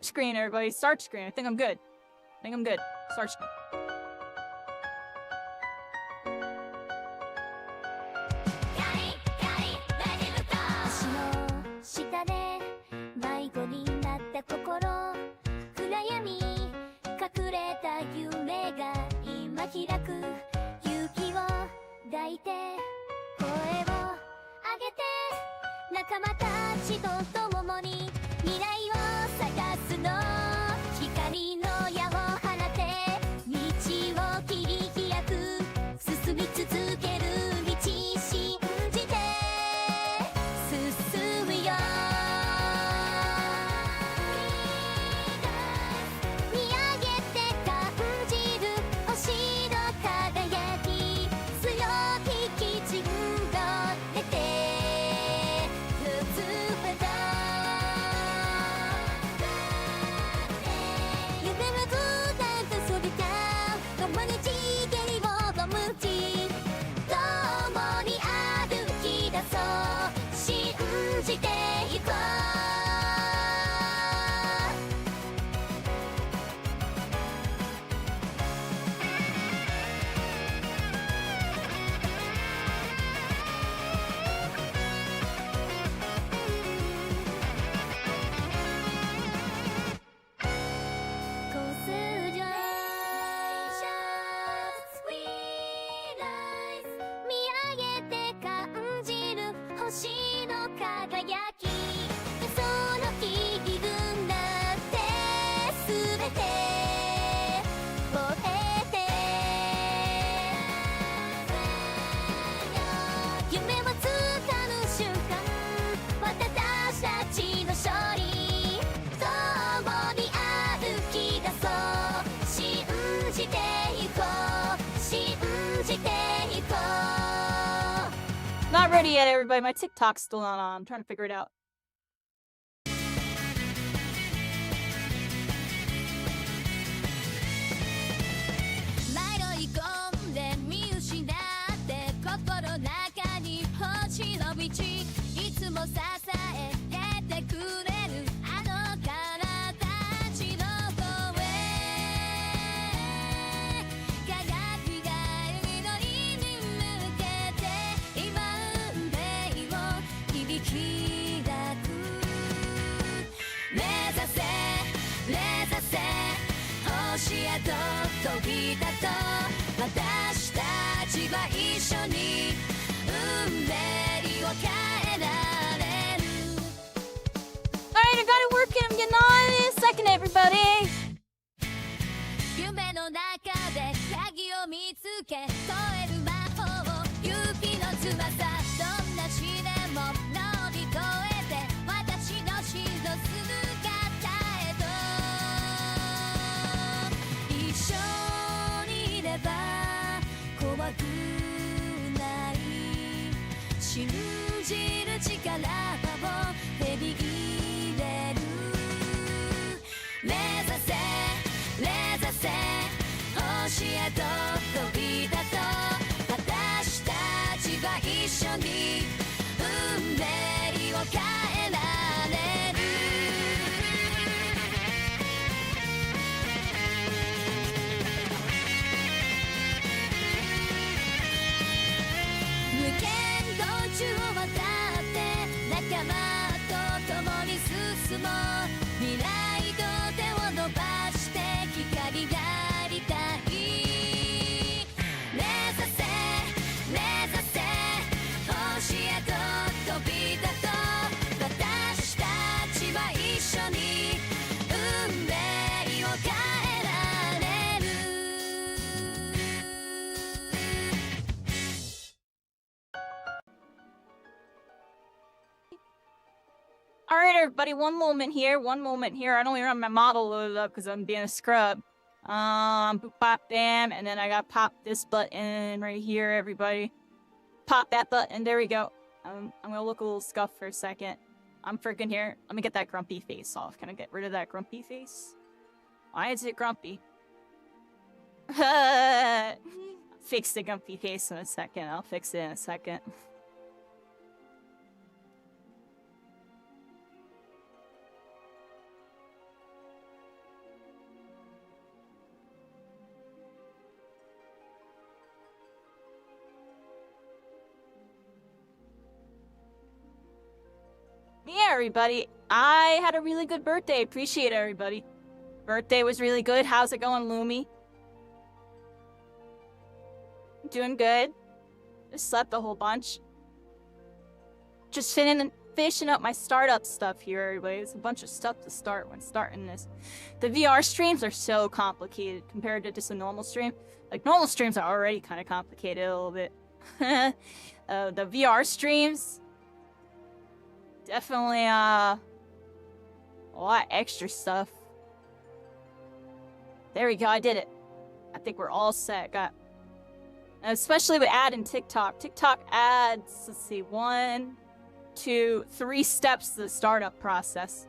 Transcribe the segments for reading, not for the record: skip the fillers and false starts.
screen, everybody. Start screen. I think I'm good. Start screen. Not ready yet, everybody. My TikTok's still not on. I'm trying to figure it out. Alright, I got it working. I'm getting on in a second, everybody. Alright, everybody, one moment here. I don't even have my model loaded up because I'm being a scrub. Pop them, and then I gotta pop this button right here, everybody. Pop that button, there we go. I'm gonna look a little scuffed for a second. I'm freaking here. Let me get that grumpy face off. Can I get rid of that grumpy face? Why is it grumpy? Fix the grumpy face in a second. I'll fix it in a second. everybody. I had a really good birthday. Appreciate it, everybody. Birthday was really good. How's it going, Lumi? Doing good. Just slept a whole bunch. Just finishing up my startup stuff here, everybody. There's a bunch of stuff to start when starting this. The VR streams are so complicated compared to just a normal stream. Like, normal streams are already kind of complicated a little bit. The VR streams, definitely, a lot extra stuff. There we go, I did it. I think we're all set. Got, especially with adding TikTok. TikTok adds, let's see, 1, 2, 3 steps to the startup process.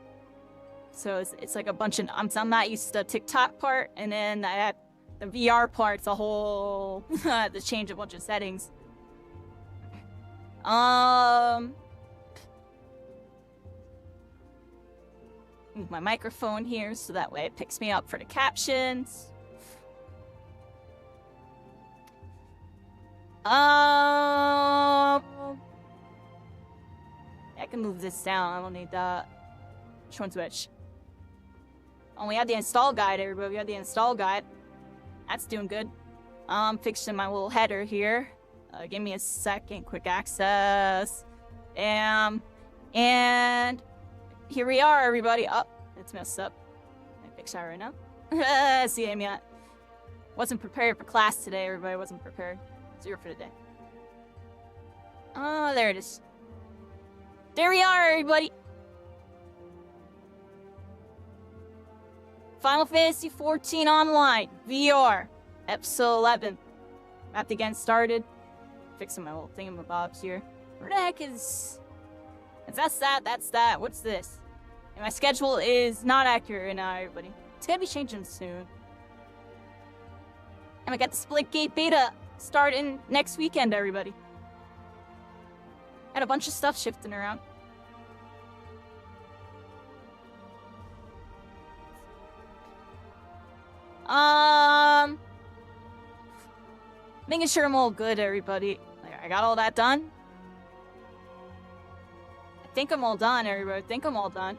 So it's like a bunch of, I'm not used to the TikTok part, and then I add the VR part's a whole, to change a bunch of settings. Move my microphone here so that way it picks me up for the captions. I can move this down. I don't need that. Which one's which? Oh, we had the install guide, everybody. We had the install guide. That's doing good. Fixing my little header here. Give me a second. Quick access. And here we are, everybody. Oh, it's messed up. Can I fix that right now? See, I'm yet. Wasn't prepared for class today, everybody. Wasn't prepared. 0 for the day. Oh, there it is. There we are, everybody. Final Fantasy XIV Online VR Episode 11. About to get started. Fixing my little thingamabobs here. Where the heck is... That's that, that's that. What's this? And my schedule is not accurate right now, everybody. It's gonna be changing soon. And I got the Splitgate beta starting next weekend, everybody. Had a bunch of stuff shifting around. Making sure I'm all good, everybody. I got all that done. I think I'm all done, everybody. I think I'm all done.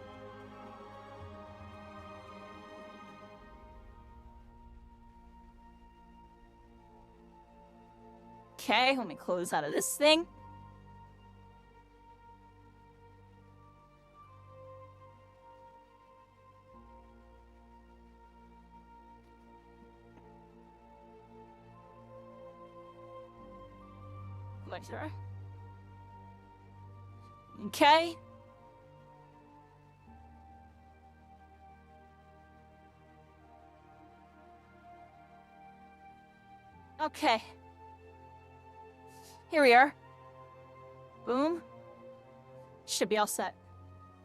Okay, let me close out of this thing. Okay. Okay. Here we are. Boom. Should be all set.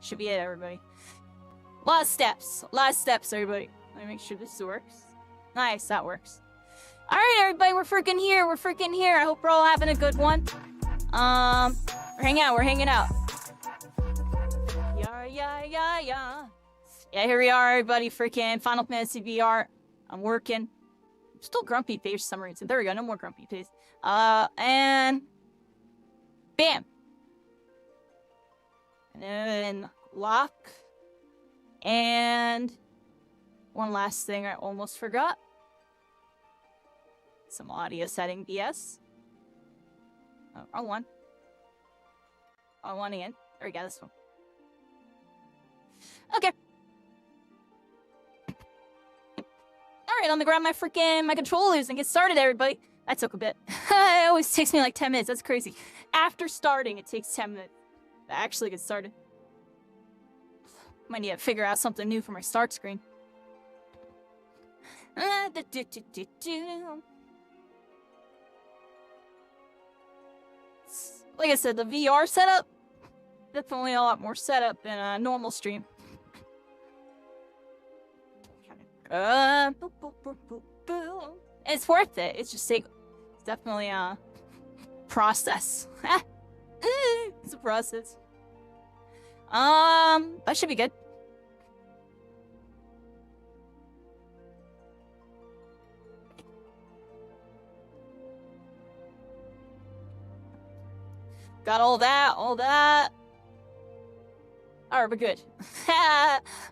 Should be it, everybody. A lot of steps, everybody. Let me make sure this works. Nice, that works. Alright, everybody, we're freaking here. We're freaking here. I hope we're all having a good one. We're hanging out. Yeah. Yeah, here we are, everybody. Freaking Final Fantasy VR. I'm working. I'm still grumpy face for some reason. There we go, no more grumpy face. And bam. And then lock. And one last thing I almost forgot. Some audio setting BS. Oh, wrong one. Wrong one again. There we go, this one. Okay. Alright, let me grab my controllers and get started, everybody. That took a bit. It always takes me like 10 minutes. That's crazy. After starting, it takes 10 minutes to actually get started. Might need to figure out something new for my start screen. Like I said, the VR setup, definitely a lot more setup than a normal stream. It's worth it. It's just it's definitely a process. It's a process. That should be good. Got all that. Alright, we're good.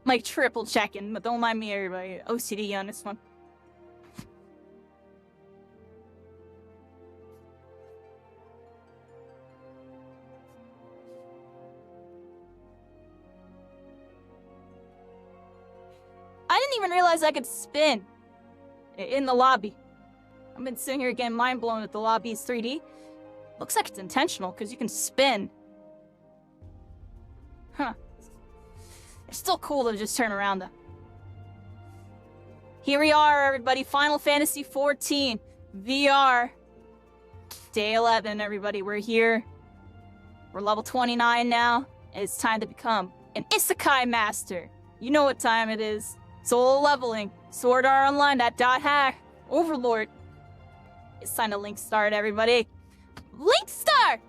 Mike triple checking, but don't mind me, everybody. OCD on this one. I didn't even realize I could spin in the lobby. I've been sitting here getting mind blown that the lobby is 3D. Looks like it's intentional because you can spin. Huh. It's still cool to just turn around though. Here we are, everybody. Final Fantasy XIV VR. Day 11, everybody. We're here. We're level 29 now. And it's time to become an Isekai Master. You know what time it is. Soul leveling. Sword Art Online. That dot hack. Overlord. It's time to link start, everybody. Link start!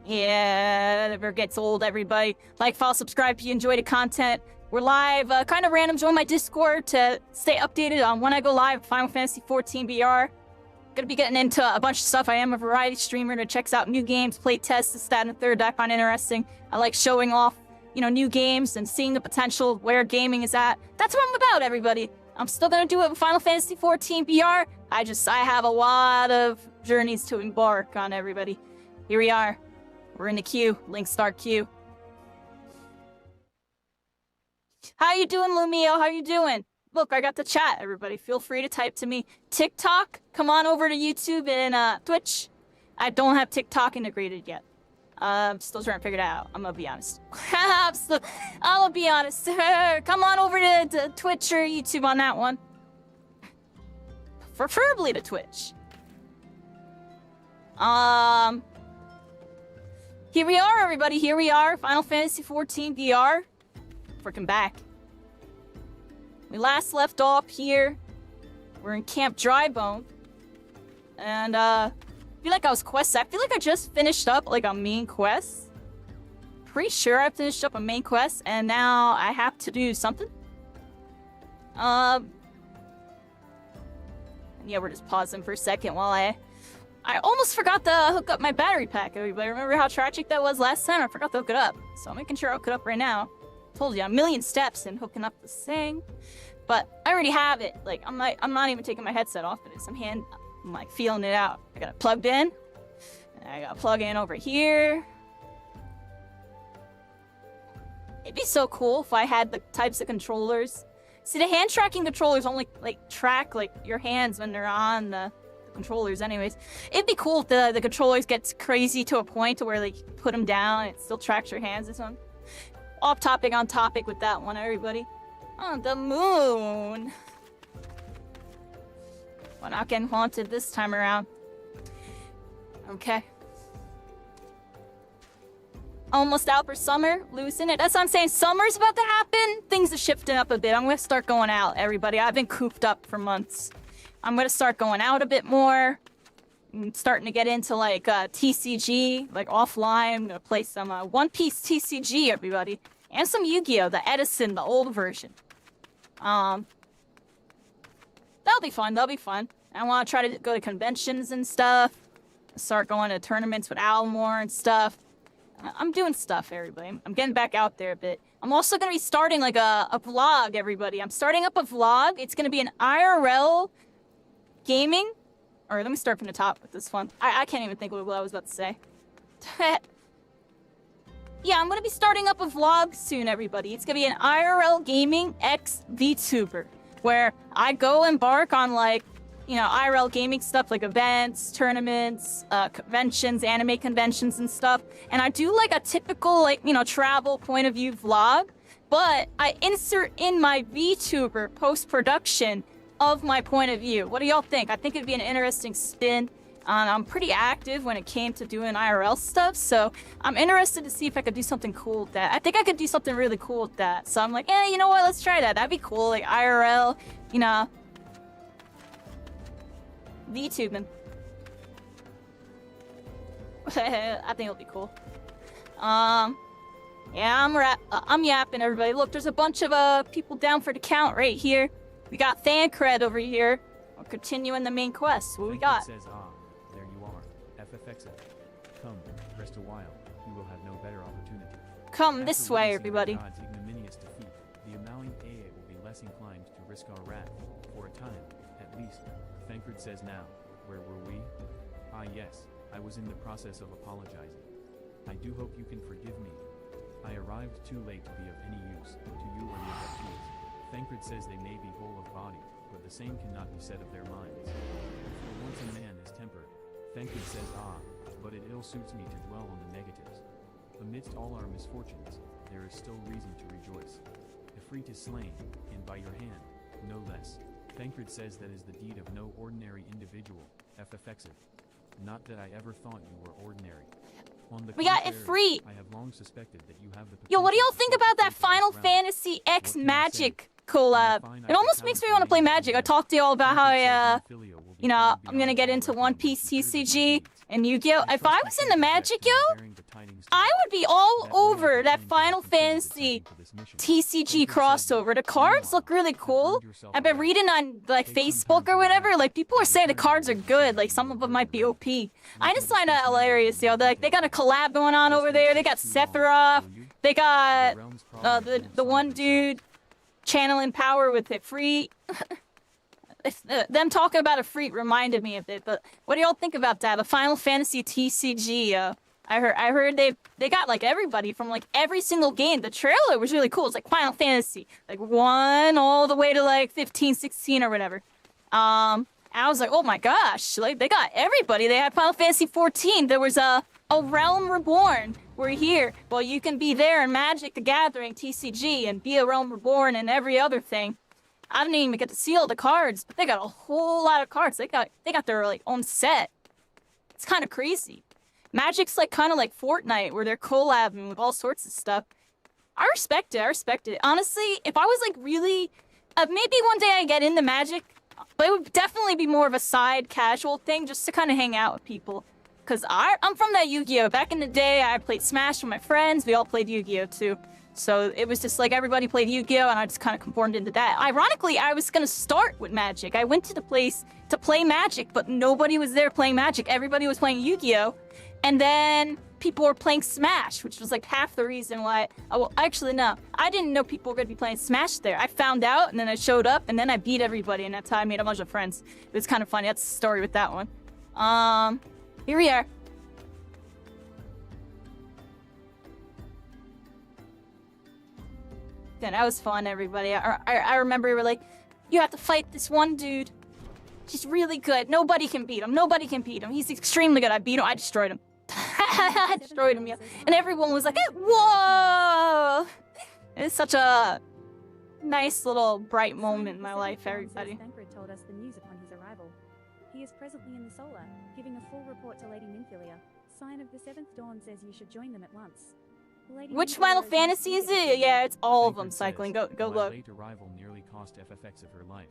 Yeah, that never gets old, everybody. Like, follow, subscribe if you enjoy the content. We're live, kind of random. Join my Discord to stay updated on when I go live. Final Fantasy XIV VR. Gonna be getting into a bunch of stuff. I am a variety streamer that checks out new games, play tests, this, that, and the third that I find interesting. I like showing off, you know, new games and seeing the potential of where gaming is at. That's what I'm about, everybody. I'm still gonna do it with Final Fantasy XIV VR. I have a lot of journeys to embark on, everybody. Here we are. We're in the queue. Link start queue. How you doing, Lumio? How you doing? Look, I got the chat, everybody. Feel free to type to me. TikTok, come on over to YouTube and Twitch. I don't have TikTok integrated yet. Still trying to figure it out. I'm gonna be honest. I'm gonna be honest. Come on over to Twitch or YouTube on that one. Preferably to Twitch. Here we are, everybody. Here we are. Final Fantasy XIV VR. Freaking back. We last left off here. We're in Camp Drybone. And, I feel like I was questing. I feel like I just finished up, like, a main quest. Pretty sure I finished up a main quest, and now I have to do something. Yeah, we're just pausing for a second while I almost forgot to hook up my battery pack, everybody. Remember how tragic that was last time? I forgot to hook it up. So I'm making sure I hook it up right now. Told you, a million steps in hooking up this thing. But I already have it. Like, I'm not even taking my headset off of this. I'm like feeling it out. I got it plugged in. And I got to plug in over here. It'd be so cool if I had the types of controllers. See, the hand tracking controllers only like track like your hands when they're on the controllers anyways. It'd be cool if the controllers gets crazy to a point to where like you put them down and it still tracks your hands or something. Off topic on topic with that one, everybody. On the moon. We're not getting haunted this time around. Okay. Almost out for summer. Losing it. That's what I'm saying. Summer's about to happen. Things are shifting up a bit. I'm going to start going out, everybody. I've been cooped up for months. I'm going to start going out a bit more. I'm starting to get into, like, TCG, like, offline. I'm going to play some One Piece TCG, everybody. And some Yu-Gi-Oh! The Edison, the old version. That'll be fun. That'll be fun. I want to try to go to conventions and stuff. Start going to tournaments with Almore and stuff. I'm doing stuff, everybody. I'm getting back out there a bit. I'm also going to be starting, like, a vlog, everybody. I'm starting up a vlog. It's going to be an IRL gaming. Or let me start from the top with this one. I can't even think of what I was about to say. Yeah, I'm going to be starting up a vlog soon, everybody. It's going to be an IRL gaming x VTuber. Where I go embark on, like, you know, IRL gaming stuff like events, tournaments, conventions, anime conventions and stuff. And I do like a typical, like, you know, travel point of view vlog. But I insert in my VTuber post-production of my point of view. What do y'all think? I think it'd be an interesting spin. I'm pretty active when it came to doing IRL stuff. So I'm interested to see if I could do something cool with that. I think I could do something really cool with that. So I'm like, eh, you know what? Let's try that. That'd be cool. Like IRL, you know. VTubing. I think it'll be cool. Yeah, I'm yapping, everybody. Look, there's a bunch of people down for the count right here. We got fan cred over here. We're continuing the main quest. What we got? Says, there you are. FFXIV. Come, rest a while. You will have Come this way, everybody. God's ignominious defeat, the Amali AA will be less inclined to risk our wrath, for a time, at least. Thancred says now, where were we? Ah yes, I was in the process of apologizing. I do hope you can forgive me. I arrived too late to be of any use, to you or your abductees. Thancred says they may be whole of body, but the same cannot be said of their minds. For once a man is tempered, Thancred says but it ill suits me to dwell on the negatives. Amidst all our misfortunes, there is still reason to rejoice. Ifrit is slain, and by your hand, no less. Thancred says that is the deed of no ordinary individual, FFXIV. Not that I ever thought you were ordinary. We got Ifrit! I have long suspected that you have the Yo, what do y'all think about that Final Fantasy X Magic collab? It almost makes me want to play Magic. I talked to y'all about how you know, I'm gonna get into One Piece TCG and Yu-Gi-Oh! If I was in the Magic, yo, I would be all over that Final Fantasy TCG crossover. The cards look really cool. I've been reading on, like, Facebook or whatever, like, people are saying the cards are good, like, some of them might be OP. I just find that hilarious, yo. They got a collab going on over there. They got Sephiroth. They got, the one dude channeling power with Ifrit. Them talking about Ifrit reminded me of it, but what do y'all think about that? The Final Fantasy TCG, I heard they got like everybody from like every single game. The trailer was really cool. It's like Final Fantasy, like 1 all the way to like 15, 16 or whatever. I was like, oh my gosh, like they got everybody. They had Final Fantasy 14. There was a Realm Reborn. We're here. Well, you can be there in Magic the Gathering TCG and be a Realm Reborn and every other thing. I didn't even get to see all the cards, but they got a whole lot of cards. They got their like own set. It's kind of crazy. Magic's like kind of like Fortnite, where they're collabing with all sorts of stuff. I respect it. I respect it. Honestly, if I was like really, maybe one day I get into Magic, but it would definitely be more of a side casual thing, just to kind of hang out with people. Cause I'm from that Yu-Gi-Oh! Back in the day, I played Smash with my friends. We all played Yu-Gi-Oh! Too. So it was just like everybody played Yu-Gi-Oh! And I just kind of conformed into that. Ironically, I was gonna start with Magic. I went to the place to play Magic, but nobody was there playing Magic. Everybody was playing Yu-Gi-Oh! And then people were playing Smash, which was like half the reason why. Oh, well, actually, no. I didn't know people were gonna be playing Smash there. I found out, and then I showed up, and then I beat everybody, and that's how I made a bunch of friends. It was kind of funny. That's the story with that one. Here we are. Yeah, that was fun, everybody. I remember we were like, you have to fight this one dude. He's really good. Nobody can beat him. Nobody can beat him. He's extremely good. I beat him. I destroyed him. I destroyed him, yeah. And everyone was like, whoa! It's such a nice little bright moment in my life, everybody. Thancred told us the news upon his arrival. He is presently in the Solar, giving a full report to Lady Minfilia. Sign of the Seventh Dawn says you should join them at once. Which Final Fantasy is it? Yeah, it's all of them, Cycling. Go My look. late arrival nearly cost FFXIV her life.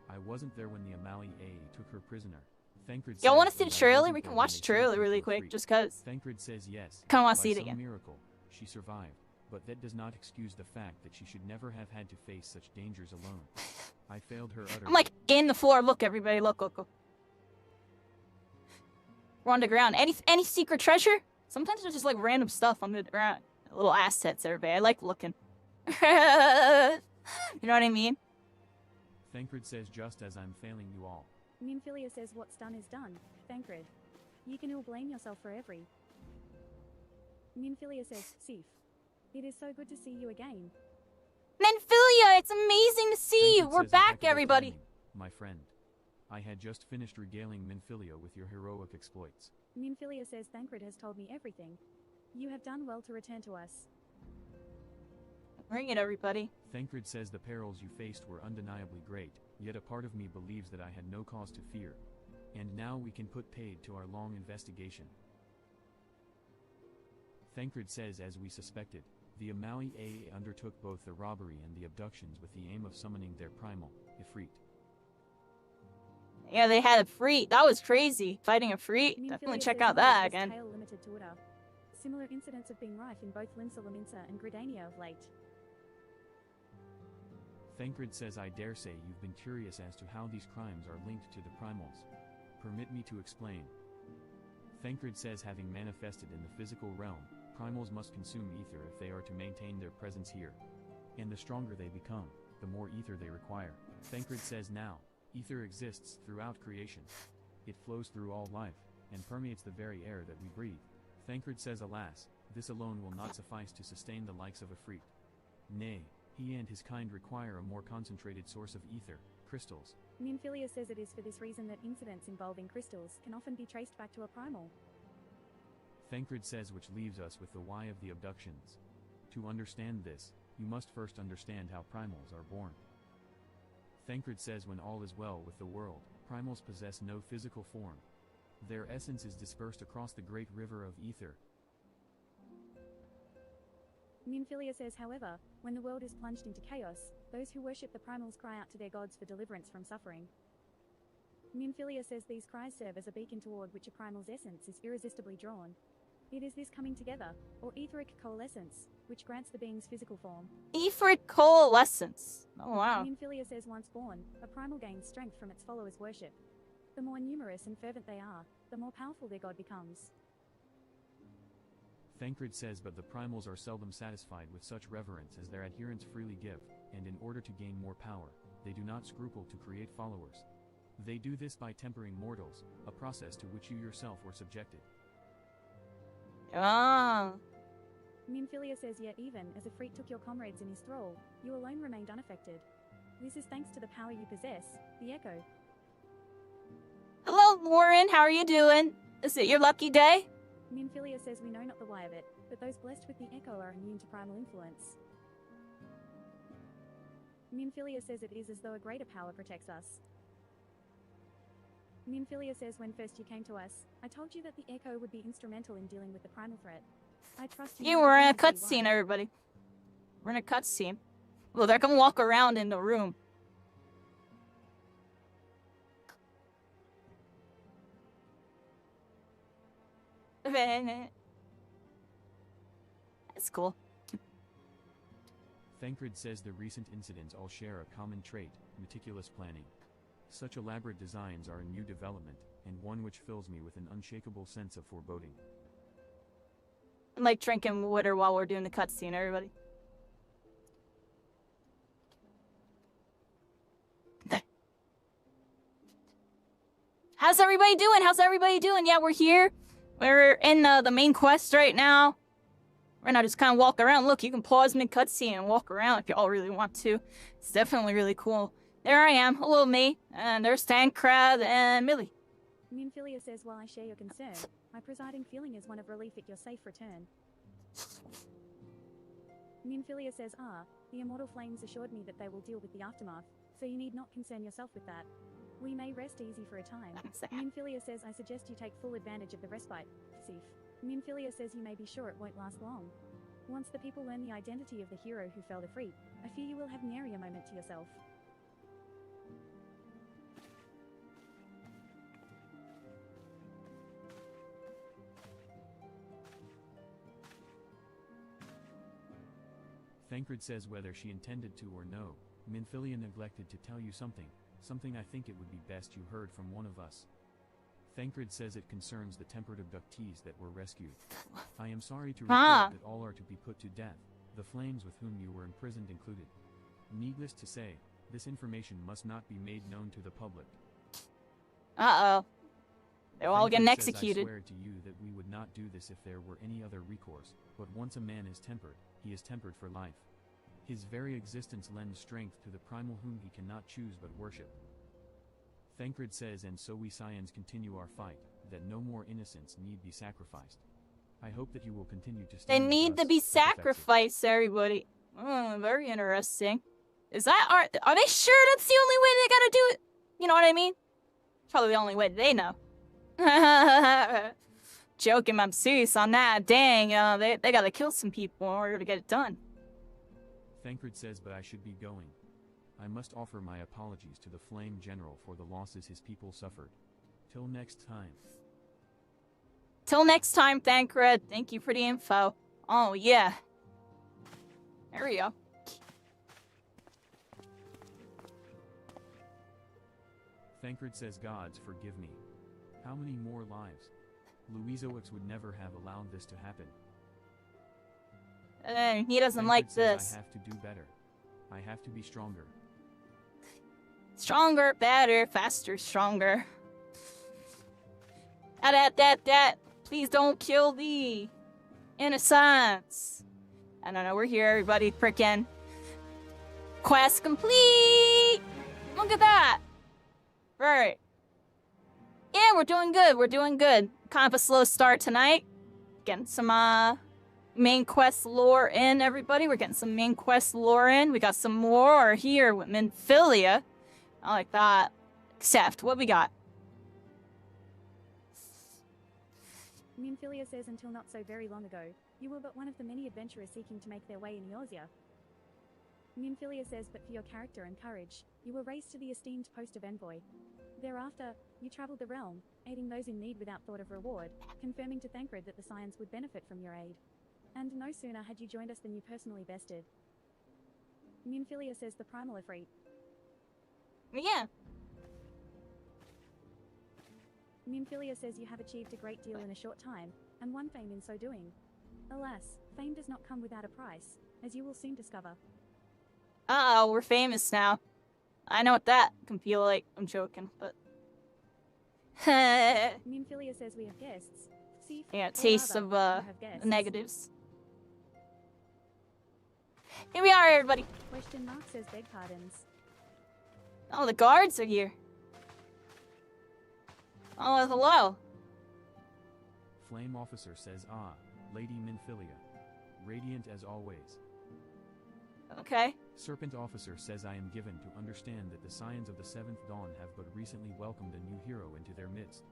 I wasn't there when the Amali A took her prisoner. Thancred Y'all want to says see the that I trailer? wasn't We there can when watch they the trailer took her really for quick, free. just cause. Thancred says yes. Kinda wanna by see it some again. miracle, she survived, but that does not excuse the fact that she should never have had to face such dangers alone. I failed her utterly. I'm like in the floor. Look, everybody. Look. We're on the ground. Any secret treasure? Sometimes there's just like random stuff on the ground. Little assets, everybody. I like looking. You know what I mean? Thancred says just as I'm failing you all. Minfilia says what's done is done. Thancred. You can ill blame yourself for every. Minfilia says, Sif. It is so good to see you again. Minfilia, it's amazing to see you. Thancred We're says back, impeccable everybody. timing, my friend. I had just finished regaling Minfilia with your heroic exploits. Minfilia says Thancred has told me everything. You have done well to return to us. Bring it, everybody. Thancred says the perils you faced were undeniably great, yet a part of me believes that I had no cause to fear. And now we can put paid to our long investigation. Thancred says as we suspected, the Amali AA undertook both the robbery and the abductions with the aim of summoning their primal, Ifrit. Yeah, they had a Ifrit. That was crazy. Fighting a Ifrit. Definitely Minfilia check says out knowledge that is again. tale limited to Uda. Similar incidents have been rife in both Limsa Laminsa and Gridania of late. Thancred says I dare say you've been curious as to how these crimes are linked to the primals. Permit me to explain. Thancred says having manifested in the physical realm, Primals must consume ether if they are to maintain their presence here. And the stronger they become, the more ether they require. Thancred says now, ether exists throughout creation. It flows through all life, and permeates the very air that we breathe. Thancred says alas, this alone will not suffice to sustain the likes of Ifrit. Nay, he and his kind require a more concentrated source of ether, crystals. Minfilia says it is for this reason that incidents involving crystals can often be traced back to a primal. Thancred says which leaves us with the why of the abductions. To understand this, you must first understand how primals are born. Thancred says when all is well with the world, primals possess no physical form. Their essence is dispersed across the great river of ether. Minfilia says however, when the world is plunged into chaos, those who worship the primals cry out to their gods for deliverance from suffering. Minfilia says these cries serve as a beacon toward which a primal's essence is irresistibly drawn. It is this coming together, or etheric coalescence, which grants the being's physical form. Etheric coalescence. Oh wow. Minfilia says once born, a primal gains strength from its followers' worship. The more numerous and fervent they are, the more powerful their god becomes. Thancred says but the primals are seldom satisfied with such reverence as their adherents freely give, and in order to gain more power, they do not scruple to create followers. They do this by tempering mortals, a process to which you yourself were subjected. Ah. Minfilia says yet even as Ifrit took your comrades in his thrall, you alone remained unaffected. This is thanks to the power you possess, the Echo. Hello, Lauren. How are you doing? Is it your lucky day? Minfilia says we know not the why of it, but those blessed with the Echo are immune to primal influence. Minfilia says it is as though a greater power protects us. Minfilia says when first you came to us, I told you that the Echo would be instrumental in dealing with the primal threat. I trust you. Yeah, we're in a cutscene, everybody. We're in a cutscene. Well, they're gonna walk around in the room. That's cool. Thancred says the recent incidents all share a common trait, meticulous planning. Such elaborate designs are a new development, and one which fills me with an unshakable sense of foreboding. I'm like drinking water while we're doing the cutscene, everybody. How's everybody doing? How's everybody doing? Yeah, we're here. We're in the main quest right now. Right now, just kind of walk around. Look, you can pause mid-cutscene and walk around if y'all really want to. It's definitely really cool. There I am. Hello, me. And there's Tancred and Millie. Minfilia says while I share your concern, my presiding feeling is one of relief at your safe return. Minfilia says the immortal flames assured me that they will deal with the aftermath, so you need not concern yourself with that. We may rest easy for a time. Minfilia says I suggest you take full advantage of the respite, Sif. Minfilia says you may be sure it won't last long. Once the people learn the identity of the hero who fell Ifrit, I fear you will have nary a moment to yourself. Thancred says whether she intended to or no, Minfilia neglected to tell you something I think it would be best you heard from one of us. Thancred says it concerns the tempered abductees that were rescued. I am sorry to report that all are to be put to death, the flames with whom you were imprisoned included. Needless to say, this information must not be made known to the public. Uh-oh. They're all getting Thancred executed. says, I swear to you that we would not do this if there were any other recourse, but once a man is tempered, he is tempered for life. His very existence lends strength to the primal whom he cannot choose but worship. Thancred says and so we Scions continue our fight, that no more innocents need be sacrificed. I hope that you will continue to They stand with need us, to be FFXIV. sacrificed, everybody. Very interesting. Is that are they sure that's the only way they gotta do it? You know what I mean? Probably the only way they know. Joking, I'm serious on that. Dang, they gotta kill some people in order to get it done. Thancred says but I should be going. I must offer my apologies to the Flame General for the losses his people suffered. Till next time. Till next time, Thancred. Thank you for the info. Oh, yeah. There we go. Thancred says gods forgive me. How many more lives? Louisoix would never have allowed this to happen. He doesn't Tancred like says this. I have to do better. I have to be stronger. Stronger, better, faster, stronger. That. Please don't kill the innocents. I don't know, we're here, everybody. Frickin'. Quest complete! Look at that! Right. Yeah, we're doing good. We're doing good. Kind of a slow start tonight. Getting some main quest lore in, everybody. We're getting some main quest lore in. We got some more here with Minfilia. I like that. Except, what we got? Minfilia says until not so very long ago, you were but one of the many adventurers seeking to make their way in Eorzea. Minfilia says but for your character and courage, you were raised to the esteemed post of envoy. Thereafter, you traveled the realm, aiding those in need without thought of reward, confirming to Thancred that the Scions would benefit from your aid. And no sooner had you joined us than you personally bested. Minfilia says the primal Ifrit. Yeah. Minfilia says you have achieved a great deal in a short time, and won fame in so doing. Alas, fame does not come without a price, as you will soon discover. Uh-oh, we're famous now. I know what that can feel like. I'm joking, but... Minfilia says we have guests. See, yeah, tastes of, negatives. Here we are, everybody. Question mark says beg pardons. Oh, the guards are here. Oh, hello. Flame Officer says Lady Minfilia. Radiant as always. Okay. Serpent Officer says I am given to understand that the Scions of the Seventh Dawn have but recently welcomed a new hero into their midst.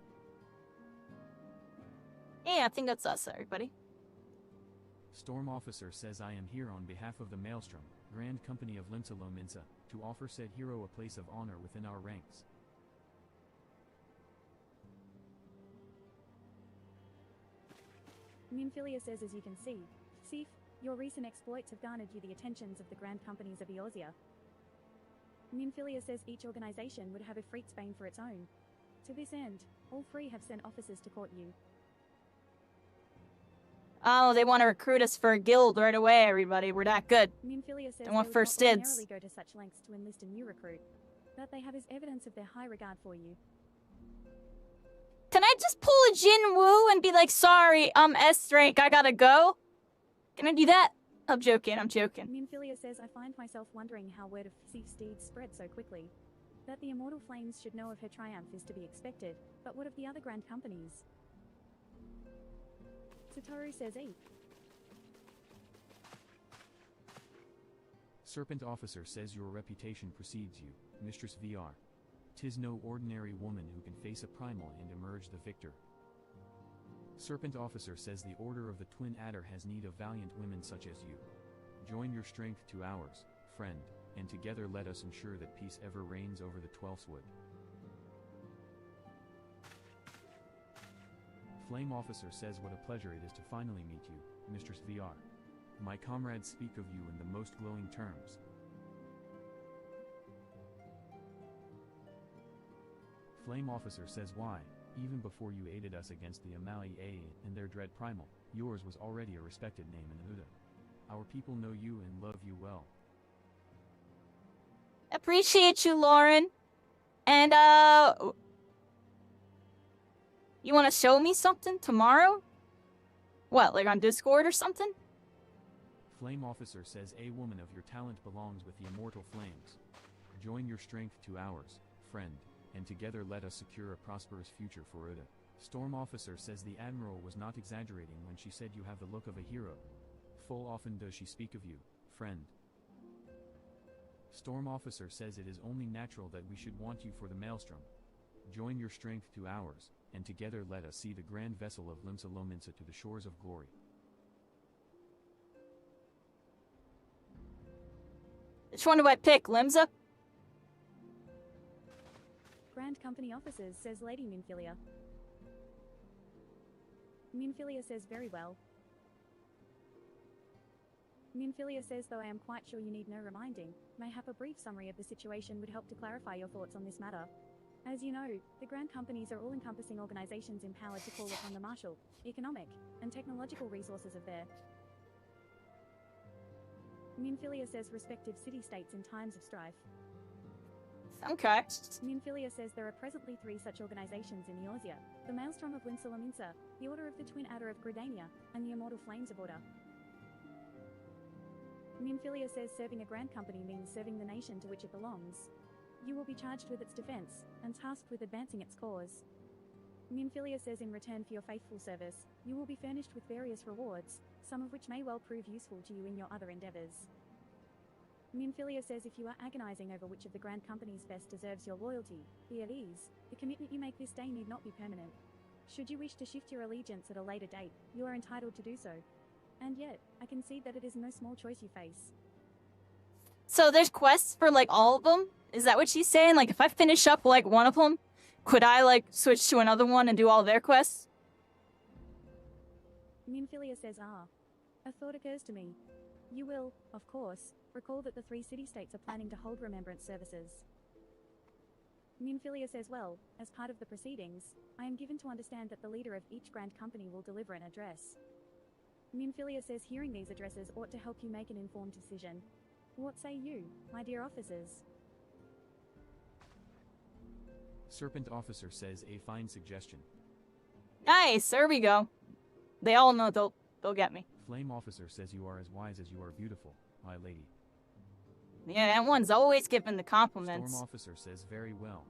Yeah, I think that's us, everybody. Storm Officer says I am here on behalf of the Maelstrom, Grand Company of Limsa, to offer said hero a place of honor within our ranks. Minfilia says as you can see, Sif, your recent exploits have garnered you the attentions of the Grand Companies of Eorzea. Minfilia says each organization would have a Freaksbane for its own. To this end, all three have sent officers to court you. Oh, they want to recruit us for a guild right away, everybody. We're that good. Minfilia says They want would first not dibs. ordinarily go to such lengths to enlist a new recruit. That they have is evidence of their high regard for you. Can I just pull a Jin Woo and be like, sorry, S rank, I gotta go? Can I do that? I'm joking, I'm joking. Minfilia says I find myself wondering how word of Sif's deeds spread so quickly. That the Immortal Flames should know of her triumph is to be expected, but what of the other Grand Companies? Satoru says E. Serpent Officer says your reputation precedes you, Mistress VR. 'Tis no ordinary woman who can face a primal and emerge the victor. Serpent Officer says the Order of the Twin Adder has need of valiant women such as you. Join your strength to ours, friend, and together let us ensure that peace ever reigns over the Twelfth Wood. Flame Officer says what a pleasure it is to finally meet you, Mistress VR. My comrades speak of you in the most glowing terms. Flame Officer says why, even before you aided us against the Amali A and their dread primal, yours was already a respected name in Uda. Our people know you and love you well. Appreciate you, Lauren. And, you want to show me something tomorrow? What, like on Discord or something? Flame Officer says a woman of your talent belongs with the immortal flames. Join your strength to ours, friend, and together let us secure a prosperous future for Uda. Storm Officer says the Admiral was not exaggerating when she said you have the look of a hero. Full often does she speak of you, friend. Storm Officer says it is only natural that we should want you for the Maelstrom. Join your strength to ours, and together let us see the grand vessel of Limsa to the shores of glory. Which one do I pick, Limsa? Grand Company Officers, says Lady Minfilia. Minfilia says very well. Minfilia says though I am quite sure you need no reminding, mayhap a brief summary of the situation would help to clarify your thoughts on this matter. As you know, the Grand Companies are all-encompassing organizations empowered to call upon the martial, economic, and technological resources of their Minfilia says respective city-states in times of strife. Okay. Minfilia says there are presently 3 such organizations in Eorzea: the Maelstrom of Winselaminsa, the Order of the Twin Adder of Gridania, and the Immortal Flames of Order. Minfilia says serving a grand company means serving the nation to which it belongs. You will be charged with its defense, and tasked with advancing its cause. Minfilia says in return for your faithful service, you will be furnished with various rewards, some of which may well prove useful to you in your other endeavors. Minfilia says if you are agonizing over which of the grand companies best deserves your loyalty, be at ease. The commitment you make this day need not be permanent. Should you wish to shift your allegiance at a later date, you are entitled to do so. And yet, I concede that it is no small choice you face. So there's quests for, like, all of them? Is that what she's saying? Like, if I finish up, like, one of them, could I, like, switch to another one and do all their quests? Minfilia says, a thought occurs to me. You will, of course, recall that the 3 city-states are planning to hold remembrance services. Minfilia says, well, as part of the proceedings, I am given to understand that the leader of each grand company will deliver an address. Minfilia says hearing these addresses ought to help you make an informed decision. What say you, my dear officers? Serpent Officer says a fine suggestion. Nice, there we go. They all know they'll get me. Flame Officer says you are as wise as you are beautiful, my lady. Yeah, that one's always giving the compliments. Storm Officer says very well.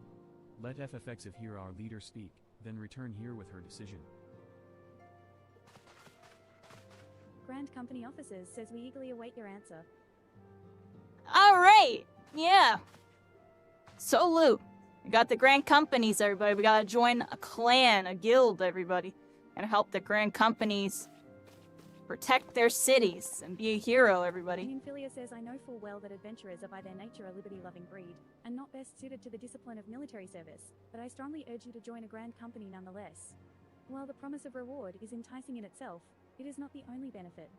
Let FFXIV hear our leader speak, then return here with her decision. Grand Company Officers says we eagerly await your answer. Alright, yeah. So, Lou, we got the grand companies, everybody. We gotta join a clan, a guild, everybody. And help the grand companies protect their cities and be a hero, everybody. Minfilia says I know full well that adventurers are by their nature a liberty-loving breed, and not best suited to the discipline of military service, but I strongly urge you to join a grand company nonetheless. While the promise of reward is enticing in itself, it is not the only benefit.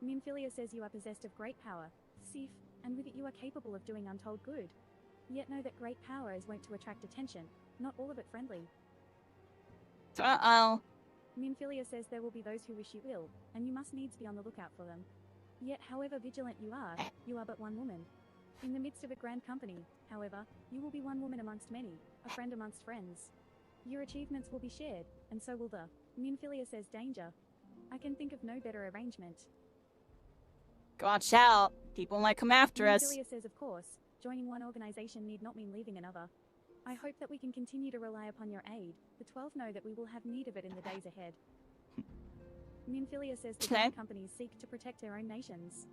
Minfilia says you are possessed of great power, Sif, and with it you are capable of doing untold good. Yet know that great power is wont to attract attention, not all of it friendly. Uh-oh. Minfilia says there will be those who wish you ill, and you must needs be on the lookout for them. Yet however vigilant you are but one woman. In the midst of a grand company, however, you will be one woman amongst many, a friend amongst friends. Your achievements will be shared, and so will the. Minfilia says danger. I can think of no better arrangement. Watch out. People might come after us. Minfilia says of course, joining one organization need not mean leaving another. I hope that we can continue to rely upon your aid. The 12 know that we will have need of it in the days ahead. Minfilia says the grand companies seek to protect their own nations.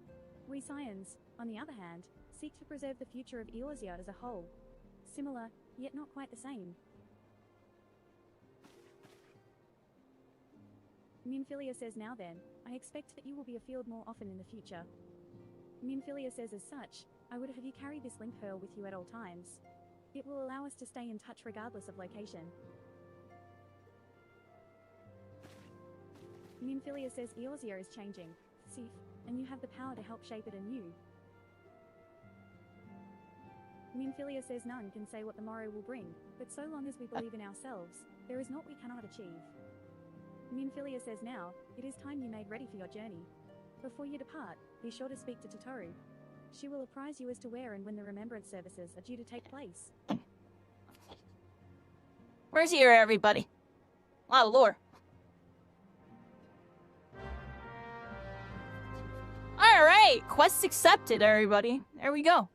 We Scions, on the other hand, seek to preserve the future of Eorzea as a whole. Similar, yet not quite the same. Minfilia says now then, I expect that you will be afield more often in the future. Minfilia says as such, I would have you carry this link pearl with you at all times. It will allow us to stay in touch regardless of location. Minfilia says Eorzea is changing, Sif, and you have the power to help shape it anew. Minfilia says none can say what the morrow will bring, but so long as we believe in ourselves, there is naught we cannot achieve. Minfilia says now, it is time you made ready for your journey. Before you depart, be sure to speak to Totoru. She will apprise you as to where and when the remembrance services are due to take place. Where's here, everybody? A lot of lore. Alright, quest accepted, everybody. There we go.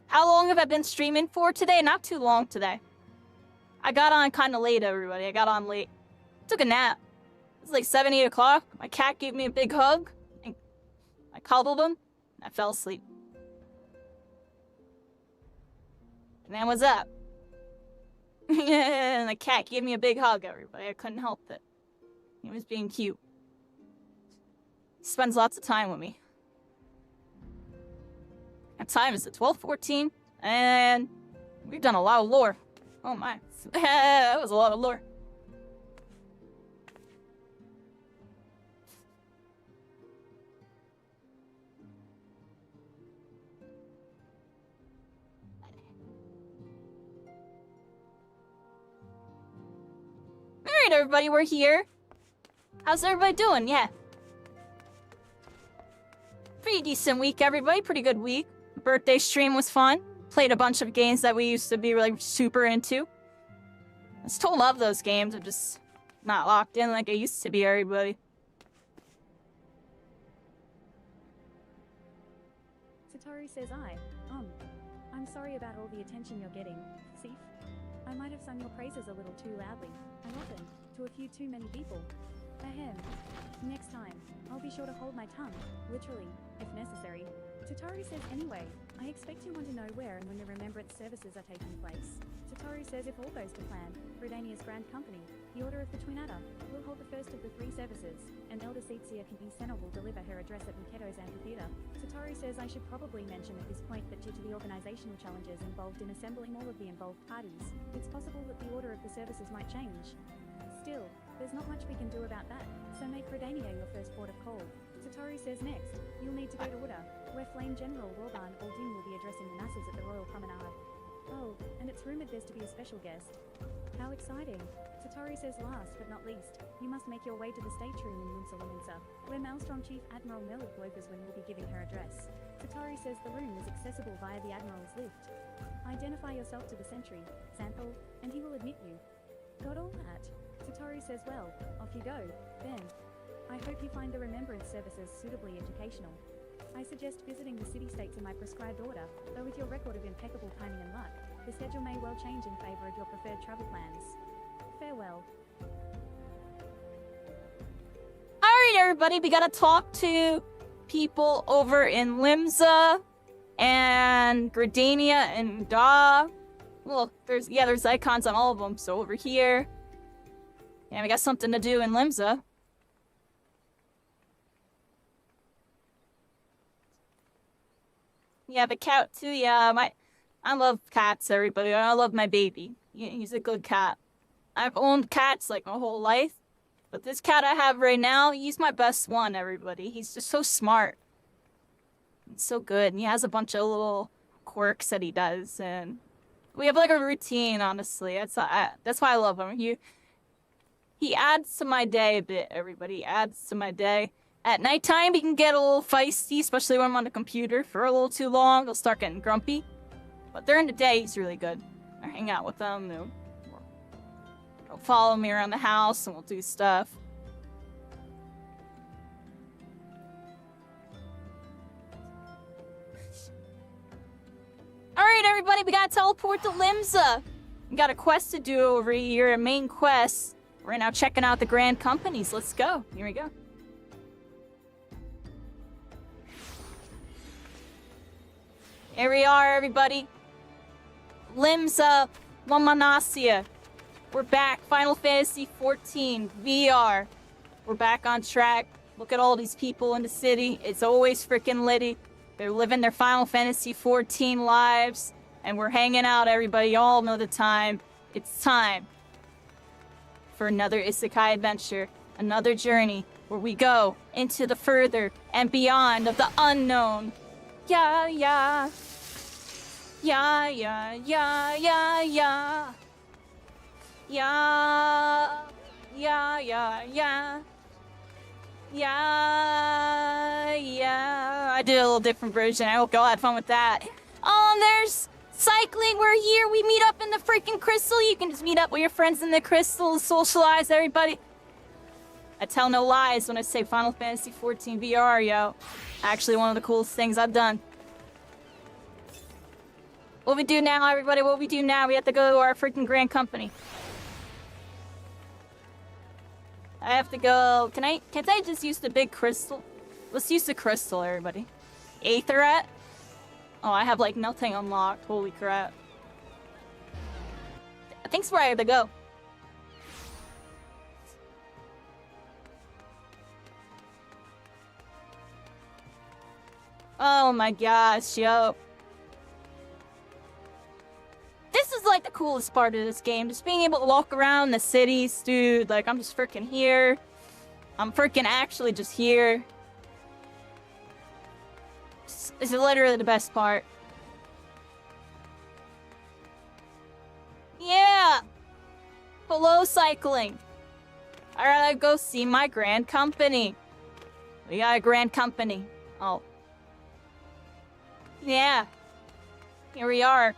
How long have I been streaming for today? Not too long today. I got on kind of late, everybody. I got on late. Took a nap. It was like 7, 8 o'clock. My cat gave me a big hug. I cuddled him. And I fell asleep. And then what's up? And the cat gave me a big hug, everybody. I couldn't help it. He was being cute. He spends lots of time with me. What time is it? 12:14, and we've done a lot of lore. Oh my. That was a lot of lore. Alright, everybody, we're here. How's everybody doing? Yeah. Pretty decent week, everybody. Pretty good week. Birthday stream was fun. Played a bunch of games that we used to be like super into. I still love those games. I'm just not locked in like I used to be, everybody. Satori says I'm sorry about all the attention you're getting, Sif. I might have sung your praises a little too loudly, and often, to a few too many people. Ahem. Next time, I'll be sure to hold my tongue, literally, if necessary. Satori says anyway, I expect you want to know where and when the Remembrance services are taking place. Satori says if all goes to plan, Redania's Grand Company, the Order of the Twin Adder, will hold the first of the 3 services, and Elder Seatsia Sena will deliver her address at Miketo's amphitheater. Satori says I should probably mention at this point that due to the organizational challenges involved in assembling all of the involved parties, it's possible that the order of the services might change. Still, there's not much we can do about that, so make Redania your first port of call. Satori says next, you'll need to go to Uda, where Flame General Warban Aldin will be addressing the masses at the Royal Promenade. Oh, and it's rumored there's to be a special guest. How exciting! Satori says last but not least, you must make your way to the stateroom in Munsa, where Maelstrom Chief Admiral Melid Blokerswin will be giving her address. Satori says the room is accessible via the Admiral's lift. Identify yourself to the sentry, Xanthal, and he will admit you. Got all that? Satori says well, off you go, then. I hope you find the Remembrance services suitably educational. I suggest visiting the city-states in my prescribed order, though with your record of impeccable timing and luck, the schedule may well change in favor of your preferred travel plans. Farewell. Alright, everybody, we gotta talk to people over in Limsa and Gradania and Da. Well, there's icons on all of them, so over here. Yeah, we got something to do in Limsa. Yeah, the cat too. Yeah, I love cats, everybody. I love my baby. He's a good cat. I've owned cats like my whole life, but this cat I have right now, he's my best one, everybody. He's just so smart. He's so good, and he has a bunch of little quirks that he does, and we have like a routine, honestly. That's why I love him. He adds to my day a bit, everybody. He adds to my day. At nighttime, he can get a little feisty, especially when I'm on the computer for a little too long. He'll start getting grumpy. But during the day, he's really good. I hang out with him. He'll follow me around the house, and we'll do stuff. Alright, everybody, we gotta teleport to Limsa. We got a quest to do over here, a main quest. We're now checking out the Grand Companies. Let's go. Here we go. Here we are, everybody. Limsa Wamanasia. We're back. Final Fantasy XIV VR. We're back on track. Look at all these people in the city. It's always freaking litty. They're living their Final Fantasy XIV lives. And we're hanging out, everybody. Y'all know the time. It's time for another isekai adventure. Another journey where we go into the further and beyond of the unknown. Yeah, yeah. Yeah, yeah, yeah, yeah, yeah. Yeah. Yeah, yeah, yeah. Yeah, yeah. I did a little different version. I hope y'all had fun with that. Oh, and there's cycling. We're here. We meet up in the freaking crystal. You can just meet up with your friends in the crystal, socialize, everybody. I tell no lies when I say Final Fantasy XIV VR, yo. Actually, one of the coolest things I've done. What we do now, everybody? What we do now? We have to go to our freaking Grand Company. I have to go. Can't I just use the big crystal? Let's use the crystal, everybody. Aetherat? Oh, I have like nothing unlocked. Holy crap. I think's where I have to go. Oh my gosh, yo. This is like the coolest part of this game. Just being able to walk around the cities, dude. Like, I'm just freaking here. I'm freaking actually just here. This is literally the best part. Yeah! Hello, cycling. I gotta go see my grand company. We got a grand company. Oh. Yeah. Here we are.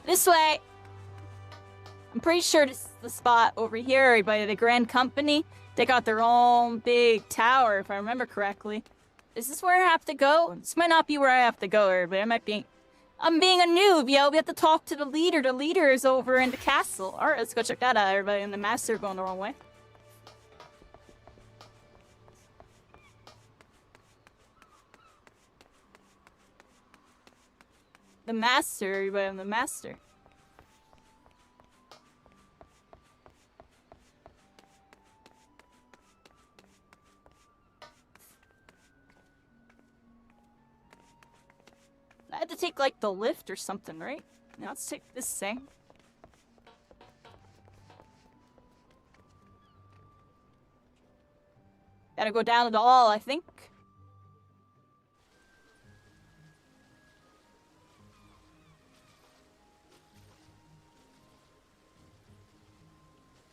This way. I'm pretty sure this is the spot over here, everybody. The grand company. They got their own big tower, if I remember correctly. Is this where I have to go? This might not be where I have to go, everybody. I'm being a noob, yo. We have to talk to the leader. The leader is over in the castle. Alright, let's go check that out, everybody. And the master going the wrong way. The master, everybody. I'm the master. I had to take, like, the lift or something, right? Now let's take this thing. Gotta go down to the hall, I think.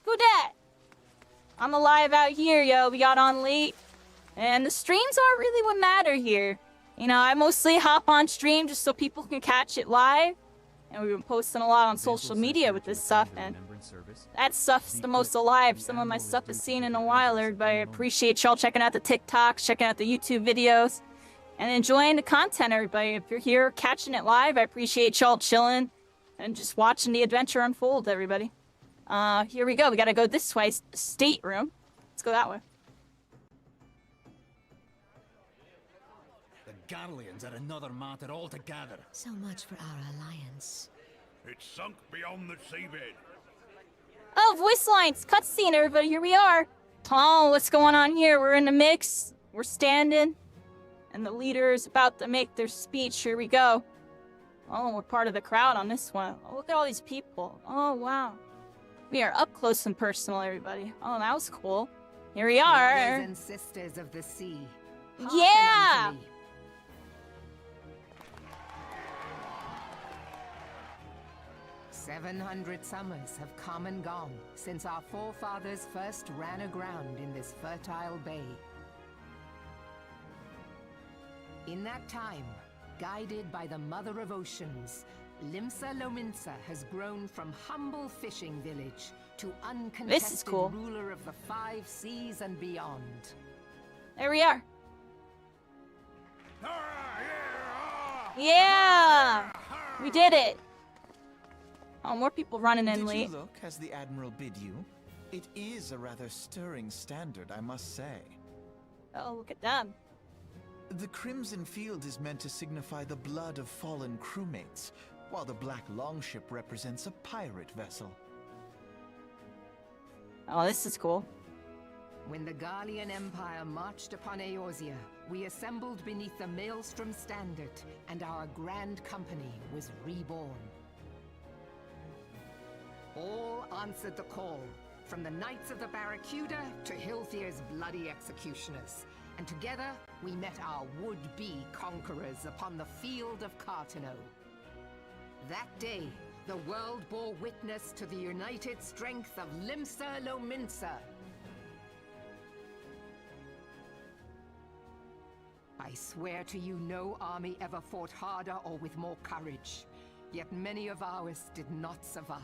Who dat? I'm alive out here, yo. We got on late. And the streams aren't really what matter here. You know, I mostly hop on stream just so people can catch it live. And we've been posting a lot on social media with this stuff, and that stuff's the most alive some of my stuff is seen in a while, everybody. I appreciate y'all checking out the TikToks, checking out the YouTube videos, and enjoying the content, everybody. If you're here catching it live, I appreciate y'all chilling and just watching the adventure unfold, everybody. Here we go. We gotta go this way, stateroom. Let's go that way. Garleans are another matter altogether. So much for our alliance. It's sunk beyond the seabed. Oh, voice lines! Cutscene, everybody, here we are! Oh, what's going on here? We're in the mix. We're standing. And the leader is about to make their speech. Here we go. Oh, we're part of the crowd on this one. Oh, look at all these people. Oh, wow. We are up close and personal, everybody. Oh, that was cool. Here we are. Brothers and sisters of the sea. Yeah! Unto me. 700 summers have come and gone since our forefathers first ran aground in this fertile bay. In that time, guided by the Mother of Oceans, Limsa Lominsa has grown from humble fishing village to uncontested ruler of the 5 seas and beyond. There we are. Yeah! We did it! Oh, more people running in late. Did you look as the Admiral bid you? It is a rather stirring standard, I must say. Oh, look at them. The Crimson Field is meant to signify the blood of fallen crewmates, while the Black Longship represents a pirate vessel. Oh, this is cool. When the Garlean Empire marched upon Eorzea, we assembled beneath the Maelstrom Standard, and our grand company was reborn. All answered the call, from the Knights of the Barracuda to Hilthier's bloody executioners. And together, we met our would-be conquerors upon the field of Cartano. That day, the world bore witness to the united strength of Limsa Lominsa. I swear to you, no army ever fought harder or with more courage. Yet many of ours did not survive.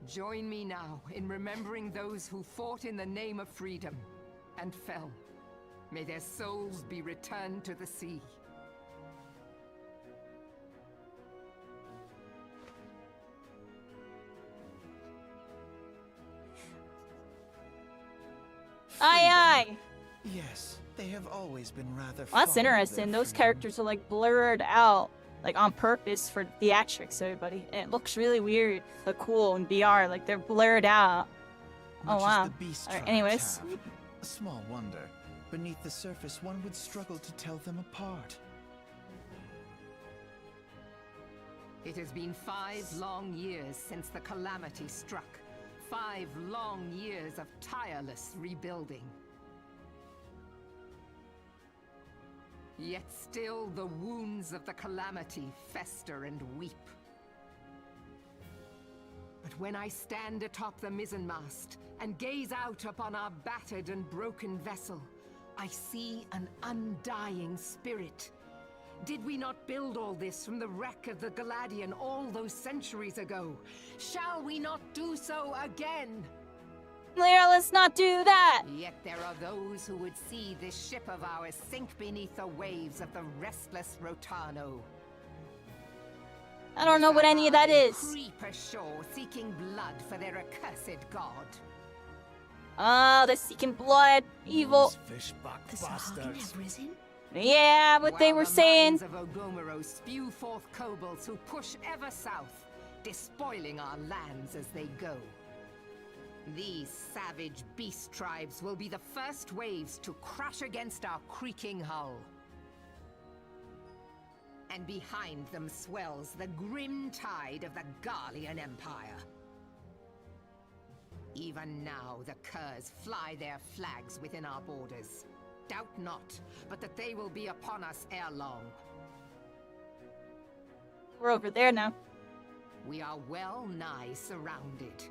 Join me now in remembering those who fought in the name of freedom and fell. May their souls be returned to the sea. Aye, aye. Yes, they have always been rather. Well, that's interesting. Those characters are like blurred out, like on purpose for theatrics, everybody. And it looks really weird, but cool in VR. Like they're blurred out. Oh wow. Alright, anyways. Small wonder. Beneath the surface, one would struggle to tell them apart. It has been 5 long years since the calamity struck. 5 long years of tireless rebuilding. Yet still the wounds of the calamity fester and weep. But when I stand atop the mizzenmast and gaze out upon our battered and broken vessel, I see an undying spirit. Did we not build all this from the wreck of the Galadian all those centuries ago? Shall we not do so again? Lyra, let's not do that! Yet there are those who would see this ship of ours sink beneath the waves of the restless Rotano. I don't know what any of that is. Creep ashore seeking blood for their accursed god. Ah, they're seeking blood. Evil. Fishback The Sahagin bastards. have risen? Yeah, what they were saying. The minds of Ogomoro spew forth kobolds who push ever south, despoiling our lands as they go. These savage beast tribes will be the first waves to crash against our creaking hull. And behind them swells the grim tide of the Garlean Empire. Even now, the curs fly their flags within our borders. Doubt not, but that they will be upon us ere long. We're over there now. We are well nigh surrounded.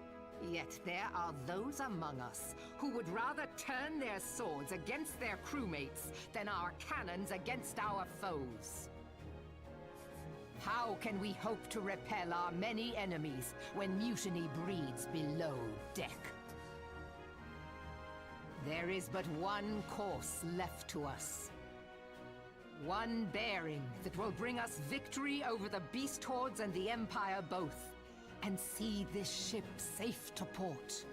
Yet there are those among us who would rather turn their swords against their crewmates than our cannons against our foes. How can we hope to repel our many enemies when mutiny breeds below deck? There is but one course left to us. One bearing that will bring us victory over the beast hordes and the Empire both, and see this ship safe to port.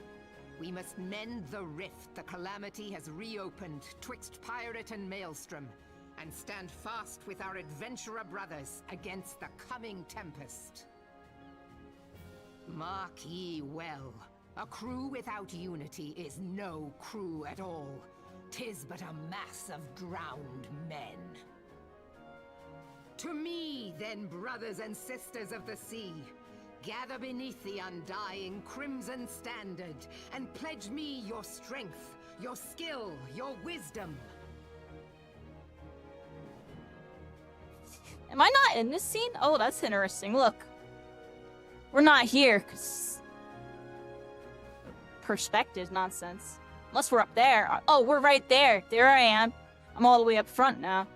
We must mend the rift the Calamity has reopened twixt pirate and maelstrom, and stand fast with our adventurer brothers against the coming tempest. Mark ye well, a crew without unity is no crew at all. 'Tis but a mass of drowned men. To me, then, brothers and sisters of the sea, gather beneath the undying crimson standard, and pledge me your strength, your skill, your wisdom. Am I not in this scene? Oh, that's interesting. Look. We're not here, because... perspective nonsense. Unless we're up there. Oh, we're right there. There I am. I'm all the way up front now.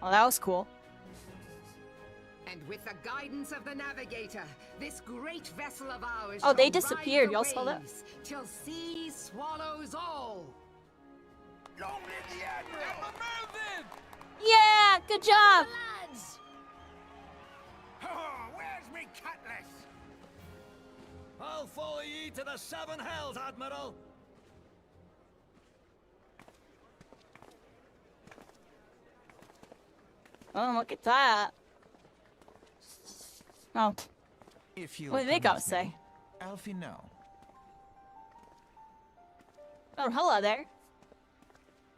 Oh, that was cool. And with the guidance of the navigator, this great vessel of ours Oh, they shall disappeared. ride the Y'all saw that? waves till sea swallows all. Long live the Admiral! Yeah, good job. Lads! Oh, where's me cutlass? I'll follow ye to the seven hells, Admiral. Oh, look at that. Oh, If you what did they got to say? Alfie, no. Oh, hello there.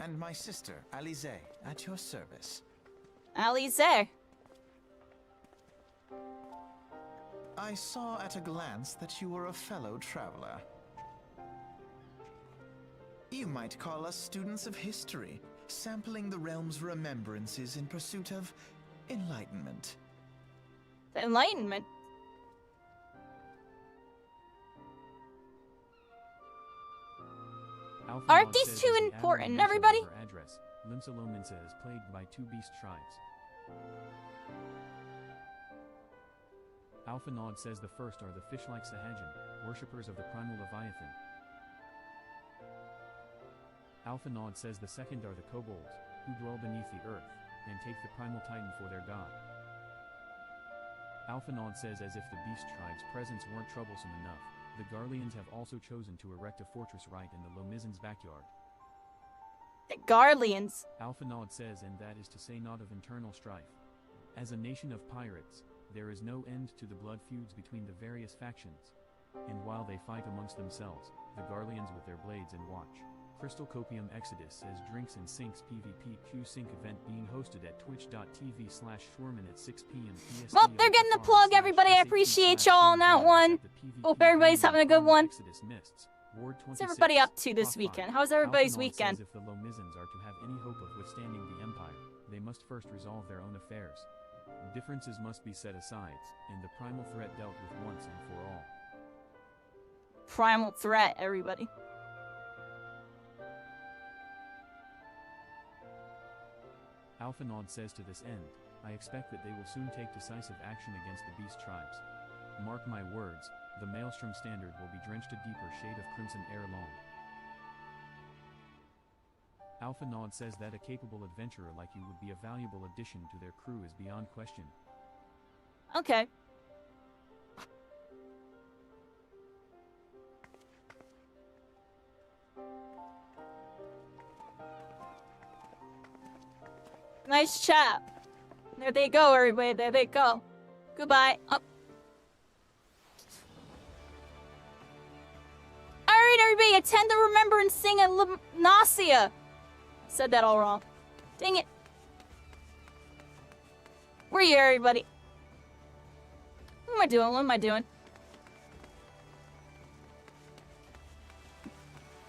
And my sister, Alize, at your service. Ali's there. I saw at a glance that you were a fellow traveler. You might call us students of history, sampling the realm's remembrances in pursuit of enlightenment. The Enlightenment. Aren't these two important, everybody? Address. Limsalomensa is plagued by two beast tribes. Alpha Nod says the first are the fish-like Sahagin, worshippers of the primal Leviathan. Alpha Nod says the second are the kobolds, who dwell beneath the earth, and take the primal titan for their god. Alpha Nod says as if the beast tribe's presence weren't troublesome enough, the Garleans have also chosen to erect a fortress right in the Lomizan's backyard. The Garleans. Alpha Nod says, and that is to say not of internal strife. As a nation of pirates, there is no end to the blood feuds between the various factions. And while they fight amongst themselves, the Garleans with their blades and watch. Crystal Copium Exodus says drinks and sinks PvP Q Sync event being hosted at twitch.tv/Schwerman at 6 p.m. PST. Well, they're getting the plug, everybody. I appreciate y'all on that one. Hope everybody's having a good one. What's everybody up to this weekend? How's everybody's weekend? If the Lomizans are to have any hope of withstanding the Empire, they must first resolve their own affairs. Differences must be set aside, and the primal threat dealt with once and for all. primal threat, everybody. Alpha Nod says to this end, I expect that they will soon take decisive action against the beast tribes. Mark my words, the Maelstrom Standard will be drenched a deeper shade of crimson ere long. Alpha Nod says that a capable adventurer like you would be a valuable addition to their crew is beyond question. Okay. Nice chat. There they go, everybody. There they go. Goodbye. Oh. Alright, everybody. Attend to remember and sing at Nausea. Said that all wrong. Dang it. Where are you, everybody? What am I doing? What am I doing?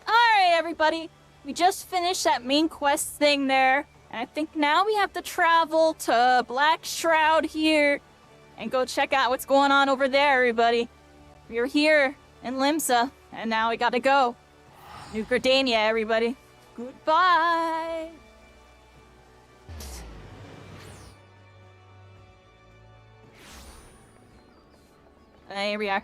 Alright, everybody. We just finished that main quest thing there. And I think now we have to travel to Black Shroud here and go check out what's going on over there, everybody. We're here in Limsa, and now we gotta go. New Gridania, everybody. Goodbye! Here we are.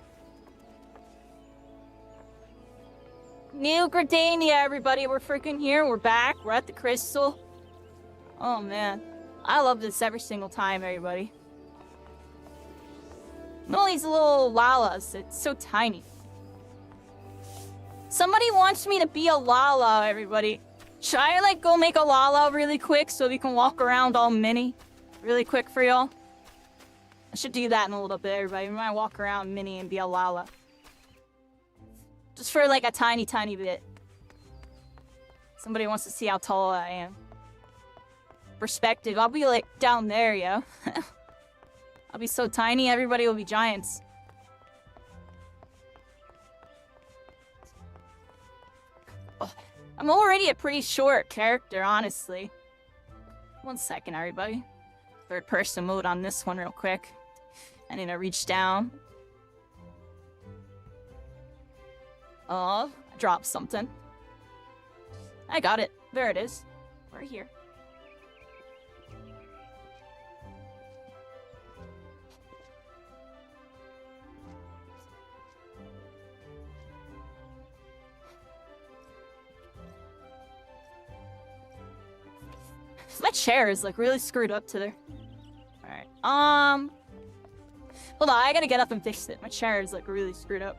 New Gridania, everybody. We're freaking here. We're back. We're at the crystal. Oh, man. I love this every single time, everybody. All these little Lalas. It's so tiny. Somebody wants me to be a Lala, everybody. Should I, like, go make a Lala really quick so we can walk around all mini really quick for y'all? I should do that in a little bit, everybody. We might walk around mini and be a Lala. Just for, like, a tiny, tiny bit. Somebody wants to see how tall I am. Perspective. I'll be, like, down there, yo. I'll be so tiny, everybody will be giants. Oh, I'm already a pretty short character, honestly. 1 second, everybody. Third person mode on this one real quick. I need to reach down. Oh, I dropped something. I got it. There it is. We're here. My chair is like really screwed up to there. Alright. Hold on, I gotta get up and fix it. My chair is like really screwed up.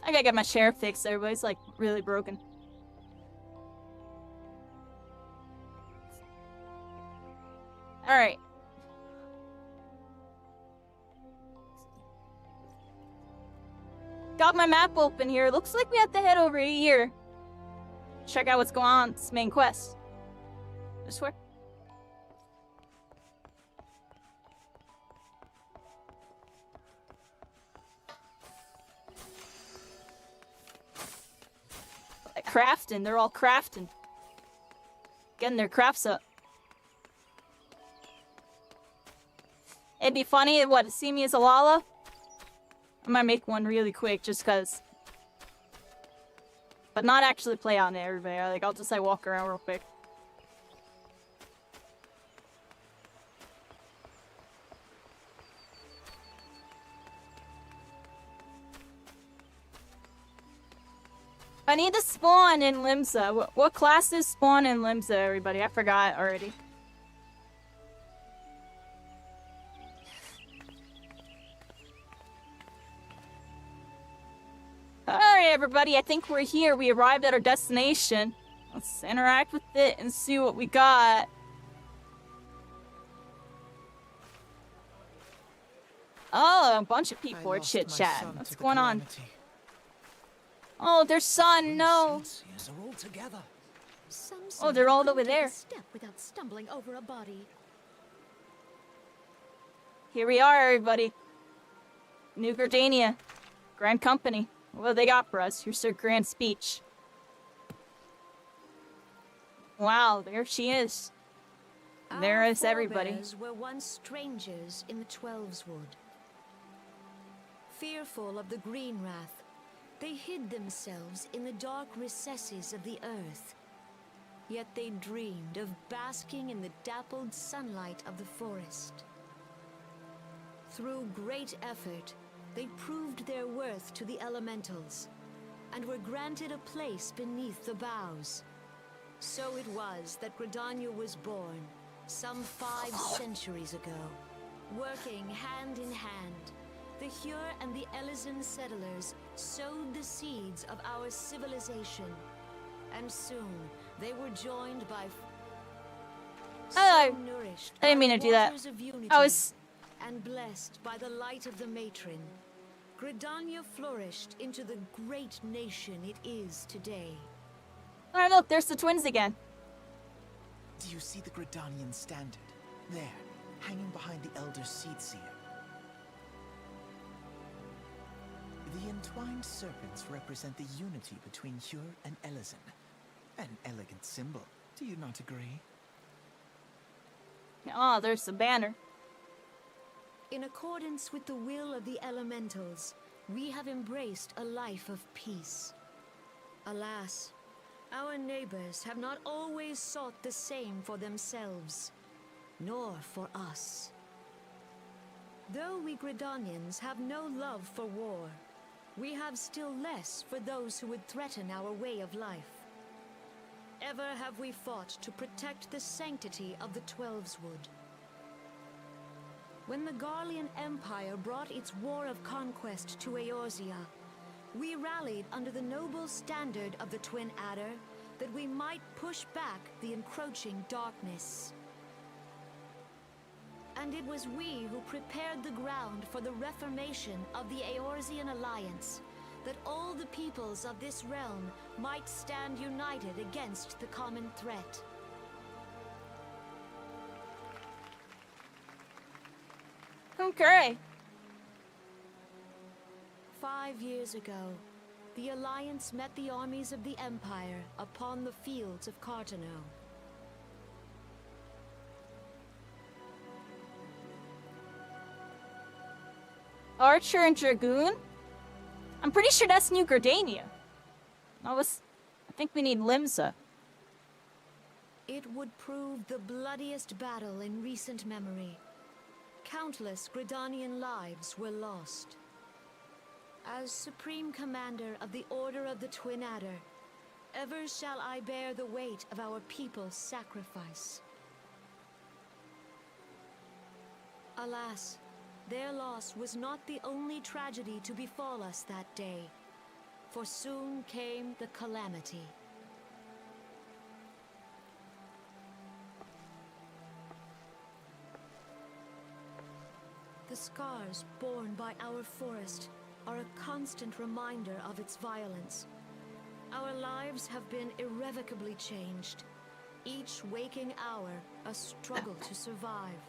I gotta get my chair fixed. Everybody's like really broken. Alright. Got my map open here. Looks like we have to head over here. Check out what's going on. This main quest. I swear. Crafting. They're all crafting. Getting their crafts up. It'd be funny, what, see me as a Lala? I might make one really quick just cause. But not actually play on it, everybody. Like, I'll just like walk around real quick. I need to spawn in Limsa. What classes spawn in Limsa, everybody? I forgot already. Alright, everybody. I think we're here. We arrived at our destination. Let's interact with it and see what we got. Oh, a bunch of people are chit-chatting. What's going on? Oh, their son, no. Oh, they're all over there. Step without stumbling over a body. here we are, everybody. New Gardania. Grand Company. What do they got for us? Here's their grand speech. Wow, there she is. There is everybody. Our forebears were once strangers in the Twelveswood. Fearful of the Green Wrath, they hid themselves in the dark recesses of the earth. Yet they dreamed of basking in the dappled sunlight of the forest. Through great effort, they proved their worth to the elementals, and were granted a place beneath the boughs. So it was that Gridania was born, some 5 centuries ago. Working hand in hand, the Hure and the Elysian settlers sowed the seeds of our civilization, and soon they were joined by Oh, nourished I didn't by mean to do that. waters of unity, I was... and blessed by the light of the matron, Gridania flourished into the great nation it is today. Alright, look, there's the twins again. Do you see the Gridanian standard? There, hanging behind the Elder Seedseer. The entwined serpents represent the unity between Hure and Elysian. An elegant symbol, do you not agree? Oh, there's the banner. In accordance with the will of the elementals, we have embraced a life of peace. Alas, our neighbors have not always sought the same for themselves, nor for us. Though we Gridanians have no love for war, we have still less for those who would threaten our way of life. Ever have we fought to protect the sanctity of the Twelveswood. When the Garlean Empire brought its war of conquest to Eorzea, we rallied under the noble standard of the Twin Adder that we might push back the encroaching darkness. And it was we who prepared the ground for the reformation of the Eorzean Alliance, that all the peoples of this realm might stand united against the common threat. Okay. 5 years ago, the Alliance met the armies of the Empire upon the fields of Cartano. Archer and Dragoon? I'm pretty sure that's New Gardania. I think we need Limsa. It would prove the bloodiest battle in recent memory. Countless Gridanian lives were lost. As Supreme Commander of the Order of the Twin Adder, ever shall I bear the weight of our people's sacrifice. Alas, their loss was not the only tragedy to befall us that day, for soon came the calamity. The scars borne by our forest are a constant reminder of its violence. Our lives have been irrevocably changed, each waking hour a struggle to survive.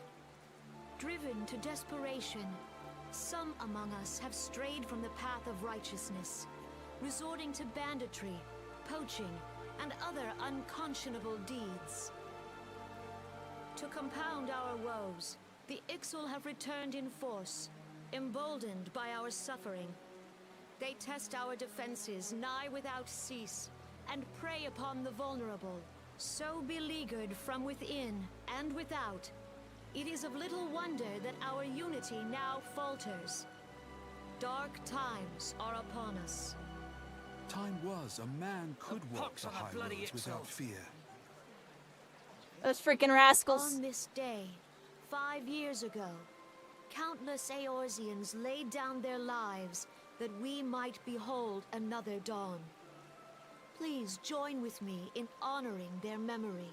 Driven to desperation, some among us have strayed from the path of righteousness, resorting to banditry, poaching, and other unconscionable deeds. To compound our woes, the Ixal have returned in force, emboldened by our suffering. They test our defenses nigh without cease, and prey upon the vulnerable. So beleaguered from within and without, it is of little wonder that our unity now falters. Dark times are upon us. Time was a man could walk pox the on the high bloody roads without Ixal. fear. Those freaking rascals. On this day, 5 years ago, countless Eorzeans laid down their lives that we might behold another dawn. Please join with me in honoring their memory.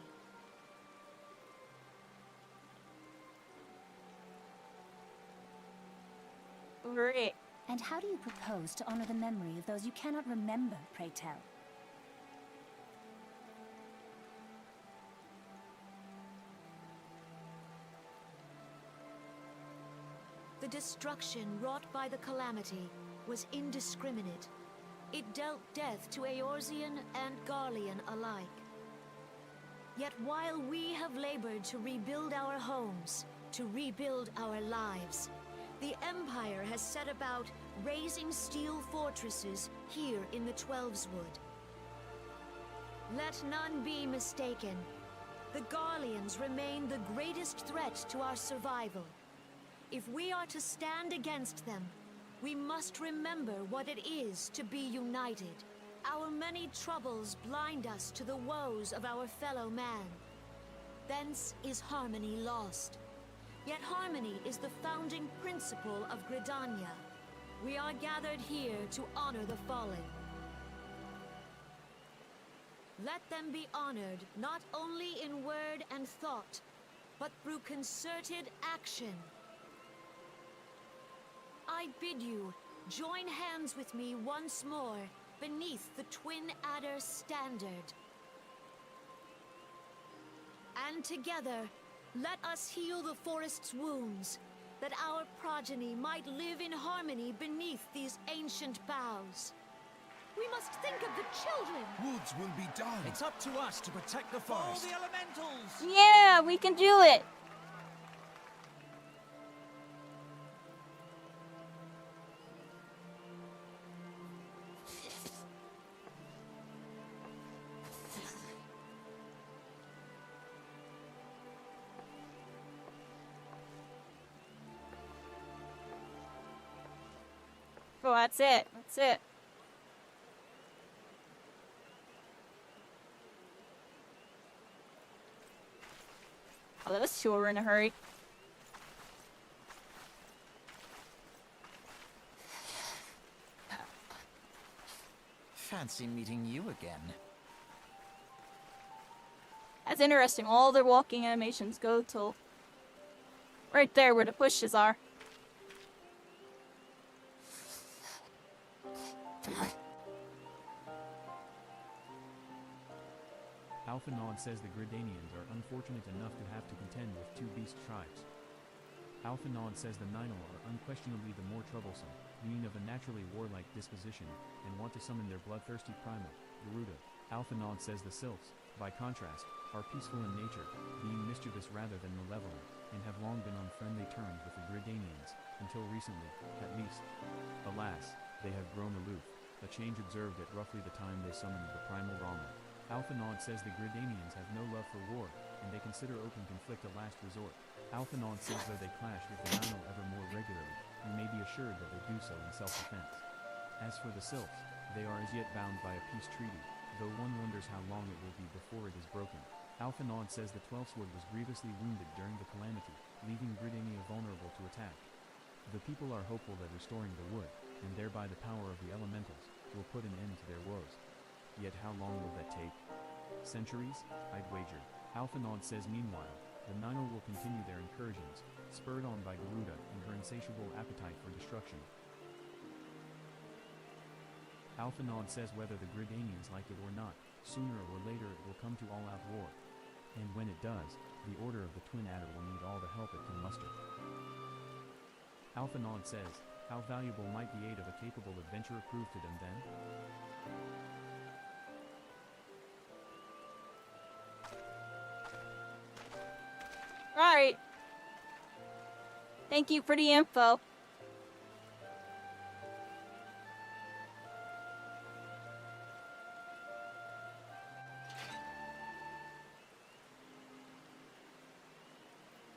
Great. And how do you propose to honor the memory of those you cannot remember, pray tell? The destruction wrought by the calamity was indiscriminate. It dealt death to Eorzean and Garlean alike. Yet while we have labored to rebuild our homes, to rebuild our lives, the Empire has set about raising steel fortresses here in the Twelveswood. Let none be mistaken. The Garleans remain the greatest threat to our survival. If we are to stand against them, we must remember what it is to be united. Our many troubles blind us to the woes of our fellow man. Thence is harmony lost. Yet harmony is the founding principle of Gridania. We are gathered here to honor the fallen. Let them be honored not only in word and thought, but through concerted action. I bid you, join hands with me once more beneath the Twin Adder standard. And together, let us heal the forest's wounds, that our progeny might live in harmony beneath these ancient boughs. We must think of the children! Woods will be done. It's up to us to protect the forest. All the elementals! Yeah, we can do it! Oh, that's it. That's it. Oh, those two were in a hurry. Fancy meeting you again. That's interesting. All their walking animations go till right there where the pushes are. Alphanon says the Gridanians are unfortunate enough to have to contend with two beast tribes. Alphanon says the Ninal are unquestionably the more troublesome, being of a naturally warlike disposition, and want to summon their bloodthirsty primal, Garuda. Alphanon says the Sylphs, by contrast, are peaceful in nature, being mischievous rather than malevolent, and have long been on friendly terms with the Gridanians, until recently, at least. Alas, they have grown aloof, a change observed at roughly the time they summoned the primal Rama. Alphanon says the Gridanians have no love for war, and they consider open conflict a last resort. Alphanon says though they clash with the Ninal ever more regularly, you may be assured that they do so in self-defense. As for the Sylphs, they are as yet bound by a peace treaty, though one wonders how long it will be before it is broken. Alphanon says the Twelveswood was grievously wounded during the calamity, leaving Gridania vulnerable to attack. The people are hopeful that restoring the wood, and thereby the power of the elementals, will put an end to their woes. Yet how long will that take? Centuries, I'd wager. Alphanon says meanwhile, the Ninal will continue their incursions, spurred on by Garuda and her insatiable appetite for destruction. Alphanon says whether the Gridanians like it or not, sooner or later it will come to all-out war. And when it does, the Order of the Twin Adder will need all the help it can muster. Alphanon says, how valuable might the aid of a capable adventurer prove to them then? Alright. Thank you for the info.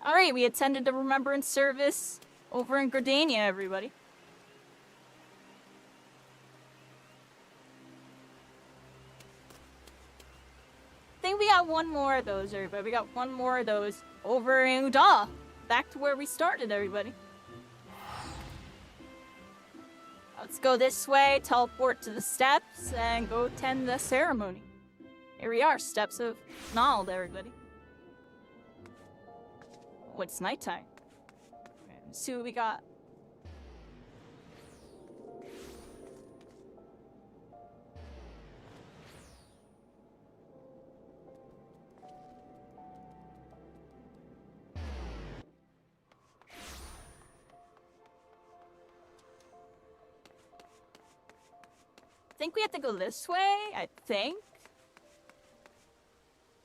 Alright, we attended the remembrance service over in Gridania, everybody. I think we got one more of those, everybody. We got one more of those over in Uda. Back to where we started, everybody. Let's go this way, teleport to the steps, and go attend the ceremony. Here we are, steps of Nald, everybody. Oh, it's nighttime. Okay, let's see what we got. think we have to go this way, I think.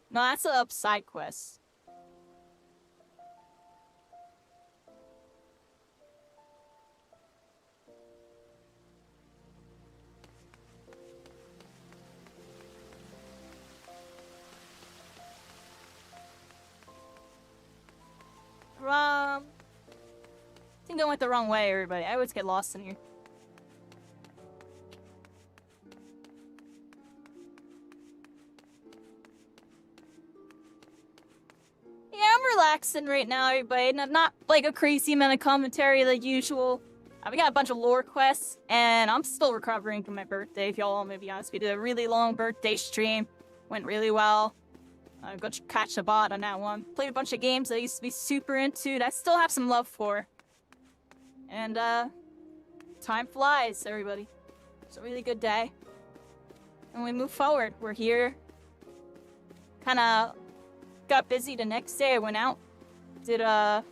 No, that's a side quest. I think I went the wrong way, everybody. I always get lost in here. Yeah, I'm relaxing right now, everybody. Not like a crazy amount of commentary like usual. We got a bunch of lore quests, and I'm still recovering from my birthday, if y'all want me to be honest. We did a really long birthday stream. Went really well. Got to catch a bot on that one. Played a bunch of games that I used to be super into that I still have some love for. And, time flies, everybody. It's a really good day. And we move forward. We're here. Kinda got busy the next day. I went out. Did a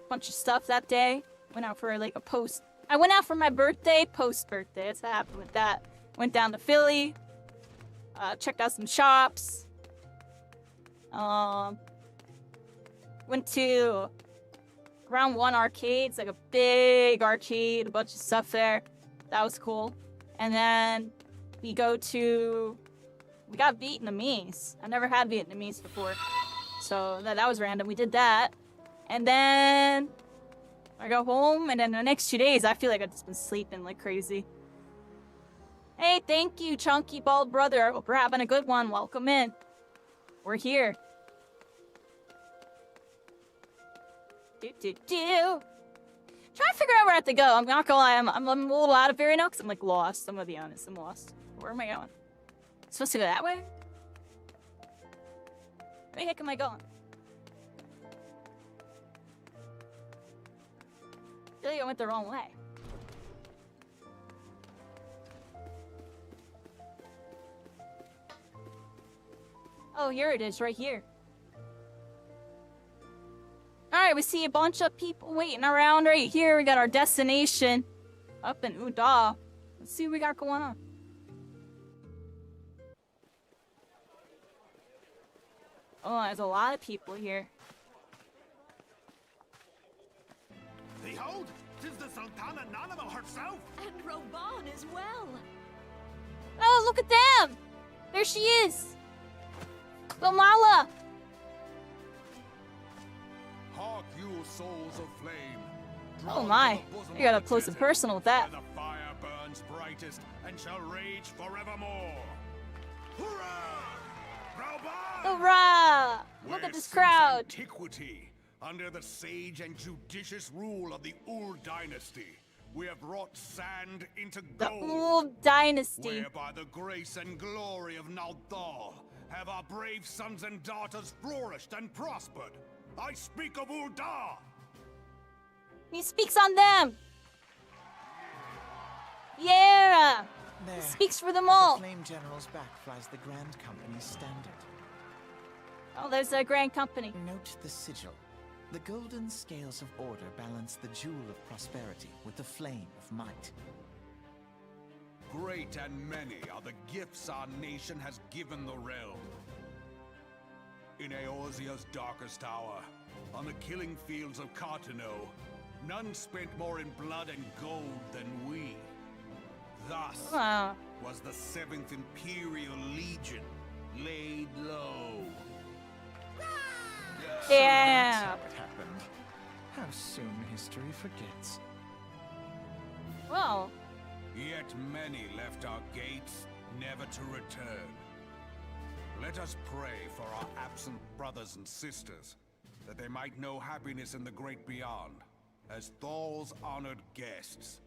bunch of stuff that day. Went out for, like, a post. I went out for my birthday, post-birthday. That's what happened with that. Went down to Philly. Checked out some shops. Went to Round 1 arcades, like a big arcade, a bunch of stuff there. That was cool. And then we got Vietnamese. I've never had Vietnamese before. So that was random. We did that. And then I go home, and then the next 2 days, I feel like I've just been sleeping like crazy. Hey, thank you, Chunky Bald Brother. Hope we're having a good one. Welcome in. We're here. Trying to figure out where I have to go. I'm not gonna lie, I'm a little out of it right now because I'm like lost. I'm gonna be honest, I'm lost. Where am I going? Supposed to go that way? Where the heck am I going? I feel like I went the wrong way. Oh, here it is, right here. Alright, we see a bunch of people waiting around right here. We got our destination up in Uda. Let's see what we got going on. Oh, there's a lot of people here. Behold, 'tis the Sultana Nanamo herself! And Roban as well! Oh, look at them! There she is! Lomala! Hark you, souls of flame. Oh my, you got up close and personal with that. The fire burns brightest and shall rage forevermore. Hurrah! Roban! Hurrah! Look Where at this since crowd! Antiquity, under the sage and judicious rule of the Ul dynasty, we have brought sand into The gold. Ul dynasty. Where by the grace and glory of Naldal have our brave sons and daughters flourished and prospered. I speak of Ul'dah! He speaks on them! Yeah! There, He speaks for them at all! the Flame General's back flies the Grand Company's standard. Oh, there's a grand company. Note the sigil. The golden scales of order balance the jewel of prosperity with the flame of might. Great and many are the gifts our nation has given the realm. In Eorzea's darkest hour, on the killing fields of Cartano, none spent more in blood and gold than we. Thus was the 7th Imperial Legion laid low. Yeah! So that's how it happened. How soon history forgets. Well, Yet many left our gates, never to return. Let us pray for our absent brothers and sisters, that they might know happiness in the great beyond, as Thal's honored guests.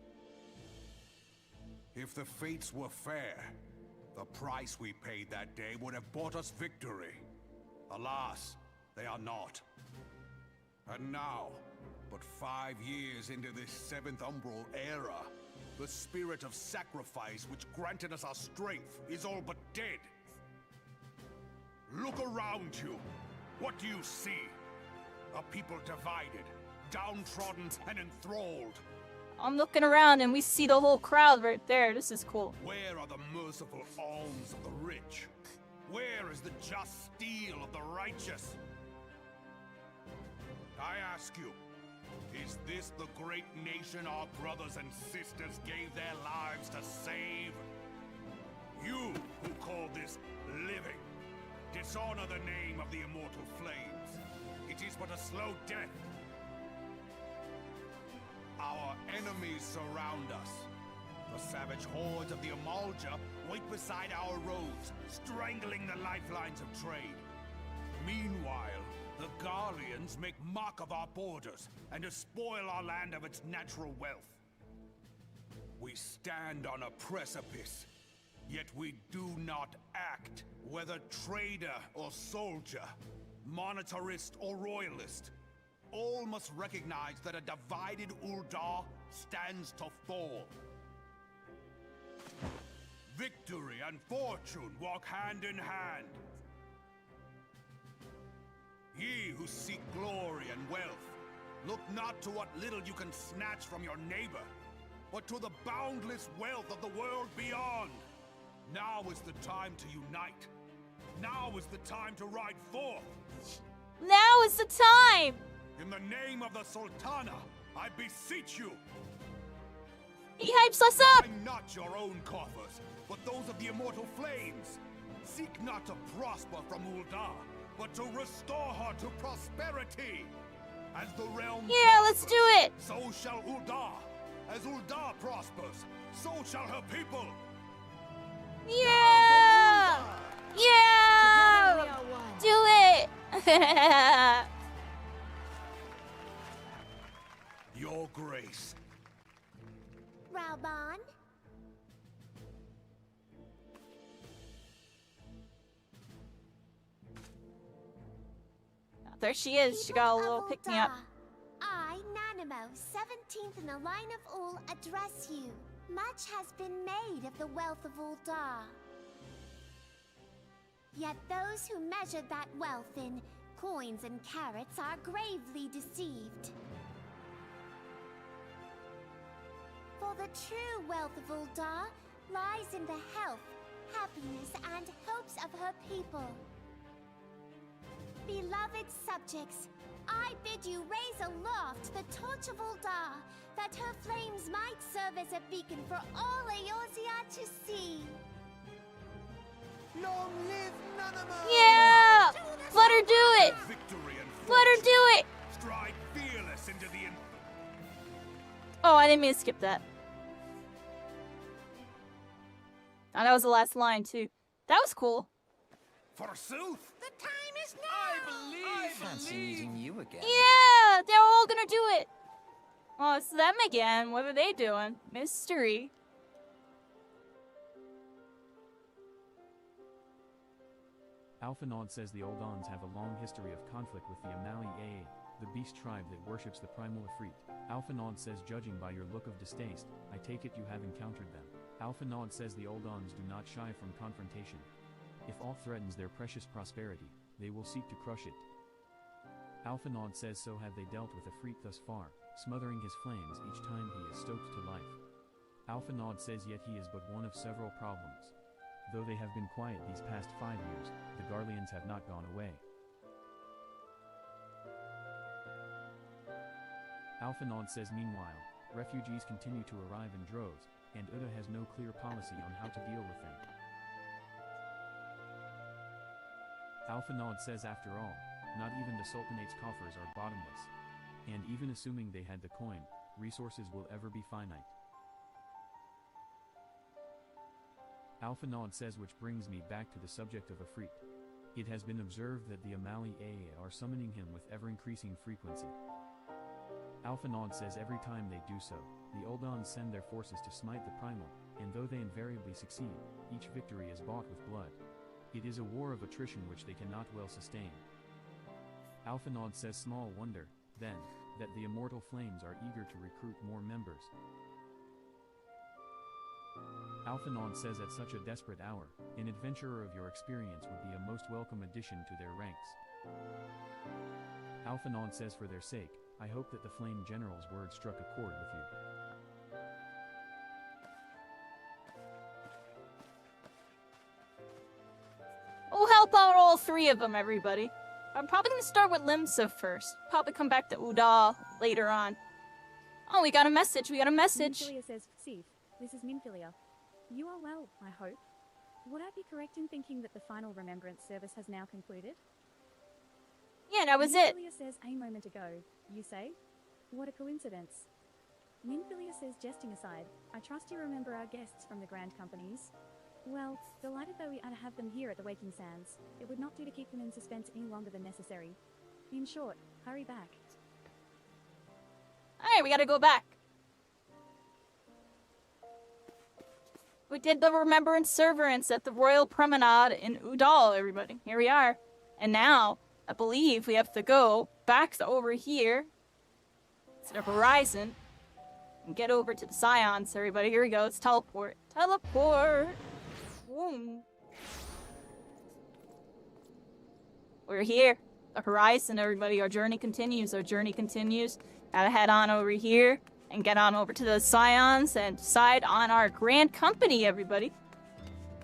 If the fates were fair, the price we paid that day would have bought us victory. Alas, they are not. And now, but 5 years into this 7th Umbral era, the spirit of sacrifice which granted us our strength is all but dead. Look around you. What do you see? A people divided, downtrodden, and enthralled. I'm looking around and we see the whole crowd right there. This is cool. Where are the merciful alms of the rich? Where is the just steel of the righteous? I ask you, is this the great nation our brothers and sisters gave their lives to save? You who call this living, dishonor the name of the immortal flames. It is but a slow death. Our enemies surround us. The savage hordes of the Amalja wait beside our roads, strangling the lifelines of trade. Meanwhile, the Garleans make mock of our borders and despoil our land of its natural wealth. We stand on a precipice, yet we do not act, whether trader or soldier, monetarist or royalist. All must recognize that a divided Uldar stands to fall. Victory and fortune walk hand in hand. Ye who seek glory and wealth, look not to what little you can snatch from your neighbor, but to the boundless wealth of the world beyond. Now is the time to unite. Now is the time to ride forth. Now is the time! In the name of the Sultana, I beseech you. He hypes us up! Find not your own coffers, but those of the immortal flames. Seek not to prosper from Uldar, but to restore her to prosperity. As the realm let's do it! So shall Uldar. As Uldar prospers, so shall her people. Yeah! Yeah! Do it! Your grace. Raubon? There she is. She got a little People of pick-me-up. Uldar, I, Nanimo, 17th in the line of Ul, address you. Much has been made of the wealth of Uldar. Yet those who measured that wealth in coins and carats are gravely deceived. For the true wealth of Uldar lies in the health, happiness, and hopes of her people. Beloved subjects, I bid you raise aloft the torch of Uldar, that her flames might serve as a beacon for all Eorzea to see. Long live Nanamo! Yeah! Let her do it! Victory and Let her do it! stride fearless into the Oh, I didn't mean to skip that. Oh, that was the last line, too. That was cool. forsooth. The time is now! I fancy meeting you again. Yeah! They're all gonna do it! Oh, it's them again. What are they doing? Mystery. Alphanod says the Oldons have a long history of conflict with the Amali AA, the beast tribe that worships the primal Ifrit. Alphanod says, judging by your look of distaste, I take it you have encountered them. Alphanod says the Oldons do not shy from confrontation. If all threatens their precious prosperity, they will seek to crush it. Alphanod says so have they dealt with Ifrit thus far, smothering his flames each time he is stoked to life. Alphanod says yet he is but one of several problems. Though they have been quiet these past 5 years, the Garleans have not gone away. Alphanod says meanwhile, refugees continue to arrive in droves, and Uda has no clear policy on how to deal with them. Alphanod says after all, not even the Sultanate's coffers are bottomless. And even assuming they had the coin, resources will ever be finite. Alphanod says, which brings me back to the subject of Ifrit. It has been observed that the Amali AA are summoning him with ever-increasing frequency. Alphanod says every time they do so, the Oldons send their forces to smite the primal, and though they invariably succeed, each victory is bought with blood. It is a war of attrition which they cannot well sustain. Alphanod says small wonder, then, that the immortal flames are eager to recruit more members. Alphanod says at such a desperate hour, an adventurer of your experience would be a most welcome addition to their ranks. Alphanod says for their sake, I hope that the Flame General's words struck a chord with you. 3 of them, everybody. I'm probably gonna start with Limsa first. Probably come back to Udal later on. Oh, we got a message. We got a message. Minfilia says, Sif, this is Minfilia. You are well, I hope. Would I be correct in thinking that the final remembrance service has now concluded? Yeah, that was it. Minfilia says a moment ago. You say? What a coincidence. Minfilia says, jesting aside, I trust you remember our guests from the Grand Companies. Well, delighted though we are to have them here at the Waking Sands, it would not do to keep them in suspense any longer than necessary. In short, hurry back. Alright, we gotta go back. We did the Remembrance Severance at the Royal Promenade in Udal, everybody. Here we are. And now, I believe we have to go back to over here to the horizon and get over to the Scions, everybody. Here we go. Let's teleport. Teleport! Boom. We're here. The horizon, everybody. Our journey continues. Our journey continues. Gotta head on over here and get on over to the Scions and decide on our Grand Company, everybody.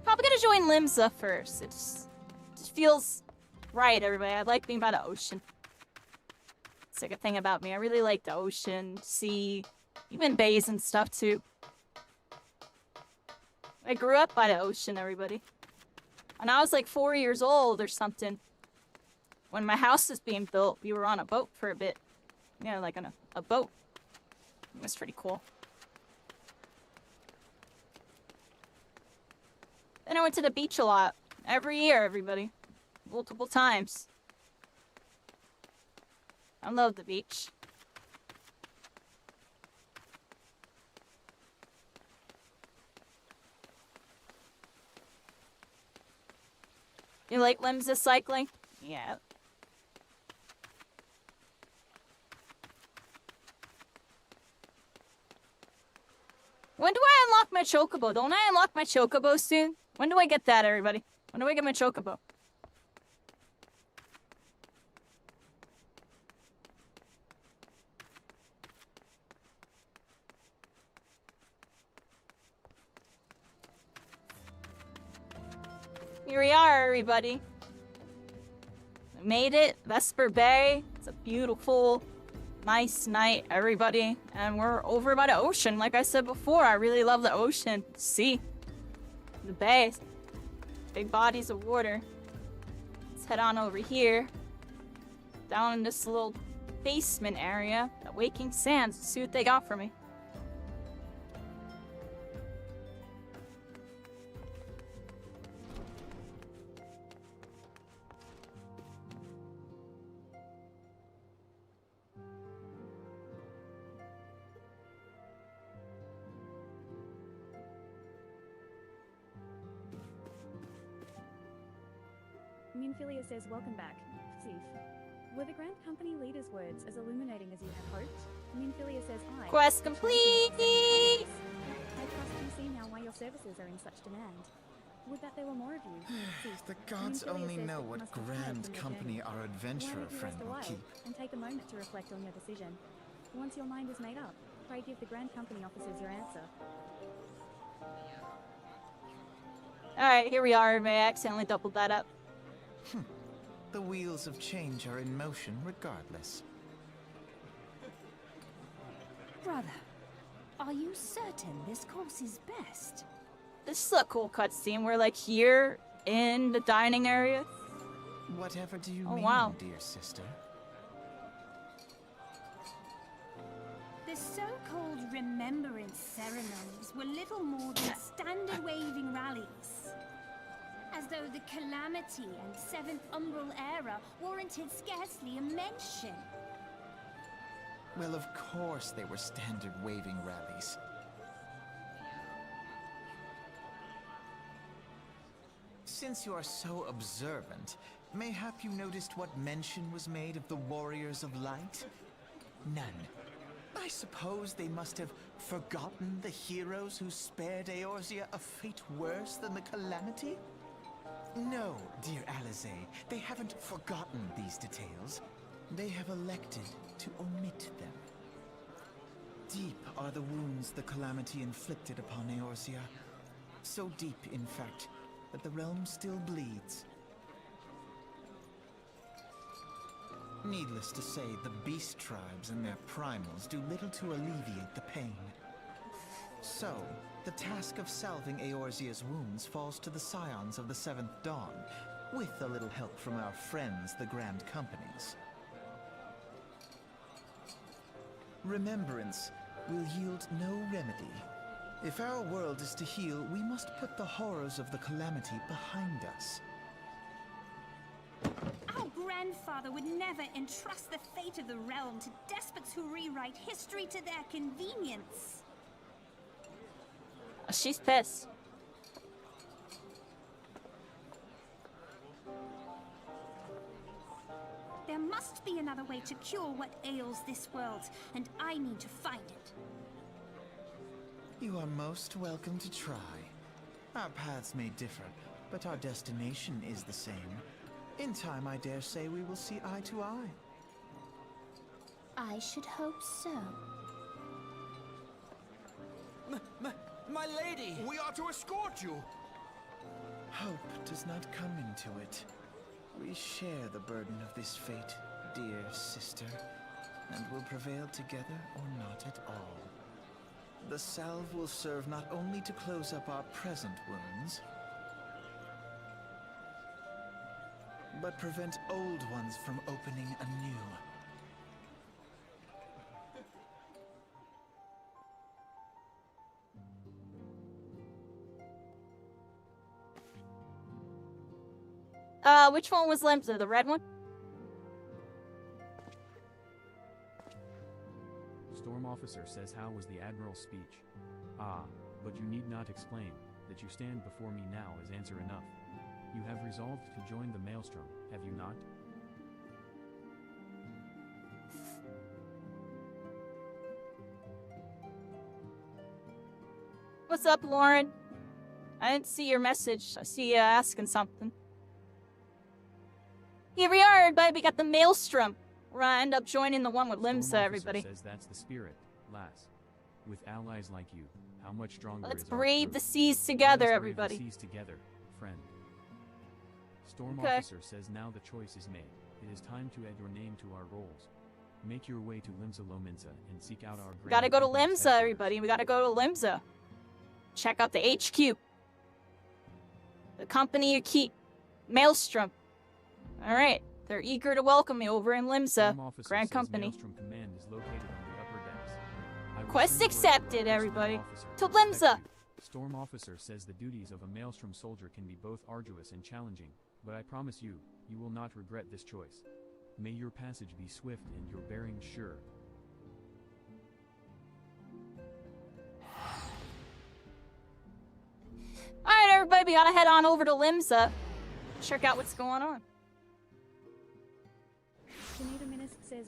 Probably gonna join Limsa first. It just feels right, everybody. I like being by the ocean. It's like a thing about me. I really like the ocean, sea, even bays and stuff too. I grew up by the ocean, everybody. When I was like 4 years old or something, when my house was being built, we were on a boat for a bit. Yeah, like on a boat. It was pretty cool. Then I went to the beach a lot. Every year, everybody. Multiple times. I love the beach. You like Limsa cycling? Yeah. When do I unlock my chocobo? Don't I unlock my chocobo soon? When do I get that, everybody? When do I get my chocobo? Here we are, everybody. We made it. Vesper Bay. It's a beautiful, nice night, everybody. And we're over by the ocean. Like I said before, I really love the ocean. Sea. The bay. Big bodies of water. Let's head on over here. Down in this little basement area at Waking Sands. See what they got for me. Minfilia says, welcome back, Sif. Were the Grand Company leader's words as illuminating as you had hoped? Minfilia says, Quest complete! I trust you see now why your services are in such demand. Would that there were more of you, Sif. The gods Minfilia only says know that you what must have grand heard from your company journey. our Why adventurer don't you friend rest a will while keep. and take a moment to reflect on your decision. Once your mind is made up, pray give the Grand Company officers your answer. Alright, here we are. I accidentally doubled that up. The wheels of change are in motion regardless. Brother, are you certain this course is best? This is a cool cutscene. We're like here in the dining area. Whatever do you Oh, mean, wow. dear sister? The so-called remembrance ceremonies were little more than standard waving rallies. As though the Calamity and Seventh Umbral Era warranted scarcely a mention. Well, of course they were standard waving rallies. Since you are so observant, mayhap you noticed what mention was made of the Warriors of Light? None. I suppose they must have forgotten the heroes who spared Eorzea a fate worse than the Calamity? No, dear Alize, they haven't forgotten these details. They have elected to omit them. Deep are the wounds the Calamity inflicted upon Eorzea. So deep, in fact, that the realm still bleeds. Needless to say, the beast tribes and their primals do little to alleviate the pain. So, the task of salving Eorzea's wounds falls to the scions of the Seventh Dawn, with a little help from our friends, the Grand Companies. Remembrance will yield no remedy. If our world is to heal, we must put the horrors of the calamity behind us. Our grandfather would never entrust the fate of the realm to despots who rewrite history to their convenience. She's pissed. There must be another way to cure what ails this world, and I need to find it. You are most welcome to try. Our paths may differ, but our destination is the same. In time, I dare say we will see eye to eye. I should hope so. My lady! We are to escort you! Hope does not come into it. We share the burden of this fate, dear sister, and will prevail together or not at all. The salve will serve not only to close up our present wounds, but prevent old ones from opening anew. Which one was Limsa? The red one? Storm Officer says, how was the Admiral's speech? Ah, but you need not explain. That you stand before me now is answer enough. You have resolved to join the Maelstrom, have you not? What's up, Lauren? I didn't see your message. I see you asking something. Here we are, everybody. We got the Maelstrom. We're gonna end up joining the one with Storm Limsa, Officer everybody. says that's the spirit, lass. With allies like you, how much stronger Let's is our brave crew? the seas Let together, us brave everybody. The seas together, friend. Storm Okay. Officer says now the choice is made. It is time to add your name to our rolls. Make your way to Limsa Lominsa and seek out our We gotta go to company's Limsa, headquarters. everybody. We gotta go to Limsa. Check out the HQ. The company you keep. Maelstrom. Alright. They're eager to welcome me over in Limsa. Storm Officer Grand says Company. Maelstrom Command is located on the upper decks. I will Quest send word accepted, to our everybody. Storm Officer To expect Limsa. you. Storm Officer says the duties of a Maelstrom soldier can be both arduous and challenging, but I promise you, you will not regret this choice. May your passage be swift and your bearings sure. Alright, everybody. We gotta head on over to Limsa. Check out what's going on. Janita Minist says,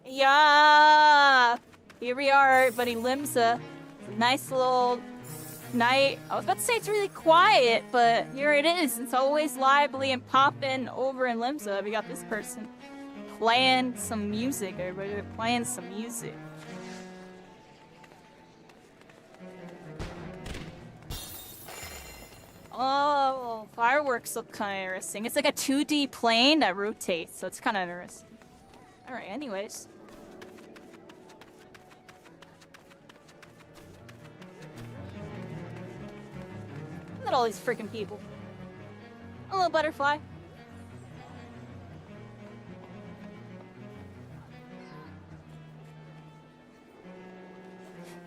Yeah. Here we are, everybody. Limsa. It's a nice little night. I was about to say it's really quiet, but here it is. It's always lively and popping over in Limsa. We got this person playing some music, everybody. They're playing some music. Oh, fireworks look kind of interesting. It's like a 2D plane that rotates, so it's kind of interesting. Alright, anyways. Look at all these freaking people. Hello, butterfly.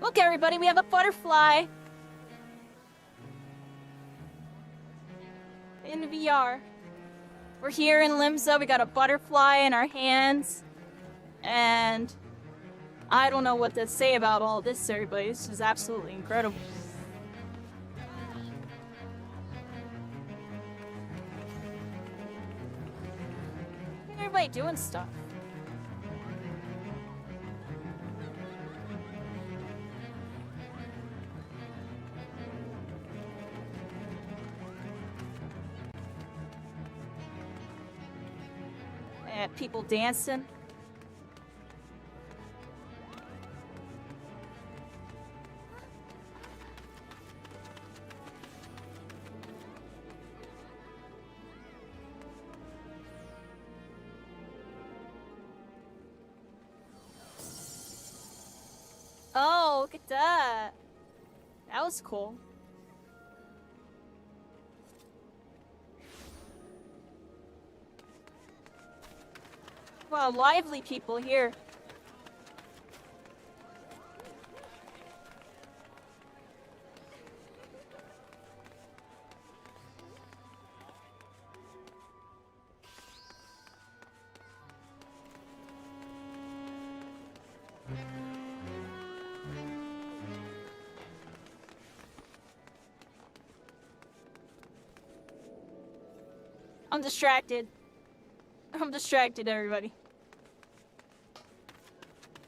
Look, everybody, we have a butterfly. In VR. We're here in Limsa, we got a butterfly in our hands. And I don't know what to say about all this, everybody. This is absolutely incredible. Look at everybody doing stuff. And people dancing. look at that. That was cool. Wow, lively people here. I'm distracted. I'm distracted, everybody.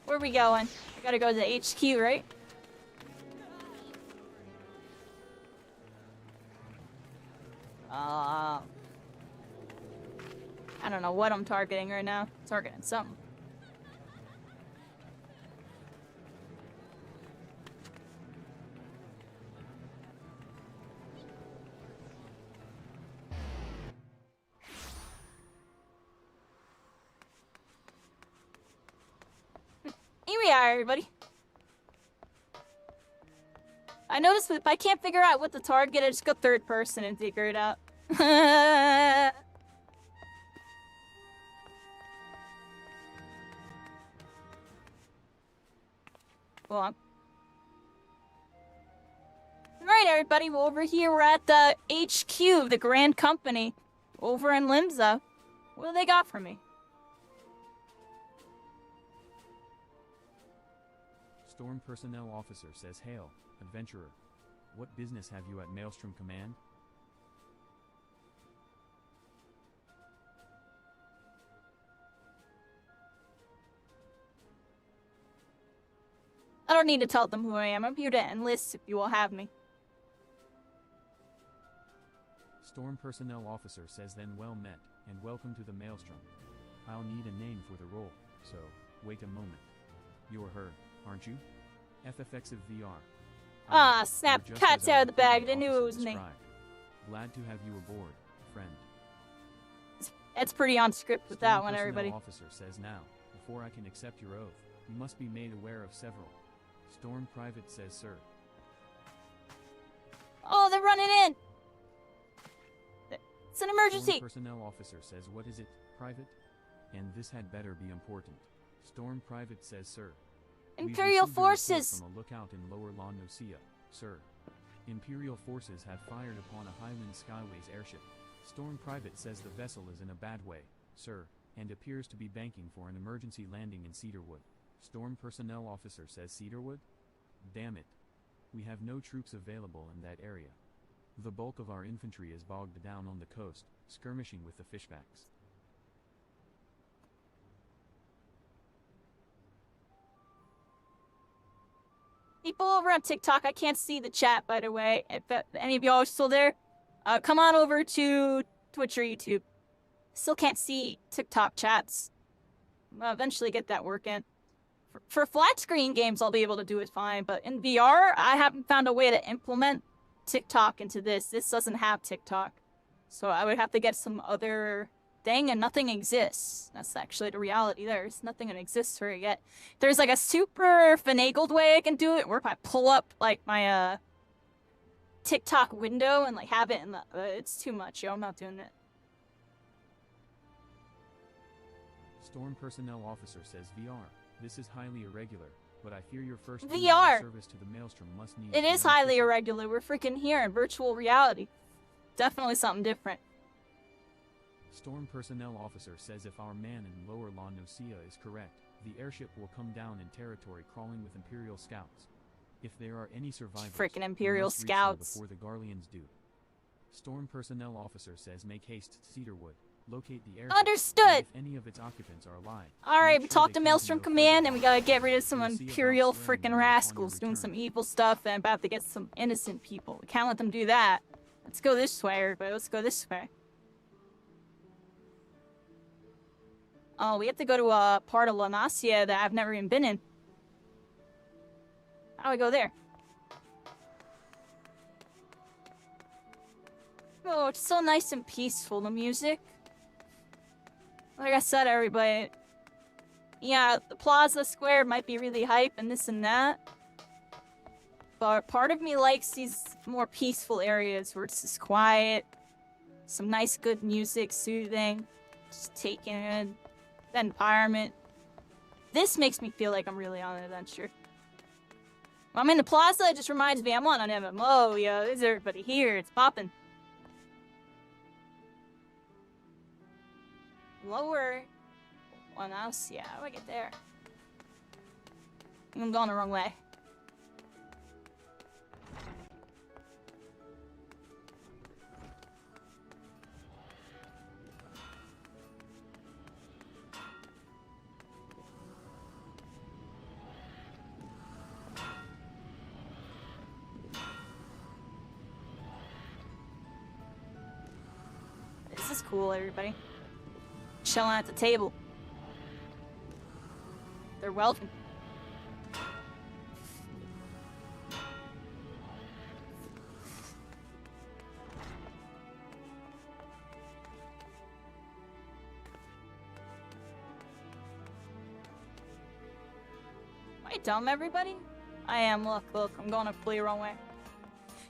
Where are we going? I gotta go to the HQ, right? I don't know what I'm targeting right now. Targeting something. Here we are, everybody. I noticed that if I can't figure out what the target, I just go third person and figure it out. Hold on. Alright, everybody, well, over here we're at the HQ, the Grand Company, over in Limsa. What do they got for me? Storm Personnel Officer says, "Hail, adventurer. What business have you at Maelstrom Command?" I don't need to tell them who I am. I'm here to enlist if you will have me. Storm Personnel Officer says, "Then well met, and welcome to the Maelstrom. I'll need a name for the role, so wait a moment. You're her, aren't you? FFXIV VR. Ah, snap You're just cats as out our of the bag. recruitment They knew it officer was me. described. Glad to have you aboard, friend." It's pretty on script with that Storm one, Personnel everybody. Officer says, "Now, before I can accept your oath, you must be made aware of several." Storm Private says, "Sir." Oh, they're running in! It's an emergency! Storm Personnel Officer says, "What is it, Private? And this had better be important." Storm Private says, "Sir. We've Imperial received a report forces! from a lookout in Lower La Nocia, sir. Imperial forces have fired upon a Highland Skyways airship. Storm Private says the vessel is in a bad way, sir, and appears to be banking for an emergency landing in Cedarwood." Storm Personnel Officer says, "Cedarwood? Damn it. We have no troops available in that area. The bulk of our infantry is bogged down on the coast, skirmishing with the fishbacks." People over on TikTok, I can't see the chat, by the way. If any of y'all are still there, come on over to Twitch or YouTube. Still can't see TikTok chats. I'll eventually get that working. For flat screen games, I'll be able to do it fine, but in VR, I haven't found a way to implement TikTok into this. This doesn't have TikTok. So I would have to get some other thing, and nothing exists. That's actually the reality. There's nothing that exists for it yet. There's like a super finagled way I can do it, where if I pull up like my TikTok window and like have it in the it's too much, yo. I'm not doing it. Storm Personnel Officer says, "VR. This is highly irregular, but I fear your first VR. service to the Maelstrom must need." It is highly irregular. We're freaking here in virtual reality. Definitely something different. Storm Personnel Officer says, "If our man in Lower La Nocia is correct, the airship will come down in territory crawling with Imperial scouts. If there are any survivors, Freaking we Imperial must reach them scouts. before the Garleans do." Storm Personnel Officer says, "Make haste to Cedarwood. Locate the airship. Understood. And if any of its occupants are alive, Alright, we make sure talked they to come Maelstrom no Command, further. and we gotta get rid of some We'll see about Imperial swearing freaking in upon your rascals doing return. some evil stuff and about to get some innocent people. We can't let them do that. Let's go this way, everybody. Let's go this way. Oh, we have to go to a part of La Nocia that I've never even been in. How do I go there? Oh, it's so nice and peaceful, the music. Like I said, everybody, yeah, the Plaza Square might be really hype and this and that, But part of me likes these more peaceful areas where it's just quiet, some nice good music, soothing, just taking in the environment. This makes me feel like I'm really on an adventure. When I'm in the plaza, it just reminds me I'm on an MMO, yo. There's everybody here, it's popping. Lower one else, yeah, how do I get there? I think I'm going the wrong way. This is cool, everybody. Chilling at the table. They're welcome. Am I dumb, everybody? I am. Look, I'm going completely wrong way.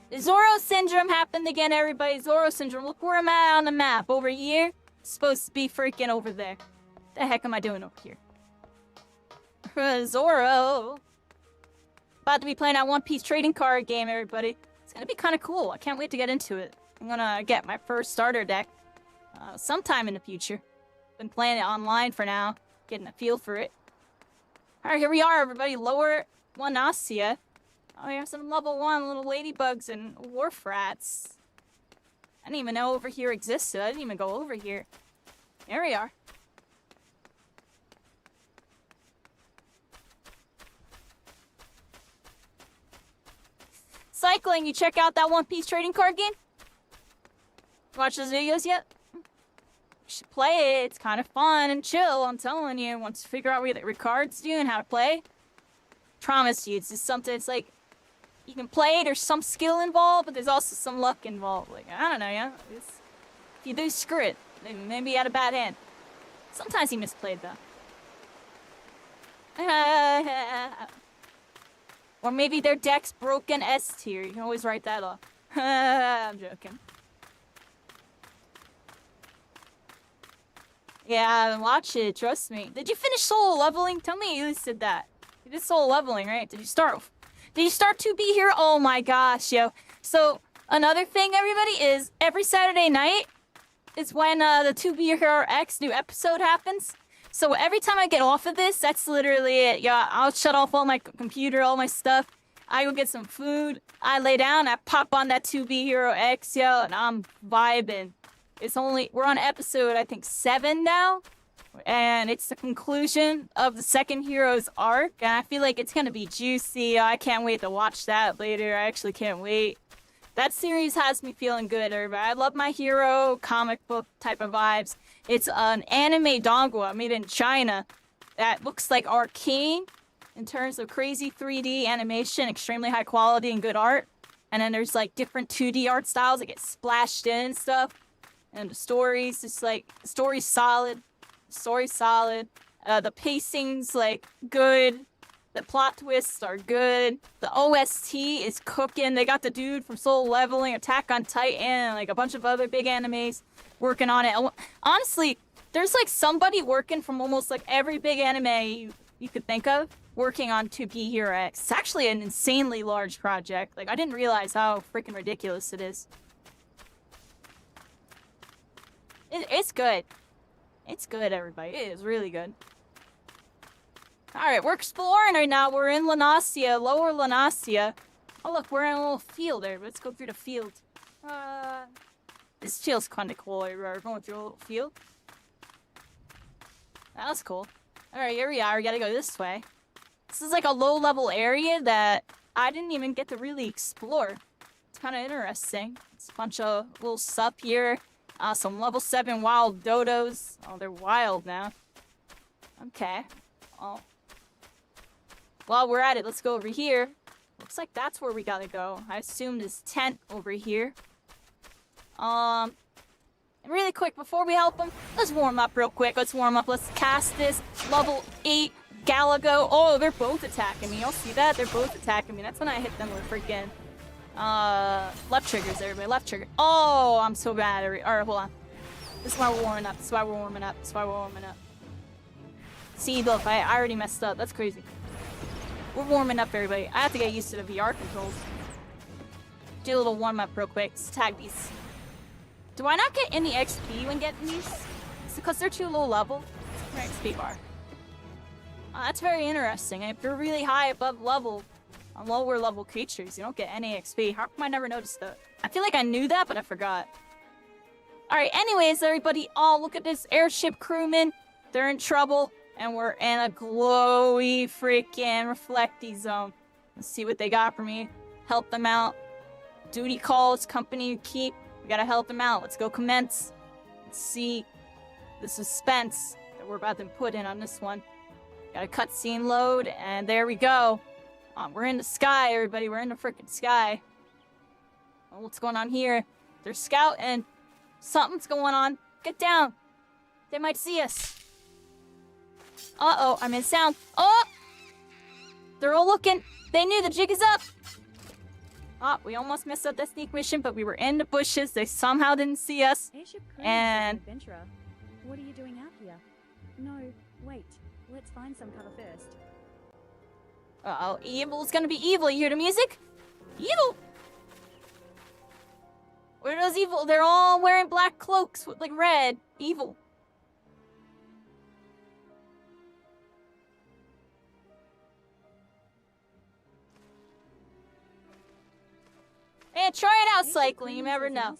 The Zoro syndrome happened again, everybody. Zoro syndrome. Look where I'm at on the map. Over here. Supposed to be freaking over there. The heck am I doing over here? Zoro. About to be playing that One Piece trading card game, everybody. It's gonna be kind of cool. I can't wait to get into it. I'm gonna get my first starter deck sometime in the future. Been playing it online for now. Getting a feel for it. Alright, here we are, everybody. Lower Wanasia. Oh, we have some level 1 little ladybugs and wharf rats. I didn't even know over here existed. I didn't even go over here. There we are. Cycling, you check out that One Piece trading card game? Watch those videos yet? You should play it. It's kind of fun and chill, I'm telling you. Once you figure out what your cards do and how to play. Promise you, it's just something, it's like, you can play, there's some skill involved, but there's also some luck involved. Like, I don't know, yeah? If you do, screw it. Maybe you had a bad hand. Sometimes he misplayed, though. Or maybe their deck's broken S tier. You can always write that off. I'm joking. Yeah, watch it, trust me. Did you finish solo leveling? Tell me you did that. You did solo leveling, right? Did you start 2B here? Oh my gosh, yo. So, another thing, everybody, is every Saturday night is when the 2B Hero X new episode happens. So every time I get off of this, that's literally it. Yeah, I'll shut off all my computer, all my stuff. I go get some food. I lay down, I pop on that 2B Hero X, yo, and I'm vibing. We're on episode, I think, 7 now. And it's the conclusion of the second hero's arc. And I feel like it's going to be juicy. I can't wait to watch that later. I actually can't wait. That series has me feeling good, everybody. I love my hero comic book type of vibes. It's an anime donghua made in China that looks like Arcane in terms of crazy 3D animation, extremely high quality and good art. And then there's like different 2D art styles that get splashed in and stuff. And the story's just like, the story's solid. The pacing's like good. The plot twists are good. The OST is cooking. They got the dude from Soul Leveling, Attack on Titan, and like a bunch of other big animes working on it. Honestly, there's like somebody working from almost like every big anime you could think of working on 2B Hero X. It's actually an insanely large project. Like, I didn't realize how freaking ridiculous it is. It's good. It's good, everybody. It is really good. Alright, we're exploring right now. We're in Lanasia, Lower Lanasia. Oh, look, we're in a little field there. Let's go through the field. This feels kind of cool. We're going through a little field. That was cool. Alright, here we are. We gotta go this way. This is like a low-level area that I didn't even get to really explore. It's kind of interesting. It's a bunch of little stuff here. Some level 7 wild dodos. Oh, they're wild now. Okay. Oh. While we're at it, let's go over here. Looks like that's where we gotta go. I assume this tent over here. And really quick, before we help him, let's warm up real quick. Let's warm up. Let's cast this level 8 Galago. Oh, they're both attacking me. Y'all see that? They're both attacking me. That's when I hit them with freaking left triggers, everybody. Left trigger. Oh, I'm so bad. Alright, hold on. This is why we're warming up. This is why we're warming up. This is why we're warming up. See, look, I already messed up. That's crazy. We're warming up, everybody. I have to get used to the VR controls. Do a little warm up real quick. Let's tag these. Do I not get any XP when getting these? Is it because they're too low level? It's XP bar. That's very interesting. If you're really high above level on lower level creatures, you don't get any XP. How come I never noticed that? I feel like I knew that, but I forgot. Alright, anyways, everybody. Oh, look at this airship crewman. They're in trouble. And we're in a glowy freaking reflecty zone. Let's see what they got for me. Help them out. Duty calls, company keep. We gotta help them out. Let's go commence. Let's see the suspense that we're about to put in on this one. Got a cutscene load, and there we go. We're in the sky, everybody. We're in the freaking sky. Oh, what's going on here? They're scouting. Something's going on. Get down. They might see us. Uh-oh, I'm in sound. Oh! They're all looking. They knew the jig is up. Oh, we almost missed out that sneak mission, but we were in the bushes. They somehow didn't see us. And... adventurer. What are you doing out here? No, wait. Let's find some cover first. Uh-oh, evil's gonna be evil. You hear the music? Evil! Where are those evil? They're all wearing black cloaks with, like, red. Evil. Hey, try it out, cycling. You never know.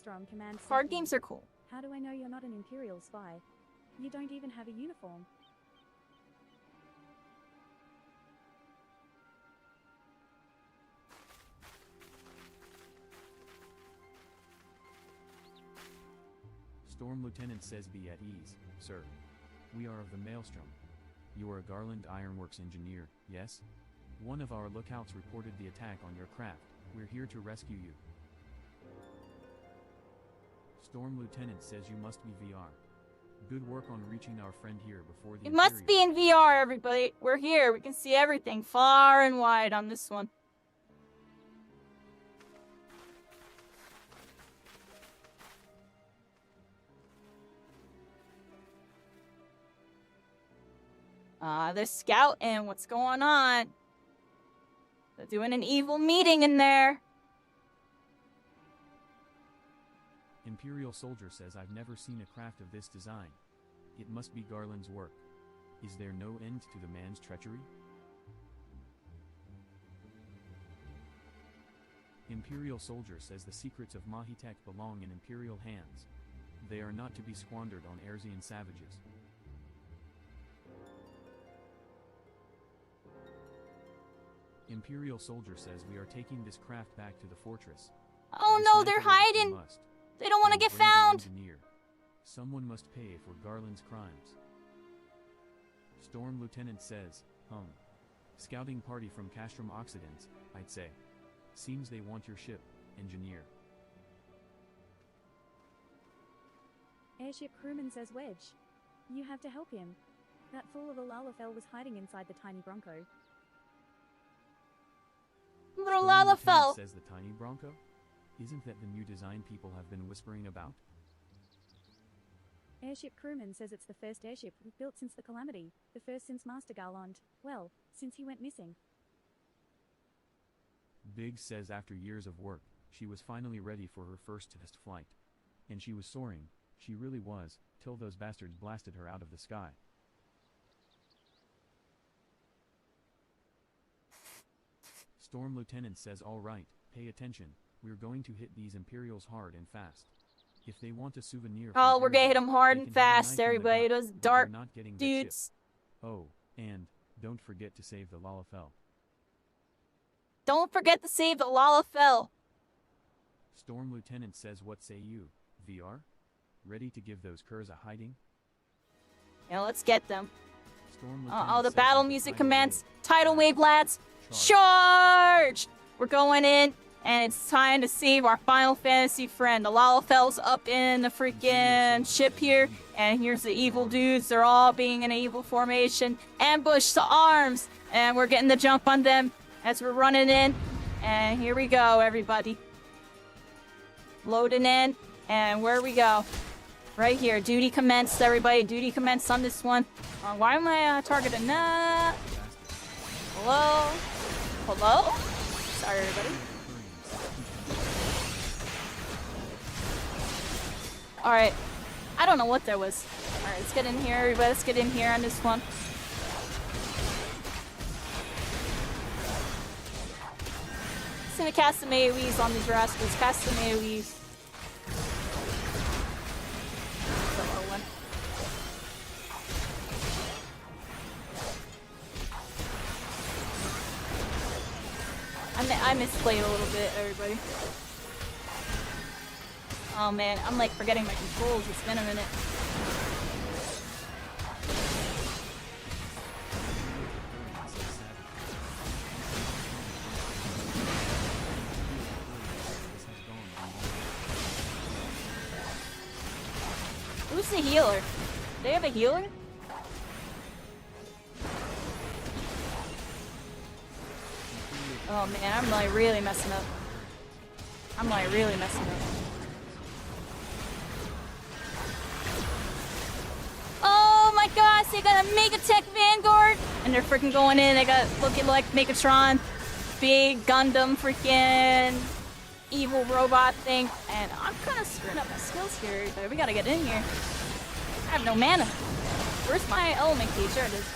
Card games are cool. How do I know you're not an Imperial spy? You don't even have a uniform. Storm Lieutenant says be at ease, sir. We are of the Maelstrom. You are a Garland Ironworks engineer, yes? One of our lookouts reported the attack on your craft. We're here to rescue you. Storm Lieutenant says you must be VR. Good work on reaching our friend here before the You must be in VR, everybody. We're here. We can see everything far and wide on this one. They're scouting. What's going on? They're doing an evil meeting in there. Imperial soldier says I've never seen a craft of this design. It must be Garland's work. Is there no end to the man's treachery? Imperial soldier says the secrets of Mahitek belong in Imperial hands. They are not to be squandered on Erzian savages. Imperial soldier says we are taking this craft back to the fortress. Oh no, they're hiding! They don't want to get found! Someone must pay for Garland's crimes. Storm Lieutenant says, Scouting party from Castrum Occidents, I'd say. Seems they want your ship, engineer. Airship crewman says Wedge. You have to help him. That fool of a Lalafell was hiding inside the tiny Bronco. Little Lalafell says the tiny Bronco? Isn't that the new design people have been whispering about? Airship crewman says it's the first airship we've built since the Calamity, the first since Master Garland, well, since he went missing. Biggs says after years of work, she was finally ready for her first test flight. And she was soaring, she really was, till those bastards blasted her out of the sky. Storm Lieutenant says all right, pay attention, we're going to hit these Imperials hard and fast. If they want a souvenir oh, we're gonna hit them hard and fast, everybody. Those dark dudes. Oh, and don't forget to save the Lalafell. Don't forget to save the Lalafell. Storm Lieutenant says what say you, VR? Ready to give those curs a hiding? Yeah, let's get them. Oh, the battle music commenced. Tidal wave, lads. Charge! We're going in, And it's time to save our Final Fantasy friend. The Lalafel's up in the freaking ship here. And here's the evil dudes. They're all being in an evil formation. Ambush the arms. And we're getting the jump on them as we're running in. And here we go, everybody. Loading in. And where we go? Right here. Duty commenced, everybody. Duty commenced on this one. Why am I targeting that? Hello? Hello? Sorry, everybody. Alright. I don't know what that was. Alright, let's get in here, everybody. Let's get in here on this one. Just gonna cast some AoEs on these rascals. Cast some AoEs. I misplayed a little bit, everybody. Oh man, I'm like forgetting my controls. It's been a minute. Who's the healer? Do they have a healer? Oh man, I'm like really messing up. I'm like really messing up. Oh my gosh, they got a Mega Tech Vanguard! And they're freaking going in, they got looking like Megatron, big Gundam freaking evil robot thing. And I'm kind of screwing up my skills here, but we gotta get in here. I have no mana. Where's my element key? There it is.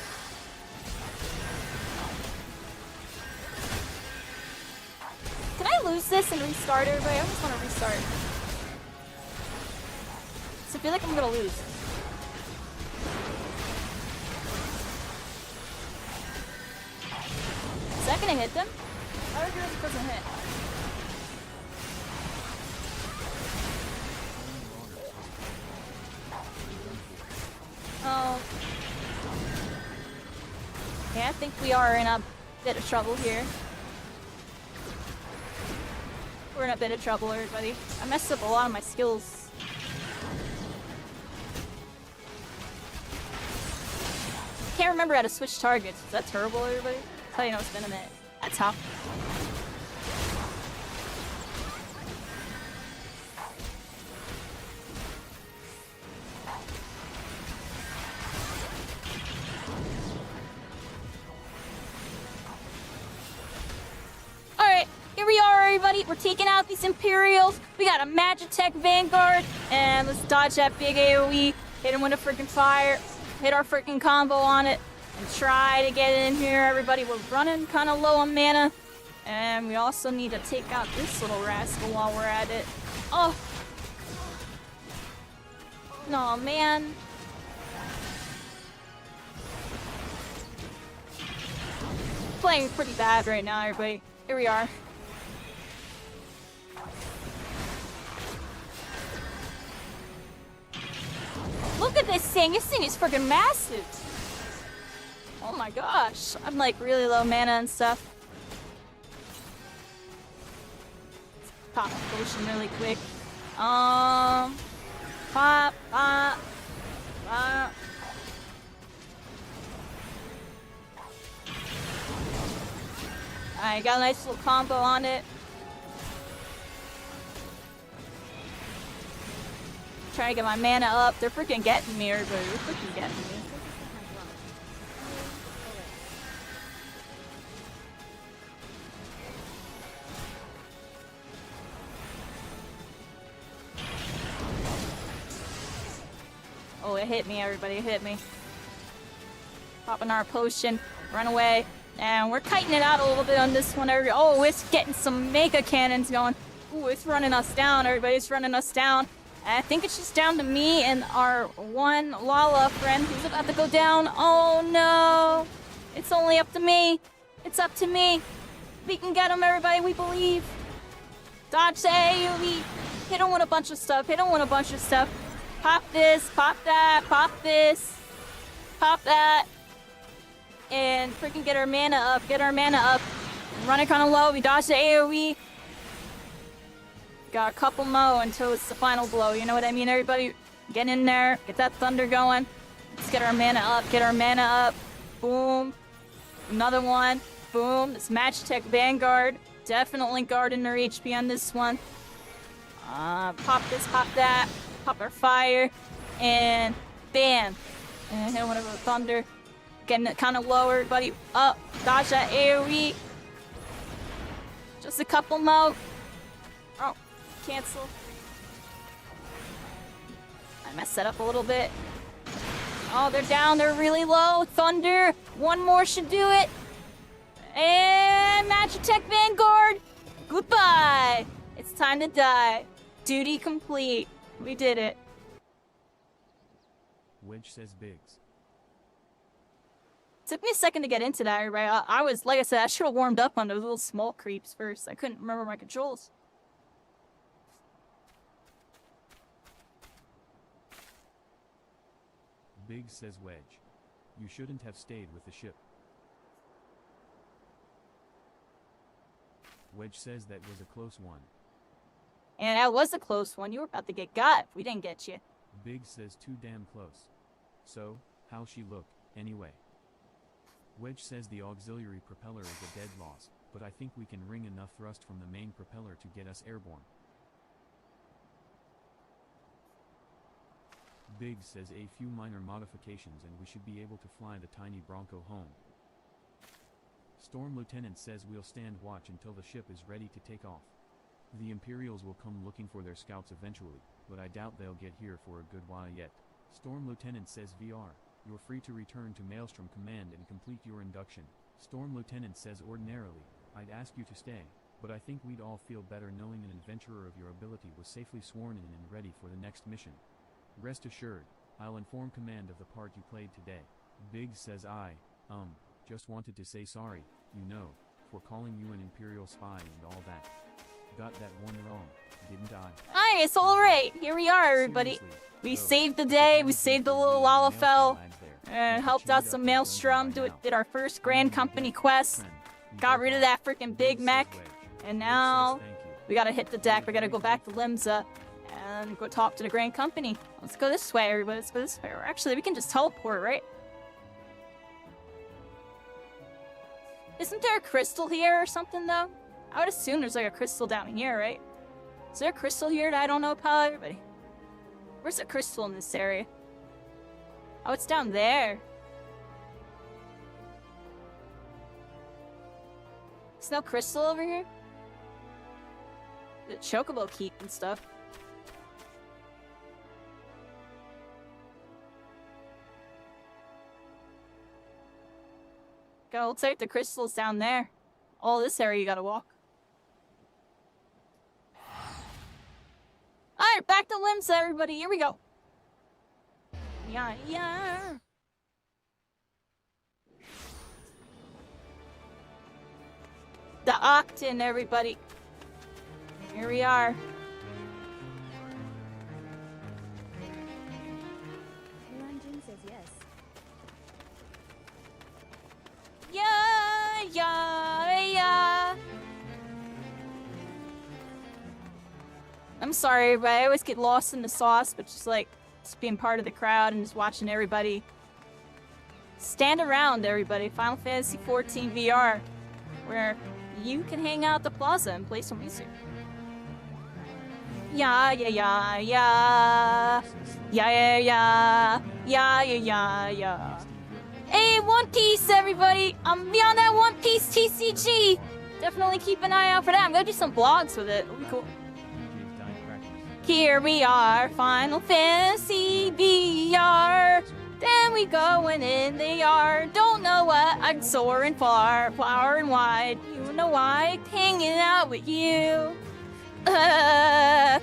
Can I lose this and restart, everybody? I just want to restart. So I feel like I'm gonna lose. Is that gonna hit them? I don't know if it doesn't hit. Oh. Yeah, I think we are in a bit of trouble here. We're in a bit of trouble, everybody. I messed up a lot of my skills. Can't remember how to switch targets. Is that terrible, everybody? That's how you know it's been a minute. That's how. Alright, here we are, everybody. We're taking out these Imperials. We got a Magitech Vanguard. And let's dodge that big AoE. Hit him with a freaking fire. Hit our freaking combo on it. And try to get in here, everybody. We're running kind of low on mana. And we also need to take out this little rascal while we're at it. Oh! No, man. Playing pretty bad right now, everybody. Here we are. Look at this thing! This thing is freaking massive! Oh my gosh! I'm like really low mana and stuff. Let's pop a potion really quick. Pop, pop, pop. Alright, got a nice little combo on it. Trying to get my mana up. They're freaking getting me, everybody. They're freaking getting me. Oh, it hit me, everybody. It hit me. Popping our potion. Run away. And we're kiting it out a little bit on this one. Oh, it's getting some mega cannons going. Ooh, it's running us down, everybody. It's running us down. And I think it's just down to me and our one Lala friend who's about to go down. Oh, no. It's only up to me. It's up to me. We can get him, everybody. We believe. Dodge the AoE. Hit him with a bunch of stuff. Hit him with a bunch of stuff. Pop this. Pop that. Pop this. Pop that. And freaking get our mana up. Get our mana up. Running kind of low. We dodge the AoE. Got a couple more until it's the final blow. You know what I mean, everybody? Get in there. Get that thunder going. Let's get our mana up. Get our mana up. Boom. Another one. Boom. This Magitech Vanguard. Definitely guarding their HP on this one. Pop this, pop that. Pop our fire. And bam. And hit one of the thunder. Getting it kind of low, everybody. Up. Dodge that AoE. Just a couple more. Oh, cancel. I messed that up a little bit. Oh, they're down. They're really low. Thunder. One more should do it. And Magitech Vanguard. Goodbye. It's time to die. Duty complete. We did it. Wedge says Biggs. Took me a second to get into that, right? I was, like I said, I should have warmed up on those little small creeps first. I couldn't remember my controls. Biggs says Wedge. You shouldn't have stayed with the ship. Wedge says that was a close one. And that was a close one. You were about to get got if we didn't get you. Biggs says too damn close. So, how's she look, anyway? Wedge says the auxiliary propeller is a dead loss, but I think we can wring enough thrust from the main propeller to get us airborne. Biggs says a few minor modifications and we should be able to fly the tiny Bronco home. Storm Lieutenant says we'll stand watch until the ship is ready to take off. The Imperials will come looking for their scouts eventually, but I doubt they'll get here for a good while yet. Storm Lieutenant says VR, you're free to return to Maelstrom Command and complete your induction. Storm Lieutenant says ordinarily, I'd ask you to stay, but I think we'd all feel better knowing an adventurer of your ability was safely sworn in and ready for the next mission. Rest assured, I'll inform Command of the part you played today. Biggs says just wanted to say sorry, you know, for calling you an Imperial spy and all that. Got that one wrong, didn't I? Hi, it's alright. Here we are, everybody. We saved the day, we saved the little Lalafell, and helped out some Maelstrom, did our first Grand Company quest, got rid of that freaking Big Mech, and now we gotta hit the deck, we gotta go back to Limsa, and go talk to the Grand Company. Let's go this way, everybody, let's go this way. Or actually, we can just teleport, right? Isn't there a crystal here or something, though? I would assume there's like a crystal down here, right? Is there a crystal here that I don't know about, everybody? Where's the crystal in this area? Oh, it's down there. There's no crystal over here? The chocobo keep and stuff. Go, looks like the crystal's down there. All this area you gotta walk. Alright, back to Limsa, everybody. Here we go. Yeah. The Octin, everybody. Here we are. Jin says yes. Yeah. I'm sorry, but I always get lost in the sauce, but just being part of the crowd and just watching everybody stand around, everybody. Final Fantasy XIV VR, where you can hang out at the plaza and play some music. Yeah. Hey, One Piece, everybody! I'm beyond that One Piece TCG! Definitely keep an eye out for that. I'm gonna do some vlogs with it. It'll be cool. Here we are, Final Fantasy VR. Then we going in the yard. Don't know what, I'm soaring far, far and wide. You know why? Hanging out with you. Yeah.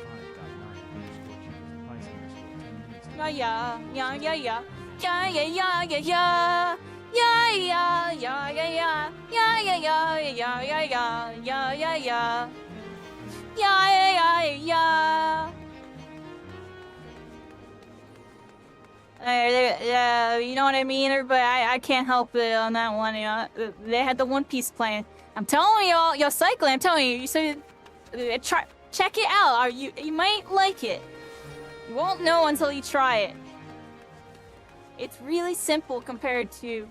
You know what I mean, everybody? I can't help it on that one. You know, they had the One Piece playing. I'm telling y'all, cycling. I'm telling you. You said Check it out. You might like it. You won't know until you try it. It's really simple compared to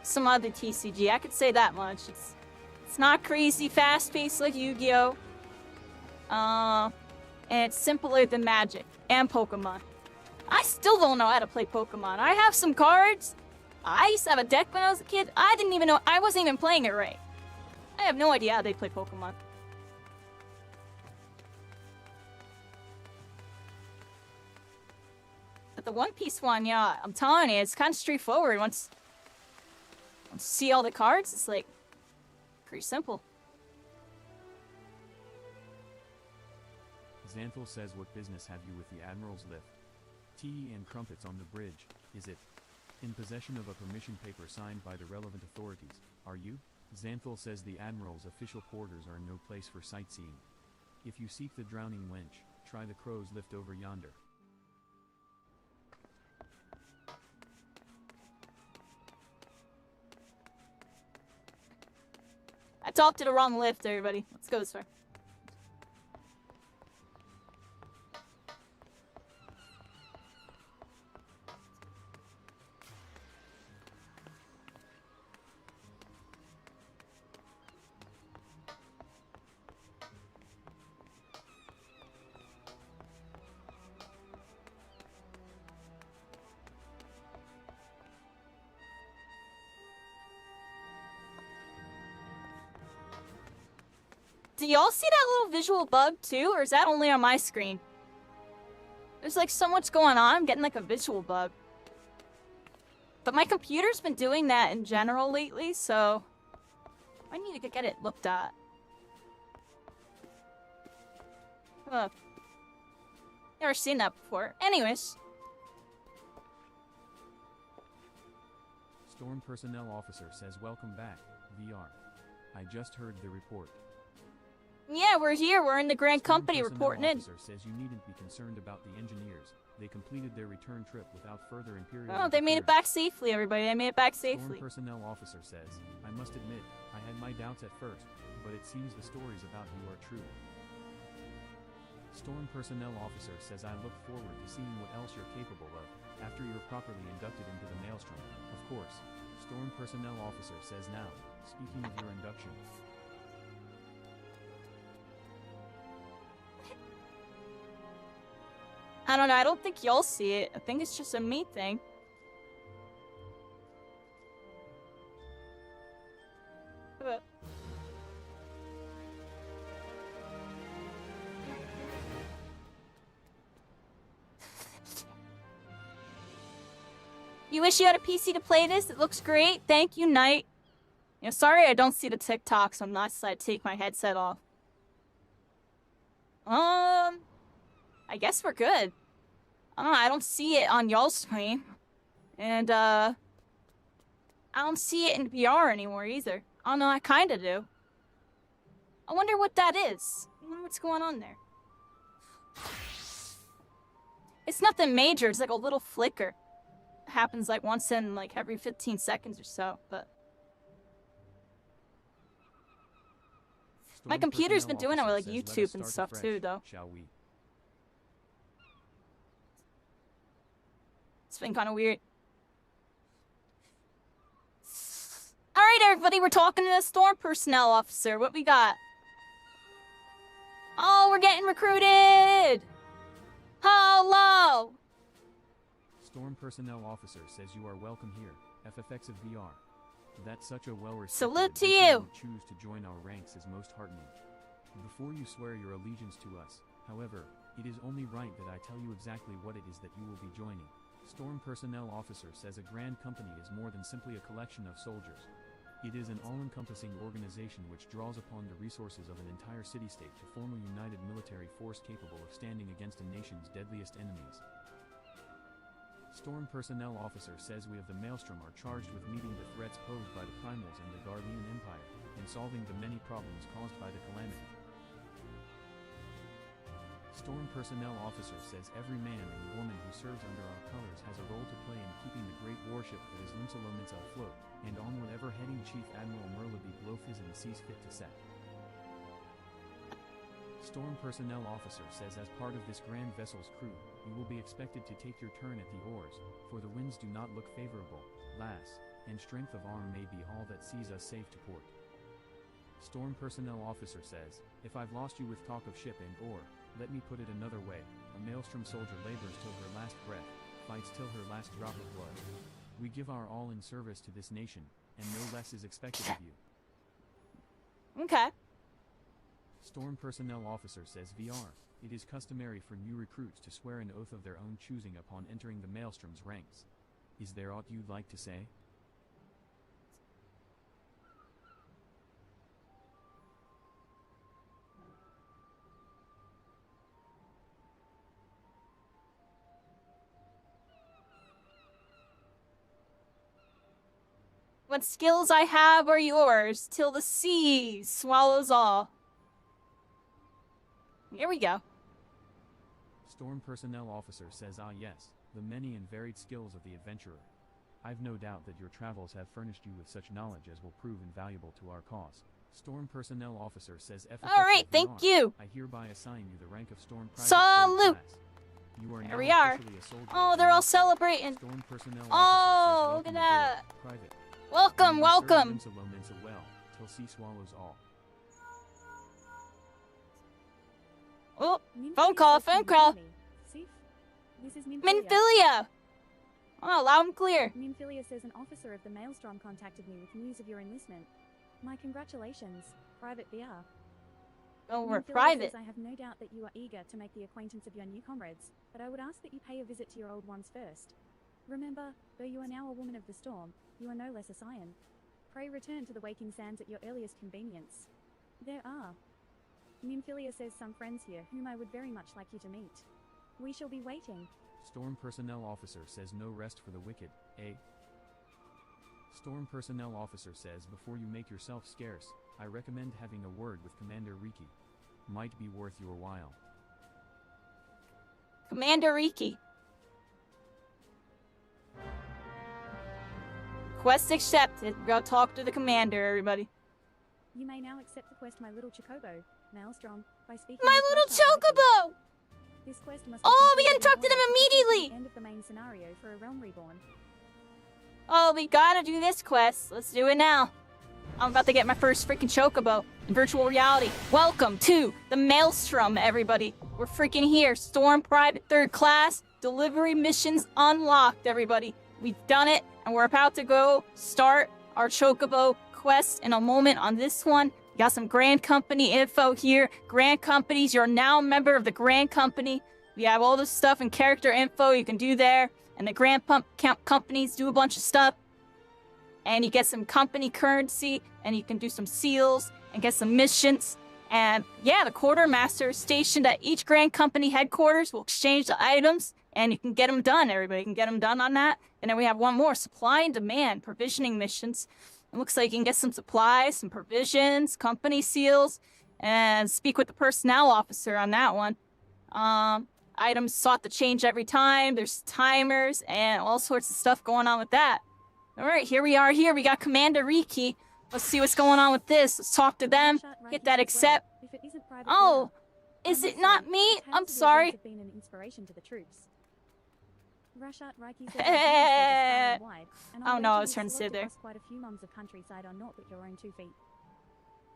some other TCG. I could say that much. It's not crazy fast-paced like Yu-Gi-Oh! And it's simpler than Magic and Pokemon. I still don't know how to play Pokemon. I have some cards. I used to have a deck when I was a kid. I didn't even know. I wasn't even playing it right. I have no idea how they play Pokemon. But the One Piece one, yeah, I'm telling you, it's kind of straightforward. Once you see all the cards, it's like pretty simple. Xanthil says, what business have you with the Admiral's lift? Tea and crumpets on the bridge, is it? In possession of a permission paper signed by the relevant authorities, are you? Xanthil says the Admiral's official quarters are no place for sightseeing. If you seek the drowning wench, try the crow's lift over yonder. I talked to the wrong lift, everybody. Let's go this way. Do y'all see that little visual bug too, or is that only on my screen? There's like so much going on, I'm getting like a visual bug. But my computer's been doing that in general lately, so I need to get it looked at. Never seen that before. Anyways. Storm Personnel Officer says, welcome back, VR. I just heard the report. Yeah, we're here. We're in the Grand Storm Company Personnel reporting in. Officer says you needn't be concerned about the engineers. They completed their return trip without further Imperial Oh, they made it back safely, everybody. They made it back safely. Storm Personnel Officer says, I must admit, I had my doubts at first, but it seems the stories about you are true. Storm Personnel Officer says, I look forward to seeing what else you're capable of, after you're properly inducted into the Maelstrom. Of course. Storm Personnel Officer says now, speaking of your induction. I don't know, I don't think y'all see it. I think it's just a me thing. You wish you had a PC to play this? It looks great. Thank you, Knight. You know, sorry I don't see the TikTok, so I'm not decided to take my headset off. I guess we're good. I don't know, I don't see it on y'all's screen. And, I don't see it in VR anymore either. Oh no, I kinda do. I wonder what that is. I wonder what's going on there. It's nothing major, it's like a little flicker. It happens like once in like every 15 seconds or so, but... My computer's been doing it with like YouTube and stuff too, though. Shall we? It's been kind of weird. Alright, everybody, we're talking to the Storm Personnel Officer. What we got? Oh, we're getting recruited! Hello! Storm Personnel Officer says you are welcome here, FFXIV VR. That's such a well-respected Salute to addition you! Choose to join our ranks is most heartening. Before you swear your allegiance to us, however, it is only right that I tell you exactly what it is that you will be joining. Storm Personnel Officer says a grand company is more than simply a collection of soldiers. It is an all-encompassing organization which draws upon the resources of an entire city-state to form a united military force capable of standing against a nation's deadliest enemies. Storm Personnel Officer says we of the Maelstrom are charged with meeting the threats posed by the Primals and the Guardian Empire, and solving the many problems caused by the calamity. Storm Personnel Officer says every man and woman who serves under our colors has a role to play in keeping the great warship that is Limsalomits afloat, and on whatever heading Chief Admiral Merleby Blofism sees fit to set. Storm Personnel Officer says as part of this grand vessel's crew, you will be expected to take your turn at the oars, for the winds do not look favorable, lass, and strength of arm may be all that sees us safe to port. Storm Personnel Officer says, if I've lost you with talk of ship and oar, let me put it another way, a Maelstrom soldier labors till her last breath, fights till her last drop of blood. We give our all in service to this nation, and no less is expected of you. Okay. Storm Personnel Officer says VR, it is customary for new recruits to swear an oath of their own choosing upon entering the Maelstrom's ranks. Is there aught you'd like to say? What skills I have are yours, till the sea swallows all. Here we go. Storm Personnel Officer says yes, the many and varied skills of the adventurer. I've no doubt that your travels have furnished you with such knowledge as will prove invaluable to our cause. Storm Personnel Officer says Alright, thank you. I hereby assign you the rank of Storm Private Salute. Class. You are There now we are. officially a soldier. Oh, they're all celebrating. Storm Personnel Oh, Officer look says at that. welcome aboard, Private. Welcome, You welcome. serve Minsa Minsa well, till sea swallows all. Oh, Minfilia phone call, says, "Can phone you call. hear me?" Sif? This is Minfilia. Minfilia. Oh, loud and clear. Minfilia says an officer of the Maelstrom contacted me with news of your enlistment. My congratulations, Private VR. Oh, we're Minfilia private. says I have no doubt that you are eager to make the acquaintance of your new comrades, but I would ask that you pay a visit to your old ones first. Remember, though you are now a woman of the storm, you are no less a scion. Pray return to the waking sands at your earliest convenience. There are. Minfilia says some friends here whom I would very much like you to meet. We shall be waiting. Storm Personnel Officer says no rest for the wicked, eh? Storm Personnel Officer says before you make yourself scarce, I recommend having a word with Commander Riki. Might be worth your while. Commander Riki. Quest accepted. Go talk to the commander, everybody. You may now accept the quest My Little Chocobo, Maelstrom, by speaking My with little Rashad Riki. chocobo! This quest must Oh, we completed gotta in talk to them order to immediately! the end of the main scenario for a realm reborn. Oh, we gotta do this quest. Let's do it now. I'm about to get my first freaking chocobo in virtual reality. Welcome to the Maelstrom, everybody. We're freaking here. Storm Private 3rd Class. Delivery missions unlocked, everybody. We've done it, and we're about to go start our chocobo quest in a moment on this one. We got some Grand Company info here. Grand Companies, you're now a member of the Grand Company. We have all this stuff and character info you can do there. And the Grand Companies do a bunch of stuff. And you get some company currency, and you can do some seals, and get some missions. And yeah, the Quartermaster is stationed at each Grand Company headquarters. Will exchange the items, and you can get them done. Everybody can get them done on that. And then we have one more, supply and demand, provisioning missions. It looks like you can get some supplies, some provisions, company seals, and speak with the personnel officer on that one. Items sought to change every time. There's timers and all sorts of stuff going on with that. All right, here we are here. We got Commander Riki. Let's see what's going on with this. Let's talk to them. Hit that accept. If it isn't private Oh, VR, is I it must not say, me? the tales I'm of your sorry. deeds have been an inspiration to the troops. Rashat Raiki says I Oh, no, I was trying to sit there. Quite a few mums of countryside on naught but your own 2 feet.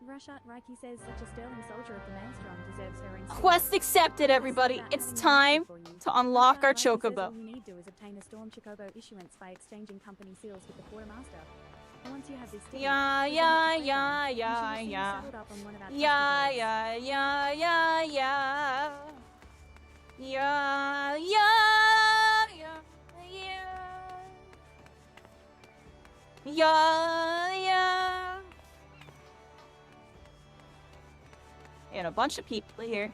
Rashat Raiki says such a sterling soldier of the Maelstrom deserves her own. Quest accepted, everybody. It's time to unlock our chocobo. All you need to do is obtain a Storm Chocobo issuance by exchanging company seals with the Quartermaster. Once you have this deal, Yeah. you should receive settled up on one of our trusty Yeah. And a bunch of people here.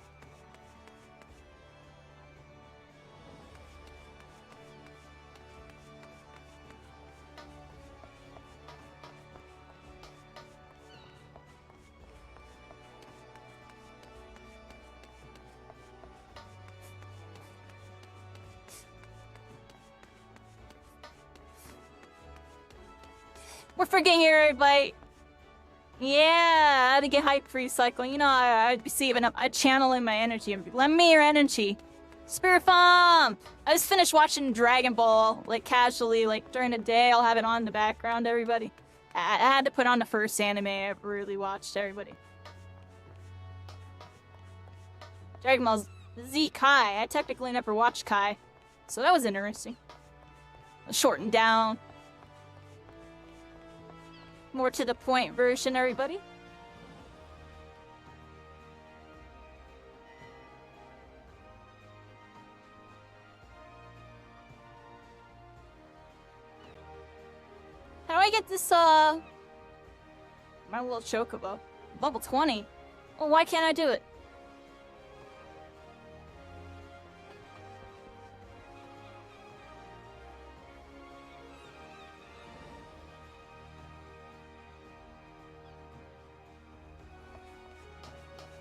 We're freaking here, everybody. Yeah, I had to get hyped for recycling. You know, I'd be saving up. I'd channel in my energy and be, lend me your energy. Spirit Farm! I just finished watching Dragon Ball, like, casually, like, during the day. I'll have it on in the background, everybody. I had to put on the first anime I ever really watched, everybody. Dragon Ball Z Kai. I technically never watched Kai, so that was interesting. Shortened down. More to the point version, everybody. How do I get this, my little chocobo? Level 20? Well, why can't I do it?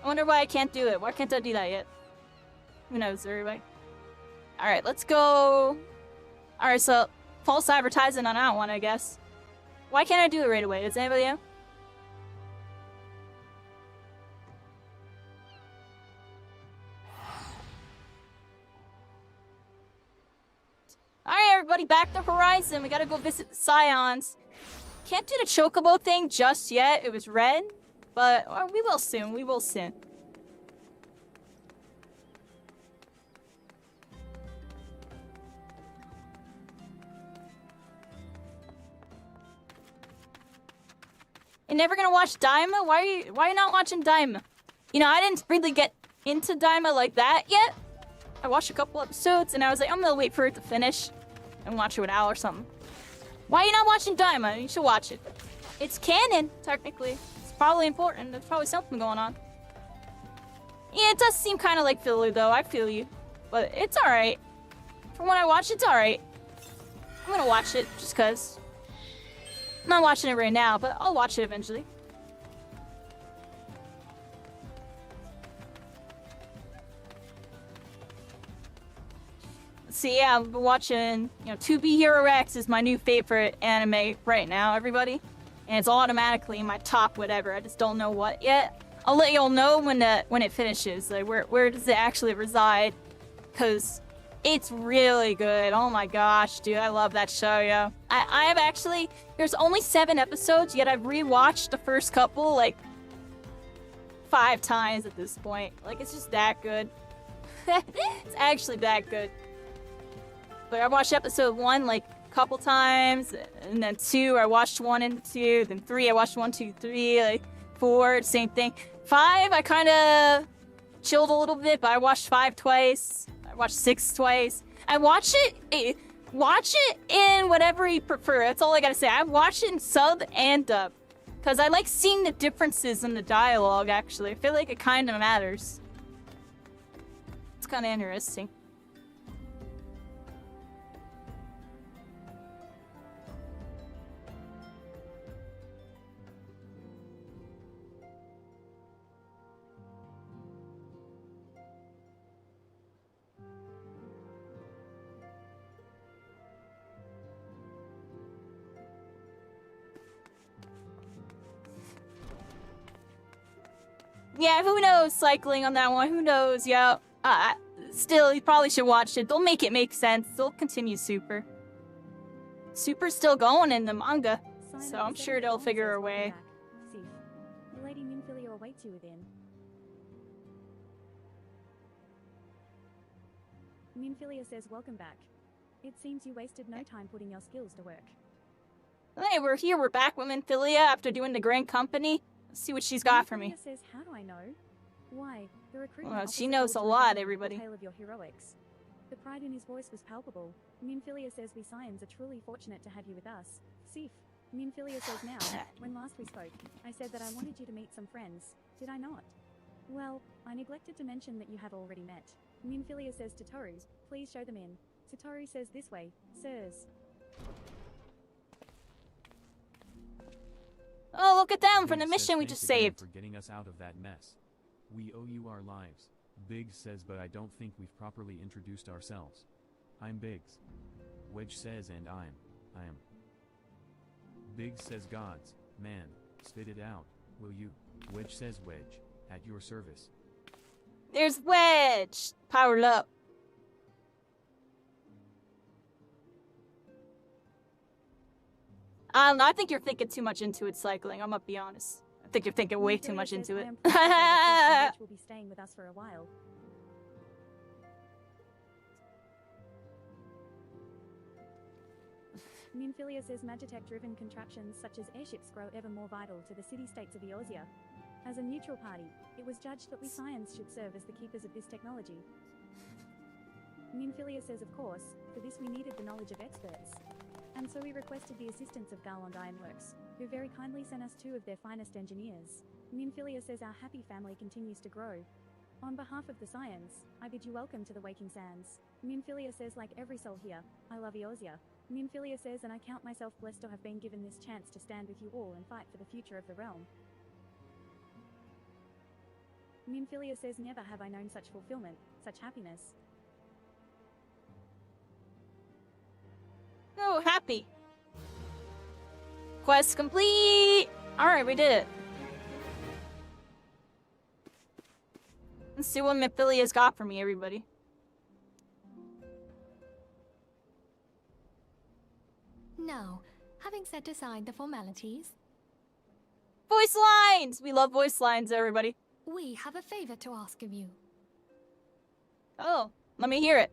I wonder why I can't do it. Why can't I do that yet? Who knows, everybody? Alright, let's go... Alright, so... false advertising on that one, I guess. Why can't I do it right away? Does anybody know? Alright, everybody, back to Horizon. We gotta go visit the Scions. Can't do the Chocobo thing just yet. It was red. But we will soon. We will soon. You're never gonna watch Daima? Why are you not watching Daima? You know, I didn't really get into Daima like that yet. I watched a couple episodes and I was like, I'm gonna wait for it to finish and watch it with Al or something. Why are you not watching Daima? You should watch it. It's canon, technically. It's probably important. There's probably something going on. Yeah, it does seem kind of like filler, though. I feel you. But it's alright. From when I watch, it's alright. I'm gonna watch it, just cause. I'm not watching it right now, but I'll watch it eventually. See, yeah, I'm watching, you know, 2B Hero X is my new favorite anime right now, everybody. And it's automatically in my top whatever. I just don't know what yet. I'll let y'all know when it finishes. Like, where does it actually reside? Because it's really good. Oh my gosh, dude, I love that show, yo. I have actually, there's only 7 episodes, yet I've rewatched the first couple, like, 5 times at this point. Like, it's just that good. It's actually that good. But I watched episode 1 like a couple times, and then 2 I watched 1 and 2, then 3 I watched 1, 2, 3, like 4, same thing. 5 I kind of chilled a little bit, but I watched 5 twice. I watched 6 twice. I watch it in whatever you prefer. That's all I gotta say. I watch it in sub and dub, because I like seeing the differences in the dialogue. Actually, I feel like it kind of matters. It's kind of interesting. Yeah, who knows cycling on that one? Who knows? Yeah. Still, you probably should watch it. They'll make it make sense. They'll continue Super. Super's still going in the manga, so I'm sure they'll figure a way. The Lady Minfilia awaits you within. Minfilia says, welcome back. It seems you wasted no time putting your skills to work. Hey, we're here. We're back with Minfilia after doing the Grand Company. Let's see what she's got for me. Says, how do I know? Why, the recruitment well, she knows a lot, everybody. The tale of your heroics. The pride in his voice was palpable. Minfilia says we Scions are truly fortunate to have you with us. Sif. Minfilia says now, when last we spoke, I said that I wanted you to meet some friends. Did I not? Well, I neglected to mention that you have already met. Minfilia says to Toru, please show them in. Satoru says this way, sirs. Oh, look at them from Biggs the mission we says, just "Thanks again saved. for getting us out of that mess. We owe you our lives." Biggs says, but I don't think we've properly introduced ourselves. I'm Biggs. Wedge says, and I am. Biggs says, gods, man, spit it out. Will you? Wedge says Wedge. At your service. There's Wedge! Powered up. I don't know, I think you're thinking too much into it, cycling. I'm gonna be honest. I think you're thinking way too much into it. Wedge will be staying with us for a while. Moonfilia says Magitech-driven contraptions such as airships grow ever more vital to the city-states of Eorzea. As a neutral party, it was judged that we science should serve as the keepers of this technology. Moonfilia says of course, for this we needed the knowledge of experts. And so we requested the assistance of Garland Ironworks, who very kindly sent us 2 of their finest engineers. Moonfilia says our happy family continues to grow. On behalf of the science, I bid you welcome to the Waking Sands. Moonfilia says like every soul here, I love Eorzea. Moonfilia says and I count myself blessed to have been given this chance to stand with you all and fight for the future of the realm. Moonfilia says never have I known such fulfillment, such happiness. Oh, happy. Quest complete! Alright, we did it. Let's see what Moonfilia's got for me, everybody. Now, having set aside the formalities, Voice lines! We love voice lines, everybody. we have a favor to ask of you. Oh, let me hear it.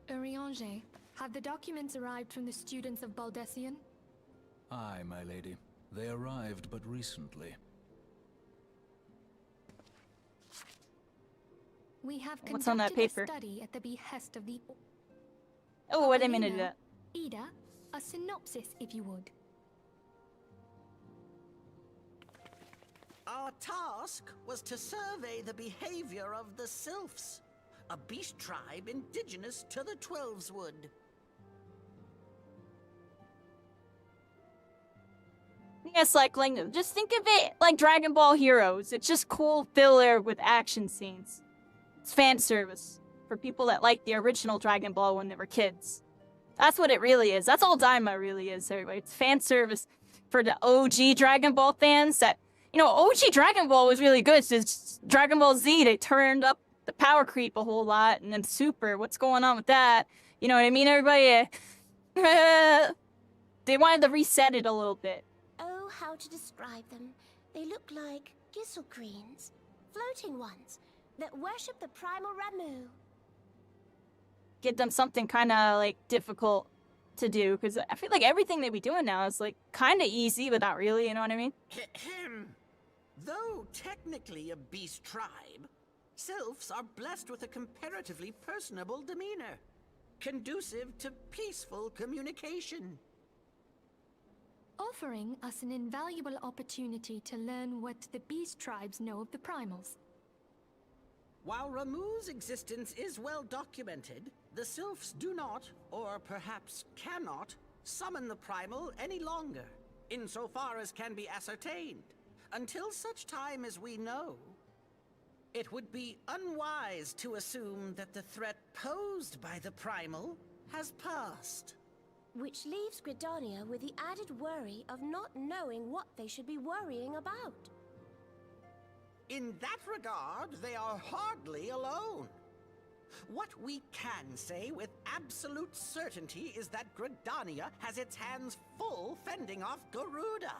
Urianger, have the documents arrived from the students of Baldessian? Aye, my lady. They arrived but recently. We have What's on that conducted paper? a study at the behest of the... Oh, wait a minute. Ida, a synopsis, if you would. Our task was to survey the behavior of the Sylphs, a beast tribe indigenous to the Twelveswood. Yeah, cycling. Just think of it like Dragon Ball Heroes. It's just cool filler with action scenes. It's fan service for people that like the original Dragon Ball when they were kids. That's what it really is. That's all Daima really is, everybody. It's fan service for the OG Dragon Ball fans that, you know, OG Dragon Ball was really good. It's just Dragon Ball Z, they turned up the power creep a whole lot, and then Super, what's going on with that? You know what I mean, everybody? They wanted to reset it a little bit. Oh, how to describe them. They look like Gisselcreens, floating ones, that worship the primal Ramu. Get them something kind of, like, difficult to do, because I feel like everything they be doing now is, like, kind of easy, but not really, you know what I mean? Though technically a beast tribe, Sylphs are blessed with a comparatively personable demeanor, conducive to peaceful communication. Offering us an invaluable opportunity to learn what the beast tribes know of the primals. While Ramu's existence is well documented, the Sylphs do not, or perhaps cannot, summon the primal any longer, insofar as can be ascertained, until such time as we know. It would be unwise to assume that the threat posed by the primal has passed. Which leaves Gridania with the added worry of not knowing what they should be worrying about. In that regard, they are hardly alone. What we can say with absolute certainty is that Gridania has its hands full fending off Garuda,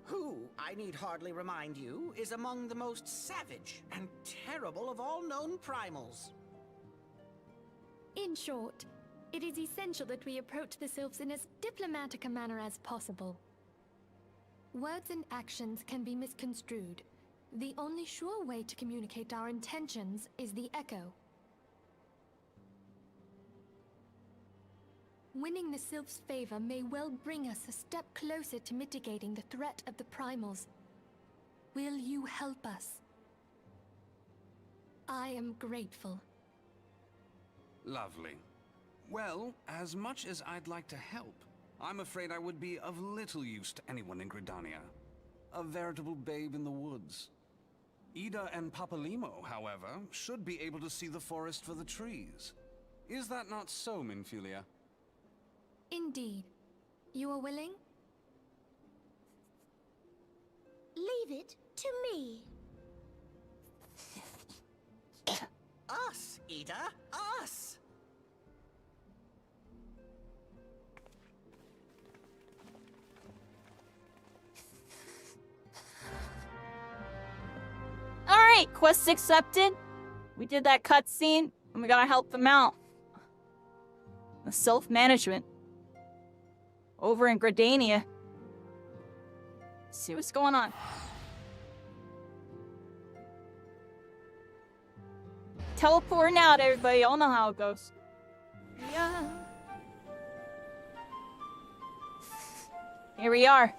who, I need hardly remind you, is among the most savage and terrible of all known primals. In short, it is essential that we approach the Sylphs in as diplomatic a manner as possible. Words and actions can be misconstrued. The only sure way to communicate our intentions is the echo. Winning the Sylphs' favor may well bring us a step closer to mitigating the threat of the primals. Will you help us? I am grateful. Lovely. Well, as much as I'd like to help, I'm afraid I would be of little use to anyone in Gridania. A veritable babe in the woods. Ida and Papalimo, however, should be able to see the forest for the trees. Is that not so, Minfilia? Indeed. You are willing? Leave it to me. Us, Ida, us! Alright, quest accepted. We did that cutscene, and we gotta help them out. The self-management. Over in Gridania. See what's going on. Teleporting out, everybody. Y'all know how it goes. Yeah. Here we are.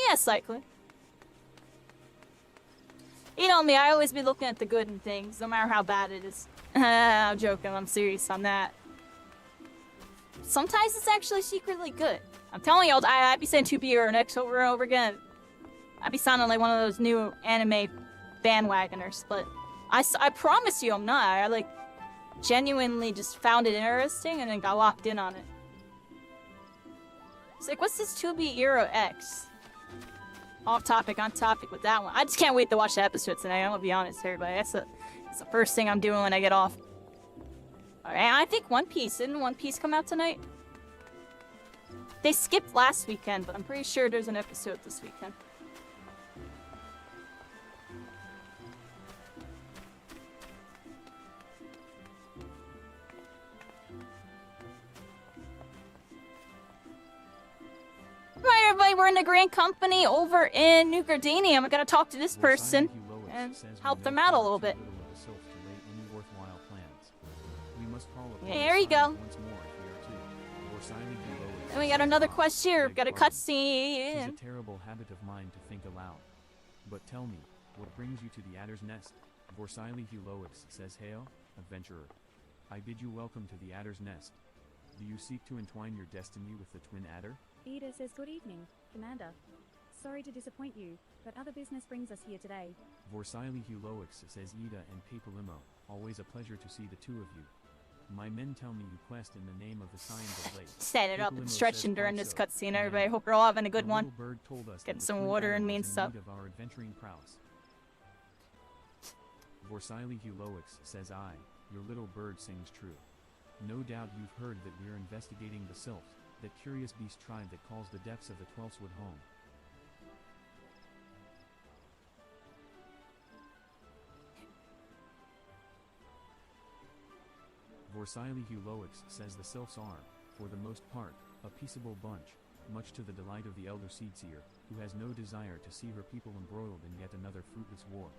Yeah, cycling. You know me, I always be looking at the good in things, no matter how bad it is. I'm joking, I'm serious on that. Sometimes it's actually secretly good. I'm telling y'all, I'd be saying 2B or an X over and over again. I'd be sounding like one of those new anime bandwagoners, but I promise you I'm not. I like genuinely just found it interesting and then got locked in on it. It's like, what's this 2B Euro X? Off topic, on topic with that one. I just can't wait to watch the episode tonight. I'm gonna be honest, everybody. That's the first thing I'm doing when I get off. Alright, I think One Piece. Didn't One Piece come out tonight? They skipped last weekend, but I'm pretty sure there's an episode this weekend. Right, everybody, we're in the Grand Company over in New Gridania. I'm gonna talk to this person and help them out a little bit. Hey, there you go. And we got another quest here. We've got a cutscene. It's a terrible habit of mine to think aloud. But tell me, what brings you to the Adder's Nest? Vorsiley Huloix says, Hail, adventurer. I bid you welcome to the Adder's Nest. Do you seek to entwine your destiny with the Twin Adder? Ida says good evening, Commander. Sorry to disappoint you, but other business brings us here today. Vorsiley Huloix says Ida and Papalimo, always a pleasure to see the two of you. My men tell me you quest in the name of the Scions of Late. Set it up and stretching during this cutscene, everybody. Hope you're all having a good one. Bird told us getting some water and mean stuff. Of our adventuring prowess. Vorsiley Huloix says I, your little bird sings true. No doubt you've heard that we're investigating the Sylphs, that curious beast tribe that calls the depths of the Twelfthwood home. Vorsiley Huloix says the Sylphs are, for the most part, a peaceable bunch, much to the delight of the elder Seedseer, who has no desire to see her people embroiled in yet another fruitless war.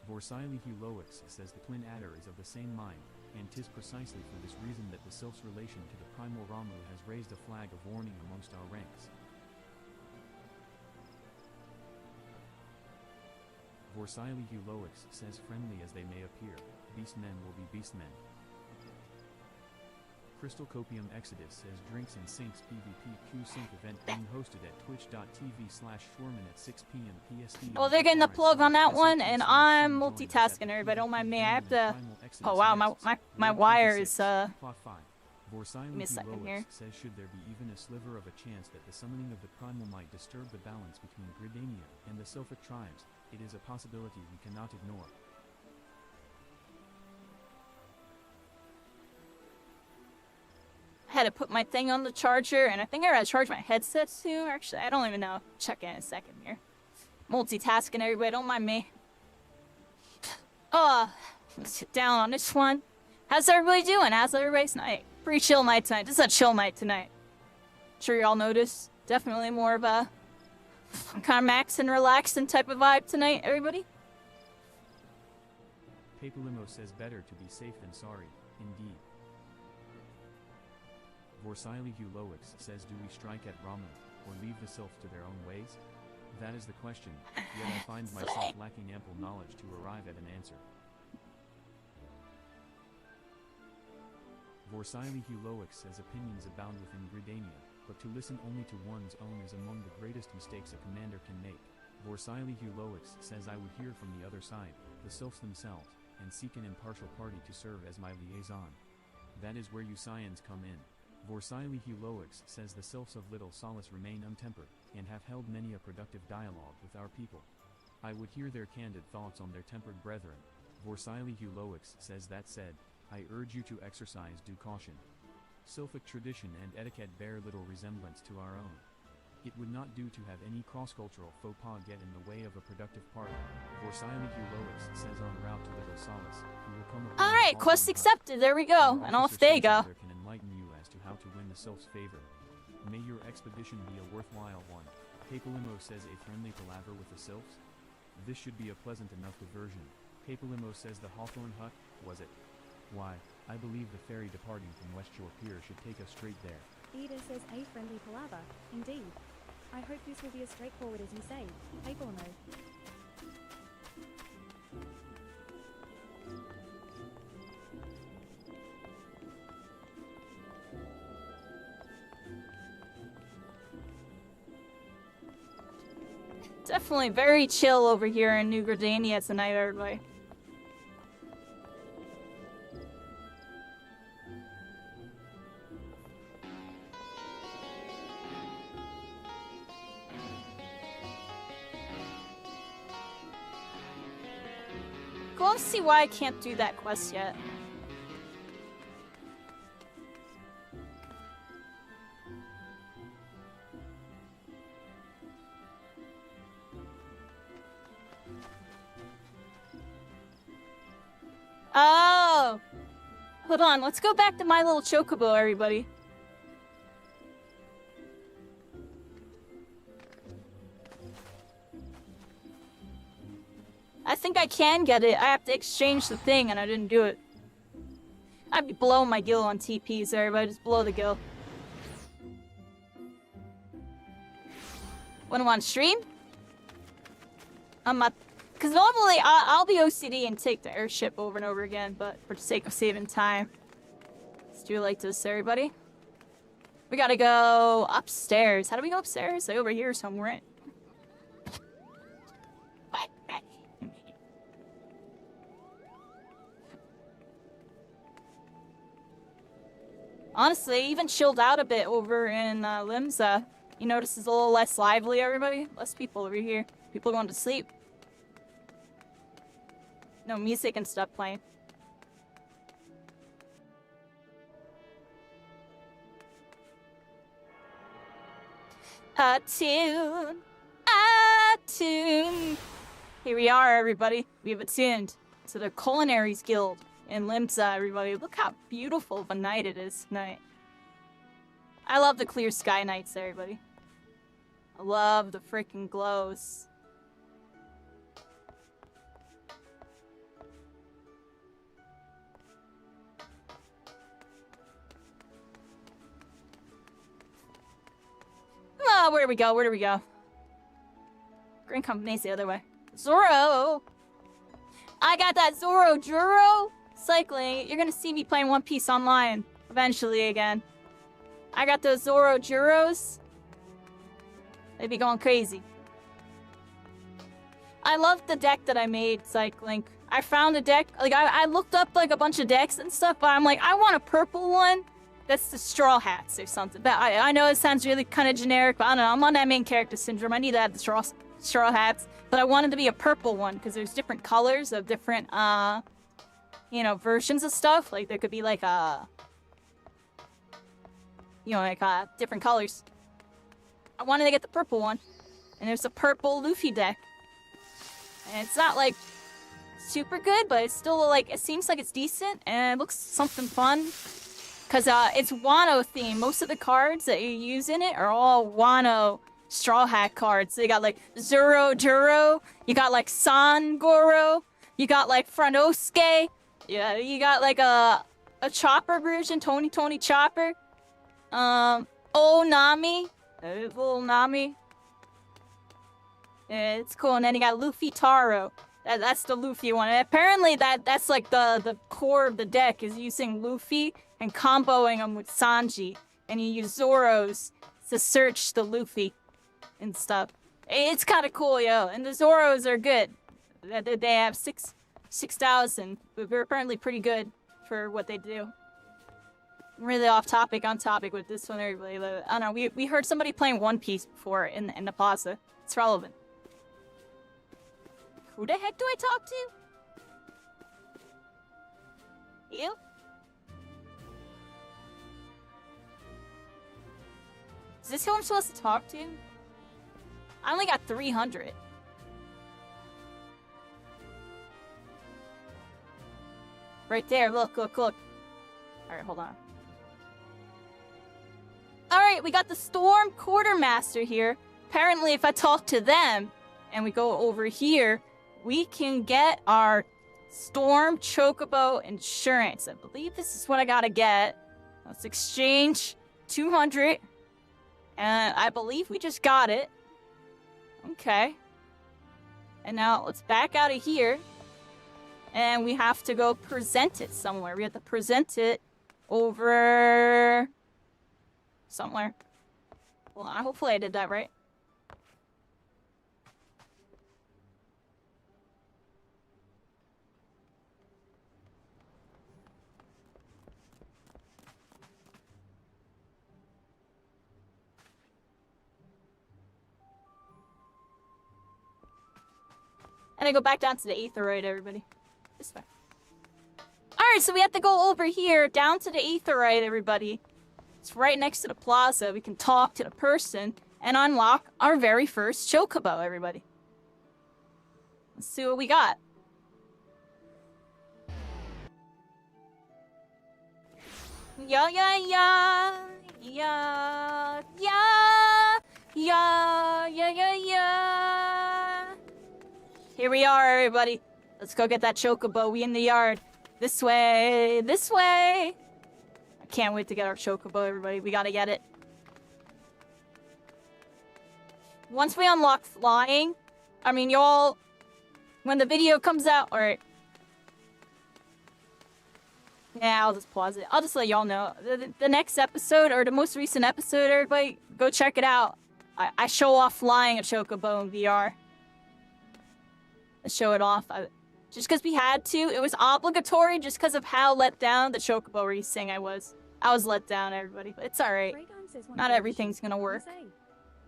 Vorsiley Huloix says the Twin Adder is of the same mind, and 'tis precisely for this reason that the Sylph's relation to the primal Ramu has raised a flag of warning amongst our ranks. Vorsiley Huloix says friendly as they may appear, beastmen will be beastmen. Crystal Copium Exodus says drinks and sinks PvP Q sync event being hosted at twitch.tv/Shorman at 6 p.m. PST. Well, they're getting the plug on that one, and I'm multitasking, everybody. Don't mind me. I have to. Oh wow, my wire is Give me a second here. Says should there be even a sliver of a chance that the summoning of the primal might disturb the balance between Gridania and the Sylphic tribes, it is a possibility we cannot ignore. I had to put my thing on the charger, and I think I gotta charge my headset too. Actually, I don't even know. Check in a second here. Multitasking, everybody. Don't mind me. Let's sit down on this one. How's everybody doing? How's everybody's night? Pretty chill night tonight. This is a chill night tonight. Sure y'all noticed. Definitely more of a kind of max and relaxing type of vibe tonight, everybody. Papalimo says better to be safe than sorry, indeed. Vorsiley Huloix says do we strike at Ramu, or leave the Sylphs to their own ways? That is the question, yet I find myself lacking ample knowledge to arrive at an answer. Vorsiley Huloix says opinions abound within Gridania, but to listen only to one's own is among the greatest mistakes a commander can make. Vorsiley Huloix says I would hear from the other side, the Sylphs themselves, and seek an impartial party to serve as my liaison. That is where you scions come in. Vorsaili Huloix says the sylphs of Little Solace remain untempered, and have held many a productive dialogue with our people. I would hear their candid thoughts on their tempered brethren. Vorsaili Huloix says that said, I urge you to exercise due caution. Sylphic tradition and etiquette bear little resemblance to our own. It would not do to have any cross-cultural faux pas get in the way of a productive party. Vorsaili Huloix says en route to Little Solace, we will come upon Alright, quest accepted, there we go. And off they go. Can enlighten you as to how to win the sylph's favor. May your expedition be a worthwhile one. Papalimo says a friendly palaver with the sylphs? This should be a pleasant enough diversion. Papalimo says the Hawthorne Hut, was it? Why, I believe the ferry departing from West Shore Pier should take us straight there. Ida says a friendly palaver. Indeed. I hope this will be as straightforward as you say. Papalimo. Definitely very chill over here in New Gridania tonight, everybody. Go and see why I can't do that quest yet. Oh! Hold on, let's go back to my little chocobo, everybody. I think I can get it. I have to exchange the thing, and I didn't do it. I'd be blowing my gill on TPs, everybody. Just blow the gill. When I'm on stream? I'm not... Because normally, I'll be OCD and take the airship over and over again, but for the sake of saving time, let's do it like this, everybody. We gotta go upstairs. How do we go upstairs? Like over here somewhere. Honestly, even chilled out a bit over in Limsa. You notice it's a little less lively, everybody? Less people over here. People going to sleep. No music and stuff playing. A tune. Here we are, everybody. We have attuned to the Culinaries Guild in Limsa, everybody. Look how beautiful of a night it is tonight. I love the clear sky nights, everybody. I love the freaking glows. Oh, where do we go? Where do we go? Green Company's the other way. Zoro! I got that Zoro Juro cycling. You're gonna see me playing One Piece online eventually again. I got those Zoro Juros. They be going crazy. I love the deck that I made cycling. I found a deck, like I looked up like a bunch of decks and stuff, but I'm like, I want a purple one. That's the Straw Hats or something. But I know it sounds really kind of generic, but I don't know. I'm on that main character syndrome. I need to have the straw hats. But I wanted to be a purple one because there's different colors of different, you know, versions of stuff. Like there could be like different colors. I wanted to get the purple one. And there's a purple Luffy deck. And it's not like super good, but it's still like, it seems like it's decent and it looks something fun. Because it's Wano themed. Most of the cards that you use in it are all Wano Straw Hat cards. So you got like Zoro Juro, you got like San Goro, you got like Franosuke, yeah, you got like a Chopper version, Tony Chopper. Oh Nami, little Nami. Yeah, it's cool. And then you got Luffy Taro. That's the Luffy one. And apparently that's like the core of the deck is using Luffy and comboing them with Sanji. And you use Zoros to search the Luffy and stuff. It's kind of cool, yo. And the Zoros are good. They have 6,000. But they're apparently pretty good for what they do. really off topic, on topic with this one, everybody. I don't know. We heard somebody playing One Piece before in the plaza. It's relevant. Who the heck do I talk to? You? Is this who I'm supposed to talk to? I only got 300. Right there, look. Alright, hold on. Alright, we got the Storm Quartermaster here. Apparently, if I talk to them, and we go over here, we can get our Storm Chocobo Insurance. I believe this is what I gotta get. Let's exchange 200. And I believe we just got it. Okay. And now let's back out of here. And we have to go present it somewhere. We have to present it over somewhere. Well, hopefully I did that right. And I go back down to the Aetheroid, everybody. This way. Alright, so we have to go over here, down to the Aetheroid, everybody. It's right next to the plaza. We can talk to the person and unlock our very first Chocobo, everybody. Let's see what we got. Yeah. Here we are, everybody. Let's go get that Chocobo. We in the yard. This way. I can't wait to get our Chocobo, everybody. We gotta get it. Once we unlock flying, I mean, y'all, when the video comes out, alright. Yeah, I'll just pause it. I'll just let y'all know. The next episode, or the most recent episode, everybody, go check it out. I show off flying a Chocobo in VR. Let's show it off. Just because we had to. It was obligatory just because of how let down the Chocobo racing I was. I was let down, everybody. But it's alright. Not everything's gonna work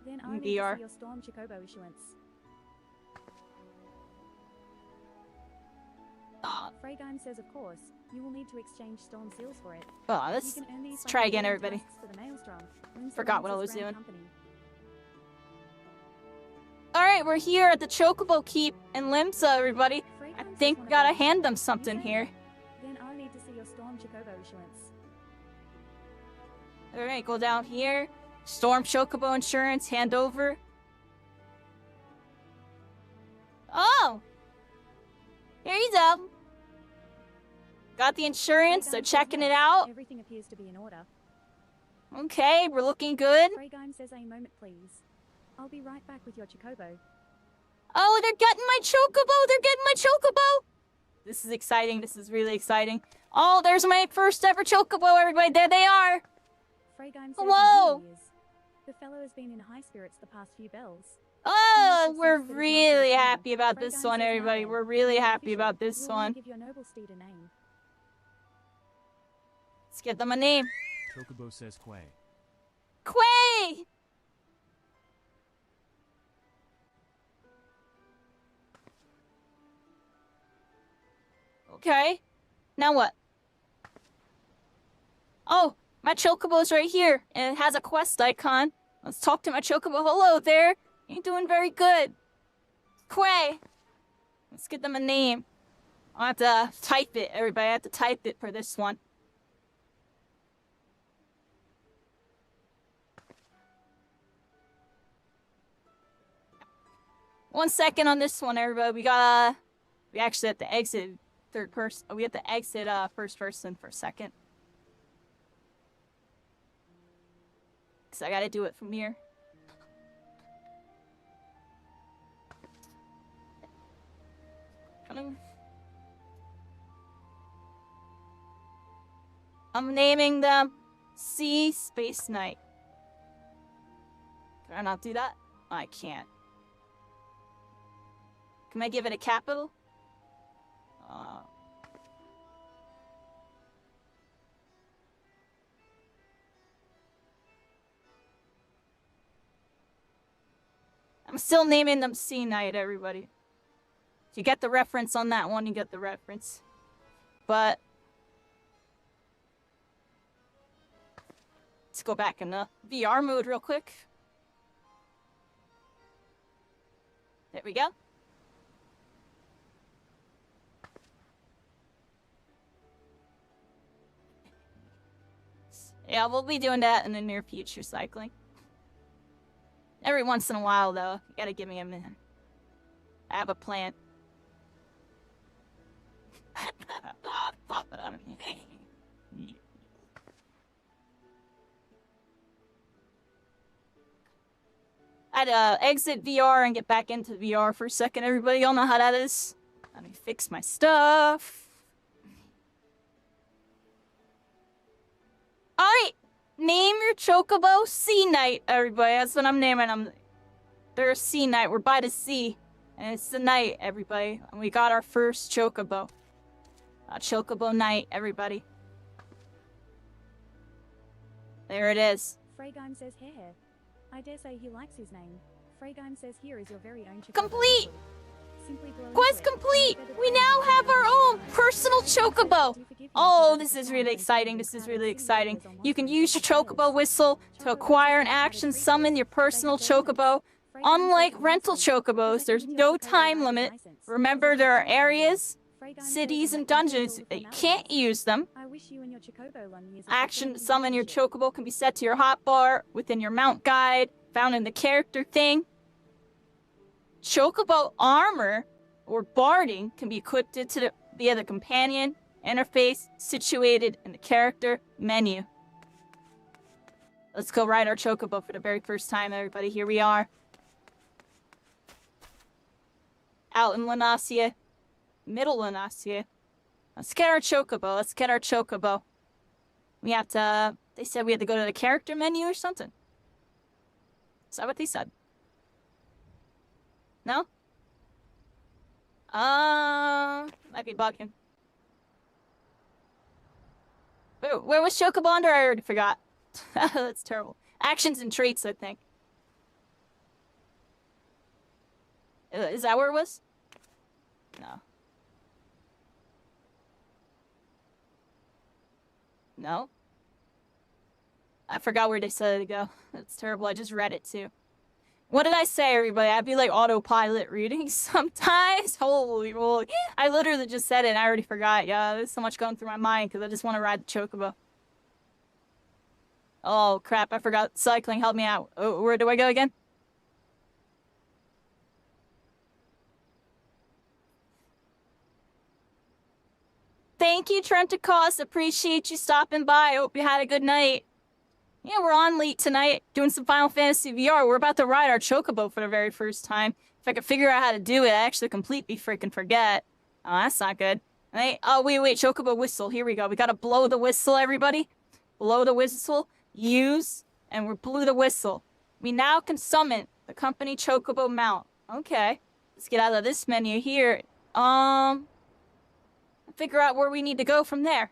Then in I need to VR. see your Storm Chocobo issuance. Fraygime says, of course, you will need to exchange Storm Seals for it. Oh, let's try again, everybody. Forgot what I was doing. Alright, we're here at the Chocobo Keep in Limsa, everybody. I think we gotta hand them something here. Then I need to see your Storm Chocobo issuance. Alright, go down here. Storm Chocobo Insurance, hand over. Oh! Here you go. Got the insurance, so checking it out. Everything appears to be in order. Okay, we're looking good. Fraygime says, a moment, please. I'll be right back with your Chocobo. Oh, they're getting my Chocobo! They're getting my Chocobo! This is exciting. This is really exciting. Oh, there's my first ever Chocobo, everybody. There they are. Fraygime says, hello! The fellow has been in high spirits the past few bells. Oh, we're really happy about this one, everybody. We're really happy about this one. Give your noble steed a name. Let's get them a name. Chocobo says Quay. Quay! Okay. Now what? Oh, my Chocobo's right here, and it has a quest icon. Let's talk to my Chocobo. Hello there. You're doing very good. Quay. Let's get them a name. I have to type it, everybody. I have to type it for this one. One second on this one, everybody. We actually have to exit third person. We have to exit first person for a second. So I gotta do it from here. I'm naming them Sea Space Knight. Can I not do that? I can't. Can I give it a capital? I'm still naming them Sea Knight, everybody. If you get the reference on that one, you get the reference. But let's go back in the VR mode real quick. There we go. Yeah, we'll be doing that in the near future, cycling. Every once in a while, though. You gotta give me a minute. I have a plan. I had to exit VR and get back into VR for a second, everybody. Y'all know how that is. Let me fix my stuff. Alright! Name your chocobo Sea Knight, everybody. That's what I'm naming them. They're a Sea Knight. We're by the sea. And it's the night, everybody. And we got our first chocobo. A chocobo night, everybody. There it is. Fragime says hair. I dare say he likes his name. Fragime says here is your very own chocobo. Complete! Quest complete! We now have our own personal chocobo! Oh, this is really exciting. This is really exciting. You can use your chocobo whistle to acquire an action summon your personal chocobo. Unlike rental chocobos, there's no time limit. Remember, there are areas, cities, and dungeons that you can't use them. Action to summon your chocobo can be set to your hotbar within your mount guide, found in the character thing. Chocobo armor or barding can be equipped via the companion interface situated in the character menu. Let's go ride our chocobo for the very first time, everybody. Here we are. Out in Lanasia. Middle Lanasia. Let's get our chocobo. Let's get our chocobo. We have to... They said we had to go to the character menu or something. Is that what they said? No? Might be bugging. Where was Chocobo under? I already forgot. That's terrible. Actions and traits, I think. Is that where it was? No. No? I forgot where they said it to go. That's terrible. I just read it too. What did I say, everybody? I'd be like autopilot reading sometimes. Holy moly. I literally just said it and I already forgot. Yeah, there's so much going through my mind because I just want to ride the chocobo. Oh, crap. I forgot. Cycling, help me out. Oh, where do I go again? Thank you, Trentacost. Appreciate you stopping by. Hope you had a good night. Yeah, we're on late tonight, doing some Final Fantasy VR. We're about to ride our chocobo for the very first time. If I could figure out how to do it, I actually completely freaking forget. Oh, that's not good. Hey, oh, wait, chocobo whistle. Here we go. We gotta blow the whistle, everybody. Blow the whistle. Use, and we blew the whistle. We now can summon the company chocobo mount. Okay. Let's get out of this menu here. Figure out where we need to go from there.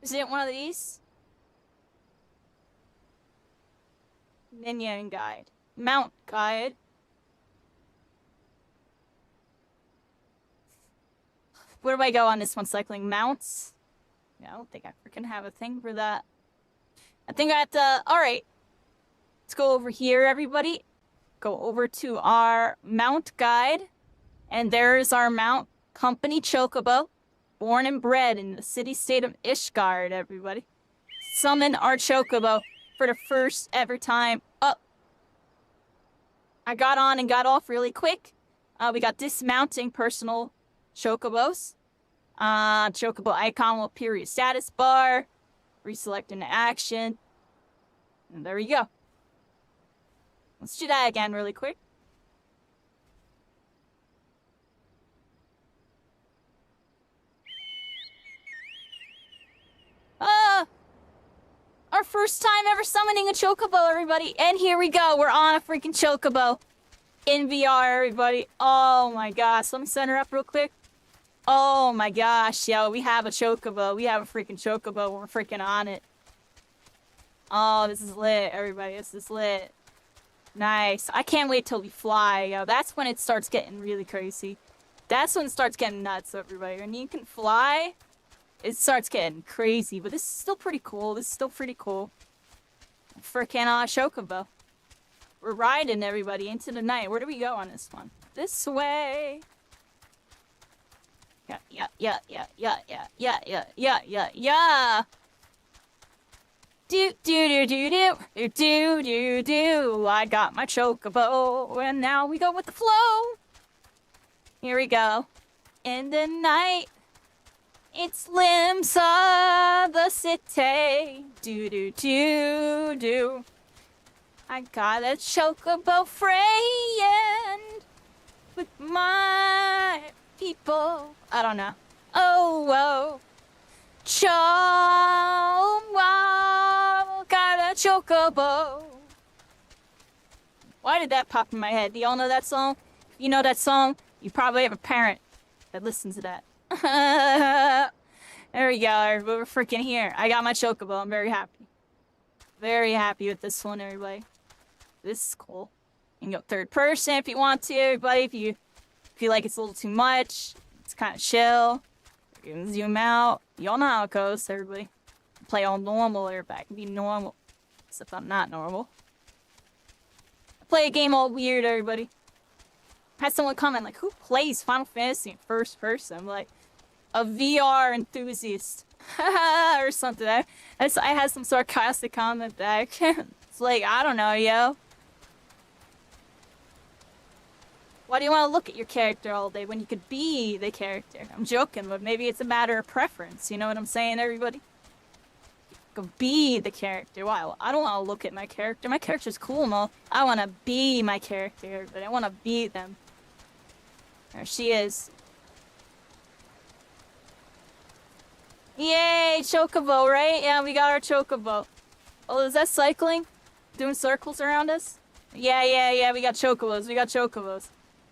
Is it one of these? Minion guide. Mount guide. Where do I go on this one? Cycling mounts? Yeah, I don't think I freaking have a thing for that. I think I have to... Alright. Let's go over here, everybody. Go over to our mount guide. And there's our mount. Company Chocobo. Born and bred in the city-state of Ishgard, everybody. Summon our Chocobo for the first ever time. Oh. I got on and got off really quick. We got dismounting personal Chocobos. Chocobo icon will appear your status bar. Reselect into action. And there we go. Let's do that again really quick. Our first time ever summoning a Chocobo, everybody. And here we go. We're on a freaking Chocobo. In VR, everybody. Oh my gosh. Let me set her up real quick. Oh my gosh, yo, we have a chocobo. We have a freaking chocobo. We're freaking on it. Oh, this is lit, everybody. This is lit. Nice. I can't wait till we fly, yo. That's when it starts getting really crazy. That's when it starts getting nuts, everybody. When you can fly, it starts getting crazy. But this is still pretty cool. This is still pretty cool. Freaking chocobo. We're riding, everybody, into the night. Where do we go on this one? This way. Yeah. Do. I got my chocobo, and now we go with the flow. Here we go. In the night, it's limbs of the city. Do. I got a chocobo friend with my people. I don't know. Oh. Got a chocobo. Why did that pop in my head? Do y'all know that song? If you know that song, you probably have a parent that listens to that. There we go. We're freaking here. I got my chocobo. I'm very happy. Very happy with this one, everybody. This is cool. You can go third person if you want to, everybody. If you feel like it's a little too much, it's kind of chill. You can zoom out. Y'all know how it goes, everybody. Play all normal, everybody. Can be normal. Except I'm not normal. I play a game all weird, everybody. I had someone comment, like, who plays Final Fantasy in first person? I'm like, a VR enthusiast. Or something. I had some sarcastic comment back. It's like, I don't know, yo. Why do you want to look at your character all day when you could be the character? I'm joking, but maybe it's a matter of preference. You know what I'm saying, everybody? Go be the character. Why? Well, I don't want to look at my character. My character's cool and all. I want to be my character, everybody. I want to be them. There she is. Yay, chocobo, right? Yeah, we got our chocobo. Oh, is that cycling? Doing circles around us? Yeah, we got chocobos.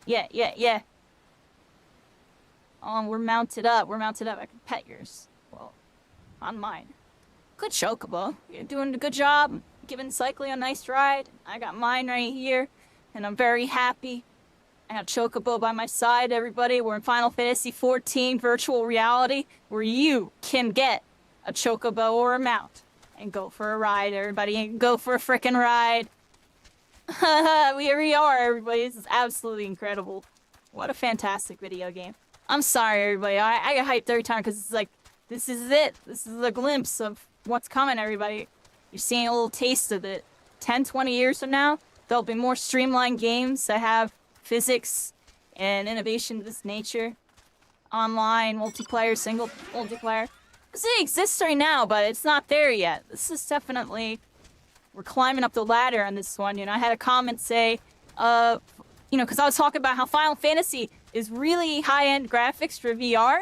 Yeah. Oh, we're mounted up. I can pet yours. Well, on mine. Good chocobo. You're doing a good job. Giving cycling a nice ride. I got mine right here. And I'm very happy. I have chocobo by my side, everybody. We're in Final Fantasy XIV virtual reality, where you can get a chocobo or a mount. And go for a ride, everybody. And go for a frickin' ride. Here we are, everybody. This is absolutely incredible. What a fantastic video game. I'm sorry, everybody. I get hyped every time because it's like, this is it. This is a glimpse of what's coming, everybody. You're seeing a little taste of it. 10, 20 years from now, there'll be more streamlined games that have physics and innovation of this nature. Online, multiplayer, single multiplayer. Because it exists right now, but it's not there yet. This is definitely... We're climbing up the ladder on this one. You know, I had a comment say, because I was talking about how Final Fantasy is really high-end graphics for VR.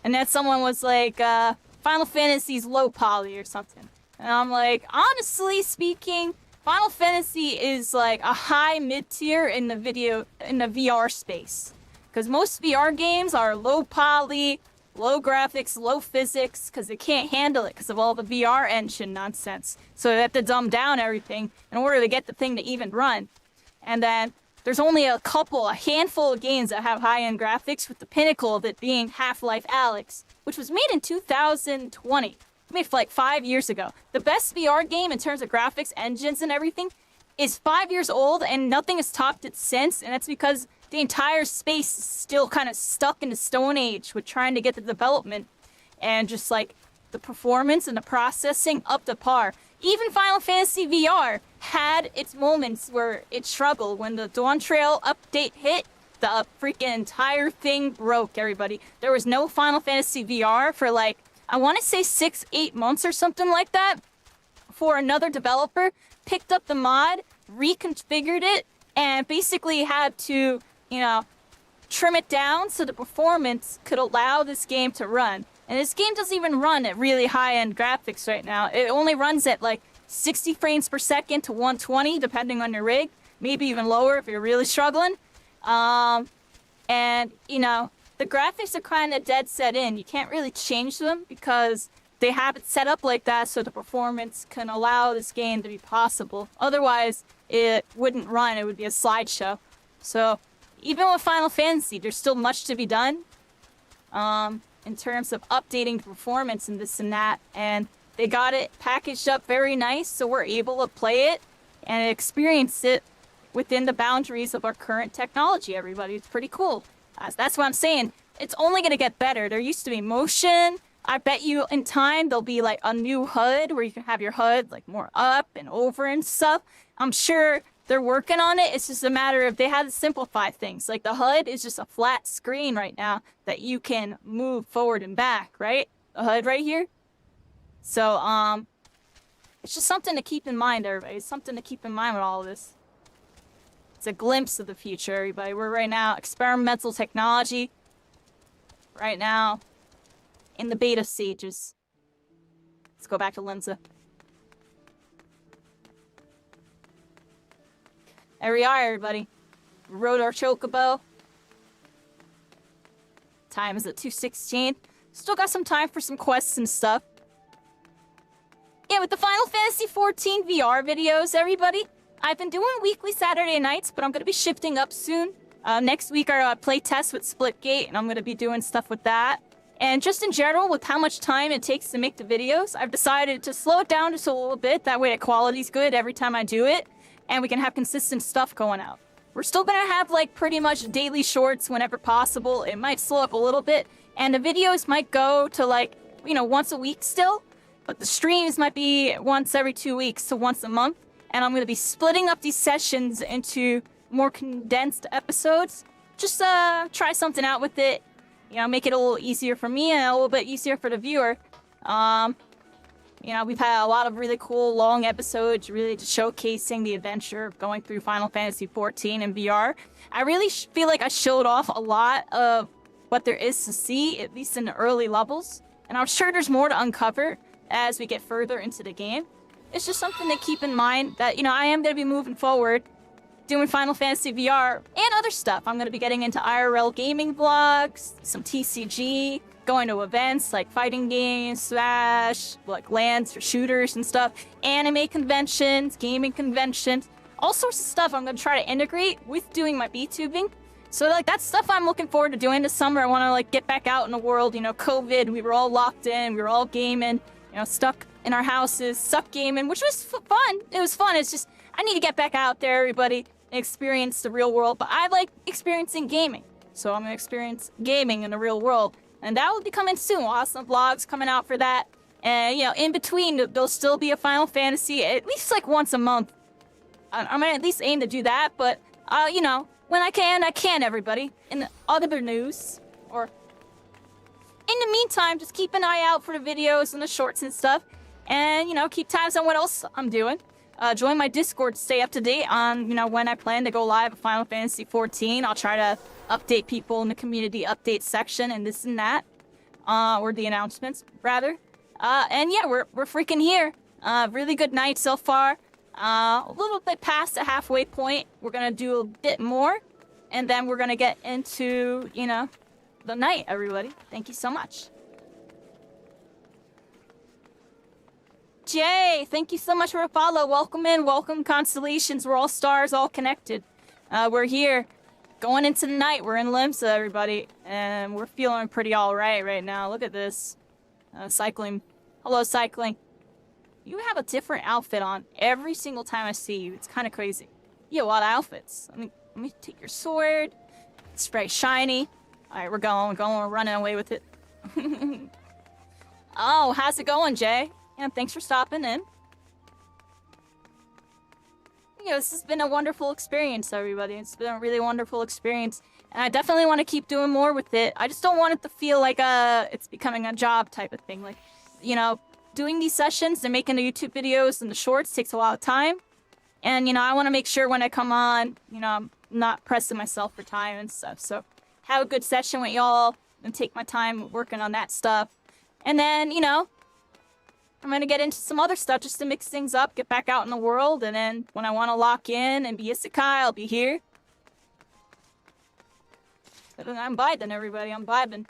And that someone was like, Final Fantasy's low poly or something. And I'm like, honestly speaking, Final Fantasy is like a high mid-tier in the VR space. Because most VR games are low poly, low graphics, low physics, because they can't handle it because of all the VR engine nonsense. So they have to dumb down everything in order to get the thing to even run. And then there's only a handful of games that have high-end graphics, with the pinnacle of it being Half-Life Alyx, which was made in 2020. Made like 5 years ago. The best VR game in terms of graphics, engines, and everything is 5 years old, and nothing has topped it since, and that's because the entire space is still kind of stuck in the Stone Age with trying to get the development and just like the performance and the processing up to par. Even Final Fantasy VR had its moments where it struggled. When the Dawn Trail update hit, the freaking entire thing broke, everybody. There was no Final Fantasy VR for like, I want to say 6-8 months or something like that, before another developer picked up the mod, reconfigured it, and basically had to, trim it down so the performance could allow this game to run. And this game doesn't even run at really high-end graphics right now. It only runs at like 60 frames per second to 120, depending on your rig. Maybe even lower if you're really struggling. And, the graphics are kind of dead set in. You can't really change them because they have it set up like that so the performance can allow this game to be possible. Otherwise, it wouldn't run. It would be a slideshow. So, even with Final Fantasy, there's still much to be done in terms of updating the performance and this and that. And they got it packaged up very nice so we're able to play it and experience it within the boundaries of our current technology, everybody. It's pretty cool. That's what I'm saying. It's only going to get better. There used to be motion. I bet you in time there'll be like a new HUD where you can have your HUD like more up and over and stuff. I'm sure they're working on it. It's just a matter of they had to simplify things. Like the HUD is just a flat screen right now that you can move forward and back, right? The HUD right here. So, it's just something to keep in mind, everybody. It's something to keep in mind with all of this. It's a glimpse of the future, everybody. We're right now experimental technology. Right now, in the beta stages. Let's go back to Linza. There we are, everybody. We rode our chocobo. Time is at 2:16. Still got some time for some quests and stuff. Yeah, with the Final Fantasy XIV VR videos, everybody. I've been doing weekly Saturday nights, but I'm going to be shifting up soon. Next week, our play test with Splitgate, and I'm going to be doing stuff with that. And just in general, with how much time it takes to make the videos, I've decided to slow it down just a little bit. That way the quality's good every time I do it, and we can have consistent stuff going out. We're still going to have, like, pretty much daily shorts whenever possible. It might slow up a little bit, and the videos might go to, like, you know, once a week still. But the streams might be once every 2 weeks to once a month. And I'm going to be splitting up these sessions into more condensed episodes. Just try something out with it. You know, make it a little easier for me and a little bit easier for the viewer. You know, we've had a lot of really cool long episodes really just showcasing the adventure of going through Final Fantasy XIV in VR. I really feel like I showed off a lot of what there is to see, at least in the early levels. And I'm sure there's more to uncover as we get further into the game. It's just something to keep in mind that, you know, I am going to be moving forward, doing Final Fantasy VR and other stuff. I'm going to be getting into IRL gaming vlogs, some TCG, going to events like fighting games, Smash, like LANs for shooters and stuff, anime conventions, gaming conventions, all sorts of stuff I'm going to try to integrate with doing my VTubing. So, like, that's stuff I'm looking forward to doing this summer. I want to, like, get back out in the world. You know, COVID, we were all locked in, we were all gaming, you know, stuck in our houses, stuck gaming, which was fun. It was fun. It's just, I need to get back out there, everybody, and experience the real world. But I like experiencing gaming. So I'm going to experience gaming in the real world. And that will be coming soon. We'll have some vlogs coming out for that. And, you know, in between, there'll still be a Final Fantasy, at least like once a month. I'm going to at least aim to do that. But, you know, when I can, everybody. In the other news, or in the meantime, just keep an eye out for the videos and the shorts and stuff. And, you know, keep tabs on what else I'm doing. Join my Discord to stay up to date on, you know, when I plan to go live with Final Fantasy XIV. I'll try to update people in the community update section and this and that. Or the announcements, rather. And yeah, we're freaking here. Really good night so far. A little bit past the halfway point. We're gonna do a bit more. And then we're gonna get into, you know, the night, everybody. Thank you so much. Jay, thank you so much for a follow. Welcome in, welcome Constellations. We're all stars, all connected. We're here. Going into the night. We're in Limsa, everybody. And we're feeling pretty alright right now. Look at this. Cycling. Hello, Cycling. You have a different outfit on every single time I see you. It's kind of crazy. You have a lot of outfits. Let me take your sword. It's very shiny. Alright, we're running away with it. Oh, how's it going, Jay? Yeah, thanks for stopping in. You know, this has been a wonderful experience, everybody. It's been a really wonderful experience. And I definitely want to keep doing more with it. I just don't want it to feel like it's becoming a job type of thing. Like, you know, doing these sessions and making the YouTube videos and the shorts takes a lot of time. And, you know, I want to make sure when I come on, you know, I'm not pressing myself for time and stuff. So, have a good session with y'all and take my time working on that stuff. And then, you know, I'm going to get into some other stuff just to mix things up, get back out in the world, and then when I want to lock in and be Isekai, I'll be here. I'm vibing, everybody. I'm vibing.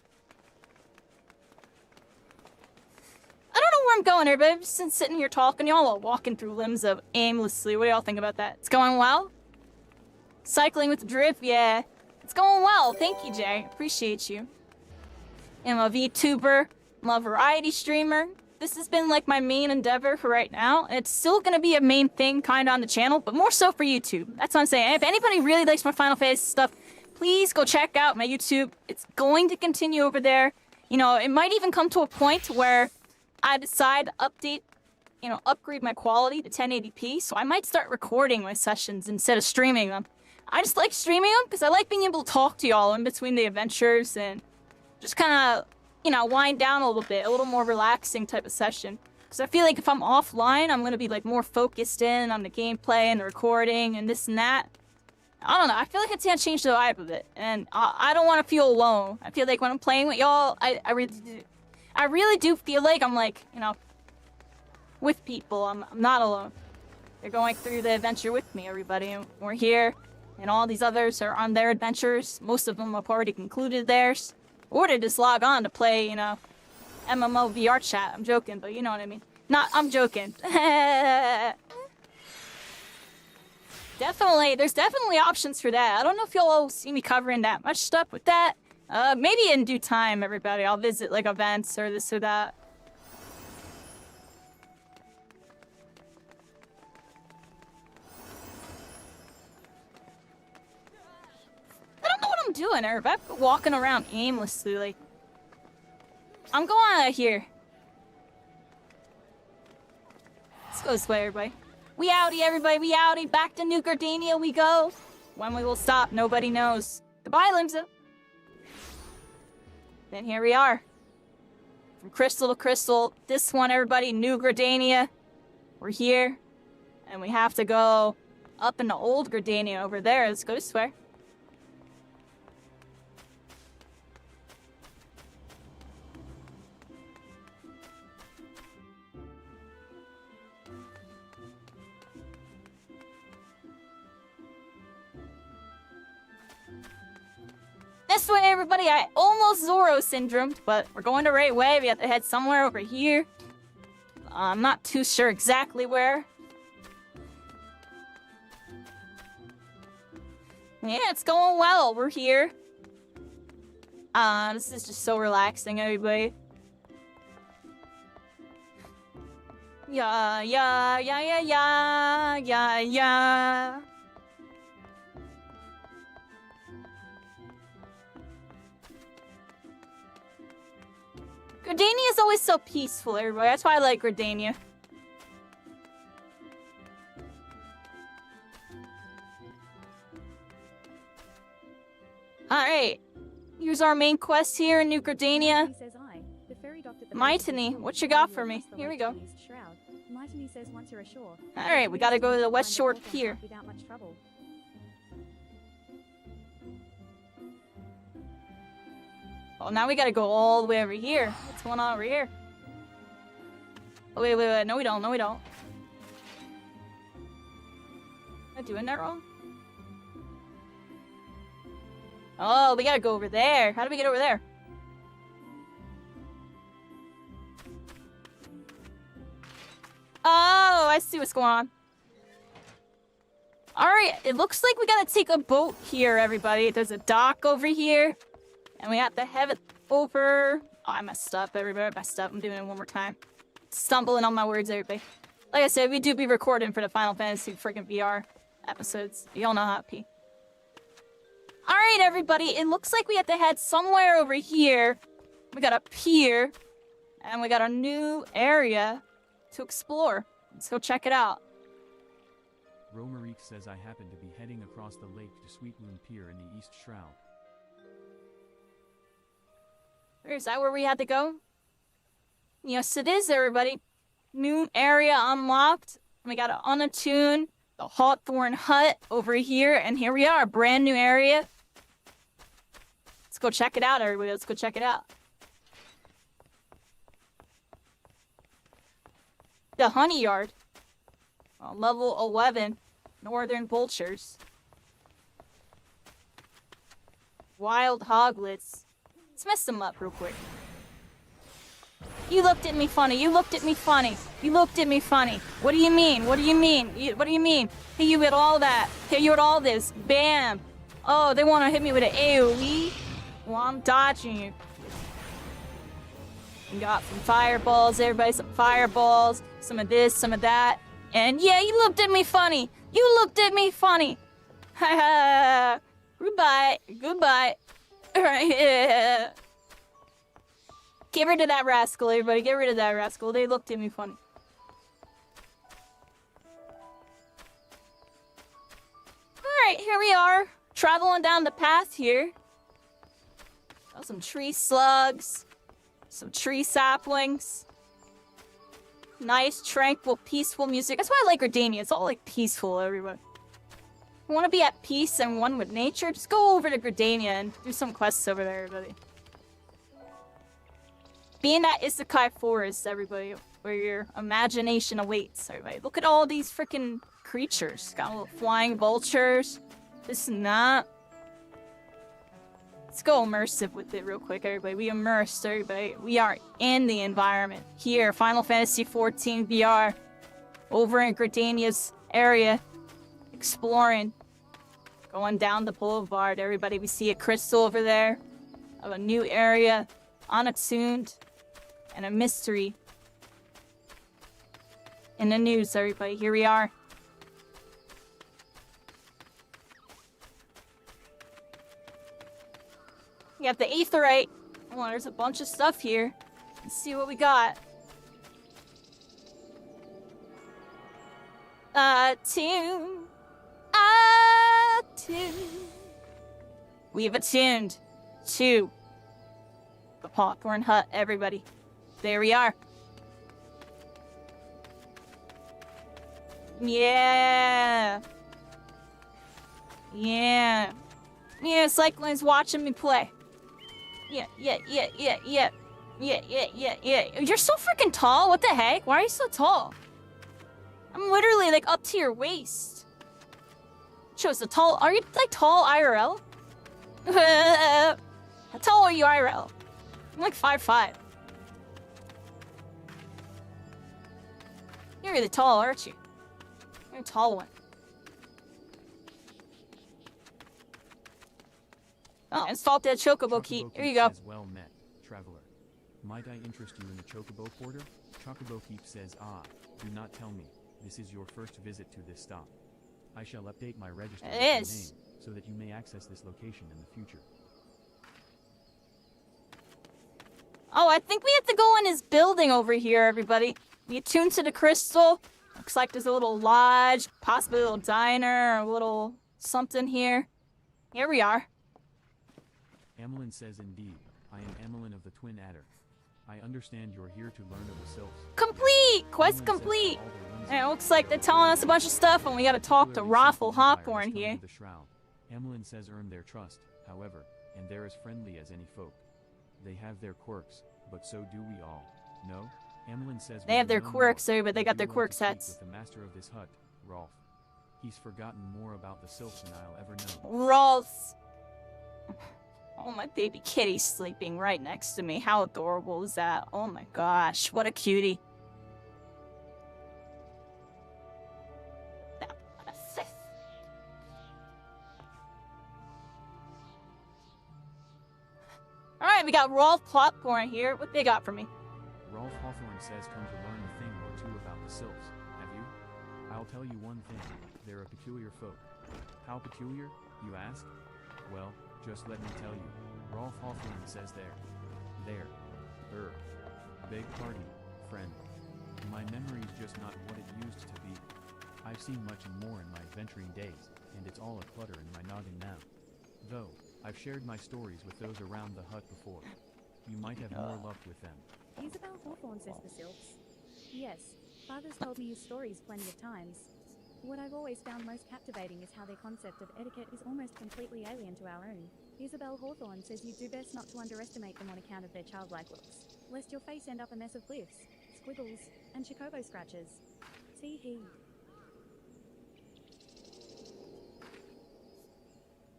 I don't know where I'm going, everybody. I'm just sitting here talking. Y'all are walking through limbs of aimlessly. What do y'all think about that? It's going well? Cycling with the drift? Yeah. It's going well. Thank you, Jay. Appreciate you. I'm a VTuber. I'm a variety streamer. This has been like my main endeavor for right now. It's still gonna be a main thing kind of on the channel, but more so for YouTube. That's what I'm saying. If anybody really likes my Final Fantasy stuff, please go check out my YouTube. It's going to continue over there. You know, it might even come to a point where I decide to upgrade my quality to 1080p, so I might start recording my sessions instead of streaming them. I just like streaming them because I like being able to talk to y'all in between the adventures and just kind of, you know, wind down a little bit, a little more relaxing type of session. Because I feel like if I'm offline, I'm going to be like more focused in on the gameplay and the recording and this and that. I don't know, I feel like it's going to change the vibe of it. And I don't want to feel alone. I feel like when I'm playing with y'all, I really do feel like I'm like, you know, with people. I'm not alone. They're going through the adventure with me, everybody. And we're here. And all these others are on their adventures. Most of them have already concluded theirs. Or to just log on to play, you know, MMO VR chat. I'm joking, but you know what I mean. I'm joking. There's definitely options for that. I don't know if y'all all see me covering that much stuff with that. Maybe in due time, everybody. I'll visit, like, events or this or that. I don't know what I'm doing, Herb. I'm walking around aimlessly, like... I'm going out of here. Let's go this way, everybody. We outie, everybody. We outie. Back to New Gardania we go. When we will stop, nobody knows. Goodbye, Limsa. Then here we are. From crystal to crystal. This one, everybody, New Gardania. We're here. And we have to go up into Old Gardania over there. Let's go this way. This way, everybody. I almost Zoro syndromed, but we're going the right way. We have to head somewhere over here. I'm not too sure exactly where. Yeah, it's going well. We're here. This is just so relaxing, everybody. Yeah. Gardania is always so peaceful, everybody. That's why I like Gardania. Alright. Here's our main quest here in New Gardania. Mytony, what you got for me? Here we go. Alright, we gotta go to the West Shore Pier. Oh, now we gotta go all the way over here. What's going on over here? Oh, wait. No, we don't. Am I doing that wrong? Oh, we gotta go over there. How do we get over there? Oh, I see what's going on. Alright, it looks like we gotta take a boat here, everybody. There's a dock over here. And we have to have it over... Oh, I messed up, everybody. I messed up. I'm doing it one more time. Stumbling on my words, everybody. Like I said, we do be recording for the Final Fantasy freaking VR episodes. Y'all know how it be. Alright, everybody. It looks like we have to head somewhere over here. We got a pier. And we got a new area to explore. Let's go check it out. Romarique says I happen to be heading across the lake to Sweet Moon Pier in the East Shroud. Is that where we had to go? Yes, it is, everybody. New area unlocked. We got to unattune the Hawthorne Hut over here. And here we are, brand new area. Let's go check it out, everybody. Let's go check it out. The Honey Yard. Level 11. Northern Vultures. Wild hoglets. Let's mess them up real quick. You looked at me funny. You looked at me funny. You looked at me funny. What do you mean? What do you mean? What do you mean? Hey, you had all that. Hey, you had all this. Bam. Oh, they want to hit me with an AoE? Well, I'm dodging you. We got some fireballs, everybody. Some fireballs. Some of this, some of that. And yeah, you looked at me funny. You looked at me funny. Ha ha. Goodbye. Goodbye. Alright, yeah. Get rid of that rascal, everybody. Get rid of that rascal. They looked at me funny. Alright, here we are. Traveling down the path here. Got some tree slugs. Some tree saplings. Nice, tranquil, peaceful music. That's why I like Gardania. It's all like peaceful, everybody. You want to be at peace and one with nature? Just go over to Gardania and do some quests over there, everybody. Be in that Isekai forest, everybody, where your imagination awaits, everybody. Look at all these freaking creatures. Got little flying vultures. This and that. Let's go immersive with it real quick, everybody. We immersed, everybody. We are in the environment. Here, Final Fantasy XIV VR. Over in Gardania's area. Exploring. Going down the boulevard, everybody. We see a crystal over there. Of a new area. Unattuned. And a mystery. In the news, everybody. Here we are. We have the aetherite. Oh, there's a bunch of stuff here. Let's see what we got. Attune. We've attuned to the popcorn hut, everybody. There we are. Yeah. Yeah. Yeah, Cyclone's watching me play. Yeah. You're so freaking tall. What the heck? Why are you so tall? I'm literally like up to your waist. Shows the tall. Are you like tall IRL? How tall are you IRL? I'm like 5'5". You're really tall, aren't you? You're a tall one. Oh, installed that chocobo key. Here you go. Well met, traveler. Might I interest you in the chocobo porter? Chocobo Keep says, do not tell me. This is your first visit to this stop. I shall update my register with your name so that you may access this location in the future. Oh, I think we have to go in his building over here, everybody. We attune to the crystal. Looks like there's a little lodge, possibly a little diner, or a little something here. Here we are. Amelin says, indeed. I am Amelin of the Twin Adder. I understand you're here to learn of the sylphs. Complete! Quest complete! And it looks like they're telling us a bunch of stuff, and we gotta talk to Raffle Hawthorne here. The shroud. Amelin says earn their trust, however, and they're as friendly as any folk. They have their quirks, but so do we all. No? Amelin says they have their quirks, but they got their quirk sets. With the master of this hut, Rolf. He's forgotten more about the sylphs than I'll ever know. Rolf. Oh, my baby kitty's sleeping right next to me. How adorable is that? Oh my gosh, what a cutie. Alright, we got Rolf Popcorn here. What they got for me? Rolf Hawthorne says come to learn a thing or two about the sylphs. Have you? I'll tell you one thing. They're a peculiar folk. How peculiar, you ask? Well, just let me tell you. Rolf Hawthorne says there. Beg pardon, friend. My memory's just not what it used to be. I've seen much and more in my adventuring days, and it's all a clutter in my noggin now. Though, I've shared my stories with those around the hut before. You might have more luck with them. Isabel Hawthorne says the sylphs. Yes, father's told me his stories plenty of times. What I've always found most captivating is how their concept of etiquette is almost completely alien to our own. Isabel Hawthorne says you do best not to underestimate them on account of their childlike looks, lest your face end up a mess of glyphs, squiggles, and chocobo scratches. Tee-hee.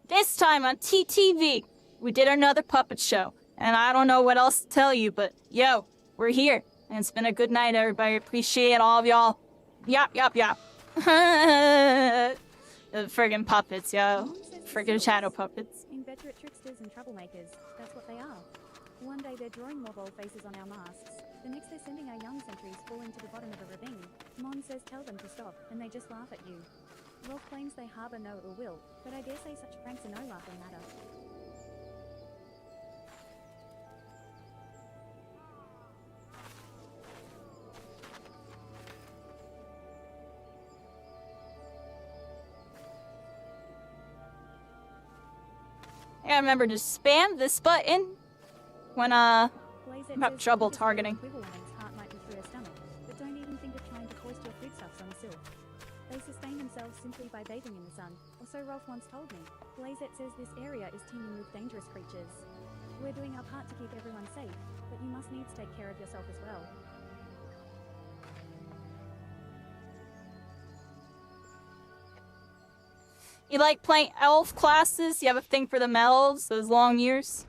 This time on TTV. We did another puppet show. And I don't know what else to tell you, but yo, we're here. And it's been a good night, everybody. Appreciate all of y'all. Yop, yop, yop. The friggin' puppets, yo. Friggin' shadow puppets. Inveterate tricksters and troublemakers, that's what they are. One day they're drawing more bold faces on our masks. The next they're sending our young sentries falling to the bottom of a ravine. Mon says tell them to stop, and they just laugh at you. Rolf claims they harbor no ill will, but I dare say such pranks are no laughing matter. I remember to spam this button when I'm having trouble targeting. Heart might be through her stomach, but don't even think of trying to foist your foodstuffs on the sill. They sustain themselves simply by bathing in the sun, or so Rolf once told me. Blazette says this area is teeming with dangerous creatures. We're doing our part to keep everyone safe, but you must needs take care of yourself as well. You like playing elf classes? You have a thing for the elves, those long years?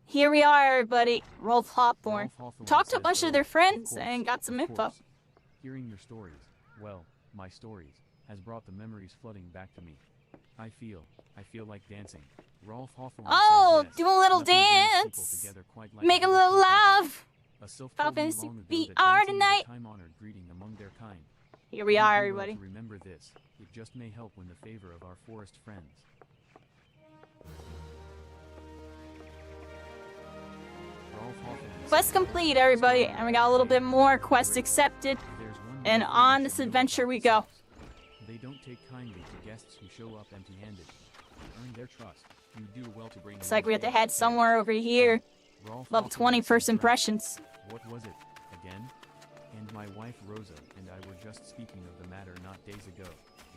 Here we are, everybody. Rolf Hawthorne. Talked to a bunch of their friends and got some info. Hearing your stories, well, my stories, has brought the memories flooding back to me. I feel like dancing. Rolf Hawthorne oh, says yes. do a little Nothing brings dance. people together quite like Make a little love. A self Final told me Fantasy long ago VR that dancing is tonight. a time-honored greeting among their kind. Here we are, You do well everybody. to remember this. It just may help win the favor of our forest friends. Rolf Hawthorne Quest complete, everybody. And we got a little bit more. Quest accepted. And on this adventure we go. They don't take kindly to guests who show up empty-handed. To earn their trust, you do well to bring Looks them like we have to along. head somewhere over here. Rolf Level Hawthorne 20 says first right. impressions. What was it, again? And my wife Rosa and I were just speaking of the matter not days ago.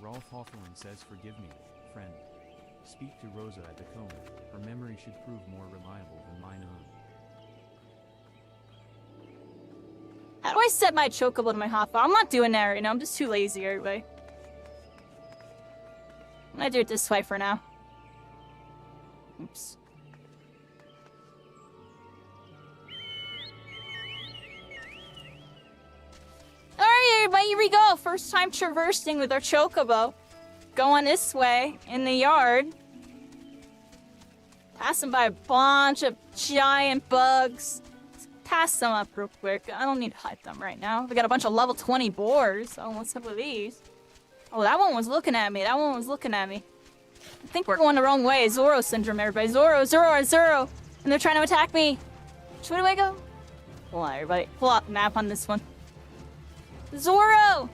Rolf Hawthorne says forgive me, friend. Speak to Rosa at the cone. Her memory should prove more reliable than mine own. How do I set my chocobo to my hotbar? I'm not doing that right now. I'm just too lazy, everybody. I'm gonna do it this way for now. Oops. Alright, everybody, here we go. First time traversing with our chocobo. Going this way in the yard. Passing by a bunch of giant bugs. Let's pass them up real quick. I don't need to hide them right now. We got a bunch of level 20 boars. Oh, what's up with these? Oh, that one was looking at me. That one was looking at me. I think we're going the wrong way. Zoro syndrome, everybody. Zoro. And they're trying to attack me. Which way do I go? Hold on, everybody. Pull up the map on this one. Zoro!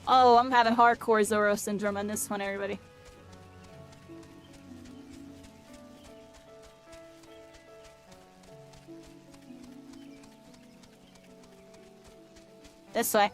Oh, I'm having hardcore Zoro syndrome on this one, everybody. This way.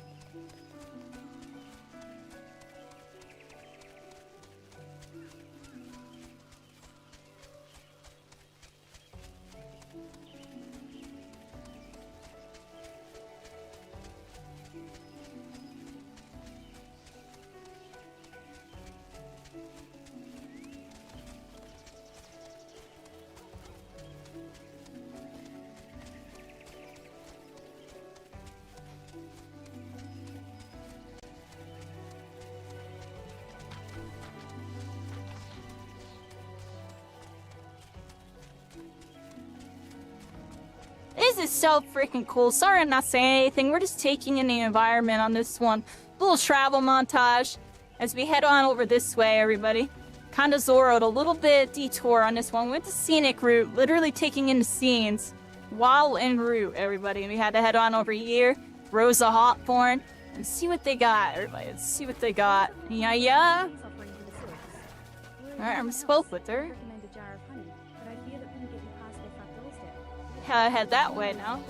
This is so freaking cool. Sorry I'm not saying anything. We're just taking in the environment on this one. Little travel montage as we head on over this way, everybody. Kinda Zoro'd a little bit detour on this one. We went the scenic route, literally taking in the scenes while en route, everybody. And we had to head on over here. Rosa Hawthorne. And see what they got, everybody. Let's see what they got. Yeah. Alright, I'm spoke with her. Head that way now.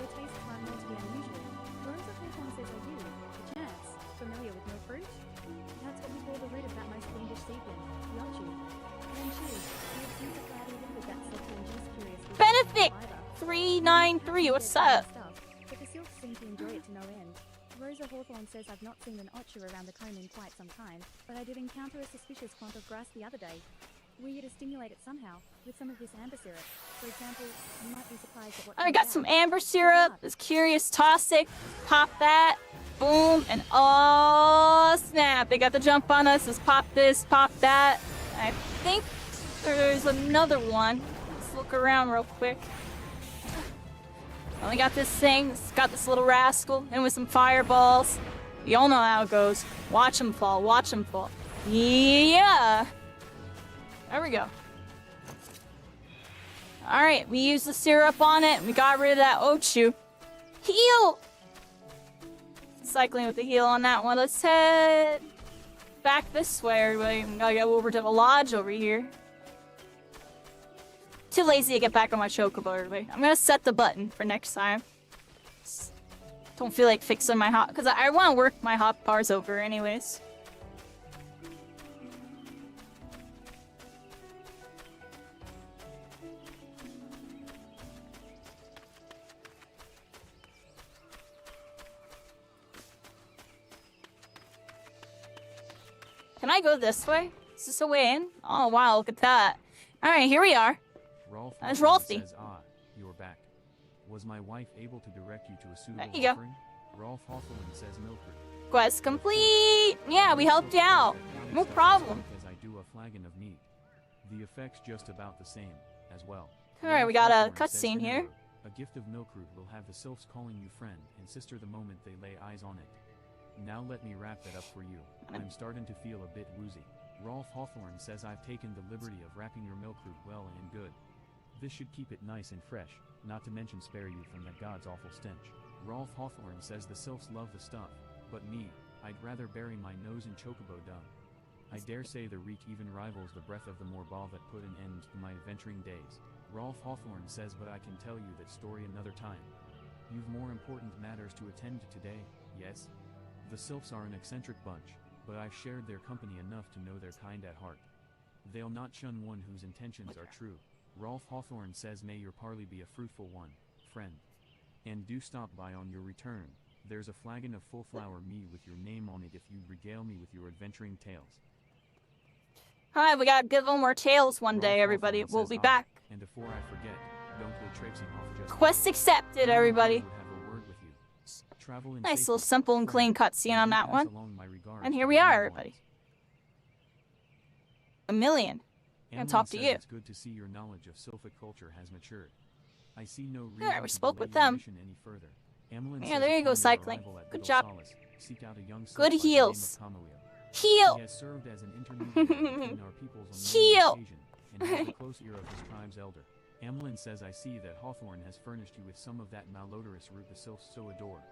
Benefit 393. What's up? But the Silks seem to enjoy it to no end. Rosa Hawthorne says I've not seen an otter around the cone in quite some time, but I did encounter a suspicious clump of grass the other day. Were you to stimulate it somehow, with some of this amber syrup, for example, you might be surprised at what I comes got out. some amber syrup. It's curious toxic. Pop that. Boom. And oh snap. They got the jump on us. Let's pop this, pop that. I think there's another one. Let's look around real quick. Only got this thing. It's got this little rascal. And with some fireballs. Y'all know how it goes. Watch him fall. Watch him fall. Yeah. There we go. Alright, we used the syrup on it. We got rid of that Ochu. Heal! Cycling with the heal on that one. Let's head back this way, everybody. We gotta go over to the lodge over here. Too lazy to get back on my chocobo, everybody. I'm gonna set the button for next time. Don't feel like fixing my hot... Because I want to work my hot bars over anyways. Can I go this way? Is this a way in? Oh, wow, look at that. Alright, here we are. That's Rolfie. Says, you're back. Was my wife able to direct you to a suitable There you go. offering? Rolf Hawthorne says Milford. Quest complete! Yeah, we helped you out. No problem. As I do a flagon of meat. The effect's just about the same, as well. Alright, we got a cutscene here. A gift of Milkroot will have the sylphs calling you friend and sister the moment they lay eyes on it. Now let me wrap that up for you. I'm starting to feel a bit woozy. Rolf Hawthorne says I've taken the liberty of wrapping your Milkroot well and good. This should keep it nice and fresh, not to mention spare you from that god's awful stench. Rolf Hawthorne says the sylphs love the stuff, but me, I'd rather bury my nose in chocobo dung. I dare say the reek even rivals the breath of the morbal that put an end to my adventuring days. Rolf Hawthorne says but I can tell you that story another time. You've more important matters to attend to today, yes? The sylphs are an eccentric bunch, but I've shared their company enough to know they're kind at heart. They'll not shun one whose intentions are true. Rolf Hawthorne says may your parley be a fruitful one, friend. And do stop by on your return. There's a flagon of full flower mead with your name on it if you regale me with your adventuring tales. Alright, we gotta give them more tales one day, everybody. We'll be back. And before I forget, don't go traipsing off just... Quest accepted, everybody. Nice little simple and clean cutscene on that one. And here we are, everybody. A million. I'm gonna talk to you. It's good to see your knowledge of sylphic culture has matured. I see no reason Alright, we spoke with them. Any further. Amelin Yeah, there you go, cycling. Good job. Seek out a young Good heals. Heal! He has served as an intermediary between our peoples on Heal! occasion, and held the close ear of his tribe's elder. Amelin says I see that Hawthorne has furnished you with some of that malodorous root the sylphs so adore.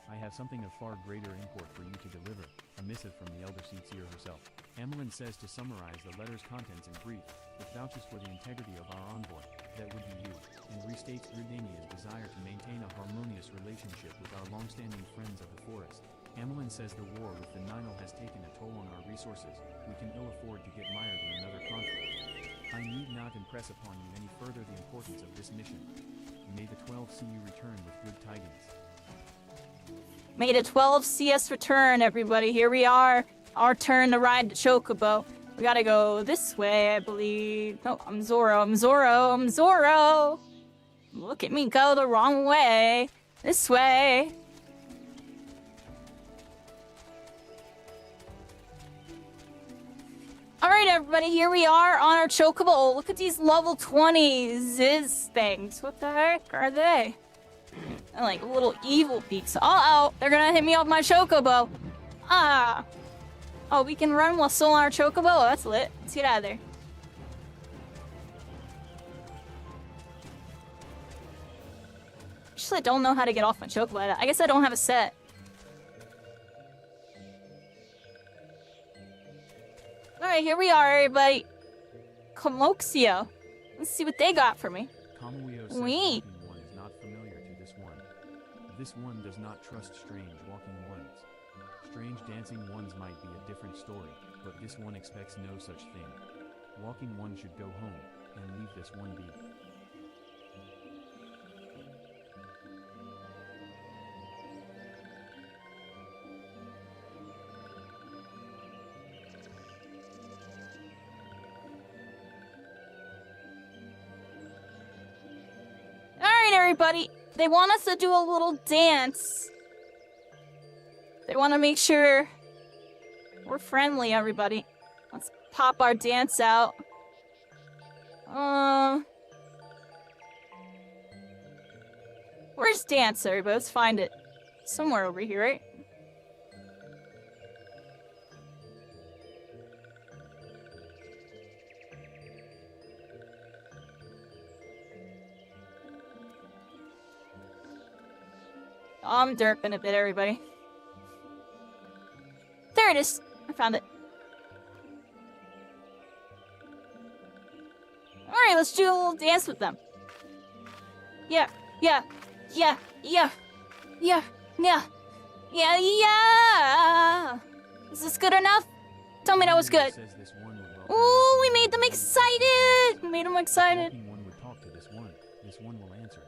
I have something of far greater import for you to deliver, a missive from the elder Seetsier herself. Amelin says to summarize the letter's contents in brief, it vouches for the integrity of our envoy, that would be you, and restates Rudamia's desire to maintain a harmonious relationship with our long-standing friends of the forest. Amelin says the war with the Ninal has taken a toll on our resources. We can ill afford to get mired in another conflict. I need not impress upon you any further the importance of this mission. May the 12 see you return with good tidings. May the 12 see us return, everybody. Here we are. Our turn to ride the chocobo. We gotta go this way, I believe. No, I'm Zoro. I'm Zoro. I'm Zoro. Look at me go the wrong way. This way. Alright, everybody, here we are on our chocobo. Look at these level 20s things. What the heck are they? They're like little evil peaks. Uh-oh, they're gonna hit me off my chocobo. Ah. Oh, we can run while still on our chocobo? Oh, that's lit. Let's get out of there. Actually, I don't know how to get off my chocobo. I guess I don't have a set. Alright, here we are, everybody. Comoxio. Let's see what they got for me. Kamuyo says walking one is not familiar to this one. This one does not trust strange walking ones. Strange dancing ones might be a different story, but this one expects no such thing. Walking one should go home, and leave this one be. everybody. They want us to do a little dance. They want to make sure we're friendly, everybody. Let's pop our dance out. Where's dance, everybody? Let's find it. Somewhere over here, right? I'm derping a bit, everybody. There it is. I found it. Alright, let's do a little dance with them. Yeah, yeah, yeah, yeah, yeah, yeah, yeah, yeah. Is this good enough? Tell me that was good. Ooh, we made them excited! We made them excited. Walking one would talk to this one. This one will answer.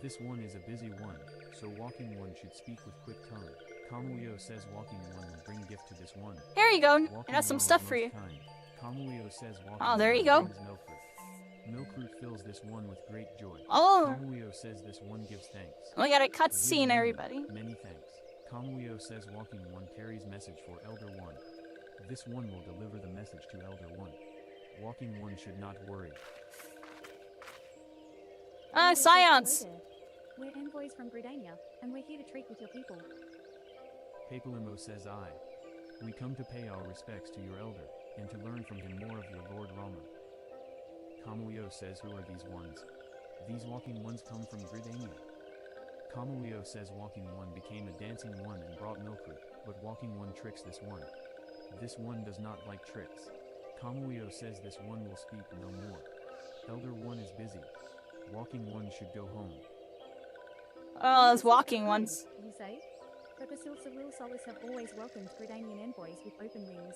This one is a busy one, so walking one should speak with quick tongue. Kamulio says walking one will bring gift to this one. Here you go. Walking I got some one stuff is for you. most kind. Kamulio says walking Oh, there you one go. brings milk fruit. Milk fruit fills this one with great joy. Oh. Kamulio says this one gives thanks. We got a Give cutscene, one everybody. Many thanks. Kamulio says walking one carries message for Elder One. This one will deliver the message to Elder One. Walking one should not worry. Scions! We're envoys from Gridania, and we're here to treat with your people. Papalimo says I. We come to pay our respects to your elder, and to learn from him more of your Lord Rama. Kamulio says who are these ones? These walking ones come from Gridania. Kamulio says walking one became a dancing one and brought milk fruit, but walking one tricks this one. This one does not like tricks. Kamulio says this one will speak no more. Elder one is busy. Walking one should go home. Oh, those walking ones. You say? But the Sylphs of Will Solace have always welcomed Gridanian envoys with open wings.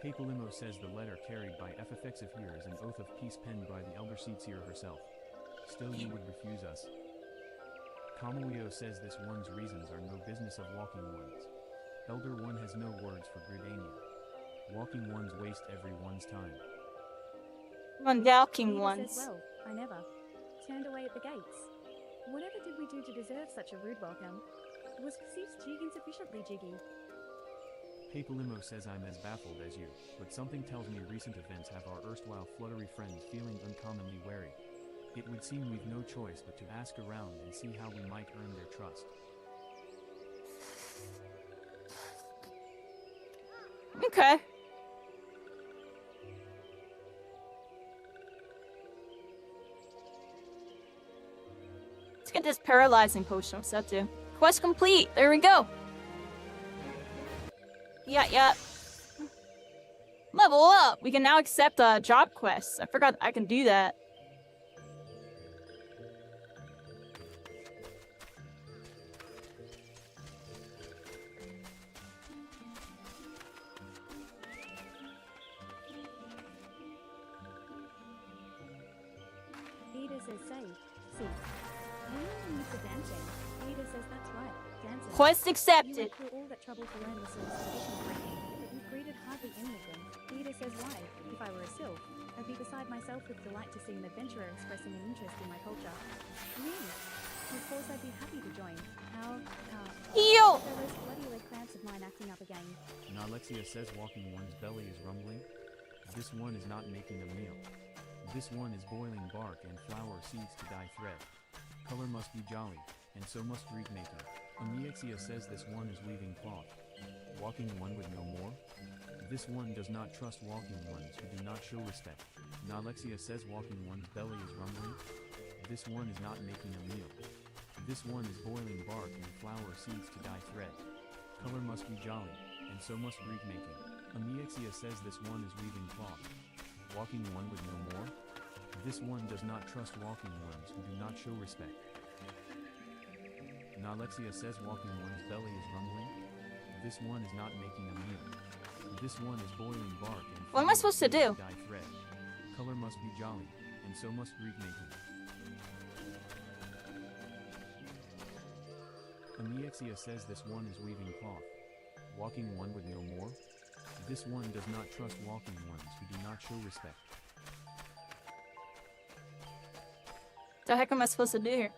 Papalimo says the letter carried by FFXIV is an oath of peace penned by the Elder Seatsier herself. Still you would refuse us. Kamulio says this one's reasons are no business of walking ones. Elder one has no words for Gridania. Walking ones waste everyone's time. Walking Leader ones. says, well, I never turned away at the gates. Whatever did we do to deserve such a rude welcome? Was Kasif's jig insufficiently jiggy? Papalimo says I'm as baffled as you, but something tells me recent events have our erstwhile fluttery friends feeling uncommonly wary. It would seem we've no choice but to ask around and see how we might earn their trust. Okay. Let's get this paralyzing potion. What's that do? Quest complete. There we go. Yeah. Level up. We can now accept job quests. I forgot I can do that. Ida says save. See. You need for dancing. Ida says that's right. Dancing. Quest You accepted. went through all that trouble to learn the Sylph's traditional breaking, but you've greeted hardly any of them. Ida says why, if I were a Sylph, I'd be beside myself with delight to see an adventurer expressing an interest in my culture. Me? Of course I'd be happy to join. How? Yo! So those bloody leg cramps of mine acting up again. Nalexia says walking one's belly is rumbling. This one is not making a meal. This one is boiling bark and flower seeds to dye thread. Color must be jolly, and so must reed making. Amiexia says this one is weaving cloth. Walking one would know more? This one does not trust walking ones who do not show respect. Nalexia says walking one's belly is rumbling. This one is not making a meal. This one is boiling bark and flower seeds to dye thread. Color must be jolly, and so must reed making. Amiexia says this one is weaving cloth. Walking one would know more? This one does not trust walking ones who do not show respect. Nalexia says walking one's belly is rumbling. This one is not making a meal. This one is boiling bark and What am I supposed to do? dye thread. Color must be jolly, and so must reed making. Amiexia says this one is weaving cloth. Walking one would know more? This one does not trust walking ones who do not show respect. The heck am I supposed to do here?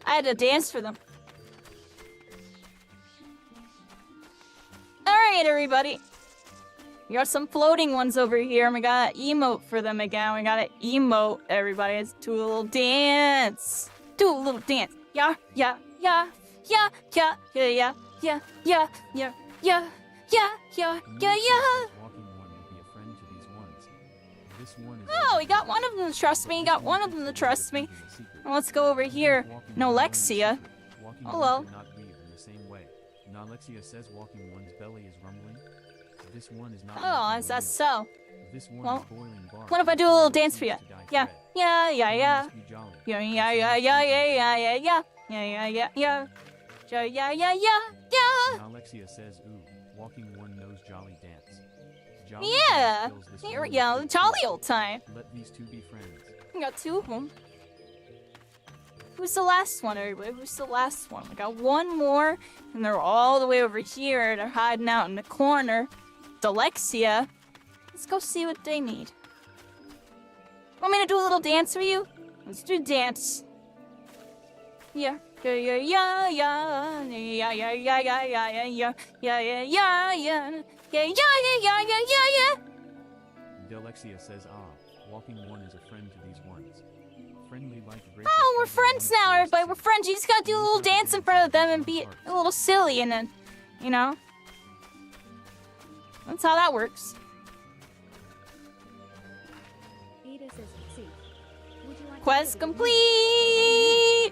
I had to dance for them. Alright, everybody. We got some floating ones over here, and we got an emote for them again. We got an emote, everybody. Let's do a little dance. Do a little dance. Yeah, yeah, yeah, yeah, yeah, yeah, yeah, yeah, yeah, yeah, yeah, yeah, yeah, yeah, yeah. Walking one will be a friend to these ones. This one is Oh, we got one of them to trust me. Got one of them to trust me. Now let's go over here. No, Lexia. Hello. Not breathe in the same way. Now Lexia says walking one's belly is rumbling. This one is not. Oh, is that so? This one Well, is boiling bar. what if I do a little dance for you? Yeah, yeah, yeah, yeah. Yeah, yeah, yeah, yeah, yeah, yeah, yeah, yeah. Yeah, yeah, yeah, yeah. Yeah, yeah, yeah, yeah, yeah. Now Lexia says, ooh, walking one knows jolly dance. Jolly Yeah. dance fills this Here we room go. with Jolly joy. old time. Let these two be friends. We got two of them. Who's the last one, everybody? Who's the last one? We got one more, and they're all the way over here. They're hiding out in the corner. Delexia. Let's go see what they need. Want me to do a little dance for you? Let's do dance. Yeah. Yeah, yeah, yeah, yeah, yeah, yeah, yeah, yeah, yeah, yeah, yeah, yeah, yeah, yeah, yeah, yeah, yeah, yeah, yeah. Delexia says, walking one is a friend to these ones. Friendly like gracious. Oh, we're friends now, everybody. We're friends. You just gotta do a little dance in front of them and be a little silly, and then, you know, that's how that works. Ida says, "See, would you like Quest complete.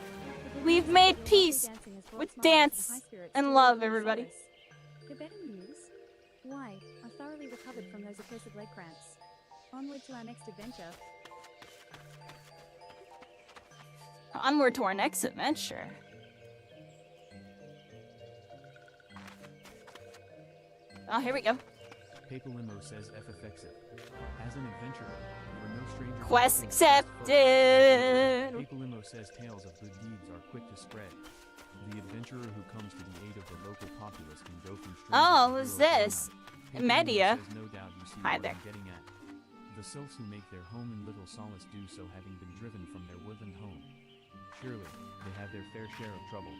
We've made peace with dance and love, everybody. The better news? Why, I've thoroughly recovered from those accursed leg cramps. Onward to our next adventure. Onward to our next adventure. Oh, here we go. Paper Limo says FFXIV. As an adventurer, you are no stranger. Quest accepted. Paper Limo says tales of good deeds are quick to spread. The adventurer who comes to the aid of the local populace can go from stranger Oh, to who's hero to this? none. Media. Paper Limo says, no doubt you see Hi what there. I'm getting at. The sylphs who make their home in Little Solace do so having been driven from their woodland home. Surely, they have their fair share of trouble.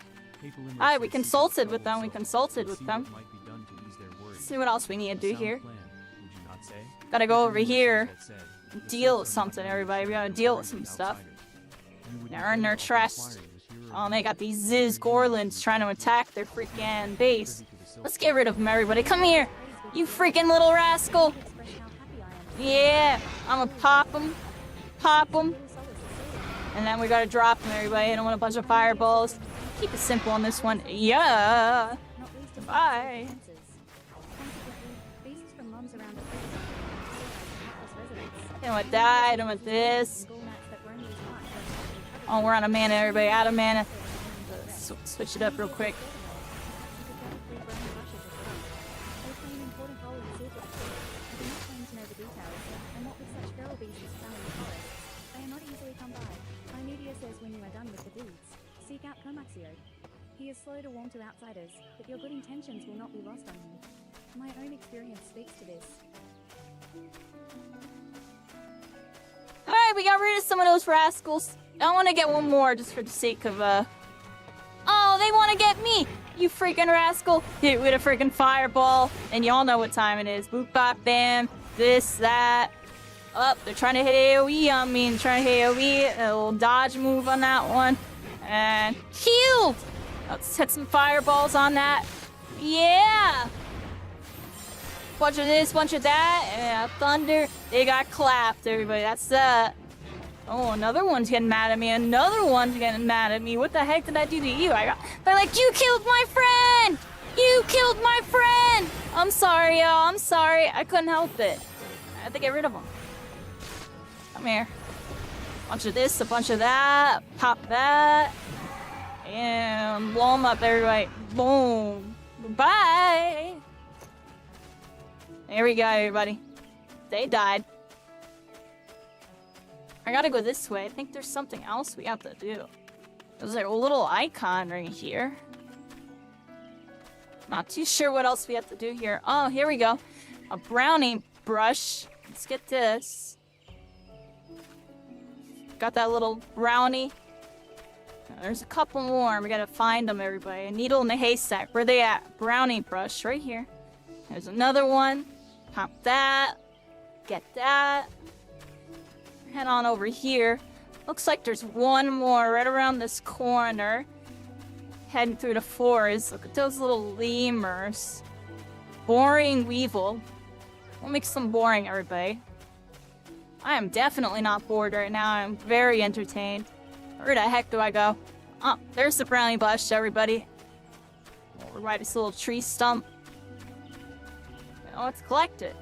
Paper Limo Alright, says we seek consulted out with them. We troubled consulted souls with and see them. what might be done to ease their worries. See what else we need to do Sound here. plan, would you not say? Gotta go over Paper Limo here. says that said, the Deal sylphs with are something, not everybody. We gotta used deal to with some outsiders. stuff. You would They're be earning their better off trust. inquiring with heroes Oh, they got these Ziz Gorlins trying to attack their freaking base. Let's get rid of them, everybody. Come here, you freaking little rascal. Express how happy I am. Yeah, I'm gonna pop them. Pop them. And then we gotta drop them, everybody. Hit them with a bunch of fireballs. Keep it simple on this one. Yeah. Not least of all, Bye. fences. Consequently, beasts from moms around the place residents. Hit 'em with that. Hit 'em with this. Ghoul gnats that roam these parts are Oh, we're out of mana, everybody. Out of mana. Switch it up real quick. They play an important role in secret. I do not claim to know the details, and what with such feral beasts prowling the forests, they are not easily come by. Imedia says when you are done with the deeds, seek out Comaxio. He is slow to warm to outsiders, but your good intentions will not be lost on him. My own experience speaks to this. Alright, we got rid of some of those rascals. I want to get one more just for the sake of, Oh, they want to get me! You freaking rascal! Hit it with a freaking fireball. And y'all know what time it is. Boop, bop, bam. This, that. Up, they're trying to hit AoE on me. And trying to hit AoE. A little dodge move on that one. And healed! Let's hit some fireballs on that. Yeah! Bunch of this, bunch of that. And thunder. They got clapped, everybody. That's that. Oh, another one's getting mad at me. Another one's getting mad at me. What the heck did I do to you? They're like, you killed my friend! You killed my friend! I'm sorry, y'all. I'm sorry. I couldn't help it. I had to get rid of them. Come here. Bunch of this, a bunch of that. Pop that. And blow them up, everybody. Boom. Bye. There we go, everybody. They died. I gotta go this way. I think there's something else we have to do. There's like a little icon right here. Not too sure what else we have to do here. Oh, here we go. A brownie brush. Let's get this. Got that little brownie. There's a couple more. We gotta find them, everybody. A needle in a haystack. Where they at? Brownie brush, right here. There's another one. Pop that. Get that. Head on over here. Looks like there's one more right around this corner. Heading through the forest. Look at those little lemurs. Boring weevil. What makes them boring, everybody? I am definitely not bored right now. I'm very entertained. Where the heck do I go? Oh, there's the brownie bush, everybody. Over by this little tree stump. Oh, let's collect it.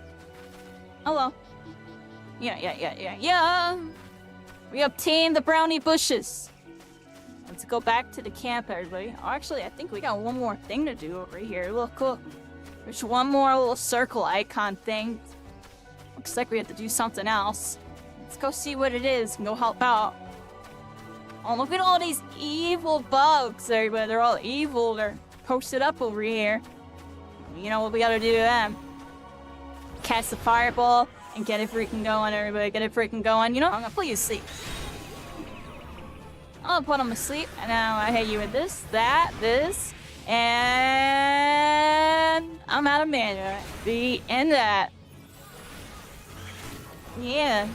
Hello. Yeah. We obtained the brownie bushes. Let's go back to the camp, everybody. Oh, actually, I think we got one more thing to do over here. Look. There's one more little circle icon thing. Looks like we have to do something else. Let's go see what it is and go help out. Oh, look at all these evil bugs, everybody. They're all evil. They're posted up over here. You know what we gotta do to them? Cast a fireball and get it freaking going, everybody. Get it freaking going. You know, I'm gonna put you to sleep. I'll put them to sleep, and now I hit you with this, this, and I'm out of mana. The end of that. Yeah.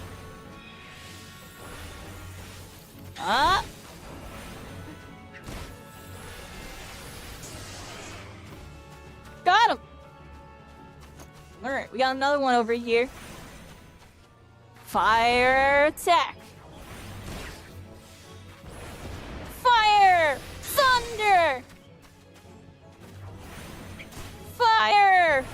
Got him! Alright, we got another one over here. Fire attack! Fire! Thunder! Fire!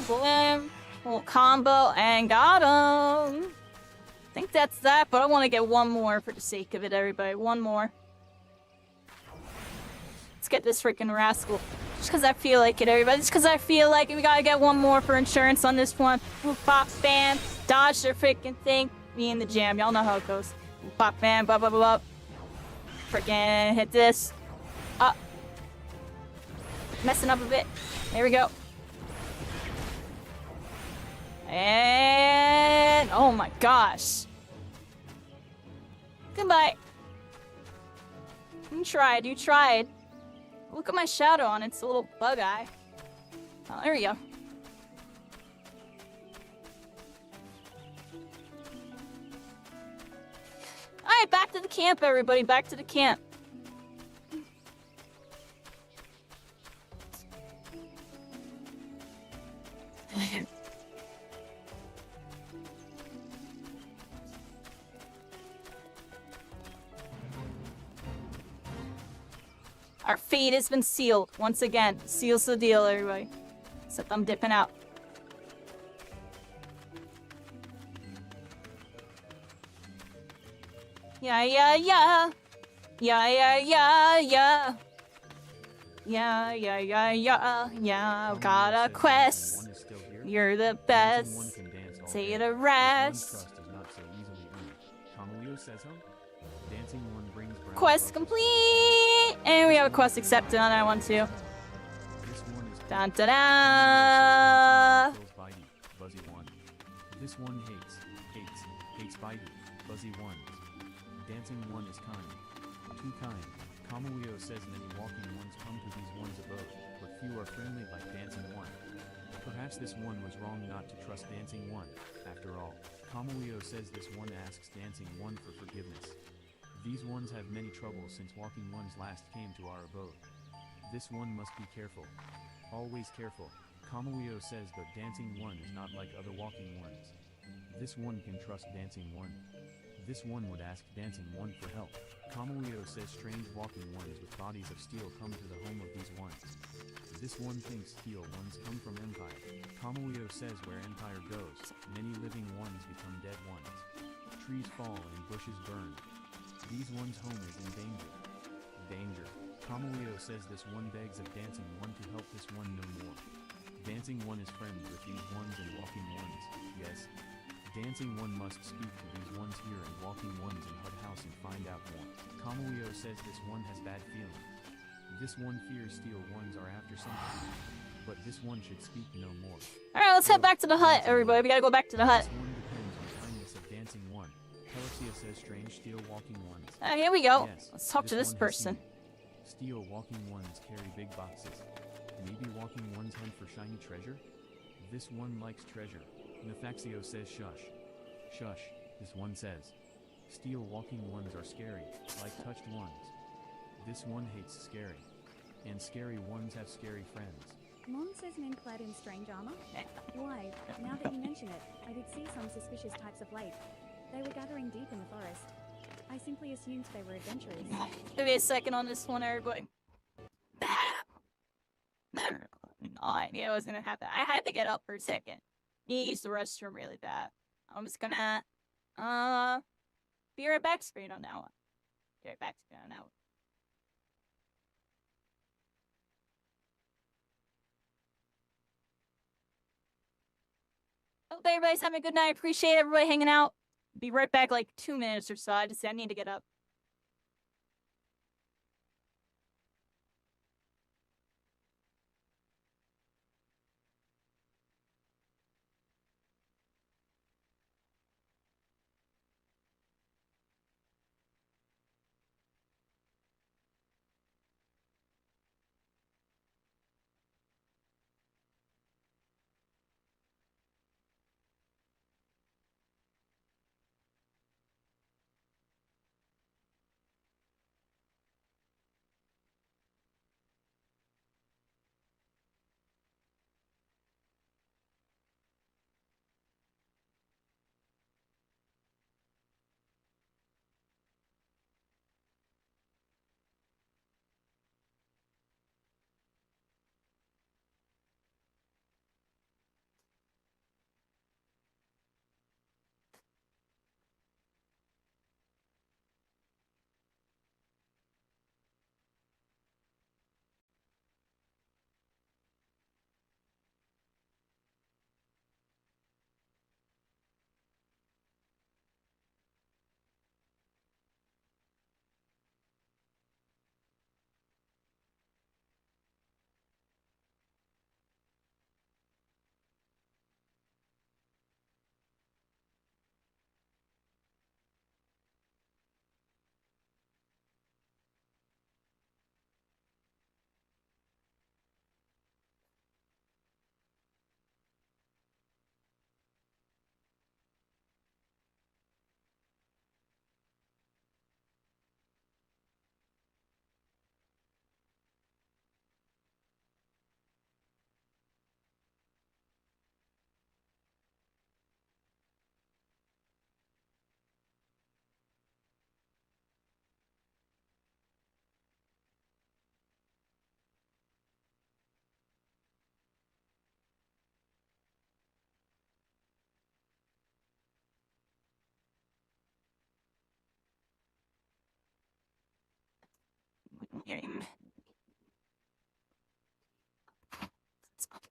Blam. Little combo and got him. I think that's that, but I want to get one more for the sake of it, everybody. One more. Let's get this freaking rascal. Just because I feel like it, everybody. Just because I feel like it. We gotta get one more for insurance on this one. Bop, bam. Dodge their freaking thing. Me and the jam. Y'all know how it goes. Bop, bam, bop, bop, bop. Freaking hit this. Messing up a bit. There we go. And oh my gosh. Goodbye. You tried. Look at my shadow on its little bug eye. Oh, there we go. Alright, back to the camp, everybody. Back to the camp. Our fate has been sealed. Once again, seals the deal, everybody. Except I'm dipping out. Yeah. Got a quest. You're the best. Take it a rest. Quest complete! And we have a quest accepted on that one too. Dun da da! This one hates Spidey, Buzzy ones. Dancing one is kind. Too kind. Kamuyo says many walking ones come to these ones' abode, but few are friendly like Dancing one. Perhaps this one was wrong not to trust Dancing one. After all, Kamuyo says this one asks Dancing one for forgiveness. These ones have many troubles since walking ones last came to our abode. This one must be careful. Always careful. Kamuyo says but Dancing one is not like other walking ones. This one can trust Dancing one. This one would ask Dancing one for help. Kamuyo says strange walking ones with bodies of steel come to the home of these ones. This one thinks steel ones come from Empire. Kamuyo says where Empire goes, many living ones become dead ones. Trees fall and bushes burn. These ones' home is in danger. Danger. Kamuyo says this one begs of Dancing one to help this one no more. Dancing one is friends with these ones and walking ones, yes. Dancing one must speak to these ones here and walking ones in Hut House and find out more. Kamulio says this one has bad feeling. This one fears steel ones are after something. But this one should speak no more. Alright, let's head back to the hut, everybody. We gotta go back to the hut. This one depends on kindness of dancing one. Pelixia says strange steel walking ones. Here we go. Yes, let's talk to this person. Steel walking ones carry big boxes. Maybe walking ones hunt for shiny treasure? This one likes treasure. Nefaxio says shush. Shush, this one says. Steel walking ones are scary, like touched ones. This one hates scary. And scary ones have scary friends. Mon says men clad in strange armor? Why, now that you mention it, I did see some suspicious types of late. They were gathering deep in the forest. I simply assumed they were adventurers. Give me a second on this one, everybody. No idea what was gonna happen. I had to get up for a second. Need to use the restroom really bad. I'm just gonna be right back screen on that one. Be right back screen on that one. Hope everybody's having a good night. Appreciate everybody hanging out. Be right back like 2 minutes or so. I need to get up.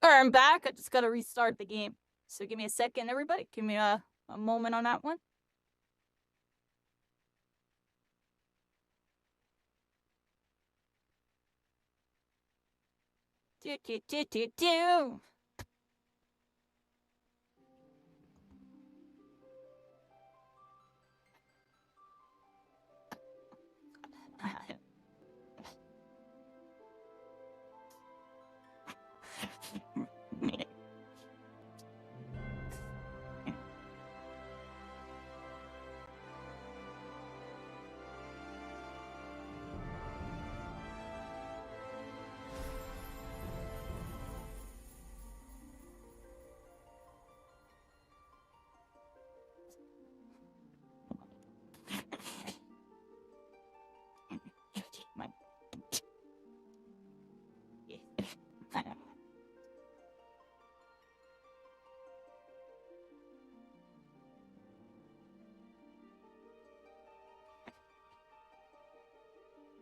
Alright, I'm back. I just gotta restart the game. So give me a second, everybody. Give me a moment on that one. Do.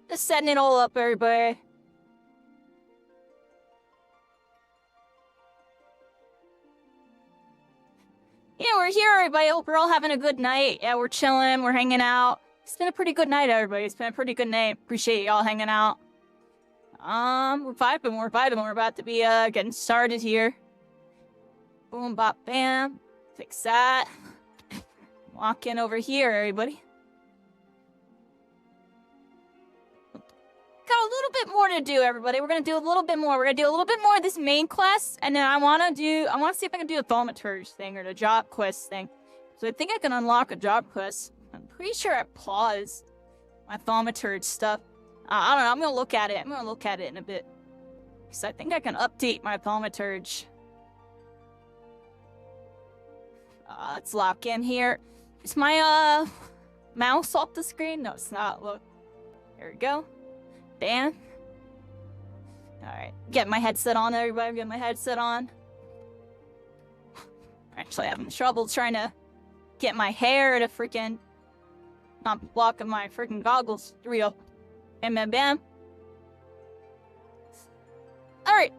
Just setting it all up, everybody. Yeah, we're here, everybody. Hope we're all having a good night. Yeah, we're chilling. We're hanging out. It's been a pretty good night, everybody. It's been a pretty good night. Appreciate y'all hanging out. We're vibing. We're about to be, getting started here. Boom, bop, bam. Fix that. Walk in over here, everybody. Got a little bit more to do, everybody. We're gonna do a little bit more. We're gonna do a little bit more of this main quest, and then I wanna see if I can do a thaumaturge thing or the job quest thing. So I think I can unlock a job quest. I'm pretty sure I paused my thaumaturge stuff. I don't know. I'm gonna look at it. I'm gonna look at it in a bit. Because I think I can update my thaumaturge. Let's lock in here. Is my, mouse off the screen? No, it's not. Look. There we go. Bam. Alright. Get my headset on, everybody. Get my headset on. Actually, having trouble trying to get my hair to freaking not blocking my freaking goggles. Here we go. Bam, bam, bam. Alright.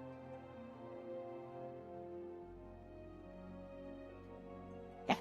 Yeah.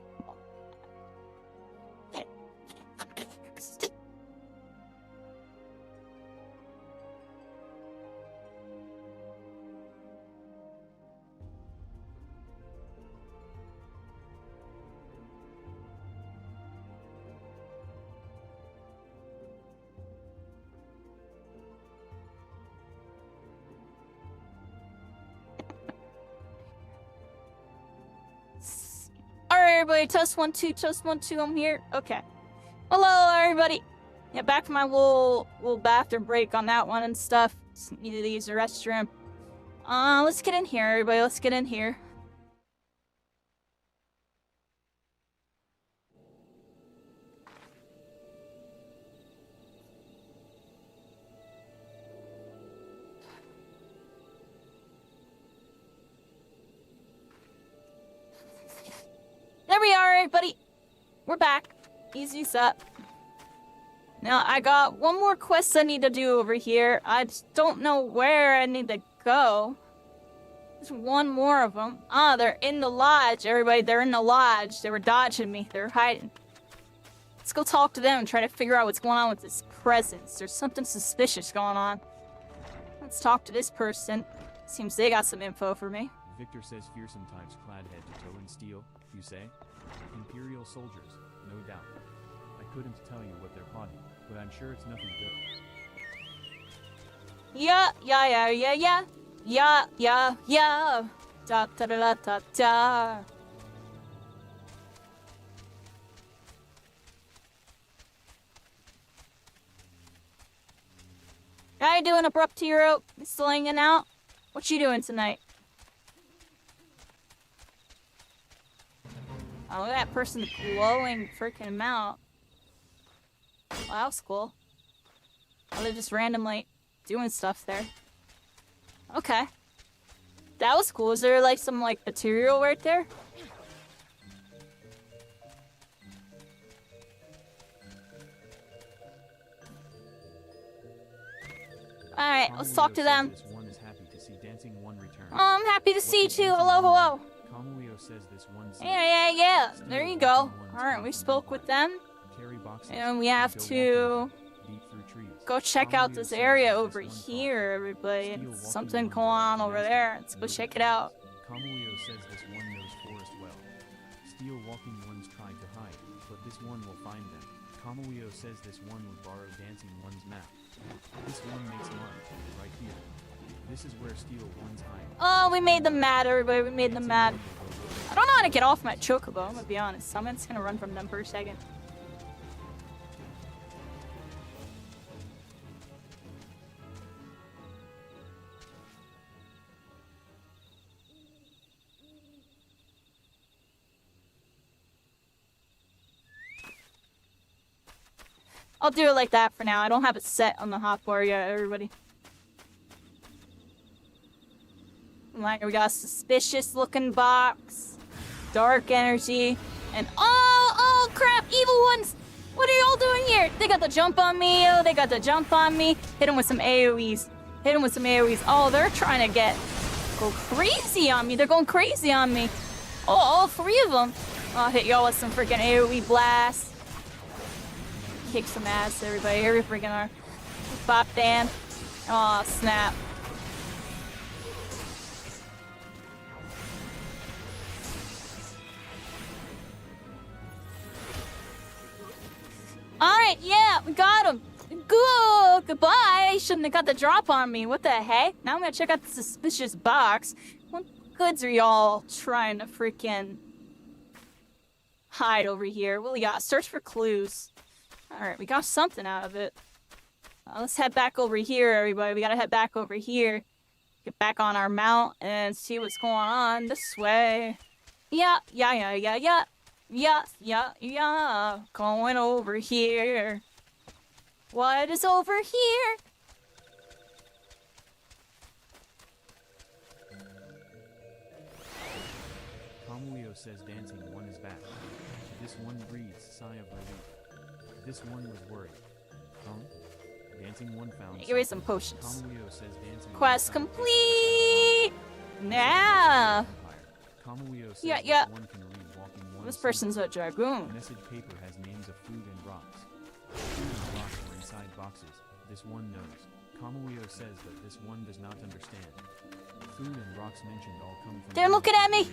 Alright, everybody, test 1 2, test 1 2, I'm here. Okay. Hello, everybody. Yeah, back from my little bathroom break on that one and stuff. Just needed to use the restroom. Let's get in here, everybody. Let's get in here. There we are, everybody. We're back. Easy's up. Now, I got one more quest I need to do over here. I just don't know where I need to go. There's one more of them. They're in the lodge, everybody. They're in the lodge. They were dodging me. They're hiding. Let's go talk to them and try to figure out what's going on with this presence. There's something suspicious going on. Let's talk to this person. Seems they got some info for me. Victor says fearsome types clad head to toe in steel, you say? Imperial soldiers, no doubt. I couldn't tell you what they're plotting, but I'm sure it's nothing good. Yeah. Da da da da da. How you doing, Abrupt Hero? You still hanging out? What you doing tonight? Oh, look at that person glowing freaking mount. Well, that was cool. Oh, they're just randomly doing stuff there. Okay. That was cool. Is there like some like material right there? Alright, let's talk to them. I'm happy to see you too. Hello. Yeah. There you go. Alright, we spoke with them. And we have to go check out this area over here, everybody. Something going on over there. Let's go check it out. Kamuyo says this one knows forest well. Steel walking ones tried to hide, but this one will find them. Kamuyo says this one would borrow dancing one's map. This one makes mud, right here. This is where steel ones hide. Oh, we made them mad, everybody. We made them mad. I don't know how to get off my chocobo, I'm gonna be honest. So I'm just gonna run from them for a second. I'll do it like that for now. I don't have it set on the hotbar yet, everybody. Like, we got a suspicious looking box, dark energy, and oh crap, evil ones! What are y'all doing here? They got the jump on me, oh, they got the jump on me. Hit them with some AoEs. Oh, they're trying to go crazy on me. They're going crazy on me. Oh, all three of them. I'll hit y'all with some freaking AoE blast. Kick some ass, everybody. Here we freaking are. Bop Dan. Aw, snap. Alright, yeah, we got him. Good. Goodbye. Shouldn't have got the drop on me. What the heck? Now I'm gonna check out the suspicious box. What goods are y'all trying to freaking hide over here? What we got? Search for clues. Alright, we got something out of it. Let's head back over here, everybody. We gotta head back over here. Get back on our mount and see what's going on this way. Yeah. Going over here. What is over here? Kamuyo says dancing one is back. This one breathes sigh of relief. This one was worried. Dancing one found. Give me some potions. Kamuyo says dancing Quest complete. Nah. Kamuyo says Yeah. one can read walking one. This person's a dragoon. Message paper has names of food and rocks. Food and rocks were inside boxes. This one knows. Kamuyo says that this one does not understand. Food and rocks mentioned all come from. They're looking at me.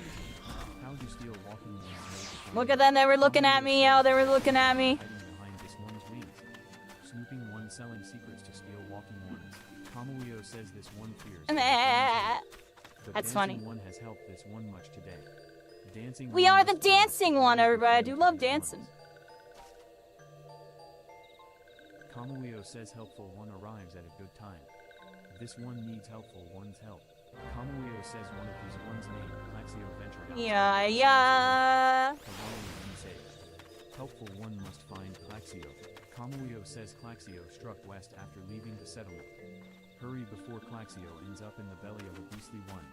How do steel walking ones know? Look at them. They were looking at me. Oh, they were looking at me. Hiding behind this one's wings. Snooping one selling secrets to steal walking ones. Kamuyo says this one fears. But That's dancing funny. One has helped this one much today. Dancing We one are the must dancing one, everybody. I do love dancing. Kamuyo says helpful one arrives at a good time. This one needs helpful one's help. Kamuyo says one of these ones named Plaxio ventured out. Yeah. Helpful one must find Plaxio. Kamuyo says Plaxio struck west after leaving the settlement. Hurry before Plaxio ends up in the belly of a beastly one.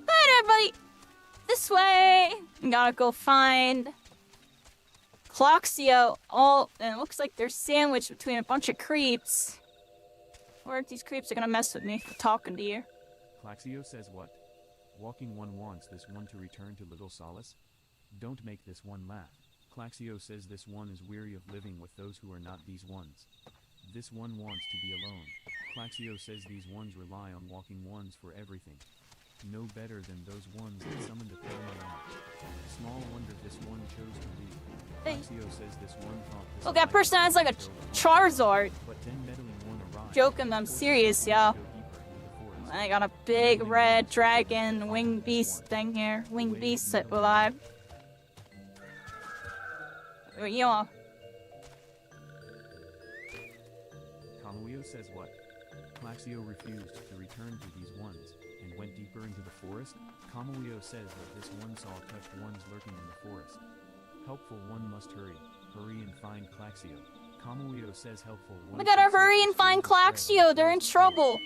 Alright, everybody. This way. Gotta go find Cloxio. Oh, and it looks like they're sandwiched between a bunch of creeps. Or if these creeps are gonna mess with me for talking to you. Plaxio says what? Walking one wants this one to return to Little Solace? Don't make this one laugh. Plaxio says this one is weary of living with those who are not these ones. This one wants to be alone. Plaxio says these ones rely on walking ones for everything. No better than those ones that summoned a Thelma. Small wonder this one chose to leave. Plaxio says this one thought this Look, that person has like a Charizard. But then meddling one arrived. Joking, I'm serious, yo. I got a big red dragon winged beast thing here. Winged beast alive. Yeah. Kamuyo says what? Plaxio refused to return to these ones, and went deeper into the forest. Kamuyo says that this one saw touched ones lurking in the forest. Helpful one must hurry. Hurry and find Plaxio. Kamuyo says helpful one. We gotta hurry and find Cloxio. They're in trouble.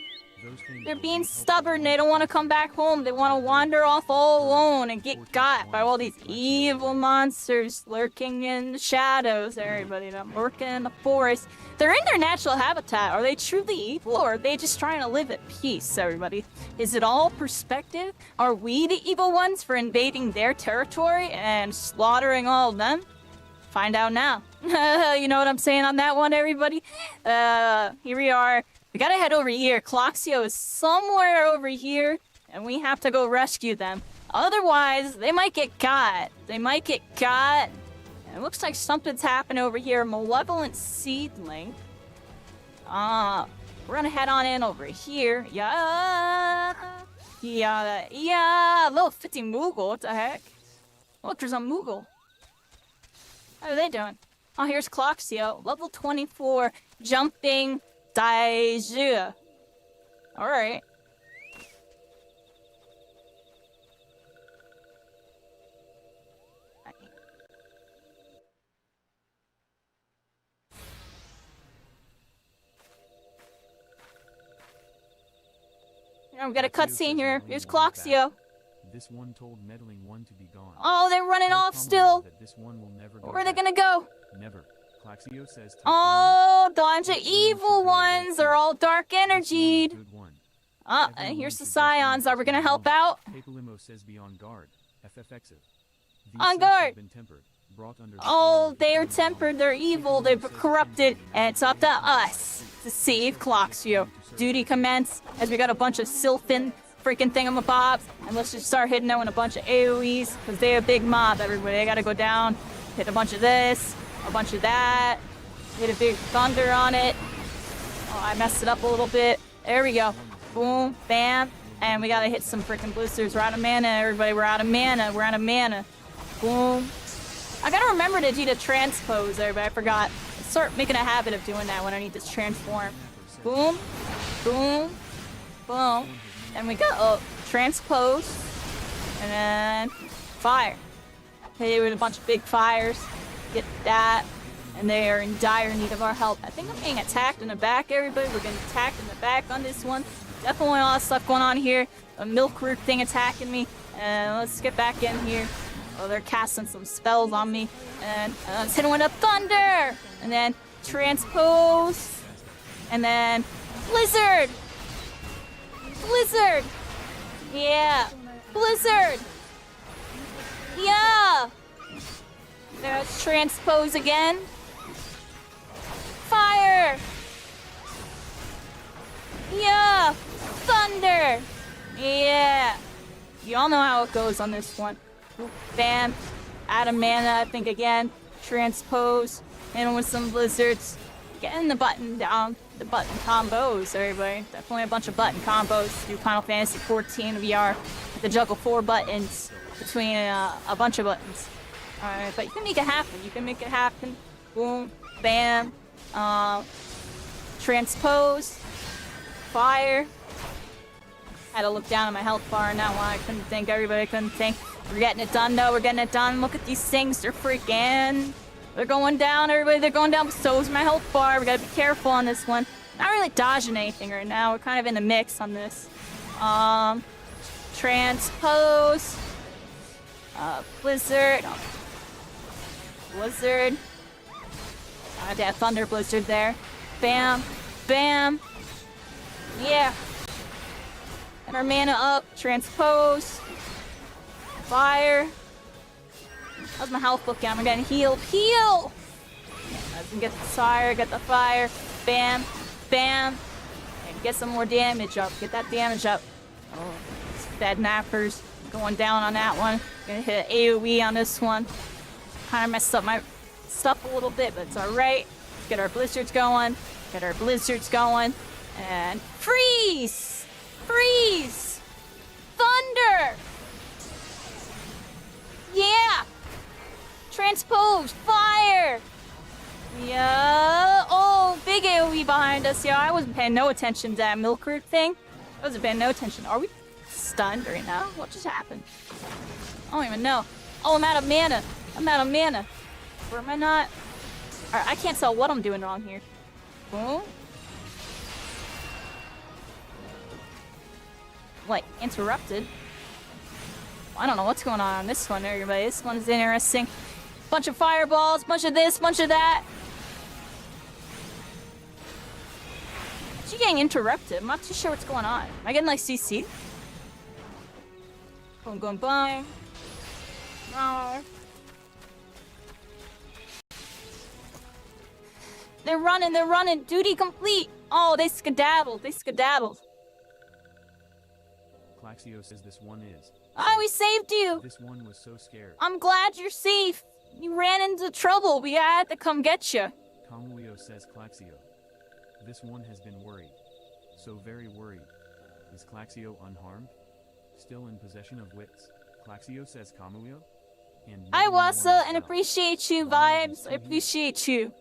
They're being stubborn. They don't want to come back home. They want to wander off all alone and get got by all these evil monsters lurking in the shadows. Everybody, I'm lurking in the forest. They're in their natural habitat. Are they truly evil, or are they just trying to live at peace? Everybody, is it all perspective? Are we the evil ones for invading their territory and slaughtering all of them? Find out now. You know what I'm saying on that one, everybody? Here we are. We gotta head over here. Cloxio is somewhere over here, and we have to go rescue them. Otherwise, they might get got. They might get got. And it looks like something's happened over here. Malevolent seedling. We're gonna head on in over here. Yeah. Level 50 Moogle. What the heck? Look, there's a Moogle. How are they doing? Oh, here's Cloxio. Level 24. Jumping Daiju. Alright. We got a cutscene here. Here's Cloxio. This one told meddling one to be gone. Oh, they're running off still. This one will never go Where are they back. gonna go? Never. Cloxio says. Oh, bunch of evil ones. They're all dark energied. Everyone here's the should just Scions. Are we gonna help out? Papalimo says be on guard. FFXIV. These On sylphs guard! have been tempered, brought under the Oh, sway of they are the Queen of tempered, they're evil, they're corrupted, and it's up to us to save Cloxio. Duty commence, as we got a bunch of sylphin freaking thingamabobs, and let's just start hitting them with a bunch of AoEs, because they're a big mob, everybody. They gotta go down, hit a bunch of this, a bunch of that, hit a big thunder on it. Oh, I messed it up a little bit. There we go. Boom, bam, and we gotta hit some freaking blisters. We're out of mana, everybody. We're out of mana. We're out of mana. Boom. I gotta remember to do the transpose there, but I forgot. Start making a habit of doing that when I need to transform. Boom, boom, boom. And we got transpose, and then fire. Hit it with a bunch of big fires. Get that, and they are in dire need of our help. I think I'm being attacked in the back, everybody. We're getting attacked in the back on this one. Definitely a lot of stuff going on here. A milk root thing attacking me, and let's get back in here. Oh, they're casting some spells on me. And let's hit him with a thunder! And then transpose. And then blizzard! Blizzard! Yeah! Blizzard! Yeah! There's transpose again. Fire! Yeah! Thunder! Yeah! Y'all know how it goes on this one. Bam. Out of mana, I think again. Transpose. Hit him with some blizzards. Getting the button down. The button combos, everybody. Definitely a bunch of button combos. Do Final Fantasy 14 VR. To juggle 4 buttons between a bunch of buttons. Alright, but you can make it happen. You can make it happen. Boom. Bam. Transpose. Fire. Had to look down at my health bar on that one. I couldn't think. Everybody couldn't think. We're getting it done, though. We're getting it done. Look at these things. They're freaking... They're going down, everybody. They're going down. So's my health bar. We gotta be careful on this one. Not really dodging anything right now. We're kind of in the mix on this. Transpose. Blizzard. Blizzard. I had that thunder blizzard there. Bam. Bam. Yeah. And our mana up. Transpose. Fire. How's my health looking? I'm getting healed. Heal! I can get the fire, get the fire. Bam. Bam. And get some more damage up. Get that damage up. Oh, dead nappers. Going down on that one. Gonna hit AoE on this one. Kind of messed up my stuff a little bit, but it's alright. Get our blizzards going. Get our blizzards going. And freeze! Freeze! Thunder! Yeah! Transpose! Fire! Yeah! Oh, big AoE behind us, yeah. I wasn't paying no attention to that milk root thing. I wasn't paying no attention. Are we stunned right now? What just happened? I don't even know. Oh, I'm out of mana. I'm out of mana. Or am I not? Alright, I can't tell what I'm doing wrong here. Boom. What? Interrupted? I don't know what's going on this one, everybody. This one's interesting. Bunch of fireballs, bunch of this, bunch of that. She's getting interrupted. I'm not too sure what's going on. Am I getting like CC? Boom, boom, boom. No. They're running, they're running. Duty complete. Oh, they skedaddled. They skedaddled. Claxio says this one is. Oh, we saved you. This one was so scared. I'm glad you're safe. You ran into trouble. We had to come get you. Kamulio says Claxio. This one has been worried. So very worried. Is Claxio unharmed? Still in possession of wits? Claxio says Kamulio? And Hi, Wassa, and appreciate you, Vibes. I appreciate you.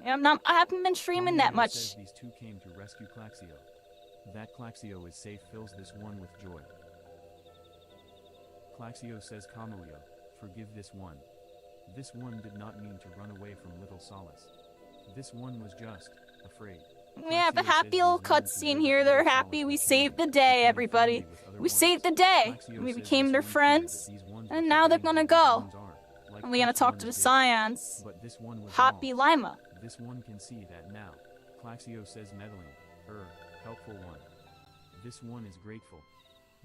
Yeah, I haven't been streaming that much. Says these two came to rescue Claxio. That Claxio is safe fills this one with joy. Claxio says Kamulio, forgive this one. This one did not mean to run away from Little Solace. This one was just afraid. We have a happy little cutscene here. They're happy. We saved the day, everybody. We saved the day. We became their friends. And now they're gonna go. And we're gonna talk to the Scions. Happy Lima. This one can see that now. Claxio says meddling. Helpful one. This one is grateful.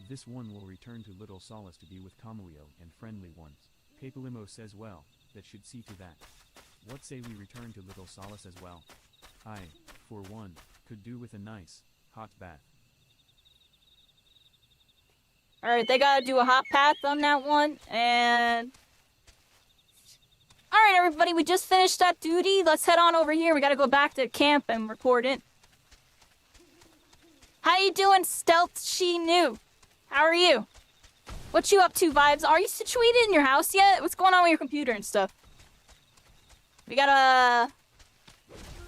This one will return to Little Solace to be with Kamuyo and friendly ones. Papalimo says well, that should see to that. What say we return to Little Solace as well? I, for one, could do with a nice, hot bath. Alright, they gotta do a hot path on that one, and... Alright everybody, we just finished that duty. Let's head on over here. We gotta go back to camp and report it. How you doing, Stealth She-Nu? How are you? What you up to, Vibes? Are you situated in your house yet? What's going on with your computer and stuff? We gotta...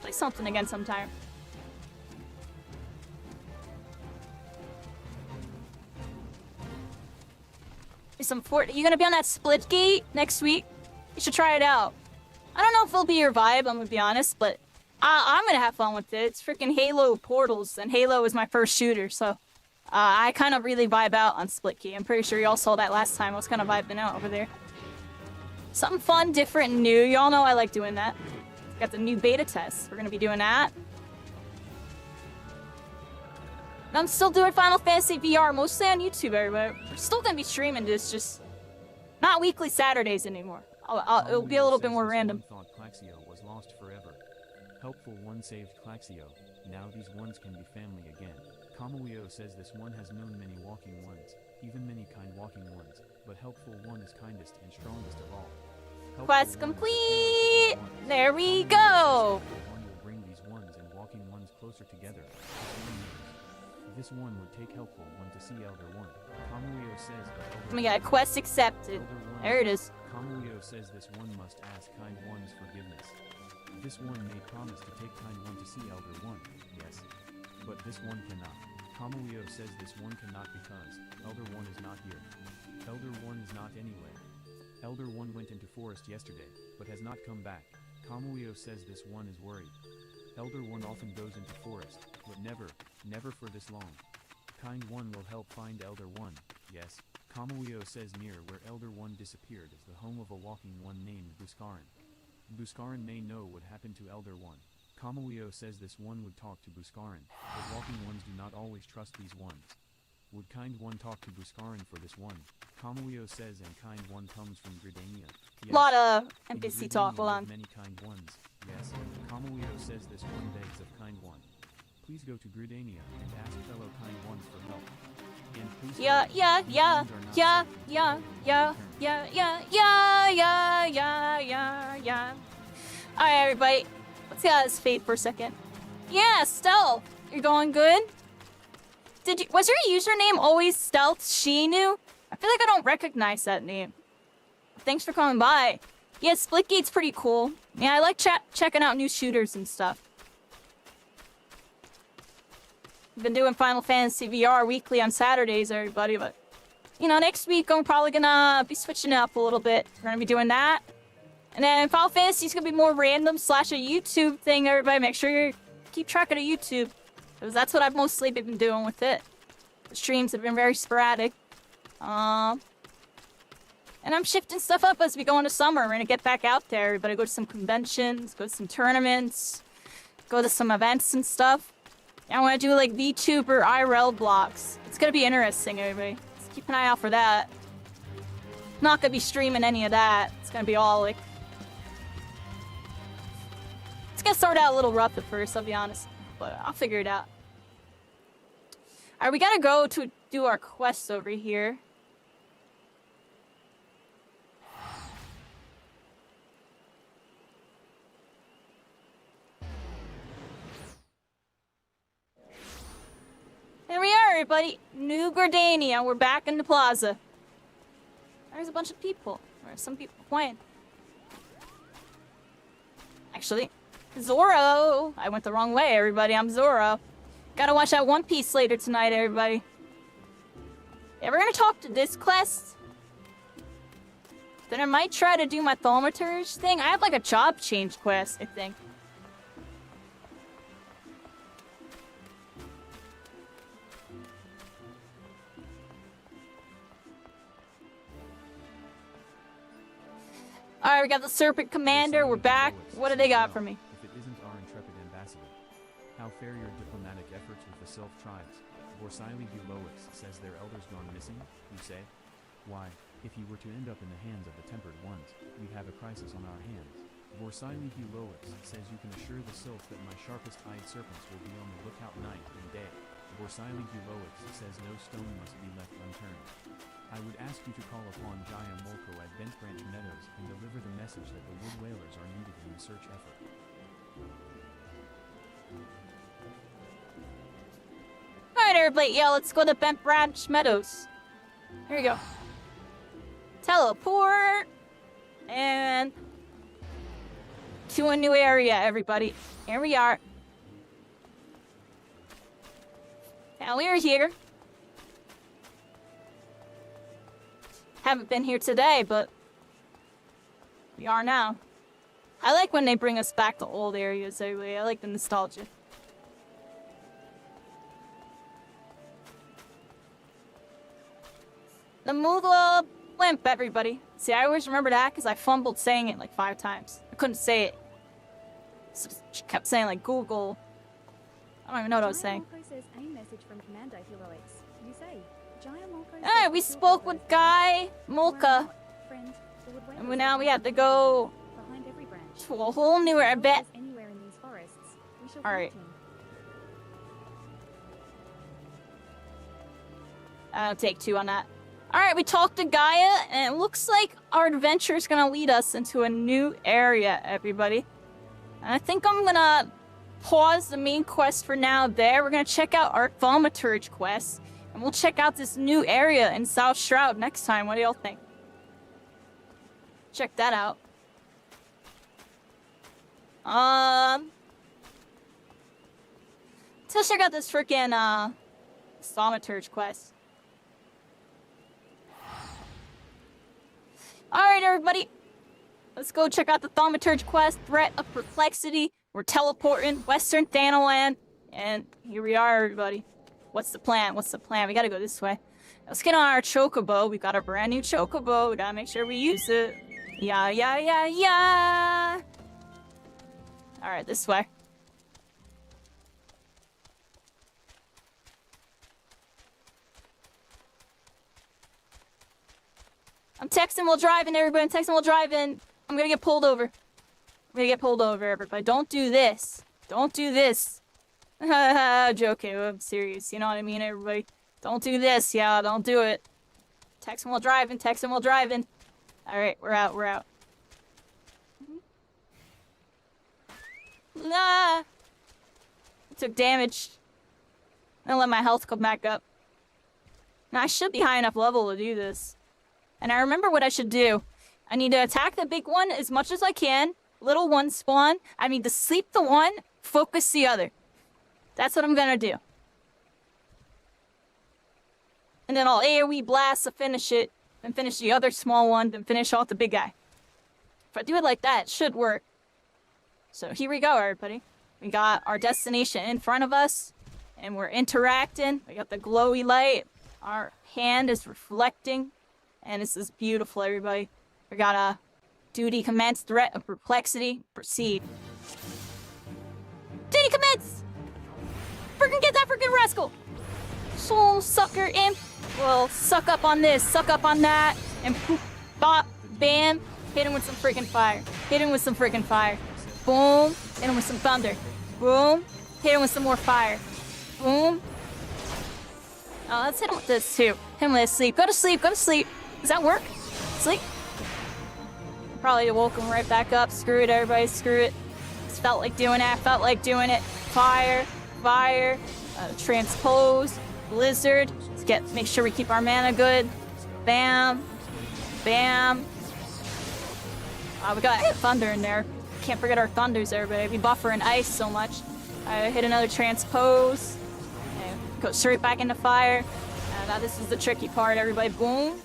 play something again sometime. You gonna be on that split gate next week? You should try it out. I don't know if it'll be your vibe, I'm gonna be honest, but I'm gonna have fun with it. It's freaking Halo Portals, and Halo is my first shooter, so I kind of really vibe out on split gate. I'm pretty sure y'all saw that last time. I was kind of vibing out over there. Something fun, different, and new. Y'all know I like doing that. Got the new beta test. We're gonna be doing that. And I'm still doing Final Fantasy VR, mostly on YouTube, everybody. We're still gonna be streaming this, just not weekly Saturdays anymore. It'll be a little bit more random. Thought Claxio was lost forever. Helpful one saved Claxio. Now these ones can be family again. Kamuyo says this one has known many walking ones, even many kind walking ones, but helpful one is kindest and strongest of all. Helpful Quest complete! There we go! One will bring these ones and walking ones closer together. This one would take helpful one to see Elder One. Kamuyo says Oh my god, quest accepted. There it is. Kamuyo says this one must ask kind one's forgiveness. This one may promise to take kind one to see Elder One, yes. But this one cannot. Kamuyo says this one cannot because Elder One is not here. Elder One is not anywhere. Elder One went into forest yesterday, but has not come back. Kamuyo says this one is worried. Elder One often goes into forest, but never for this long. Kind One will help find Elder One, yes. Kamuyo says near where Elder One disappeared is the home of a walking one named Buscarin. Buscarin may know what happened to Elder One. Kamuyo says this one would talk to Buscarin, but walking ones do not always trust these ones. Would Kind One talk to Buscarin for this one? Kamuyo says and Kind One comes from Gridania. Yes. Lot of In NPC Gridania talk, hold live on. many kind ones, yes. Kamuyo says this one begs of Kind One. Please go to Gridania and ask fellow Kind Ones for help. And please Yeah. Alright, everybody. Let's see how this fade for a second. Yeah, Stealth. You're going good? Was your username always Stealth She-Nu? I feel like I don't recognize that name. Thanks for coming by. Yeah, Splitgate's pretty cool. Yeah, I like checking out new shooters and stuff. Been doing Final Fantasy VR weekly on Saturdays, everybody, but you know, next week I'm probably gonna be switching it up a little bit. We're gonna be doing that. And then Final Fantasy's gonna be more random / a YouTube thing, everybody. Make sure you keep track of the YouTube, because that's what I've mostly been doing with it. The streams have been very sporadic. And I'm shifting stuff up as we go into summer. We're gonna get back out there, everybody. Go to some conventions, go to some tournaments, go to some events and stuff. I want to do like VTuber IRL blocks. It's gonna be interesting, everybody. Just keep an eye out for that. Not gonna be streaming any of that. It's gonna be all like... It's gonna start out a little rough at first, I'll be honest. But I'll figure it out. Alright, we gotta go to do our quests over here. There we are, everybody. New Gridania. We're back in the plaza. There's a bunch of people. There's some people playing. Actually, Zoro. I went the wrong way, everybody. I'm Zoro. Gotta watch that One Piece later tonight, everybody. Yeah, we're gonna talk to this quest. Then I might try to do my thaumaturge thing. I have like a job change quest, I think. Alright, we got the Serpent Commander. We're back. What do they got for me? If it isn't our intrepid ambassador. How fare your diplomatic efforts with the Sylph tribes? Vorsiley Lois says their elder's gone missing, you say? Why, if he were to end up in the hands of the Tempered Ones, we'd have a crisis on our hands. Vorsiley Lois says you can assure the sylph that my sharpest-eyed serpents will be on the lookout night and day. Vorsiley Lois says no stone must be left unturned. I would ask you to call upon Jaya Molko at Bent Branch Meadows and deliver the message that the wood whalers are needed in the search effort. Alright, everybody, yeah, let's go to Bent Branch Meadows. Here we go. Teleport! And to a new area, everybody. Here we are. Now we're here. Haven't been here today, but we are now. I like when they bring us back to old areas, everybody. I like the nostalgia. The Moodle Blimp, everybody. See, I always remember that because I fumbled saying it like 5 times. I couldn't say it. So just kept saying like Google. I don't even know what I was saying. Says a message from Commando Heroics. You say, Alright, we spoke with Guy Molka. And now we have to go to a whole new area, I bet. Alright. I'll take 2 on that. Alright, we talked to Gaia, and it looks like our adventure is gonna lead us into a new area, everybody. And I think I'm gonna pause the main quest for now there. We're gonna check out our Thaumaturge quest, and we'll check out this new area in South Shroud next time. What do y'all think? Check that out. Let's check out this freaking Thaumaturge quest. Alright, everybody. Let's go check out the Thaumaturge quest. Threat of Perplexity. We're teleporting. Western Thanaland. And here we are, everybody. What's the plan? What's the plan? We gotta go this way. Let's get on our Chocobo. We've got a brand new Chocobo. We gotta make sure we use it. Yeah, yeah, yeah, yeah. Alright, this way. I'm texting while driving, everybody. I'm texting while driving. I'm gonna get pulled over. I'm gonna get pulled over, everybody. Don't do this. Don't do this. Joking. I'm serious. You know what I mean, everybody? Don't do this. Yeah, don't do it. Texting while driving. Texting while driving. Alright, we're out. We're out. Nah. I took damage. I'm gonna let my health come back up. Now, I should be high enough level to do this. And I remember what I should do. I need to attack the big one as much as I can. Little one spawn. I need to sleep the one, focus the other. That's what I'm gonna do. And then I'll AoE blast to finish it. Then finish the other small one. Then finish off the big guy. If I do it like that, it should work. So here we go, everybody. We got our destination in front of us. And we're interacting. We got the glowy light. Our hand is reflecting. And this is beautiful, everybody. We got a duty commence, threat of perplexity, proceed. Duty commence! Freaking get that freaking rascal! Soul sucker imp will suck up on this, suck up on that, and poof, bop, bam, hit him with some freaking fire. Hit him with some freaking fire. Boom, hit him with some thunder. Boom, hit him with some more fire. Boom. Oh, let's hit him with this too. Hit him with sleep. Go to sleep, go to sleep. Does that work? Sleep? Probably woke him right back up. Screw it, everybody. Screw it. Just felt like doing it. Felt like doing it. Fire. Fire. Transpose. Blizzard. Let's make sure we keep our mana good. Bam. Bam. We got thunder in there. Can't forget our thunders, everybody. We buffer in ice so much. I hit another transpose. And go straight back into fire. Now this is the tricky part, everybody. Boom.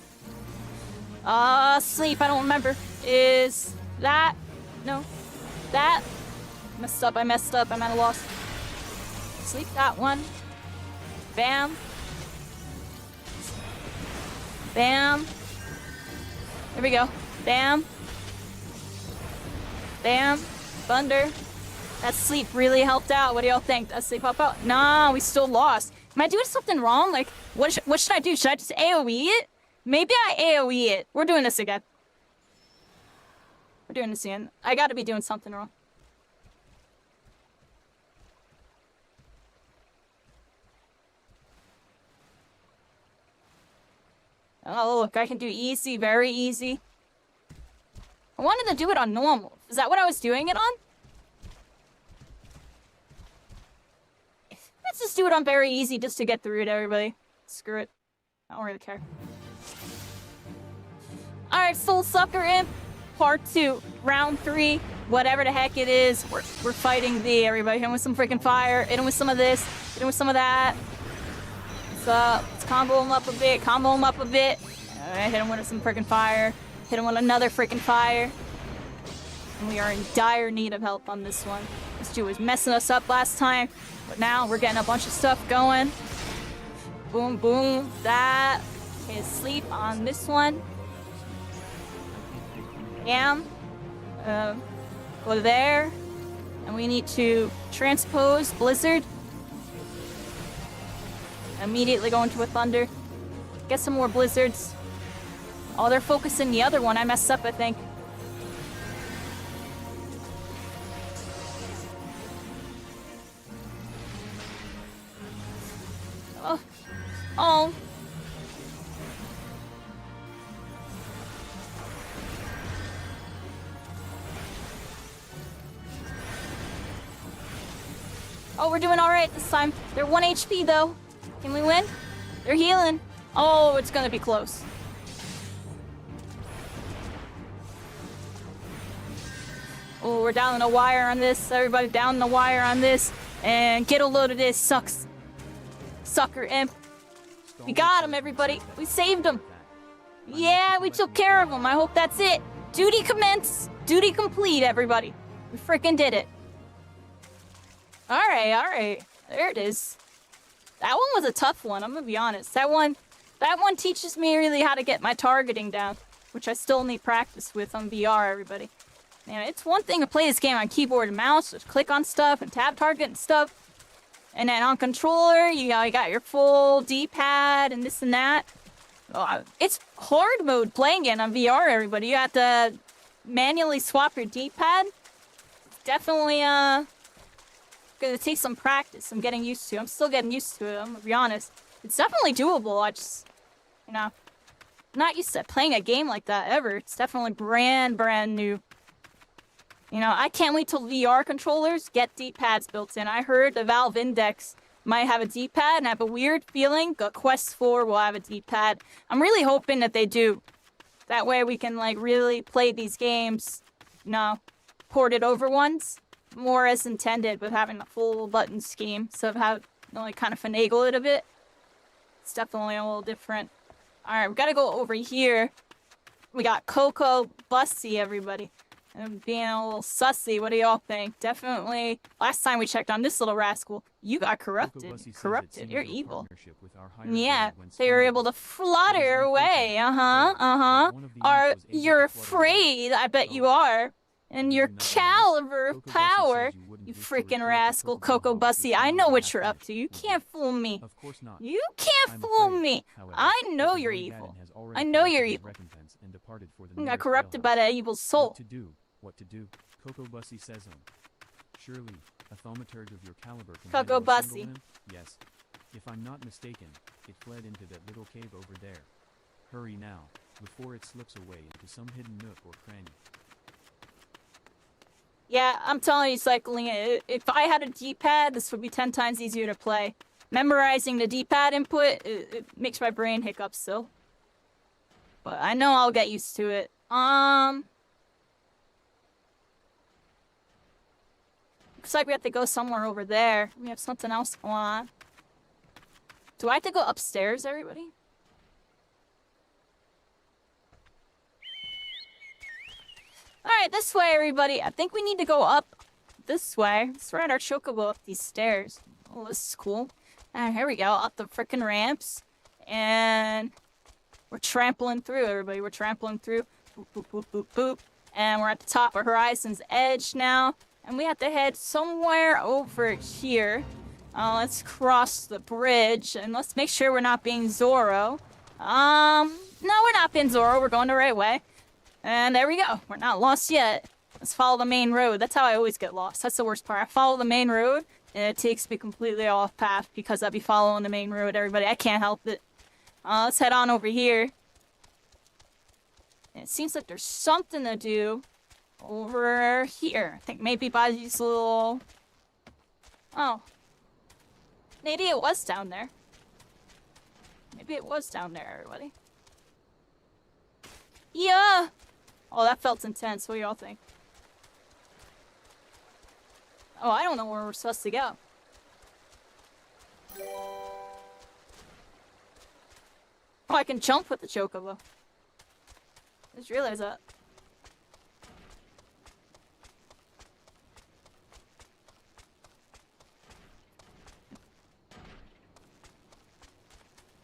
Sleep, I don't remember. Is that? No. That? Messed up, I messed up, I'm at a loss. Sleep that one. Bam. Bam. There we go. Bam. Bam. Thunder. That sleep really helped out. What do y'all think? That sleep help out? Nah, we still lost. Am I doing something wrong? Like, what should I do? Should I just AoE it? Maybe I AoE it. We're doing this again. We're doing this again. I gotta be doing something wrong. Oh, look, I can do easy, very easy. I wanted to do it on normal. Is that what I was doing it on? Let's just do it on very easy just to get through it, everybody. Screw it. I don't really care. Alright, Soul Sucker Imp, part 2, round 3, whatever the heck it is. We're fighting thee, everybody. Hit him with some freaking fire. Hit him with some of this. Hit him with some of that. Let's combo him up a bit. Combo him up a bit. Alright, hit him with some freaking fire. Hit him with another freaking fire. And we are in dire need of help on this one. This dude was messing us up last time, but now we're getting a bunch of stuff going. Boom, boom. That is sleep on this one. Bam. Go there. And we need to transpose Blizzard. Immediately go into a Thunder. Get some more Blizzards. Oh, they're focusing the other one. I messed up, I think. Oh. Oh. Oh, we're doing alright this time. They're 1 HP though. Can we win? They're healing. Oh, it's gonna be close. Oh, we're down on the wire on this. Everybody down the wire on this. And get a load of this. Sucks. Sucker Imp. We got him, everybody. We saved him. Yeah, we took care of him. I hope that's it. Duty commence. Duty complete, everybody. We freaking did it. Alright, alright. There it is. That one was a tough one, I'm gonna be honest. That one teaches me really how to get my targeting down, which I still need practice with on VR, everybody. Man, it's one thing to play this game on keyboard and mouse, just click on stuff and tab target and stuff. And then on controller, you got your full D-pad and this and that. Oh, it's hard mode playing it on VR, everybody. You have to manually swap your D-pad. Definitely, gonna take some practice. I'm getting used to. I'm still getting used to it, I'm gonna be honest. It's definitely doable. I just, not used to playing a game like that ever. It's definitely brand new. I can't wait till VR controllers get D-pads built in. I heard the Valve Index might have a D-pad, and I have a weird feeling Quest 4 will have a D-pad. I'm really hoping that they do. That way we can, really play these games, ported over ones, more as intended with having a full button scheme. So how, kind of finagle it a bit. It's definitely a little different. Alright, we gotta go over here. We got Coco Bussy, everybody. And being a little sussy, what do y'all think? Definitely, last time we checked on this little rascal, you got corrupted. Corrupted, you're evil. Yeah, they were able to flutter away, You're afraid, I bet you are. And your caliber of power, you freaking rascal, Coco Bussy. I know what you're up to. You can't fool me. You can't fool me. I know you're evil. I know you're evil. You got corrupted by that evil soul. What to do? Coco Bussy says surely, a thaumaturg of your caliber can Coco Bussy. Yes. If I'm not mistaken, it fled into that little cave over there. Hurry now, before it slips away into some hidden nook or cranny. Yeah, I'm telling you, Cycling, if I had a D-pad, this would be 10 times easier to play. Memorizing the D-pad input, it makes my brain hiccup still. But I know I'll get used to it. Looks like we have to go somewhere over there. We have something else going on. Do I have to go upstairs, everybody? Alright, this way, everybody. I think we need to go up this way. Let's ride our chocobo up these stairs. Oh, this is cool. And here we go, up the frickin' ramps. And we're trampling through, everybody. We're trampling through. Boop, boop, boop, boop, boop. And we're at the top of Horizon's Edge now. And we have to head somewhere over here. Let's cross the bridge, and let's make sure we're not being Zoro. No, we're not being Zoro. We're going the right way. And there we go. We're not lost yet. Let's follow the main road. That's how I always get lost. That's the worst part. I follow the main road, and it takes me completely off path because I'll be following the main road, everybody. I can't help it. Let's head on over here. And it seems like there's something to do over here. I think maybe by these little... Oh. Maybe it was down there. Maybe it was down there, everybody. Yeah! Oh, that felt intense. What do y'all think? Oh, I don't know where we're supposed to go. Oh, I can jump with the chocobo. Just realized that.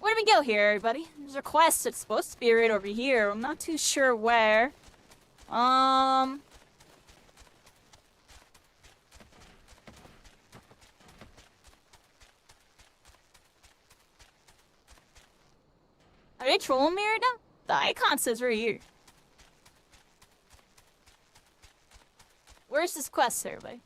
Where do we go here, everybody? There's a quest that's supposed to be right over here. I'm not too sure where. Are they trolling me right now? The icon says right here. Where's this quest, everybody?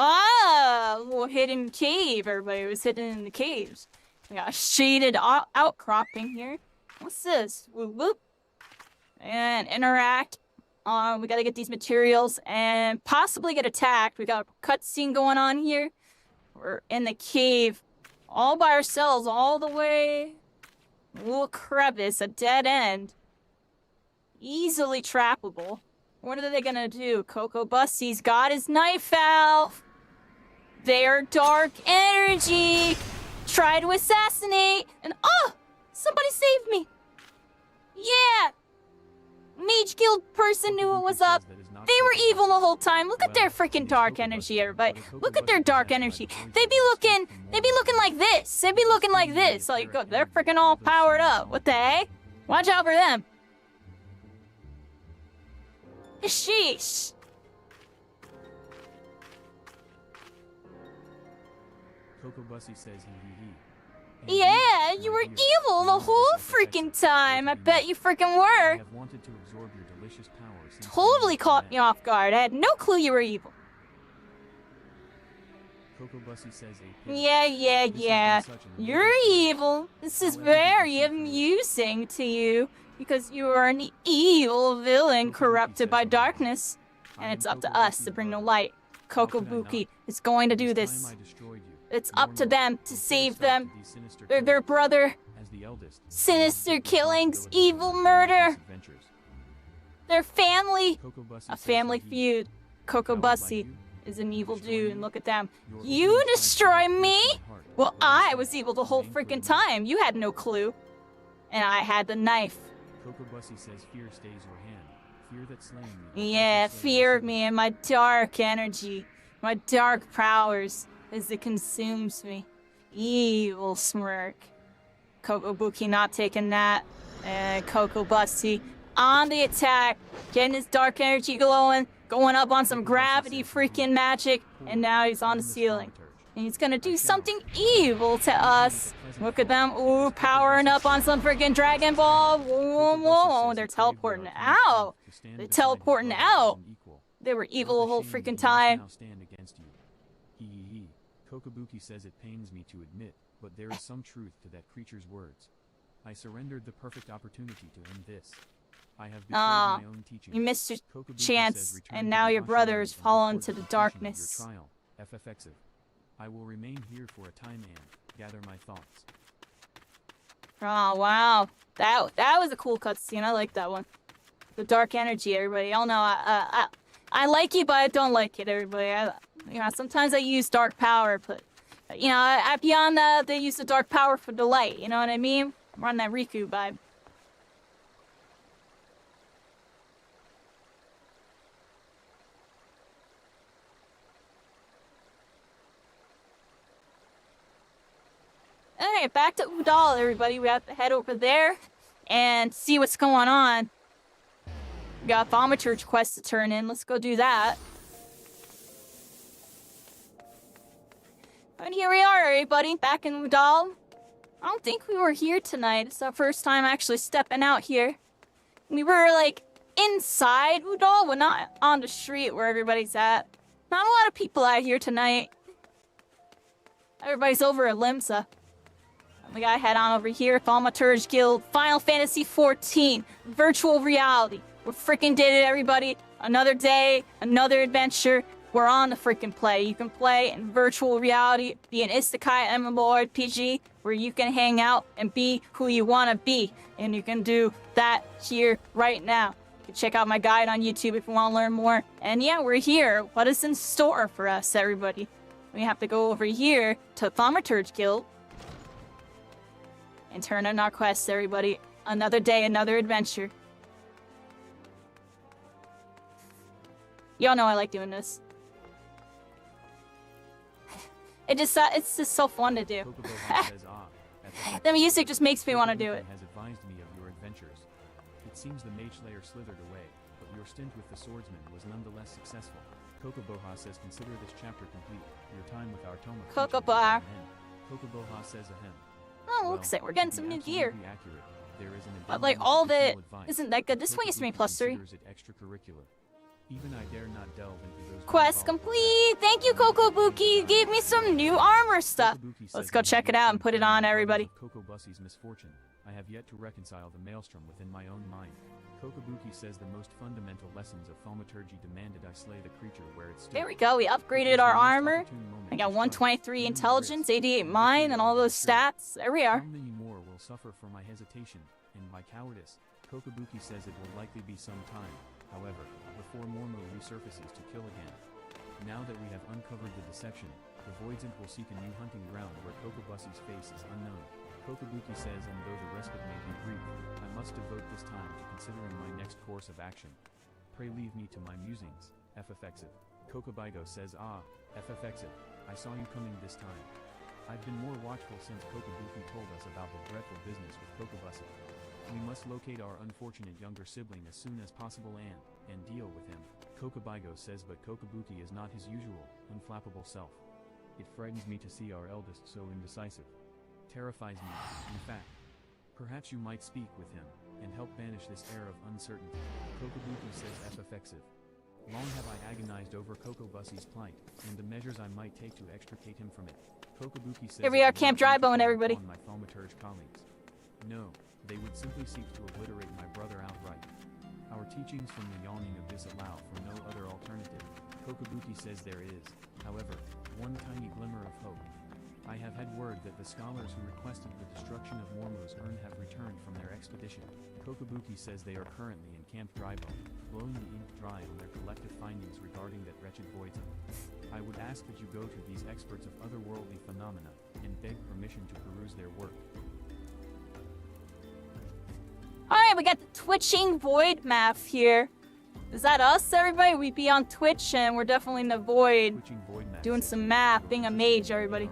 Ah, a little hidden cave. Everybody was hidden in the caves. We got a shaded outcropping here. What's this? Whoop whoop. And interact. We gotta get these materials and possibly get attacked. We got a cutscene going on here. We're in the cave all by ourselves all the way. A little crevice, a dead end. Easily trappable. What are they gonna do? Coco Bussy's got his knife out. Their dark energy. Try to assassinate. And oh! Somebody saved me. Yeah! Mage Guild person knew what was up. They were evil the whole time. Look at their freaking dark energy, everybody. Look at their dark energy. They be looking like this. They be looking like this. Like, they're freaking all powered up. What the heck? Watch out for them. Sheesh. Coco Bussy says Yeah, you were evil the whole freaking time. I bet you freaking were. I have wanted to absorb your delicious power since Totally caught me off guard. I had no clue you were evil. Coco Bussy says Yeah. You're evil. This is very amusing to you because you are an evil villain corrupted by darkness. And it's up to us to bring the light. Kokobuki is going to do this. It's up to them to save them. They're their brother. Sinister killings, evil murder. Their family. A family feud. Coco Bussy is an evil dude, and look at them. You destroy me? Well, I was evil the whole freaking time. You had no clue. And I had the knife. Coco Bussy says fear stays your hand. Fear that slain me. Yeah, fear of me and my dark energy. My dark powers as it consumes me. Evil smirk. Kokobuki not taking that. And Coco Bussy on the attack. Getting his dark energy glowing. Going up on some gravity freaking magic. And now he's on the ceiling. And he's gonna do something evil to us. Look at them. Ooh, powering up on some freaking Dragon Ball. Whoa. They're teleporting out. They're teleporting out. They were evil the whole freaking time. Kokobuki says it pains me to admit, but there is some truth to that creature's words. I surrendered the perfect opportunity to end this. I have betrayed my own teachings. You missed your chance, and now your brother has fallen to the darkness. Your trial, FFXIV. I will remain here for a time and gather my thoughts. Oh wow, that was a cool cutscene. I like that one. The dark energy, everybody. Y'all know I like it, but I don't like it, everybody. Sometimes I use dark power, but beyond that, they use the dark power for the light. You know what I mean? I'm running that Riku vibe. Alright, back to Udall, everybody. We have to head over there and see what's going on. got a Thaumaturge quest to turn in. Let's go do that. And here we are, everybody, back in Udal. I don't think we were here tonight. It's our first time actually stepping out here. We were, like, inside Udal, but not on the street where everybody's at. Not a lot of people out here tonight. Everybody's over at Limsa. We gotta head on over here. Thaumaturge Guild, Final Fantasy XIV, virtual reality. We freaking did it, everybody. Another day, another adventure. We're on the freaking play. You can play in virtual reality, be an isekai MMORPG, where you can hang out and be who you want to be. And you can do that here right now. You can check out my guide on YouTube if you want to learn more. And yeah, we're here. What is in store for us, everybody? We have to go over here to Thaumaturge Guild and turn in our quests, everybody. Another day, another adventure. Y'all know I like doing this. It's just so fun to do. The music just makes me want to do it. Has advised me of your adventures. It seems the Mage Slayer slithered away, but your stint with the swordsman was nonetheless successful. Kokoboha says consider this chapter complete. Your time with our Toma. Kokoboha. Kokoboha says ahem. Oh, looks like we're getting some new gear. Accurate, there is an But like all of it isn't that good. This one used to be +3. Extracurricular. Even I dare not delve into those Quest complete! Thank you, Kokobuki! You gave me some new armor stuff! Let's go check it out and put it on, everybody. Kokobusi's misfortune. I have yet to reconcile the maelstrom within my own mind. Kokobuki says the most fundamental lessons of thaumaturgy demanded I slay the creature where it stood. There we go, we upgraded our armor. I got 123 intelligence, 88 mind, and all those stats. There we are. How many more will suffer for my hesitation and my cowardice? Kokobuki says it will likely be some time. However, before Mormo resurfaces to kill again. Now that we have uncovered the deception, the Voidsent will seek a new hunting ground where Kokobusi's face is unknown. Kokobuki says, and though the respite may be brief, I must devote this time to considering my next course of action. Pray leave me to my musings. FFXIV. Kokobigo says, ah, FFXIV, I saw you coming this time. I've been more watchful since Kokobuki told us about the dreadful business with Kokobusi. We must locate our unfortunate younger sibling as soon as possible and deal with him. Kokobigo says, but Kokobuki is not his usual, unflappable self. It frightens me to see our eldest so indecisive. Terrifies me, in fact. Perhaps you might speak with him, and help banish this air of uncertainty. Kokobuki says FFXIV. Long have I agonized over Kokobusi's plight, and the measures I might take to extricate him from it. Kokobuki says, here we are, Camp Drybone, everybody. On my thaumaturge colleagues. No, they would simply seek to obliterate my brother outright. Our teachings from the yawning abyss allow for no other alternative. Kokobuki says there is, however, one tiny glimmer of hope. I have had word that the scholars who requested the destruction of Mormo's urn have returned from their expedition. Kokobuki says they are currently in Camp Drybone, blowing the ink dry on their collective findings regarding that wretched Voidsent. I would ask that you go to these experts of otherworldly phenomena, and beg permission to peruse their work. Alright, we got the Twitching Void map here. Is that us, everybody? We be on Twitch, and we're definitely in the Void. Doing some math, being a mage, everybody.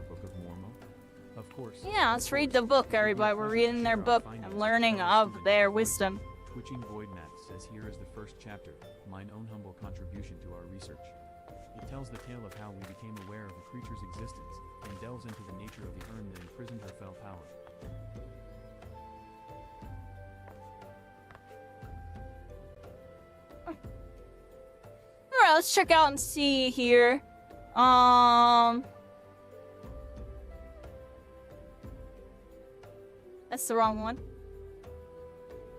Of course. Yeah, let's read the book, everybody. We're reading their book and learning of their wisdom. Twitching Void map says here is the first chapter, mine own humble contribution to our research. It tells the tale of how we became aware of the creature's existence, and delves into the nature of the urn that imprisoned her fell power. Alright, let's check out and see here. That's the wrong one.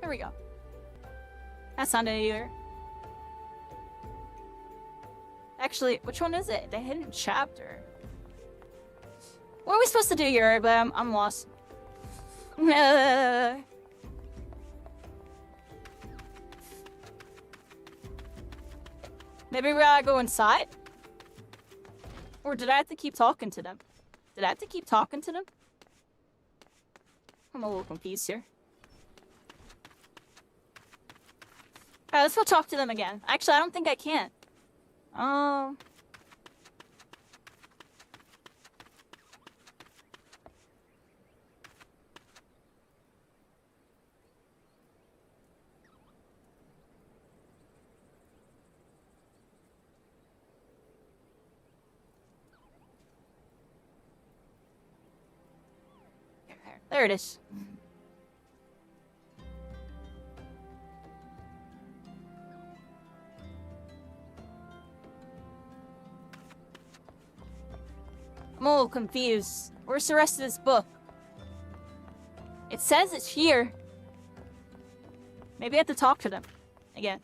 Here we go. That's not it either. Actually, which one is it? The hidden chapter. What are we supposed to do here? But I'm lost. Maybe we gotta go inside? Or did I have to keep talking to them? Did I have to keep talking to them? I'm a little confused here. Alright, let's go talk to them again. Actually, I don't think I can. There it is. I'm a little confused. Where's the rest of this book? It says it's here. Maybe I have to talk to them again.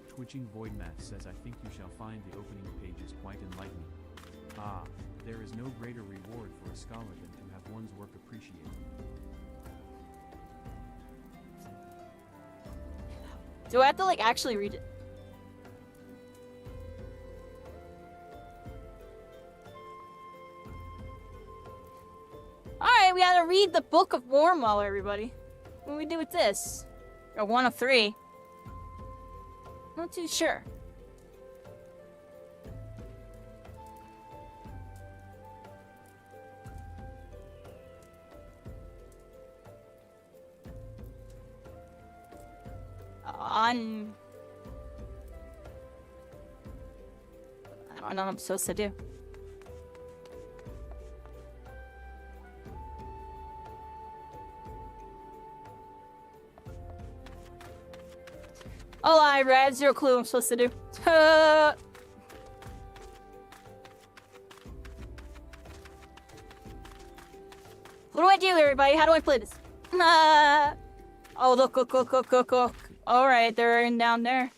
Twitching Voidmath says, I think you shall find the opening pages quite enlightening. Ah, there is no greater reward for a scholar than to have one's work appreciated. Do I have to, like, actually read it? Alright, we gotta read the Book of Mormo, everybody. What do we do with this? Or 1 of 3. Not too sure. I don't know what I'm supposed to do. Oh, I read. Zero clue what I'm supposed to do. What do I do, everybody? How do I play this? Oh, look. Alright, they're in down there.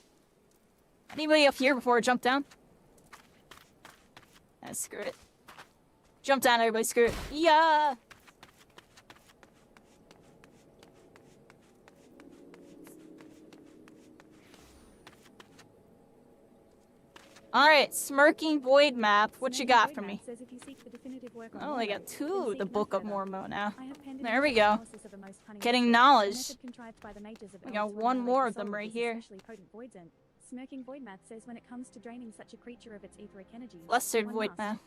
Anybody up here before I jump down? Screw it. Jump down, everybody, screw it. Yeah! Alright, Smirking Void Map. What you got for me? Oh, I got 2 the Book of Mormo now. There we go. Getting knowledge. We got 1 more of them right here. Smirking Void Math says when it comes to draining such a creature of its etheric energies. Flustered Void Math.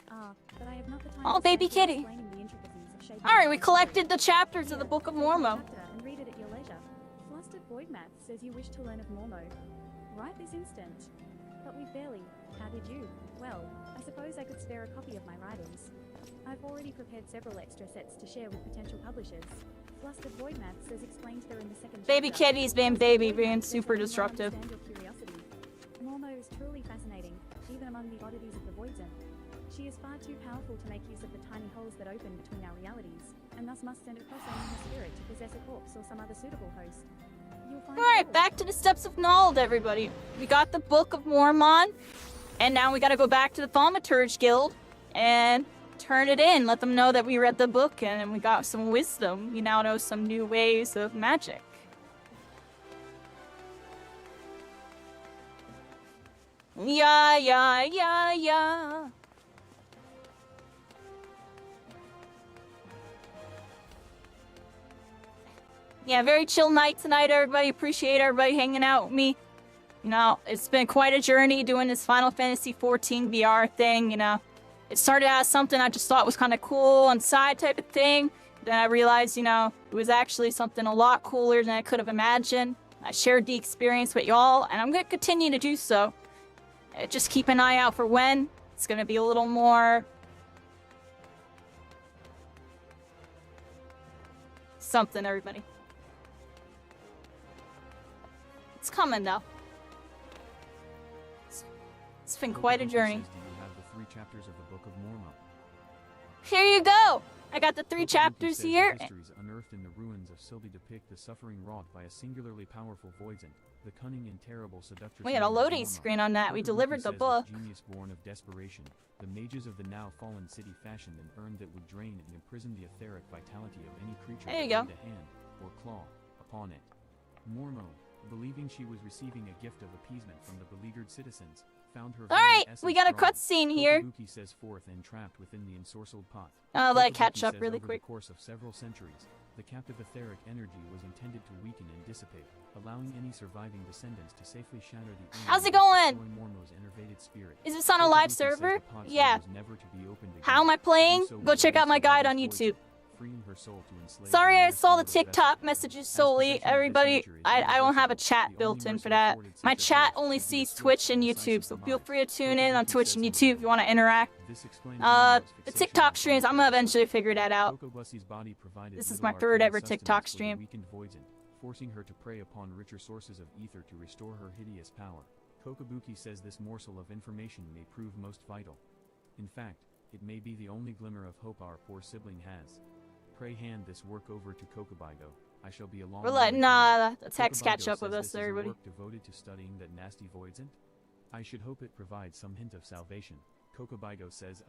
But I have not the time Oh, baby kitty. Alright, we collected the chapters of the Book of Mormo. And read it at your leisure. Flustered Void Math says you wish to learn of Mormo. Right this instant. But we barely. How did you? Well, I suppose I could spare a copy of my writings. I've already prepared several extra sets to share with potential publishers. Flustered Void Math says explained there in the second Baby chapter. kitty's being super disruptive. Mormo is truly fascinating, even among the oddities of the Voidzone. She is far too powerful to make use of the tiny holes that open between our realities, and thus must send across only her spirit to possess a corpse or some other suitable host. Alright, back to the Steps of Nald, everybody. We got the Book of Mormon, and now we gotta go back to the Thaumaturge Guild and turn it in. Let them know that we read the book and we got some wisdom. We now know some new ways of magic. Yeah. Yeah, very chill night tonight, everybody. Appreciate everybody hanging out with me. You know, it's been quite a journey doing this Final Fantasy XIV VR thing, you know. It started out as something I just thought was kind of cool on the side type of thing. Then I realized, you know, it was actually something a lot cooler than I could have imagined. I shared the experience with y'all, and I'm going to continue to do so. Just keep an eye out for when. It's going to be a little more... something, everybody. It's coming, though. It's been quite a journey. Do you have the 3 chapters of the Book of Mormon? Here you go! I got the 3 chapters here. The histories unearthed in the ruins of Sylvie depict the suffering wrought by a singularly powerful Voidzone, the cunning and terrible seductress. We had a loading screen on that. We delivered the book. Genius born of desperation, the mages of the now fallen city fashioned an urn that would drain and imprison the etheric vitality of any creature there you that go. laid a hand or claw upon it. Mormo, believing she was receiving a gift of appeasement from the beleaguered citizens, found her. Alright, we got a cutscene here. Kotobuki says forth and trapped within the ensorcelled pot. I'll let it catch Kotobuki up says really over quick. the course of several centuries, the captive etheric energy was intended to weaken and dissipate, allowing any surviving descendants to safely shatter the urn. How's it going? Mormo's enervated spirit. Is this on a live Kotobuki says server? the pot's Yeah. door is never to be opened again. How am I playing? So Go check out my release guide the on Voidzone. YouTube. freeing her soul to enslave Sorry, the I nearest saw the mortal vessel. TikTok messages solely. As possession of this Everybody, nature is I don't have a irreversible, chat the built only in for mercy that. afforded My such a chat birth only should be the sees swift Twitch and and decisive YouTube, so feel demise. free to tune in on Kokobuki Twitch says and no YouTube if you want to interact. This explains The Momo's fixation TikTok on streams, I'm gonna eventually figure that out. Kokobusi's body provided This is little my third ever arcane TikTok sustenance for the stream. weakened Voidsent, forcing her to prey upon richer sources of ether to restore her hideous power. Kokobuki says this morsel of information may prove most vital. In fact, it may be the only glimmer of hope our poor sibling has. Pray hand this work over to Kokobigo. I shall be along. We're letting the text catch up with us, everybody. Work devoted to studying that nasty Voidsent? I should hope it provides some hint of salvation. Kokobigo says,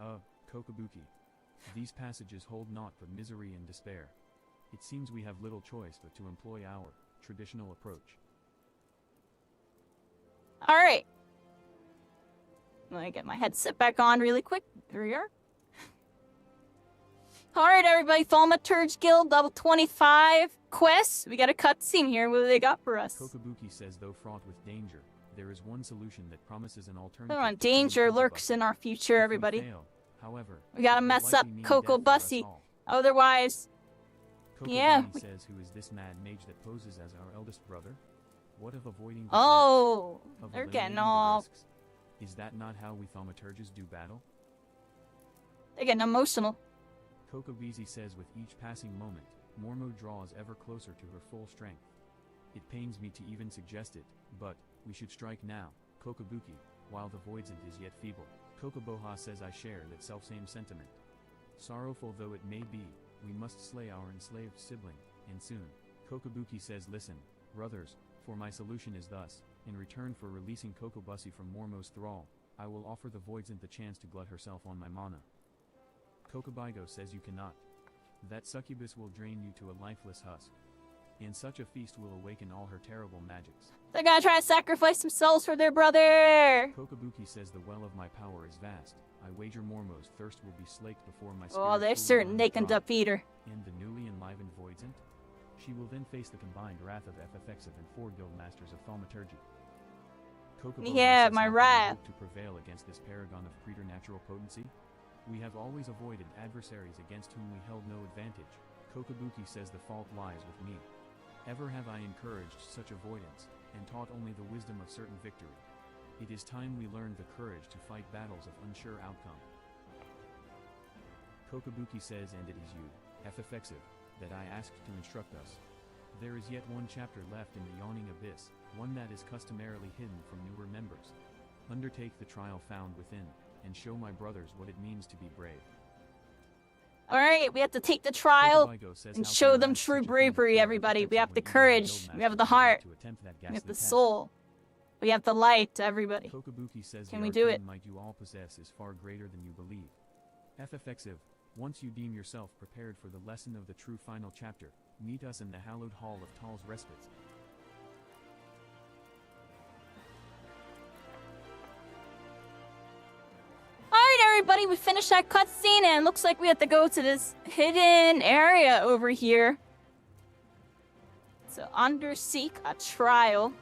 Kokobuki. These passages hold naught but misery and despair. It seems we have little choice but to employ our traditional approach. Alright. Let me get my headset back on really quick. There we are. Alright, everybody. Thaumaturge Guild, level 25 quests. We got a cutscene here. What do they got for us? Kokobuki says, though fraught with danger, there is one solution that promises an alternative. Come on, danger lurks in our future, everybody. Fail, however, we gotta mess up Kokobusi. Otherwise, yeah. Says, who is this mad mage that poses as our eldest brother? What of avoiding the oh, of they're eliminating getting the all... risks? Is that not how we thaumaturges do battle? They're getting emotional. Kokobusi says with each passing moment, Mormo draws ever closer to her full strength. It pains me to even suggest it, but we should strike now, Kokobuki, while the Voidsent is yet feeble. Kokoboha says I share that selfsame sentiment. Sorrowful though it may be, we must slay our enslaved sibling, and soon. Kokobuki says listen, brothers, for my solution is thus, in return for releasing Kokobusi from Mormo's thrall, I will offer the Voidsent the chance to glut herself on my mana. Kokobigo says you cannot. That succubus will drain you to a lifeless husk. And such a feast will awaken all her terrible magics. They're gonna try to sacrifice themselves for their brother! Kokobuki says the well of my power is vast. I wager Mormo's thirst will be slaked before my spirit. Oh, they're certain they can defeat her. And the newly enlivened Voidsent? She will then face the combined wrath of FFXIV and 4 guild masters of thaumaturgy. Yeah, my wrath. To prevail against this paragon of preternatural potency? We have always avoided adversaries against whom we held no advantage. Kokobuki says the fault lies with me. Ever have I encouraged such avoidance, and taught only the wisdom of certain victory. It is time we learned the courage to fight battles of unsure outcome. Kokobuki says, and it is you, FFXIV, that I asked to instruct us. There is yet one chapter left in the yawning abyss, one that is customarily hidden from newer members. Undertake the trial found within, and show my brothers what it means to be brave. Alright, we have to take the trial and show them true bravery, everybody. We have the courage, we have the heart, we have the soul, we have the light, everybody. Kokobuki says can we do it? The might you all possess is far greater than you believe. FFXIV, once you deem yourself prepared for the lesson of the true final chapter, meet us in the hallowed hall of Tal's Respite. Everybody, we finished that cutscene and it looks like we have to go to this hidden area over here. So underseek a trial.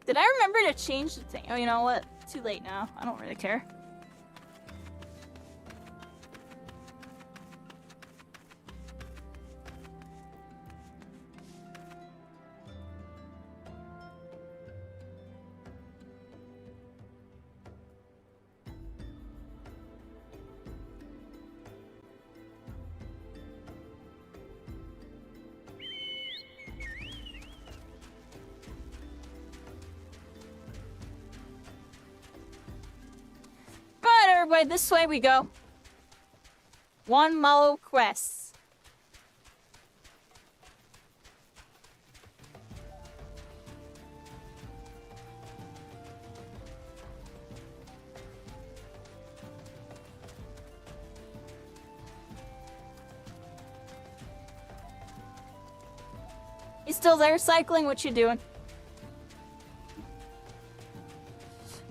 Did I remember to change the thing? Oh, you know what? Too late now. I don't really care. Everybody, this way we go. One Mallow quest. You still there cycling? What you doing?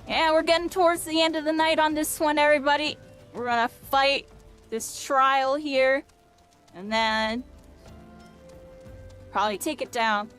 Yeah, we're getting towards the end of the night on this one, everybody. We're gonna fight this trial here. And then probably take it down.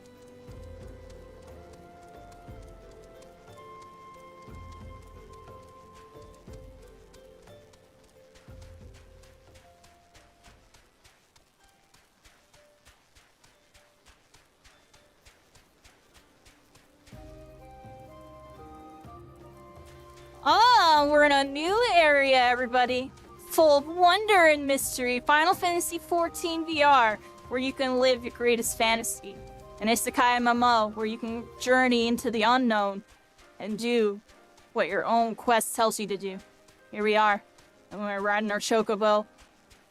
Oh, we're in a new area, everybody. Full of wonder and mystery. Final Fantasy XIV VR, where you can live your greatest fantasy. An isekai MMO, where you can journey into the unknown and do what your own quest tells you to do. Here we are, and we're riding our chocobo.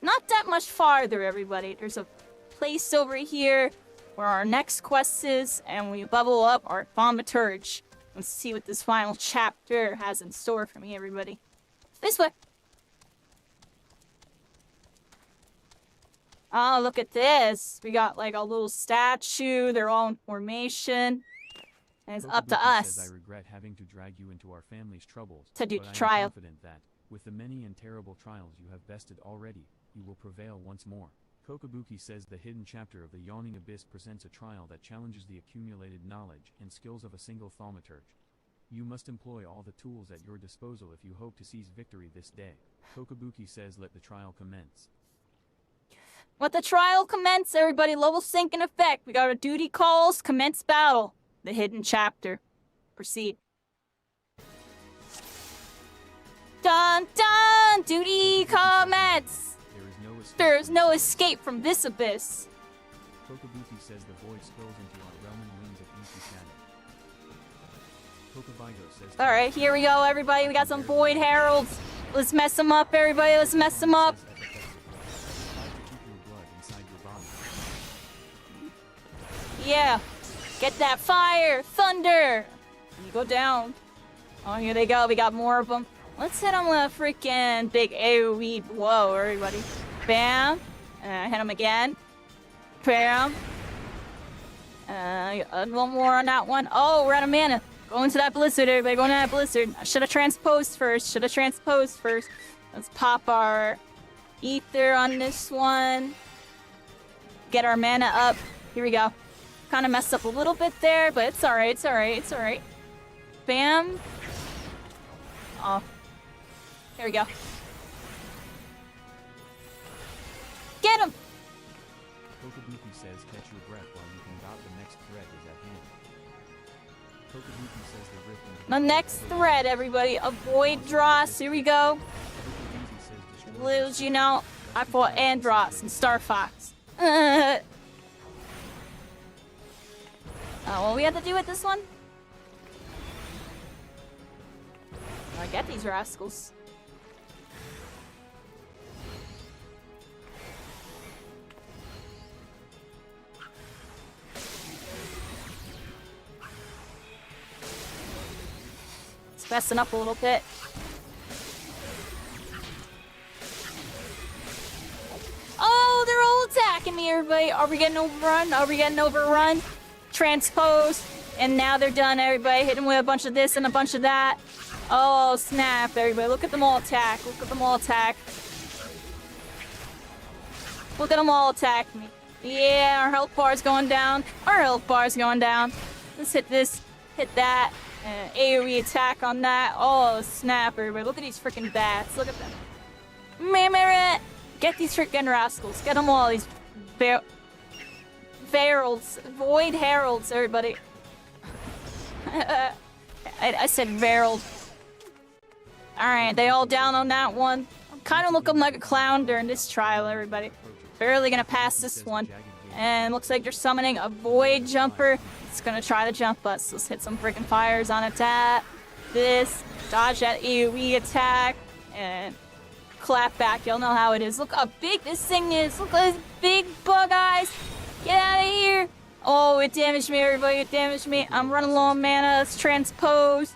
Not that much farther, everybody. There's a place over here where our next quest is, and we level up our thaumaturge. Let's see what this final chapter has in store for me, everybody. This way. Oh, look at this. We got like a little statue. They're all in formation. And it's up to us. Says, I regret having to drag you into our family's troubles, to do but the I trial. am confident that, with the many and terrible trials you have bested already, you will prevail once more. Kokobuki says the hidden chapter of the Yawning Abyss presents a trial that challenges the accumulated knowledge and skills of a single thaumaturge. You must employ all the tools at your disposal if you hope to seize victory this day. Kokobuki says let the trial commence. Let the trial commence, everybody. Level sync in effect. We got our duty calls. Commence battle. The hidden chapter. Proceed. Dun dun! Duty commence! There is no escape from this abyss. Kokobuki says the void spills into our realm and wings of inky shadow. Kokobigo says... Alright, here we go, everybody. We got some void heralds. Let's mess them up, everybody. Let's mess them up. Yeah. Get that fire. Thunder. You go down. Oh, here they go. We got more of them. Let's hit them with a freaking big AoE blow, everybody. Bam. Hit them again. Bam. One more on that one. Oh, we're out of mana. Go into that blizzard, everybody. Go into that blizzard. I should have transposed first. Let's pop our ether on this one. Get our mana up. Here we go. Kind of messed up a little bit there, but it's alright. It's alright. Bam. Oh. There we go. Get him! Kokobuki says catch your breath while you think out the next threat is at hand. Kokobuki says the rift into The next thread, everybody. Avoid Dross. Here we go. Lose, you know. I fought Andross and Star Fox. What we have to do with this one? I get these rascals. It's messing up a little bit. Oh, they're all attacking me, everybody. Are we getting overrun? Transpose. And now they're done, everybody. Hit them with a bunch of this and a bunch of that. Oh, snap, everybody. Look at them all attack. Look at them all attack me. Yeah, our health bar's going down. Let's hit this. Hit that. AoE attack on that. Oh, snap, everybody. Look at these freaking bats. Look at them. Get these freaking rascals. Get them all. These heralds. Void heralds, everybody. I said herald. Alright, they all down on that one. I'm kind of looking like a clown during this trial, everybody. Barely gonna pass this one. And looks like they're summoning a void jumper. It's gonna try to jump us. Let's hit some freaking fires on attack. This. Dodge that AoE attack. And clap back. Y'all know how it is. Look how big this thing is. Look at this big bug eyes. Get out of here. Oh, it damaged me, everybody. It damaged me. I'm running low on mana. Let's transpose.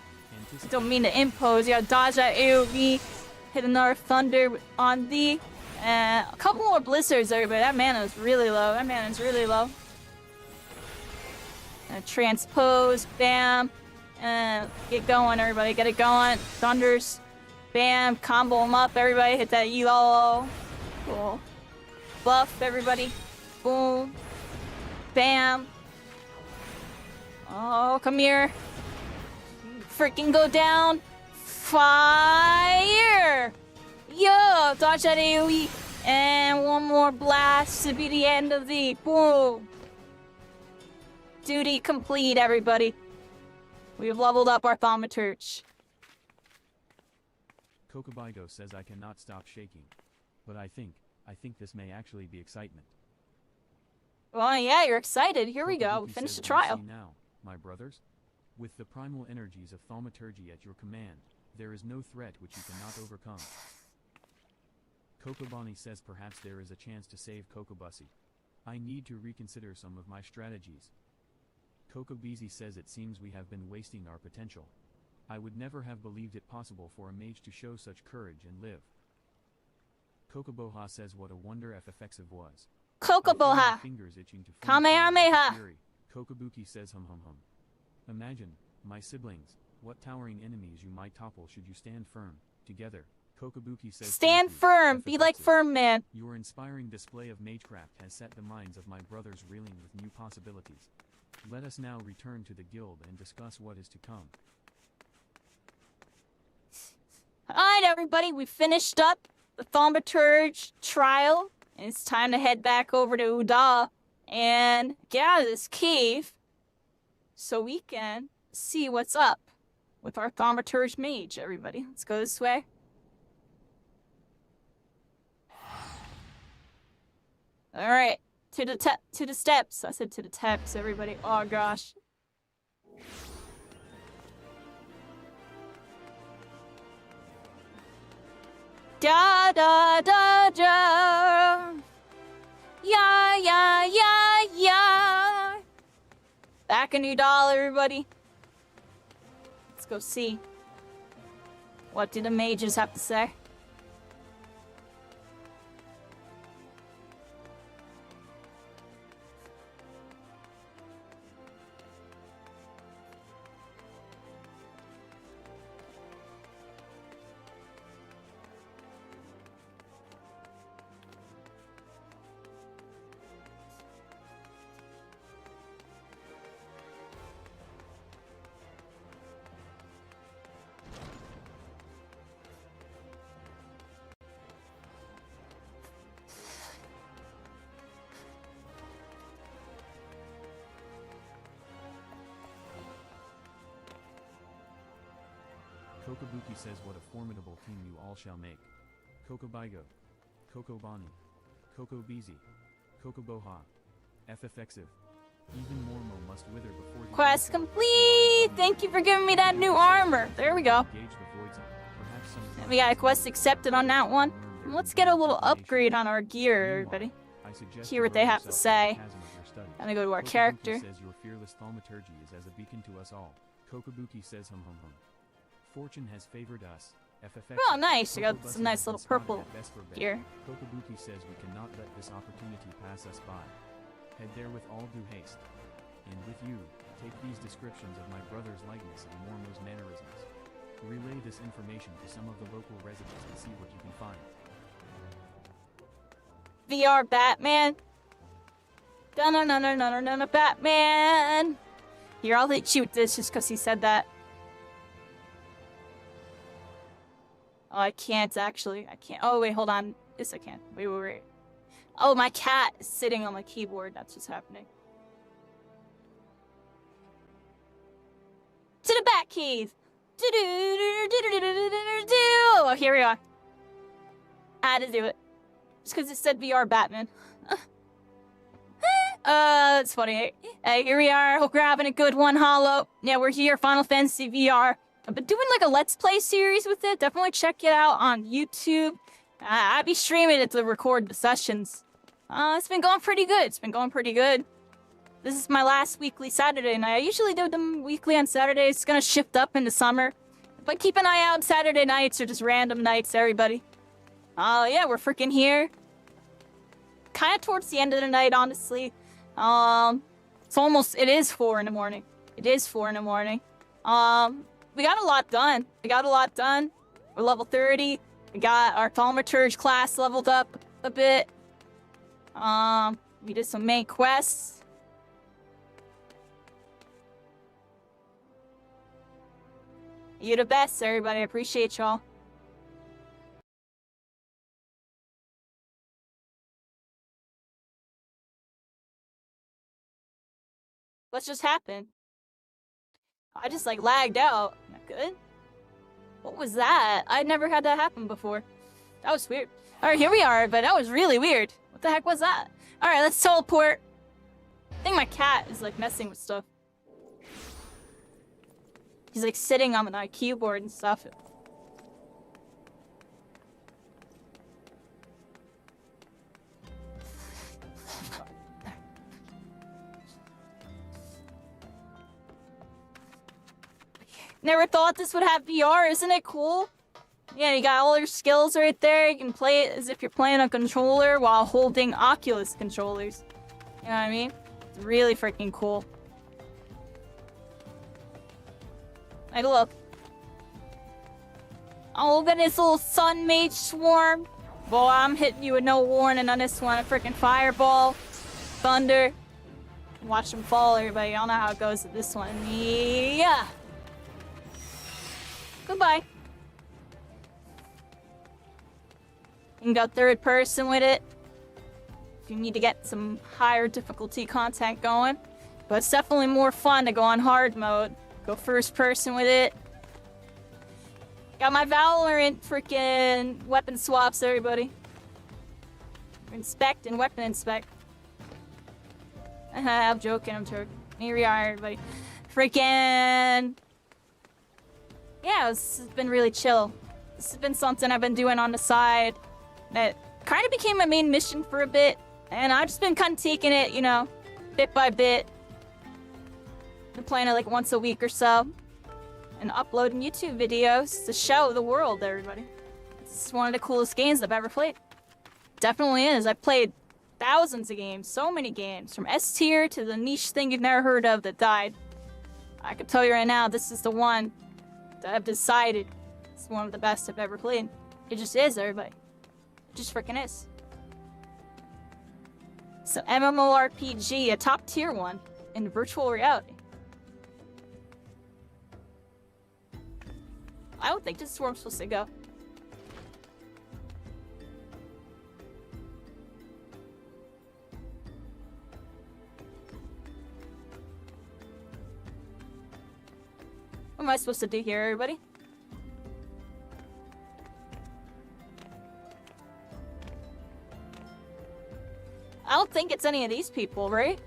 Don't mean to impose. You gotta dodge that AoE. Hit another thunder on the. A couple more blizzards, everybody. That mana is really low. Transpose. Bam. Get going, everybody. Get it going. Thunders. Bam. Combo them up, everybody. Hit that yellow. Cool. Buff, everybody. Boom. Bam. Oh, come here. Freaking go down. Fire! Yo, dodge that AoE. And one more blast to be the end of the boom. Duty complete, everybody. We've leveled up our thaumaturge. Kokobigo says I cannot stop shaking. But I think this may actually be excitement. Well, yeah, you're excited. Here we go. Kokobuki We finished the says, "What you trial. see now, my brothers? With the primal energies of thaumaturgy at your command, there is no threat which you cannot overcome." Kokobani says perhaps there is a chance to save Kokobusi. I need to reconsider some of my strategies. Kokobizi says it seems we have been wasting our potential. I would never have believed it possible for a mage to show such courage and live. Kokoboha says what a wonder FFXIV was. Kokoboha! Fingers itching to Kamehameha! fury. Kokobuki says hum hum hum. Imagine, my siblings, what towering enemies you might topple should you stand firm, together. Kokobuki says Stand "Thank you, firm. Be like FFXIV. firm, man. Your inspiring display of magecraft has set the minds of my brothers reeling with new possibilities. Let us now return to the guild and discuss what is to come. Alright, everybody, we finished up the thaumaturge trial, and it's time to head back over to Uda and get out of this cave so we can see what's up with our thaumaturge mage, everybody. Let's go this way. Alright, to the steps. I said to the steps, everybody. Oh gosh. Da da da da. Yeah, yeah, yeah, yeah. Back a new doll, everybody. Let's go see. What do the mages have to say? Kokobuki says what a formidable team you all shall make. Kokobigo, Kokobani, Kokobizi, Kokoboha, FFXIV. Even Mormo must wither before the Quest complete! Thank you for giving me that new armor. There we go. Engage the void zone. Perhaps some And we got a quest accepted on that one. Let's get a little upgrade on our gear, everybody. Hear what they have to say. Gonna go to our character. Says your fearless thaumaturgy is as a beacon to us all. Kokobuki says hum hum hum. Fortune has favored us. FFX. Oh, nice. I got some nice little purple gear. Kokobuki says we cannot let this opportunity pass us by. Head there with all due haste. And with you, take these descriptions of my brother's likeness and Mormo's mannerisms. Relay this information to some of the local residents and see what you can find. VR Batman. Dun-dun-dun-dun-dun-dun-dun, Batman. Here, I'll hit you with this just because he said that. Oh, I can't actually. I can't. Oh, wait, hold on. Yes, I can. Wait. Oh, my cat is sitting on my keyboard. That's what's happening. To the Bat Cave. Oh, here we are. I had to do it. Just because it said VR Batman. It's funny. Hey, here we are. Hope you're having a good one, Hollow. Yeah, we're here, Final Fantasy VR. I've been doing like a Let's Play series with it. Definitely check it out on YouTube. I'll be streaming it to record the sessions. It's been going pretty good. This is my last weekly Saturday night. I usually do them weekly on Saturdays. It's gonna shift up in the summer. But keep an eye out Saturday nights or just random nights, everybody. Yeah, we're freaking here. Kind of towards the end of the night, honestly. It is 4 in the morning. We got a lot done. We're level 30. We got our thaumaturge class leveled up. a bit. We did some main quests. You're the best, everybody. I appreciate y'all. What just happened? I just like lagged out. Not good. What was that? I'd never had that happen before. That was weird. Alright, here we are, but that was really weird. What the heck was that? Alright, let's teleport. I think my cat is like messing with stuff. He's like sitting on my keyboard and stuff. Never thought this would have VR, isn't it cool? Yeah, you got all your skills right there. You can play it as if you're playing a controller while holding Oculus controllers. You know what I mean? It's really freaking cool. Hey, look. Oh, look at this little sun mage swarm. Boy, I'm hitting you with no warning on this one. A freaking fireball, thunder. Watch them fall, everybody. Y'all know how it goes with this one. Yeah. Goodbye. You can go third person with it if you need to get some higher difficulty content going. But it's definitely more fun to go on hard mode. Go first person with it. Got my Valorant freaking weapon swaps, everybody. Inspect and weapon inspect. I'm joking, I'm joking. Here we are, everybody. Freaking... Yeah, this has been really chill. This has been something I've been doing on the side that kind of became my main mission for a bit. And I've just been kind of taking it, you know, bit by bit. Been playing it like once a week or so. And uploading YouTube videos to show the world, everybody. It's one of the coolest games I've ever played. Definitely is. I've played thousands of games, so many games. From S tier to the niche thing you've never heard of that died. I can tell you right now, this is the one that I've decided it's one of the best I've ever played. It just is, everybody. It just freaking is. So MMORPG, a top tier one in virtual reality. I don't think this is where I'm supposed to go. What am I supposed to do here, everybody? I don't think it's any of these people, right?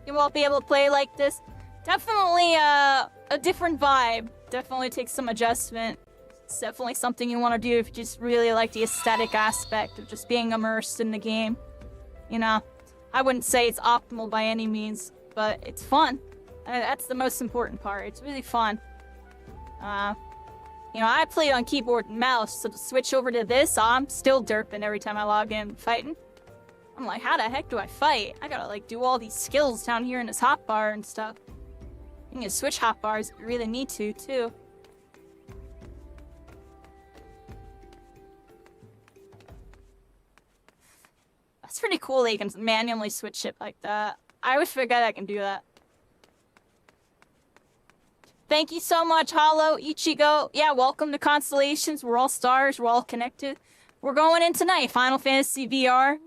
You won't be able to play like this. Definitely a different vibe. Definitely takes some adjustment. It's definitely something you want to do if you just really like the aesthetic aspect of just being immersed in the game. You know, I wouldn't say it's optimal by any means, but it's fun. That's the most important part. It's really fun. You know, I play on keyboard and mouse, so to switch over to this, I'm still derping every time I log in fighting. I'm like, how the heck do I fight? I gotta like do all these skills down here in this hotbar and stuff. You can switch hotbars if you really need to, too. That's pretty cool that you can manually switch it like that. I always forget I can do that. Thank you so much, Hollow, Ichigo. Yeah, welcome to Constellations. We're all stars. We're all connected. We're going in tonight. Final Fantasy VR.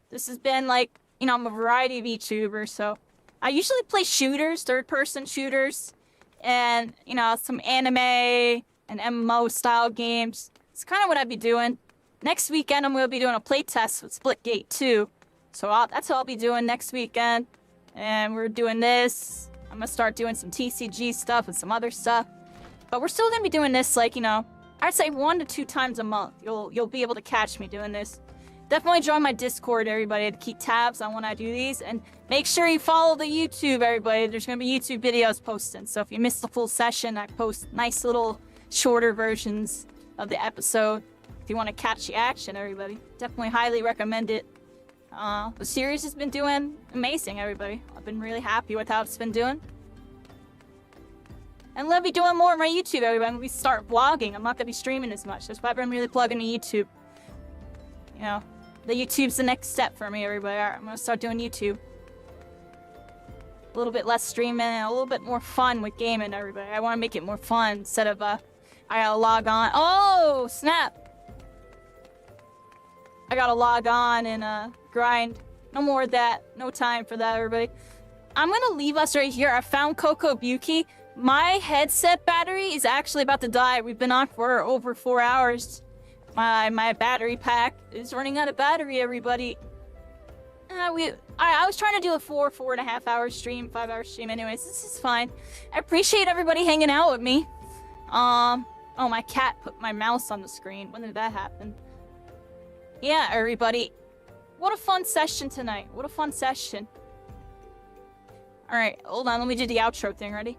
This has been like, you know, I'm a variety of VTubers, so I usually play shooters, third-person shooters, and, you know, some anime and MMO-style games. It's kind of what I'd be doing. Next weekend, I'm going to be doing a playtest with Splitgate 2. So that's what I'll be doing next weekend. And we're doing this. I'm going to start doing some TCG stuff and some other stuff. But we're still going to be doing this, like, you know, I'd say 1 to 2 times a month. You'll be able to catch me doing this. Definitely join my Discord, everybody, to keep tabs on when I do these. And make sure you follow the YouTube, everybody. There's going to be YouTube videos posting. So if you missed the full session, I post nice little shorter versions of the episode. if you want to catch the action, everybody. Definitely highly recommend it. The series has been doing amazing, everybody. I've been really happy with how it's been doing. And let me be doing more on my YouTube, everybody. When we start vlogging, I'm not going to be streaming as much. That's why I've been really plugging to YouTube. You know, the YouTube's the next step for me, everybody. Alright, I'm going to start doing YouTube. A little bit less streaming and a little bit more fun with gaming, everybody. I want to make it more fun instead of, I gotta log on. Oh, snap! I gotta log on and, grind. No more of that. No time for that, everybody. I'm gonna leave us right here. I found Coco Buki. My headset battery is actually about to die. We've been on for over 4 hours. My battery pack is running out of battery, everybody. I was trying to do a 4.5 hour stream, 5 hour stream. Anyways, this is fine. I appreciate everybody hanging out with me. Oh, my cat put my mouse on the screen. When did that happen? Yeah, everybody. What a fun session tonight. What a fun session. Alright, hold on. Let me do the outro thing. Ready?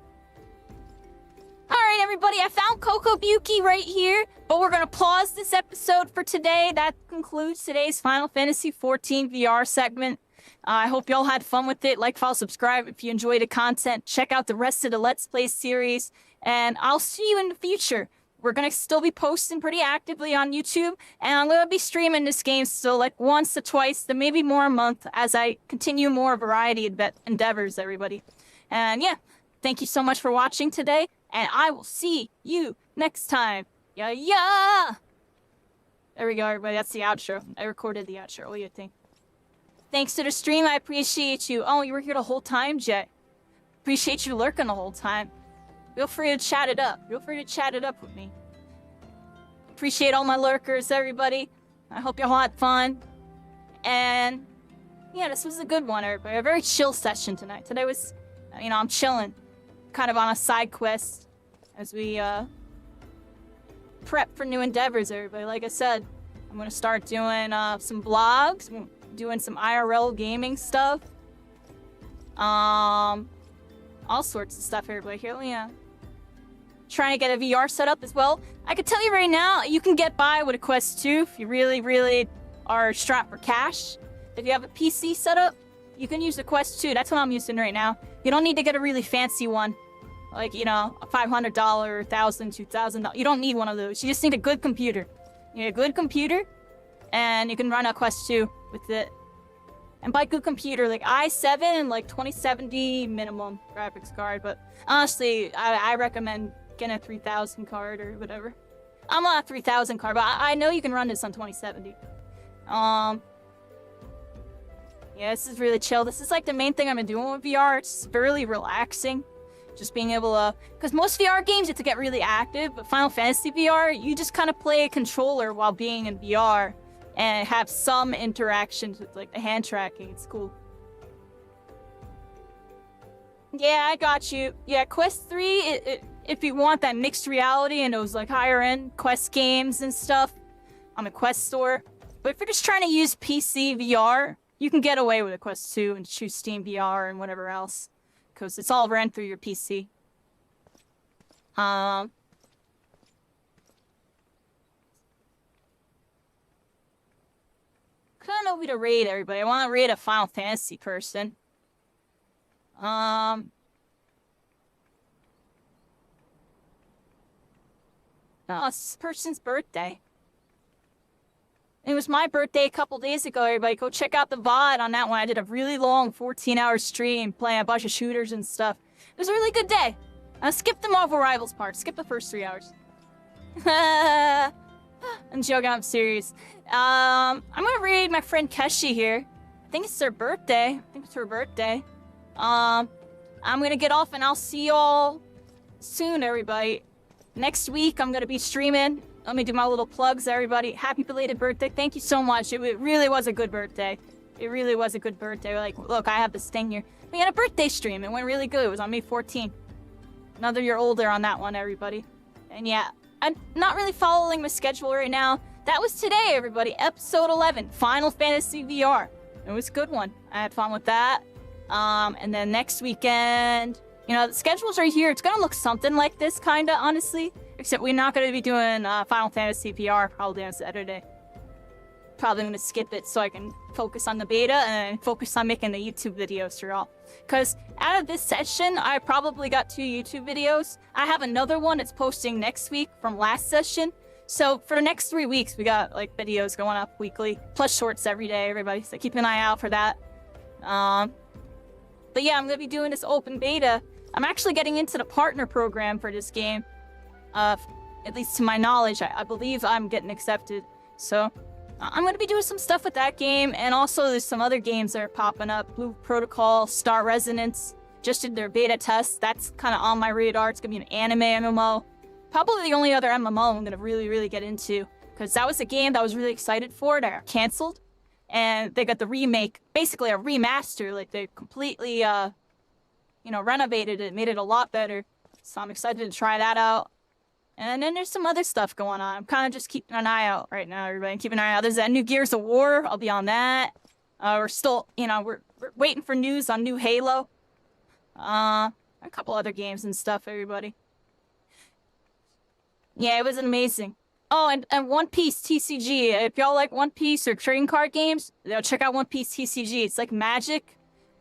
Alright, everybody. I found Coco Buki right here. But we're going to pause this episode for today. That concludes today's Final Fantasy XIV VR segment. I hope y'all had fun with it. Like, follow, subscribe if you enjoyed the content. Check out the rest of the Let's Play series. And I'll see you in the future. We're going to still be posting pretty actively on YouTube. And I'm going to be streaming this game still like once or twice, then maybe more a month as I continue more variety endeavors, everybody. And yeah, thank you so much for watching today. And I will see you next time. Yeah! There we go, everybody. That's the outro. I recorded the outro. What do you think? Thanks to the stream. I appreciate you. Oh, you were here the whole time, Jet. Appreciate you lurking the whole time. Feel free to chat it up. Feel free to chat it up with me. Appreciate all my lurkers, everybody. I hope y'all had fun. And yeah, this was a good one, everybody. A very chill session tonight. Today was, you know, I'm chilling. Kind of on a side quest as we prep for new endeavors, everybody. Like I said, I'm going to start doing some vlogs, doing some IRL gaming stuff. All sorts of stuff, everybody. Here, trying to get a VR setup as well. I can tell you right now, you can get by with a Quest 2 if you really, really are strapped for cash. If you have a PC setup, you can use the Quest 2. That's what I'm using right now. You don't need to get a really fancy one. Like, you know, a $500, $1,000, $2,000. You don't need one of those. You just need a good computer. You need a good computer, and you can run a Quest 2 with it. And by good computer, like i7 and like 2070 minimum graphics card. But honestly, I recommend getting a 3000 card or whatever. I'm not a 3000 card, but I know you can run this on 2070. Yeah, this is really chill. This is like the main thing I've been doing with VR. It's really relaxing. Just being able to... Because most VR games, you have to get really active. But Final Fantasy VR, you just kind of play a controller while being in VR. And have some interactions with like the hand tracking. It's cool. Yeah, I got you. Yeah, Quest 3, if you want that mixed reality and those like higher end Quest games and stuff on the Quest store. But if you're just trying to use PC VR, you can get away with a Quest 2 and choose Steam VR and whatever else. Because it's all ran through your PC. Kind of know who to raid, everybody. I want to raid a Final Fantasy person. Oh, it's this person's birthday. It was my birthday a couple days ago, everybody. Go check out the VOD on that one. I did a really long 14-hour stream playing a bunch of shooters and stuff. It was a really good day. I skipped the Marvel Rivals part. Skip the first 3 hours. I'm joking, I'm serious. I'm gonna raid my friend Keshi here. I think it's her birthday. I'm gonna get off and I'll see y'all soon, everybody. Next week, I'm gonna be streaming. Let me do my little plugs, everybody. Happy belated birthday. Thank you so much. It really was a good birthday. It really was a good birthday. Like, look, I have this thing here. We had a birthday stream. It went really good. It was on May 14th. Another year older on that one, everybody. And yeah, I'm not really following my schedule right now. That was today, everybody. Episode 11, Final Fantasy VR. It was a good one. I had fun with that. And then next weekend, you know, the schedule's right here. It's gonna look something like this, kinda, honestly. Except we're not going to be doing Final Fantasy VR probably on Saturday. Probably going to skip it so I can focus on the beta and focus on making the YouTube videos for y'all. Because out of this session, I probably got 2 YouTube videos. I have another one that's posting next week from last session. So for the next 3 weeks, we got like videos going up weekly, plus shorts every day, everybody. So keep an eye out for that. But yeah, I'm going to be doing this open beta. I'm actually getting into the partner program for this game. At least to my knowledge, I believe I'm getting accepted. So I'm going to be doing some stuff with that game. And also there's some other games that are popping up. Blue Protocol, Star Resonance. Just did their beta test. That's kind of on my radar. It's going to be an anime MMO. Probably the only other MMO I'm going to really get into. Because that was a game that I was really excited for that got canceled. And they got the remake, basically a remaster. Like they completely, you know, renovated it, made it a lot better. So I'm excited to try that out. And then there's some other stuff going on. I'm kind of just keeping an eye out right now, everybody. Keeping an eye out. There's that new Gears of War. I'll be on that. We're still, you know, we're waiting for news on new Halo. A couple other games and stuff, everybody. Yeah, it was amazing. Oh, and One Piece TCG. If y'all like One Piece or trading card games, check out One Piece TCG. It's like Magic,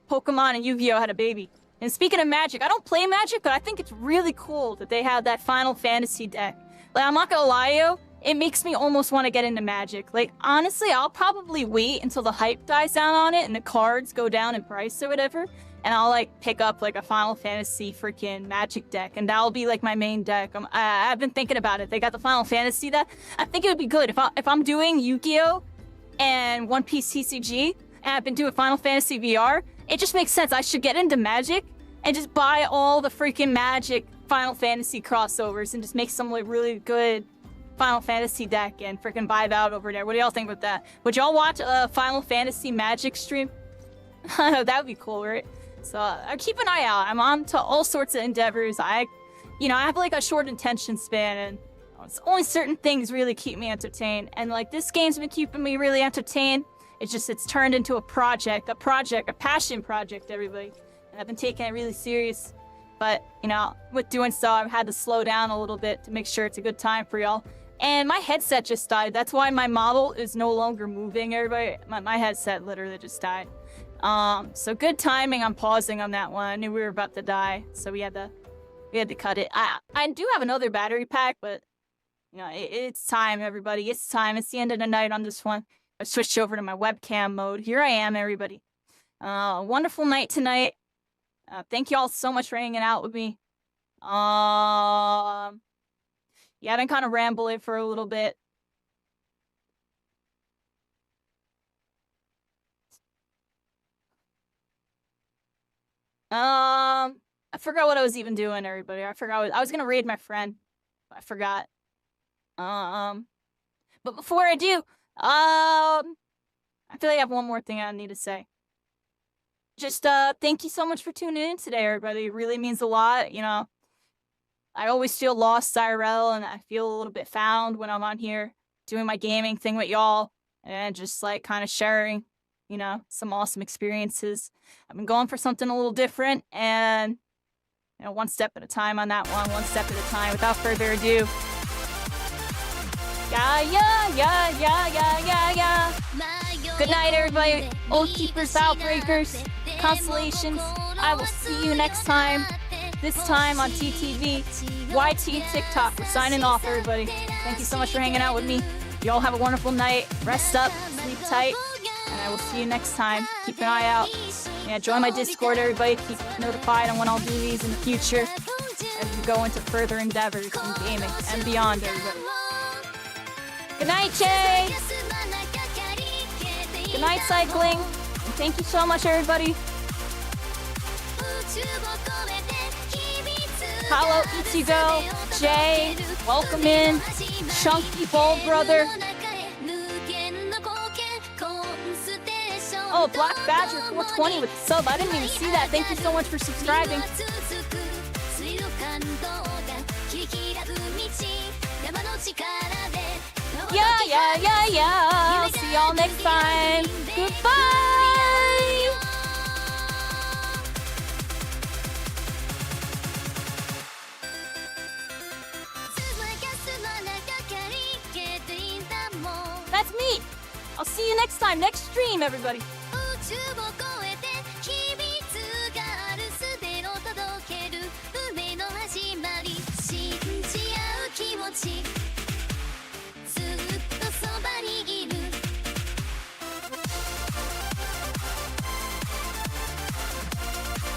Pokemon, and Yu-Gi-Oh! Had a baby. And speaking of Magic, I don't play Magic, but I think it's really cool that they have that Final Fantasy deck. Like, I'm not gonna lie to you, it makes me almost want to get into Magic. Like, honestly, I'll probably wait until the hype dies down on it and the cards go down in price or whatever, and I'll, like, pick up, like, a Final Fantasy freaking Magic deck, and that'll be, like, my main deck. I've been thinking about it. They got the Final Fantasy deck. I think it would be good if I'm doing Yu-Gi-Oh! And One Piece TCG, and I've been doing Final Fantasy VR, it just makes sense. I should get into Magic and just buy all the freaking Magic Final Fantasy crossovers and just make some like really good Final Fantasy deck and freaking vibe out over there. What do y'all think about that? Would y'all watch a Final Fantasy Magic stream? That would be cool, right? So keep an eye out. I'm on to all sorts of endeavors. I have like a short attention span, and it's only certain things really keep me entertained. And like this game's been keeping me really entertained. It's turned into a passion project, everybody. And I've been taking it really serious. But, you know, with doing so, I've had to slow down a little bit to make sure it's a good time for y'all. And my headset just died. That's why my model is no longer moving, everybody. My headset literally just died. So good timing on pausing on that one. I knew we were about to die, so we had to cut it. I do have another battery pack, but, you know, it's time, everybody. It's time. It's the end of the night on this one. I switched over to my webcam mode. Here I am, everybody. Wonderful night tonight. Thank you all so much for hanging out with me. Yeah, I've been kind of rambling for a little bit. I forgot what I was even doing, everybody. I forgot I was gonna raid my friend. I forgot. But before I do, I feel like I have one more thing I need to say. Just, thank you so much for tuning in today, everybody. It really means a lot, you know. I always feel lost IRL, and I feel a little bit found when I'm on here doing my gaming thing with y'all and just, like, kind of sharing, you know, some awesome experiences. I've been going for something a little different, and, you know, one step at a time on that one step at a time. Without further ado, good night, everybody. Oath Keepers, Outbreakers, Constellations. I will see you next time. This time on TTV, YT, TikTok. We're signing off, everybody. Thank you so much for hanging out with me. Y'all have a wonderful night. Rest up, sleep tight, and I will see you next time. Keep an eye out. Yeah, join my Discord, everybody. Keep notified on when I'll do these in the future as we go into further endeavors in gaming and beyond, everybody. Good night, Jay! Good night, Cycling! And thank you so much, everybody! Hello, Ichigo, Jay, welcome in, Chunky Bold Brother. Oh, Black Badger 420 with the sub. I didn't even see that. Thank you so much for subscribing. Yeah. I'll see y'all next time. Goodbye. me. I'll see you next time, next stream, everybody. VTuber